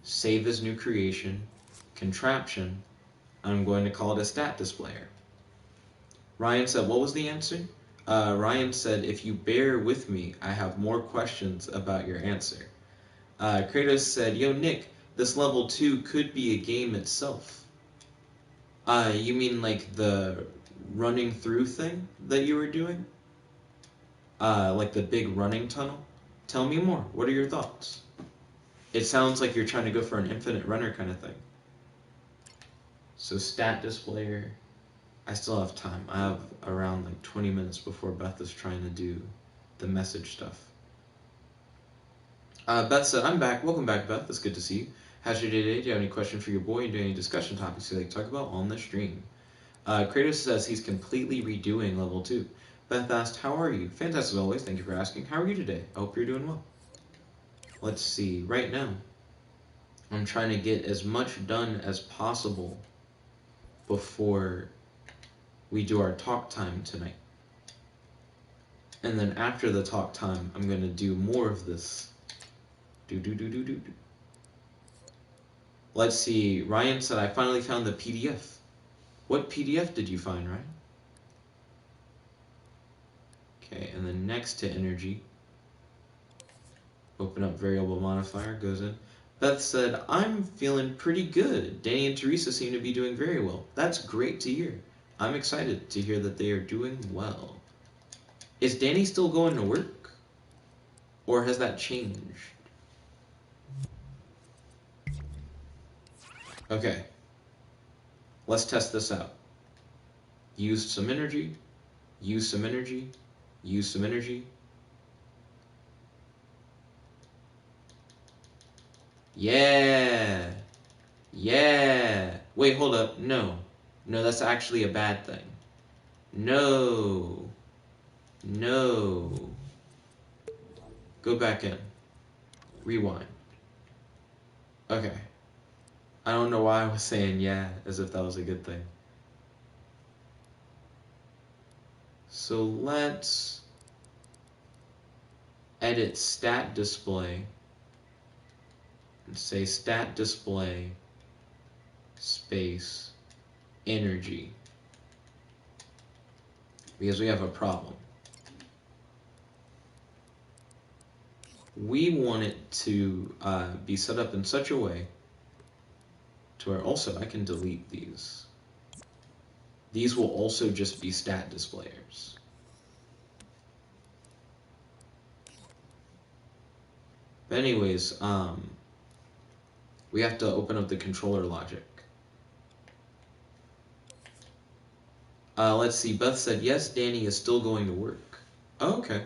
save as new creation, contraption, I'm going to call it a stat displayer. Ryan said, what was the answer? Ryan said, if you bear with me, I have more questions about your answer. Kratos said, yo Nick, this level 2 could be a game itself. You mean like the running through thing that you were doing? Like the big running tunnel? Tell me more. What are your thoughts? It sounds like you're trying to go for an infinite runner kind of thing. So stat displayer, I still have time. I have around like 20 minutes before Beth is trying to do the message stuff. Beth said, I'm back. Welcome back, Beth. It's good to see you. How's your day today? Do you have any question for your boy? And do you have any discussion topics you'd like to talk about on the stream? Kratos says he's completely redoing level 2. Beth asked, how are you? Fantastic as always. Thank you for asking. How are you today? I hope you're doing well. Let's see. Right now, I'm trying to get as much done as possible before we do our talk time tonight. And then after the talk time, I'm going to do more of this. Let's see. Ryan said, I finally found the PDF. What PDF did you find, Ryan? Okay, and then next to energy, open up variable modifier, goes in. Beth said, I'm feeling pretty good. Danny and Teresa seem to be doing very well. That's great to hear. I'm excited to hear that they are doing well. Is Danny still going to work? Or has that changed? Okay. Let's test this out. Use some energy. Use some energy. Use some energy. Yeah. Yeah. Wait, hold up. No. No, that's actually a bad thing. No. No. Go back in. Rewind. Okay. I don't know why I was saying yeah, as if that was a good thing. So let's edit stat display and say stat display space energy, because we have a problem. We want it to be set up in such a way to where also I can delete these. These will also just be stat displayers. But anyways, we have to open up the controller logic. Let's see, Beth said, yes, Danny is still going to work. Oh, okay.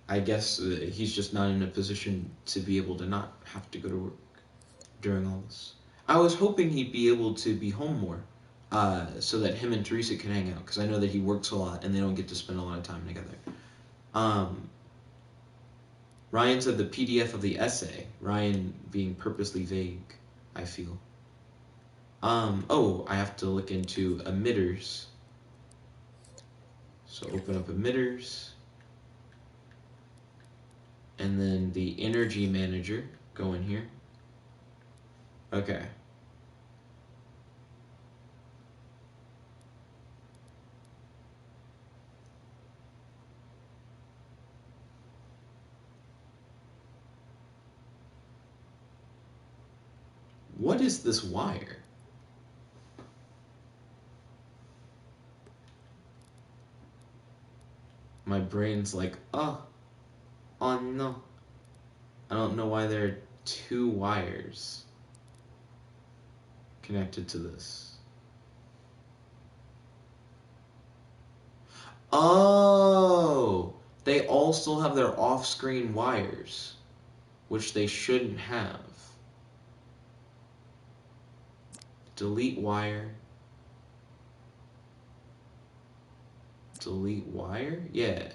I guess he's just not in a position to be able to not have to go to work during all this. I was hoping he'd be able to be home more, so that him and Teresa can hang out, because I know that he works a lot and they don't get to spend a lot of time together. Ryan said the PDF of the essay. Ryan being purposely vague, I feel. Oh, I have to look into emitters. So open up emitters. And then the energy manager, go in here. Okay. What is this wire? My brain's like, oh no. I don't know why there are 2 wires connected to this. Oh, they all still have their off-screen wires, which they shouldn't have. Delete wire. Delete wire? Yeah.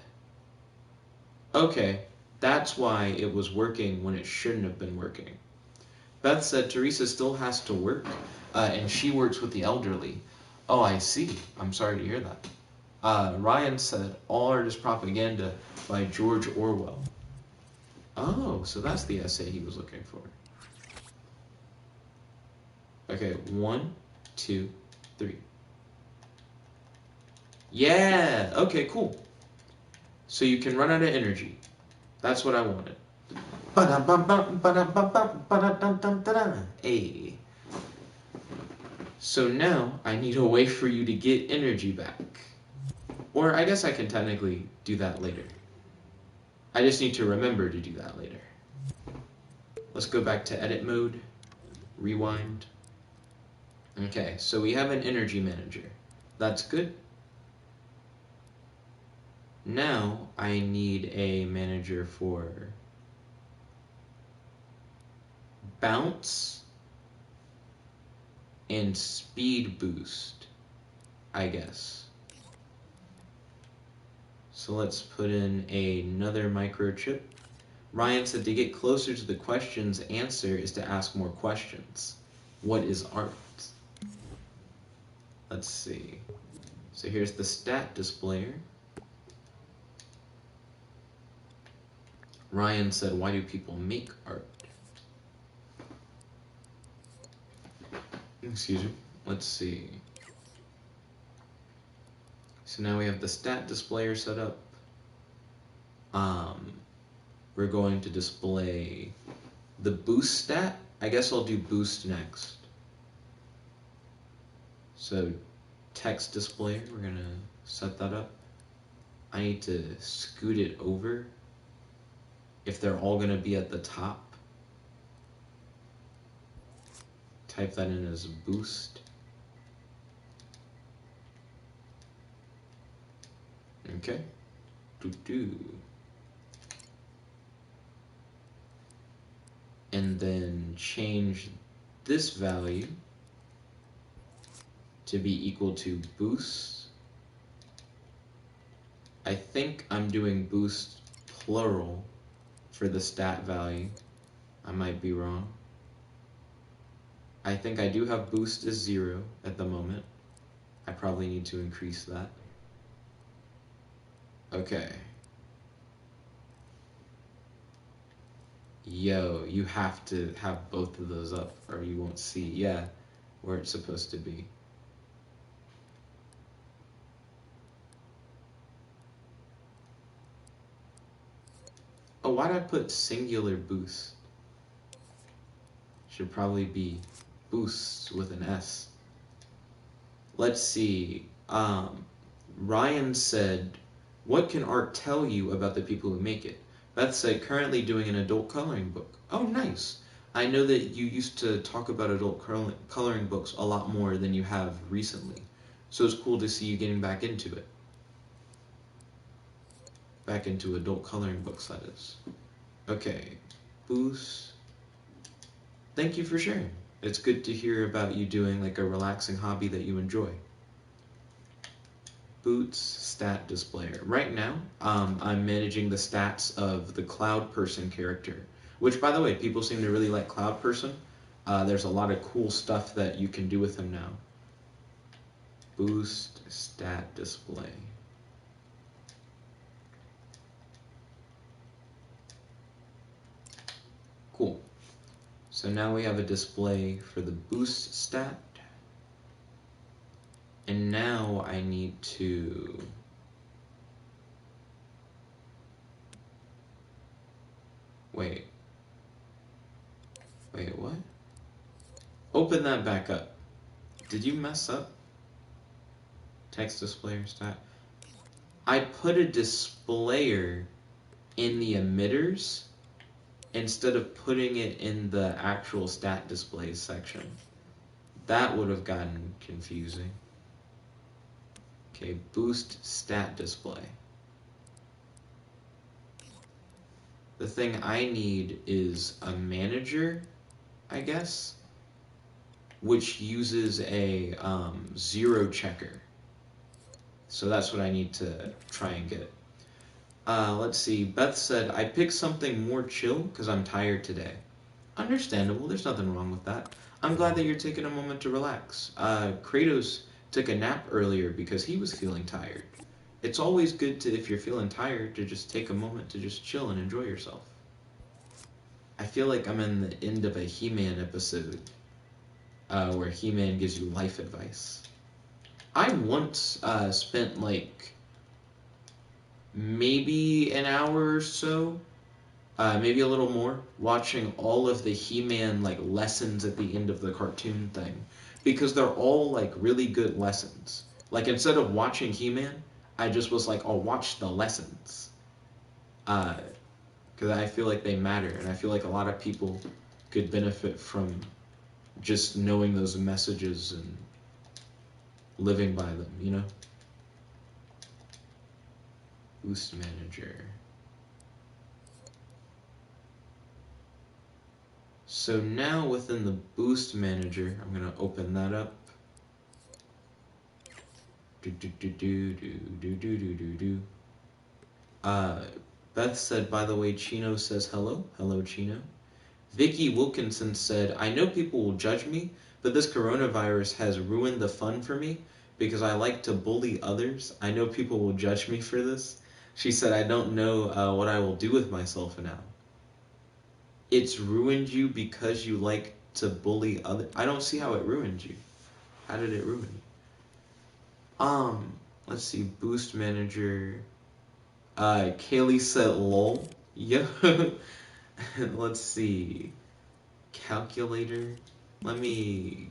Okay, that's why it was working when it shouldn't have been working. Beth said Teresa still has to work, and she works with the elderly. Oh, I see. I'm sorry to hear that. Ryan said All Art is Propaganda by George Orwell. Oh, so that's the essay he was looking for. Okay, 1, 2, 3. Yeah, okay, cool. So you can run out of energy. That's what I wanted. Hey. So now I need a way for you to get energy back. Or I guess I can technically do that later. I just need to remember to do that later. Let's go back to edit mode. Rewind. Okay, so we have an energy manager. That's good. Now I need a manager for bounce and speed boost, I guess. So let's put in another microchip. Ryan said to get closer to the question's answer is to ask more questions. What is art? Let's see. So here's the stat displayer. Ryan said, why do people make art? Excuse me. Let's see. So now we have the stat displayer set up. We're going to display the boost stat. I guess I'll do boost next. So text displayer, we're gonna set that up. I need to scoot it over if they're all gonna be at the top. Type that in as boost. Okay. And then change this value to be equal to boost. I think I'm doing boost plural for the stat value. I might be wrong. I think I do have boost as 0 at the moment. I probably need to increase that. Okay. Yo, you have to have both of those up or you won't see, yeah, where it's supposed to be. Oh, why'd I put singular boost? Should probably be boosts with an S. Let's see. Ryan said, what can art tell you about the people who make it? Beth said, currently doing an adult coloring book. Oh, nice. I know that you used to talk about adult coloring books a lot more than you have recently. So it's cool to see you getting back into it. Back into adult coloring books, that is. Okay. Boost. Thank you for sharing. It's good to hear about you doing like a relaxing hobby that you enjoy. Boots stat displayer. Right now, I'm managing the stats of the Cloud Person character, which, by the way, people seem to really like Cloud Person. There's a lot of cool stuff that you can do with him now. Boost stat display. So now we have a display for the boost stat. And now I need to wait, what? Open that back up. Did you mess up? Text displayer stat. I put a displayer in the emitters instead of putting it in the actual stat displays section. That would have gotten confusing. Okay, boost stat display. The thing I need is a manager, I guess, which uses a zero checker. So that's what I need to try and get. Let's see. Beth said, I picked something more chill because I'm tired today. Understandable. There's nothing wrong with that. I'm glad that you're taking a moment to relax. Kratos took a nap earlier because he was feeling tired. It's always good to, if you're feeling tired, to just take a moment to just chill and enjoy yourself. I feel like I'm in the end of a He-Man episode where He-Man gives you life advice. I once spent like maybe an hour or so, maybe a little more, watching all of the He-Man like lessons at the end of the cartoon thing, because they're all like really good lessons. Like instead of watching He-Man, I just was like, I'll watch the lessons, because I feel like they matter, and I feel like a lot of people could benefit from just knowing those messages and living by them, you know? Boost manager. So now within the boost manager, I'm gonna open that up. Beth said, by the way, Chino says hello. Hello, Chino. Vicky Wilkinson said, I know people will judge me, but this coronavirus has ruined the fun for me because I like to bully others. I know people will judge me for this. She said, I don't know what I will do with myself now. It's ruined you because you like to bully others. I don't see how it ruined you. How did it ruin you? Let's see, boost manager. Kaylee said lol. Yeah. Let's see. Calculator. Let me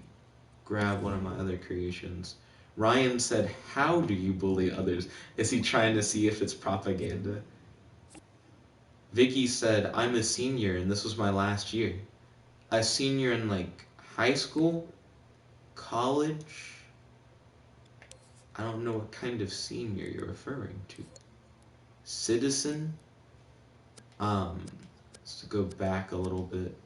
grab one of my other creations. Ryan said, how do you bully others? Is he trying to see if it's propaganda? Vicky said, I'm a senior and this was my last year. A senior in like high school? College? I don't know what kind of senior you're referring to. Citizen? Let's go back a little bit.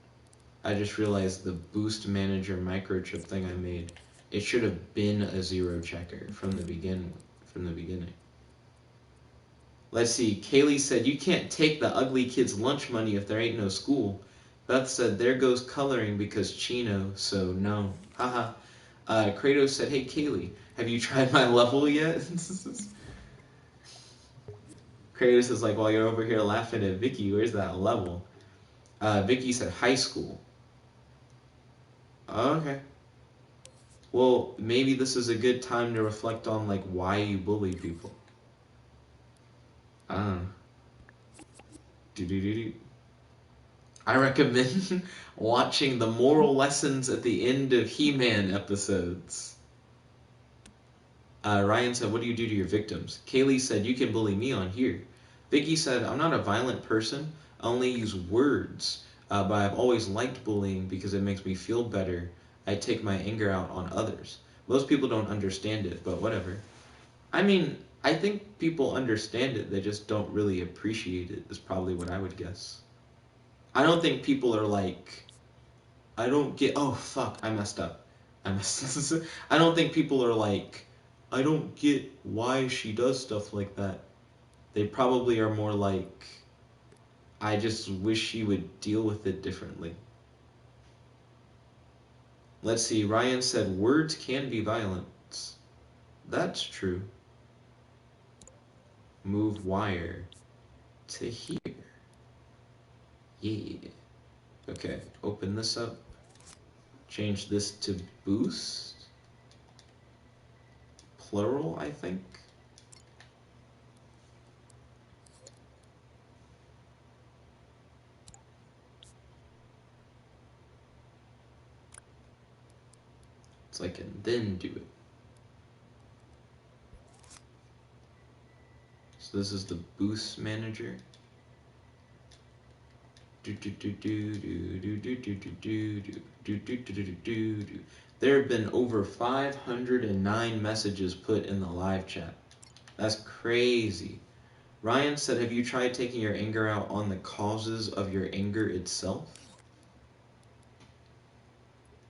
I just realized the boost manager microchip thing I made, it should have been a zero checker from the beginning. Let's see, Kaylee said, you can't take the ugly kid's lunch money if there ain't no school. Beth said, there goes coloring because Chino, so no. Haha. Kratos said, hey Kaylee, have you tried my level yet? Kratos is like, while you're over here laughing at Vicky, where's that level? Vicky said, high school. Okay. Well, maybe this is a good time to reflect on, like, why you bully people. I recommend watching the moral lessons at the end of He-Man episodes. Ryan said, what do you do to your victims? Kaylee said, you can bully me on here. Vicky said, I'm not a violent person. I only use words. But I've always liked bullying because it makes me feel better. I take my anger out on others. Most people don't understand it, but whatever. I mean, I think people understand it. They just don't really appreciate it, is probably what I would guess. I don't think people are like, I don't get, oh fuck, I messed up. I don't think people are like, I don't get why she does stuff like that. They probably are more like, I just wish she would deal with it differently. Let's see, Ryan said, words can be violence. That's true. Move wire to here. Yeah. Okay, open this up. Change this to boost. Plural, I think. It's like, and then do it. So this is the boost manager. There have been over 509 messages put in the live chat. That's crazy. Ryan said, have you tried taking your anger out on the causes of your anger itself?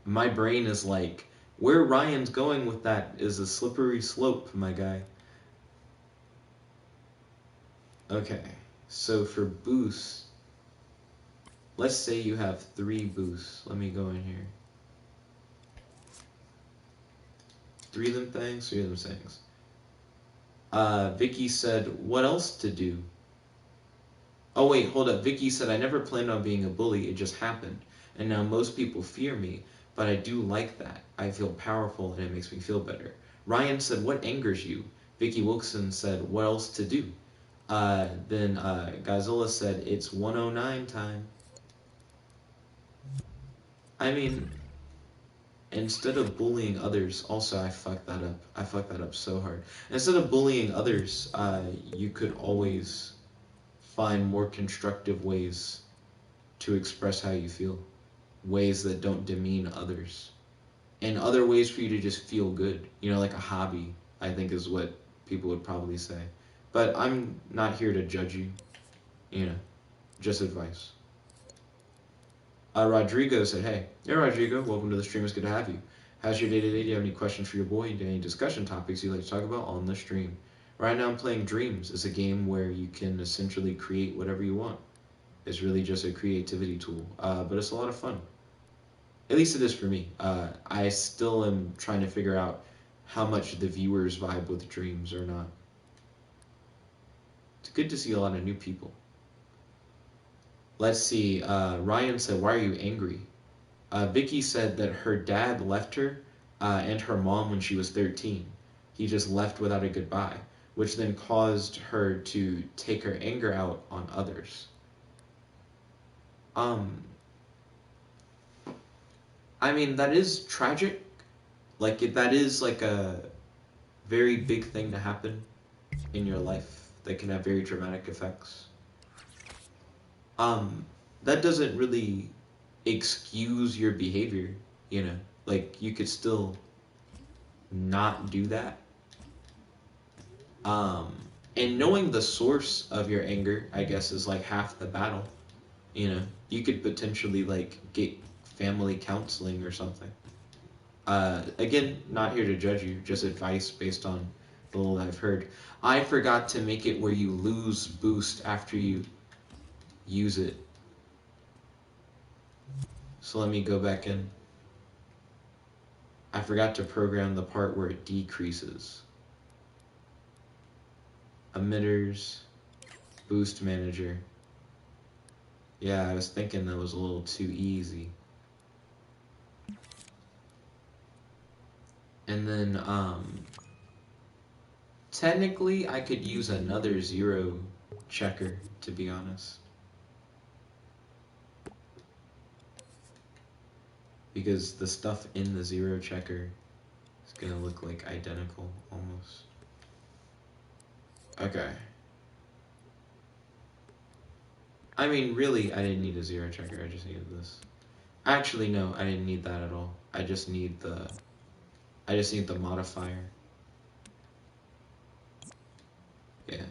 My brain is like, where Ryan's going with that is a slippery slope, my guy. Okay, so for boosts, let's say you have 3 boosts. Let me go in here. 3 of them things, 3 of them things. Vicky said, what else to do? Oh wait, hold up. Vicky said, I never planned on being a bully, it just happened. And now most people fear me, but I do like that. I feel powerful and it makes me feel better. Ryan said, what angers you? Vicky Wilson said, what else to do? Then Godzilla said, it's 109 time. I mean, instead of bullying others, also I fucked that up. I fucked that up so hard. Instead of bullying others, you could always find more constructive ways to express how you feel. Ways that don't demean others. And other ways for you to just feel good. You know, like a hobby, I think is what people would probably say. But I'm not here to judge you. You know, just advice. Rodrigo said, hey, Rodrigo, welcome to the stream. It's good to have you. How's your day-to-day? Do you have any questions for your boy? Do you have any discussion topics you'd like to talk about on the stream? Right now I'm playing Dreams. It's a game where you can essentially create whatever you want. It's really just a creativity tool, but it's a lot of fun. At least it is for me. I still am trying to figure out how much the viewers vibe with Dreams or not. It's good to see a lot of new people. Let's see. Ryan said, why are you angry? Vicky said that her dad left her and her mom when she was 13. He just left without a goodbye, which then caused her to take her anger out on others. I mean, that is tragic. Like, that is like a very big thing to happen in your life that can have very dramatic effects. That doesn't really excuse your behavior, you know? Like, you could still not do that. And knowing the source of your anger, I guess, is like half the battle. You know, you could potentially like get family counseling or something. Again, not here to judge you, just advice based on the little I've heard. I forgot to make it where you lose boost after you use it. So let me go back in. I forgot to program the part where it decreases. Emitters, boost manager. Yeah, I was thinking that was a little too easy. And then, technically I could use another 0 checker, to be honest. Because the stuff in the 0 checker is gonna look like identical, almost. Okay. I mean, really, I didn't need a 0 checker, I just needed this. Actually, no, I didn't need that at all. I just need the modifier. Yeah.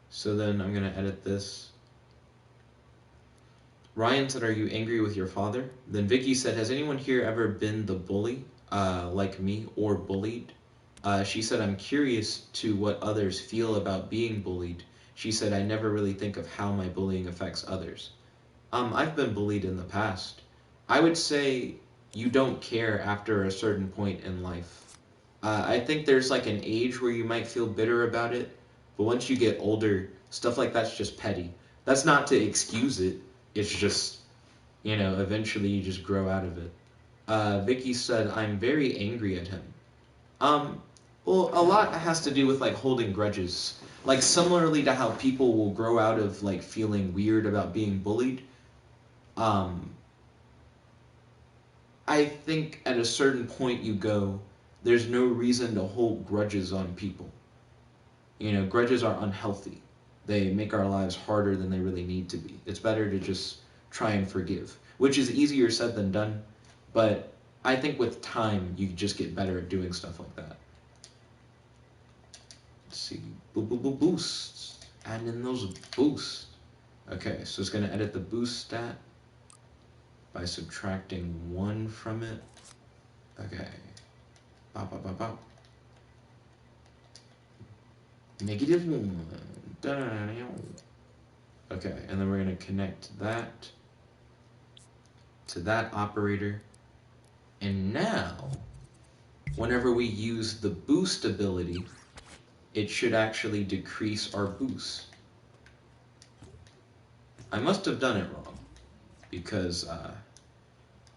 So then I'm gonna edit this. Ryan said, are you angry with your father? Then Vicky said, has anyone here ever been the bully, like me, or bullied? She said, I'm curious to what others feel about being bullied. She said, I never really think of how my bullying affects others. I've been bullied in the past. I would say you don't care after a certain point in life. I think there's like an age where you might feel bitter about it, but once you get older, stuff like that's just petty. That's not to excuse it, It's just, eventually you just grow out of it. Vicky said, I'm very angry at him. Well, a lot has to do with like holding grudges. Like similarly to how people will grow out of like feeling weird about being bullied. Um, I think at a certain point you go, there's no reason to hold grudges on people. Grudges are unhealthy. They make our lives harder than they really need to be. It's better to just try and forgive, which is easier said than done. But I think with time, you just get better at doing stuff like that. Let's see. Boosts. Add in those boosts. Okay, so it's going to edit the boost stat by subtracting 1 from it. Okay. Bop, bop, bop, bop. -1. Okay, and then we're going to connect that to that operator. And now, whenever we use the boost ability, it should actually decrease our boost. I must have done it wrong, because,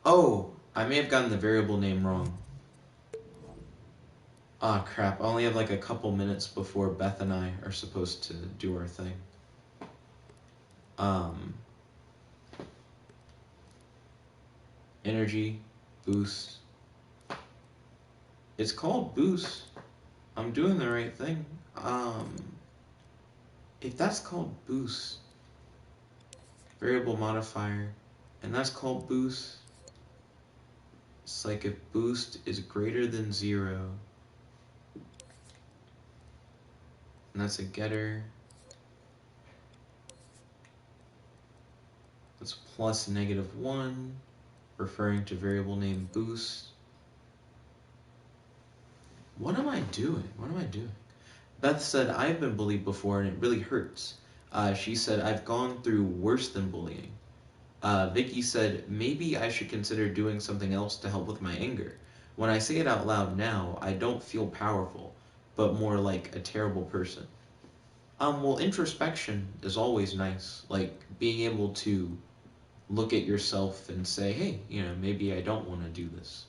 oh, I may have gotten the variable name wrong. Ah, crap, I only have like a couple minutes before Beth and I are supposed to do our thing. Energy, boost. It's called boost. I'm doing the right thing. If that's called boost, variable modifier, and that's called boost, it's like if boost is greater than 0, and that's a getter, that's plus -1, referring to variable name boost. What am I doing? Beth said, I've been bullied before and it really hurts. She said, I've gone through worse than bullying. Vicky said, maybe I should consider doing something else to help with my anger. When I say it out loud now, I don't feel powerful, but more like a terrible person. Well, introspection is always nice. Like being able to look at yourself and say, hey, maybe I don't want to do this.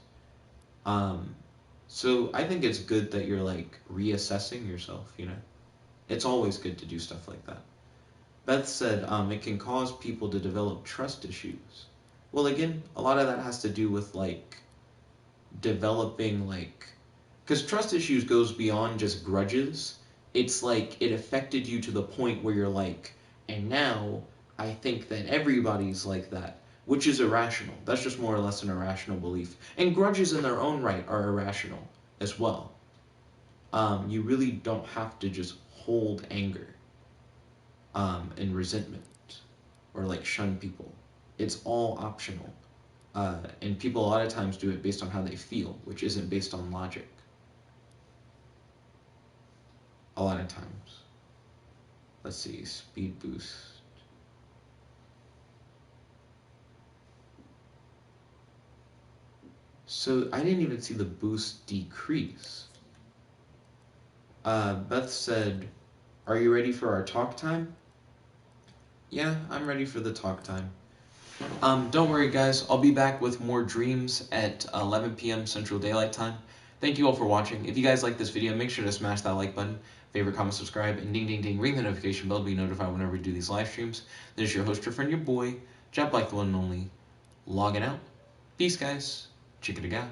So I think it's good that you're like reassessing yourself, It's always good to do stuff like that. Beth said it can cause people to develop trust issues. Well, again, a lot of that has to do with like developing because trust issues goes beyond just grudges. It's like it affected you to the point where you're like, and now I think that everybody's like that, which is irrational. That's just more or less an irrational belief. And grudges in their own right are irrational as well. You really don't have to just hold anger and resentment or like shun people. It's all optional. And people a lot of times do it based on how they feel, which isn't based on logic. A lot of times. Let's see, speed boost. So I didn't even see the boost decrease. Beth said, are you ready for our talk time? Yeah, I'm ready for the talk time. Don't worry guys, I'll be back with more dreams at 11 p.m. Central Daylight Time. Thank you all for watching. If you guys like this video, make sure to smash that like button, favorite, comment, subscribe, and ding ding ding, ring the notification bell to be notified whenever we do these live streams. This is your host, your friend, your boy, Jap like the one and only, logging out. Peace guys. Chicken to guy.